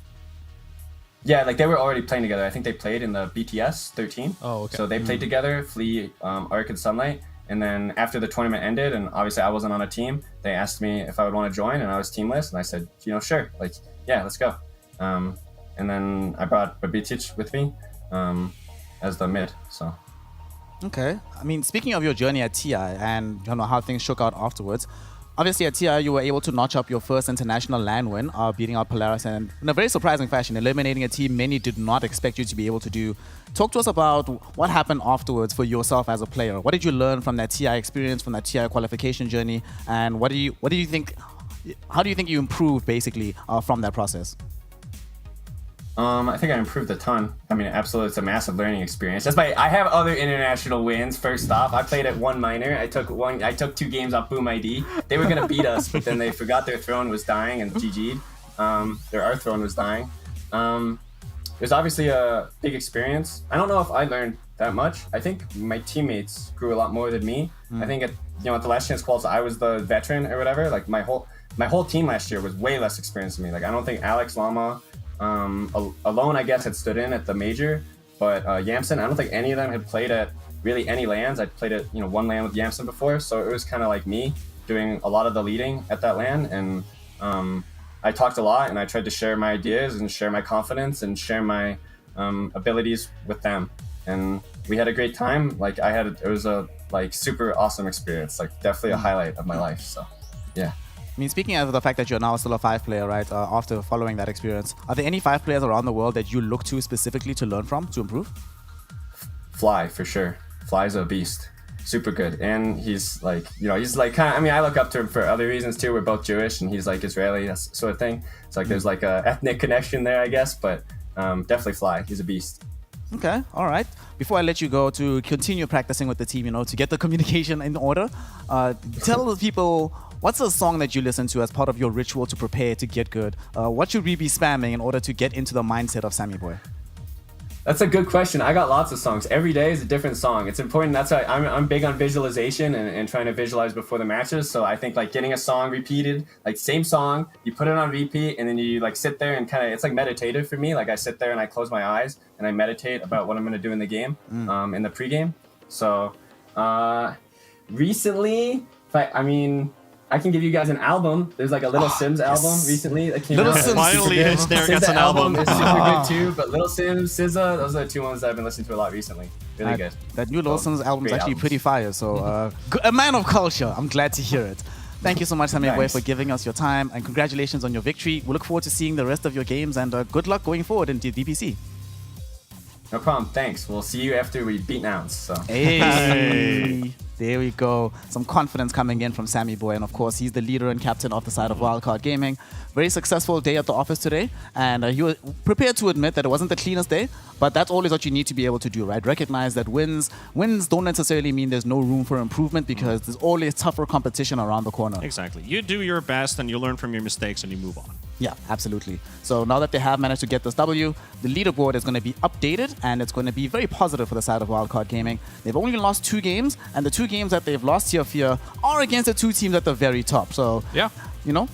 Yeah, like they were already playing together. I think they played in the BTS 13. Oh, okay. So they played together, Flea, Arc, and Sunlight. And then after the tournament ended, and obviously I wasn't on a team, they asked me if I would want to join, and I was teamless. And I said, sure, like, yeah, let's go. And then I brought Babitic with me as the mid, so. Okay. I mean, speaking of your journey at TI and how things shook out afterwards, obviously at TI you were able to notch up your first international LAN win, beating out Polaris, and in a very surprising fashion, eliminating a team many did not expect you to be able to do. Talk to us about what happened afterwards for yourself as a player. What did you learn from that TI experience, from that TI qualification journey, and what do you think? How do you think you improved basically from that process? I think I improved a ton. I mean, absolutely, it's a massive learning experience. I have other international wins. First off, I played at one minor. I took 2 games off Boom ID. They were gonna beat us, but then they forgot their throne was dying and GG'd. Our throne was dying. It was obviously a big experience. I don't know if I learned that much. I think my teammates grew a lot more than me. I think at the last chance quals, I was the veteran or whatever. Like my whole team last year was way less experienced than me. Like I don't think Alex Lama alone, I guess, had stood in at the major, but Yamson, I don't think any of them had played at really any LANs. I'd played at one LAN with Yamson before, so it was kind of like me doing a lot of the leading at that LAN, and I talked a lot and I tried to share my ideas and share my confidence and share my abilities with them, and we had a great time. Like it was a super awesome experience, like definitely a highlight of my life. So yeah. I mean, speaking of the fact that you're now still a 5 player, right, after following that experience, are there any 5 players around the world that you look to specifically to learn from, to improve? Fly, for sure. Fly's a beast. Super good. And he's he's kind of, I mean, I look up to him for other reasons too. We're both Jewish and he's like Israeli, that sort of thing. It's like there's like a ethnic connection there, I guess, but definitely Fly. He's a beast. Okay, all right. Before I let you go to continue practicing with the team, to get the communication in order, tell the people, what's a song that you listen to as part of your ritual to prepare to get good? What should we be spamming in order to get into the mindset of Sammy Boy? That's a good question. I got lots of songs. Every day is a different song. It's important. That's why I'm big on visualization and trying to visualize before the matches. So I think getting a song repeated, same song, you put it on repeat, and then you sit there and it's like meditative for me. Like I sit there and I close my eyes and I meditate about what I'm going to do in the game, in the pregame. So recently, I can give you guys an album. There's a Little Sims album recently that came out. Sims finally SZA gets an album. Is super good too, but Little Sims, SZA, those are the 2 ones that I've been listening to a lot recently. Really good. That new Little Sims album is great actually albums. pretty fire. So a man of culture. I'm glad to hear it. Thank you so much, Sammy Boy, Thanks. for giving us your time, and congratulations on your victory. We look forward to seeing the rest of your games, and good luck going forward into DPC. No problem. Thanks. We'll see you after we beat Nouns. So. Hey, there we go. Some confidence coming in from Sammy Boy, and of course, he's the leader and captain of the side of Wildcard Gaming. Very successful day at the office today, and you were prepared to admit that it wasn't the cleanest day, but that's always what you need to be able to do, right? Recognize that wins don't necessarily mean there's no room for improvement, because there's always tougher competition around the corner. Exactly. You do your best and you learn from your mistakes and you move on. Yeah, absolutely. So now that they have managed to get this W, the leaderboard is going to be updated, and it's going to be very positive for the side of Wildcard Gaming. They've only lost 2 games, and the 2 games that they've lost here are against the 2 teams at the very top. So, yeah, no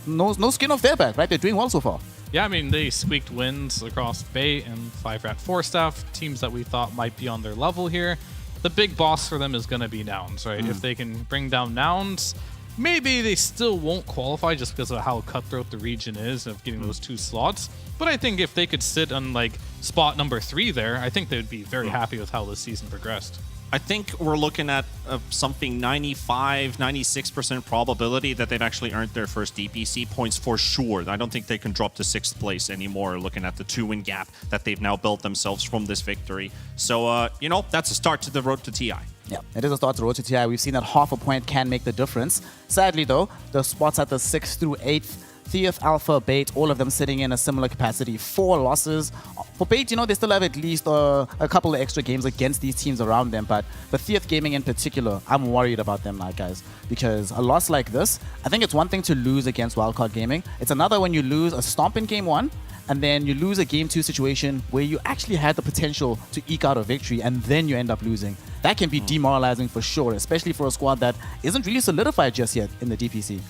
skin off their back, right? They're doing well so far. Yeah, I mean, they squeaked wins across Bait and 5-Rat 4-Staff, teams that we thought might be on their level here. The big boss for them is going to be Nouns, right? If they can bring down Nouns, maybe they still won't qualify just because of how cutthroat the region is of getting those 2 slots. But I think if they could sit on spot number 3 there, I think they'd be very happy with how this season progressed. I think we're looking at something 95, 96% probability that they've actually earned their first DPC points for sure. I don't think they can drop to 6th place anymore, looking at the 2-win gap that they've now built themselves from this victory. So, that's a start to the road to TI. Yeah, it is a start to road to TI. We've seen that half a point can make the difference. Sadly, though, the spots at the 6th through 8th, Theoth, Alpha, Bait, all of them sitting in a similar capacity. 4 losses. For Bait, they still have at least a couple of extra games against these teams around them. But the Theoth Gaming in particular, I'm worried about them, guys. Because a loss like this, I think it's one thing to lose against Wildcard Gaming. It's another when you lose a stomp in game 1, and then you lose a game 2 situation where you actually had the potential to eke out a victory, and then you end up losing. That can be demoralizing for sure, especially for a squad that isn't really solidified just yet in the DPC.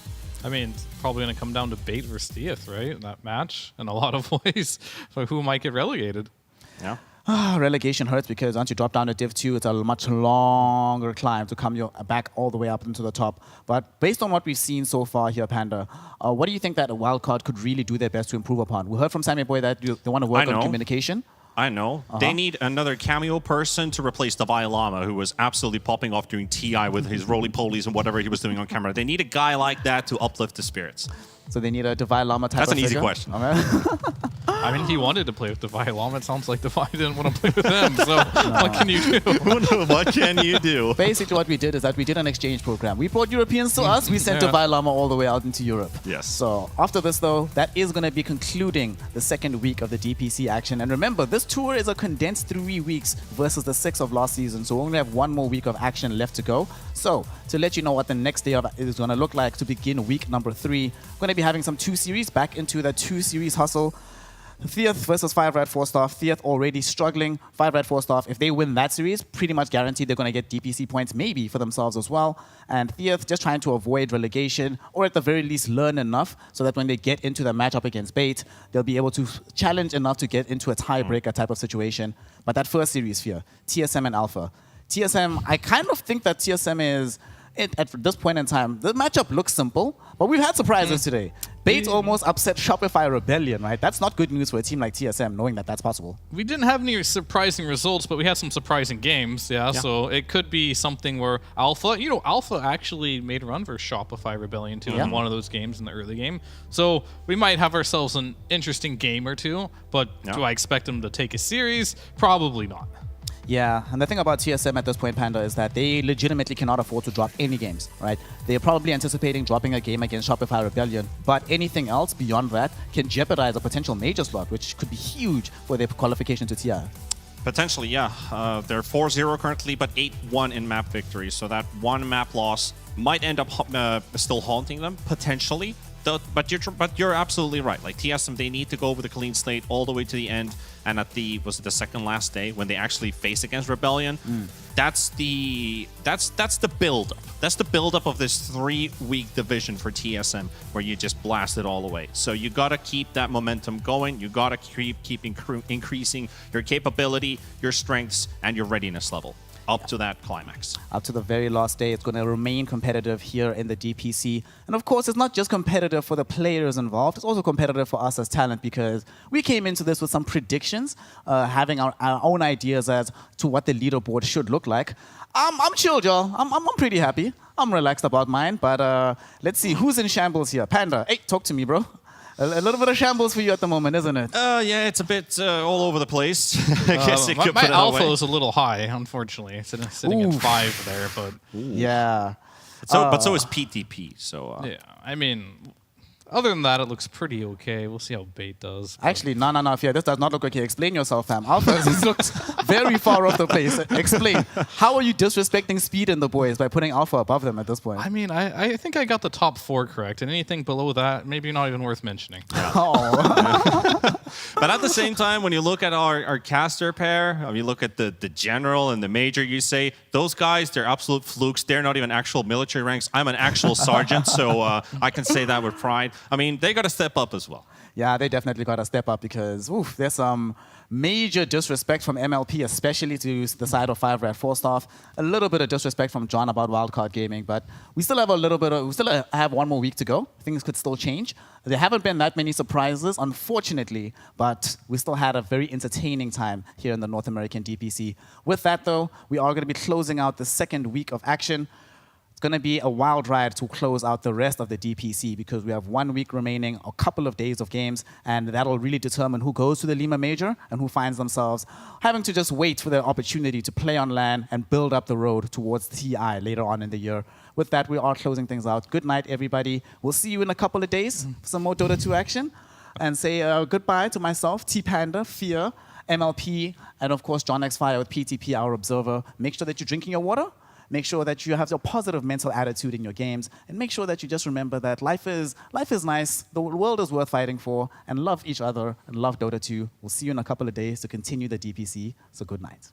I mean, it's probably going to come down to Bait versus Theoth, right? In that match, in a lot of ways, for who might get relegated. Yeah. Relegation hurts, because once you drop down to Div 2, it's a much longer climb to come back all the way up into the top. But based on what we've seen so far here, Panda, what do you think that a Wildcard could really do their best to improve upon? We heard from Sammy Boy that they want to work on communication. I know. They need another cameo person to replace the Dalai Lama, who was absolutely popping off doing TI with his roly-polies and whatever he was doing on camera. They need a guy like that to uplift the spirits. So they need a Divine Lama type That's of an easy figure? question. Okay. I mean, he wanted to play with Devi. It sounds like Devi didn't want to play with him. So what can you do? What can you do? Basically, what we did is that we did an exchange program. We brought Europeans to us. We sent Yeah. Devi Lama all the way out into Europe. Yes. So after this, though, that is going to be concluding the second week of the DPC action. And remember, this tour is a condensed 3 weeks versus the 6 of last season. So we only have 1 more week of action left to go. So to let you know what the next day of is going to look like to begin week number 3, we're going to be having some 2 series back into the 2 series hustle. Theath versus 5 Red 4 Staff. Theath already struggling. 5 Red 4 Staff, if they win that series, pretty much guaranteed they're going to get DPC points, maybe for themselves as well. And Theath just trying to avoid relegation, or at the very least learn enough so that when they get into the matchup against Bait, they'll be able to challenge enough to get into a tiebreaker type of situation. But that first series here, TSM and Alpha. TSM, I kind of think that TSM is, at this point in time, the matchup looks simple, but we've had surprises today. Bait almost upset Shopify Rebellion, right? That's not good news for a team like TSM, knowing that that's possible. We didn't have any surprising results, but we had some surprising games, yeah. So it could be something where Alpha, Alpha actually made a run for Shopify Rebellion too in one of those games in the early game. So we might have ourselves an interesting game or two, but do I expect them to take a series? Probably not. Yeah, and the thing about TSM at this point, Panda, is that they legitimately cannot afford to drop any games, right? They're probably anticipating dropping a game against Shopify Rebellion, but anything else beyond that can jeopardize a potential major slot, which could be huge for their qualification to TI. Potentially, yeah. They're 4-0 currently, but 8-1 in map victory. So that 1 map loss might end up still haunting them, potentially. But you're absolutely right. Like TSM, they need to go with a clean slate all the way to the end. And at the second last day when they actually face against Rebellion, that's the build-up. That's the build-up of this 3-week division for TSM, where you just blast it all away. So you gotta keep that momentum going. You gotta keep increasing your capability, your strengths, and your readiness level up to that climax. Up to the very last day, it's going to remain competitive here in the DPC. And of course, it's not just competitive for the players involved, it's also competitive for us as talent, because we came into this with some predictions, having our own ideas as to what the leaderboard should look like. I'm chilled, y'all. I'm pretty happy. I'm relaxed about mine, but let's see who's in shambles here. Panda, hey, talk to me, bro. A little bit of shambles for you at the moment, isn't it? Yeah, it's a bit all over the place. I guess you could my put it that alpha way. is a little high, unfortunately. It's sitting at 5 there, but yeah. But so is PTP. So yeah, I mean, other than that, it looks pretty okay. We'll see how Bait does. Actually, no, Fear. This does not look okay. Explain yourself, fam. Alpha looks very far off the place. Explain. How are you disrespecting Speed and the boys by putting Alpha above them at this point? I mean, I think I got the top 4 correct, and anything below that, maybe not even worth mentioning. But at the same time, when you look at our caster pair, you look at the general and the major, you say, those guys, they're absolute flukes. They're not even actual military ranks. I'm an actual sergeant, so I can say that with pride. I mean, they got to step up as well. Yeah, they definitely got to step up, because there's some major disrespect from MLP, especially to the side of 5 Red 4 Staff. A little bit of disrespect from John about Wildcard Gaming, but we still have we still have 1 more week to go. Things could still change. There haven't been that many surprises, unfortunately, but we still had a very entertaining time here in the North American DPC. With that, though, we are going to be closing out the second week of action. It's going to be a wild ride to close out the rest of the DPC, because we have 1 week remaining, a couple of days of games, and that'll really determine who goes to the Lima Major and who finds themselves having to just wait for their opportunity to play on LAN and build up the road towards TI later on in the year. With that, we are closing things out. Good night, everybody. We'll see you in a couple of days for some more Dota 2 action. And say goodbye to myself, T-Panda, Fear, MLP, and of course, John X Fire with PTP, our observer. Make sure that you're drinking your water. Make sure that you have a positive mental attitude in your games, and make sure that you just remember that life is nice, the world is worth fighting for, and love each other and love Dota 2. We'll see you in a couple of days to continue the DPC, so good night.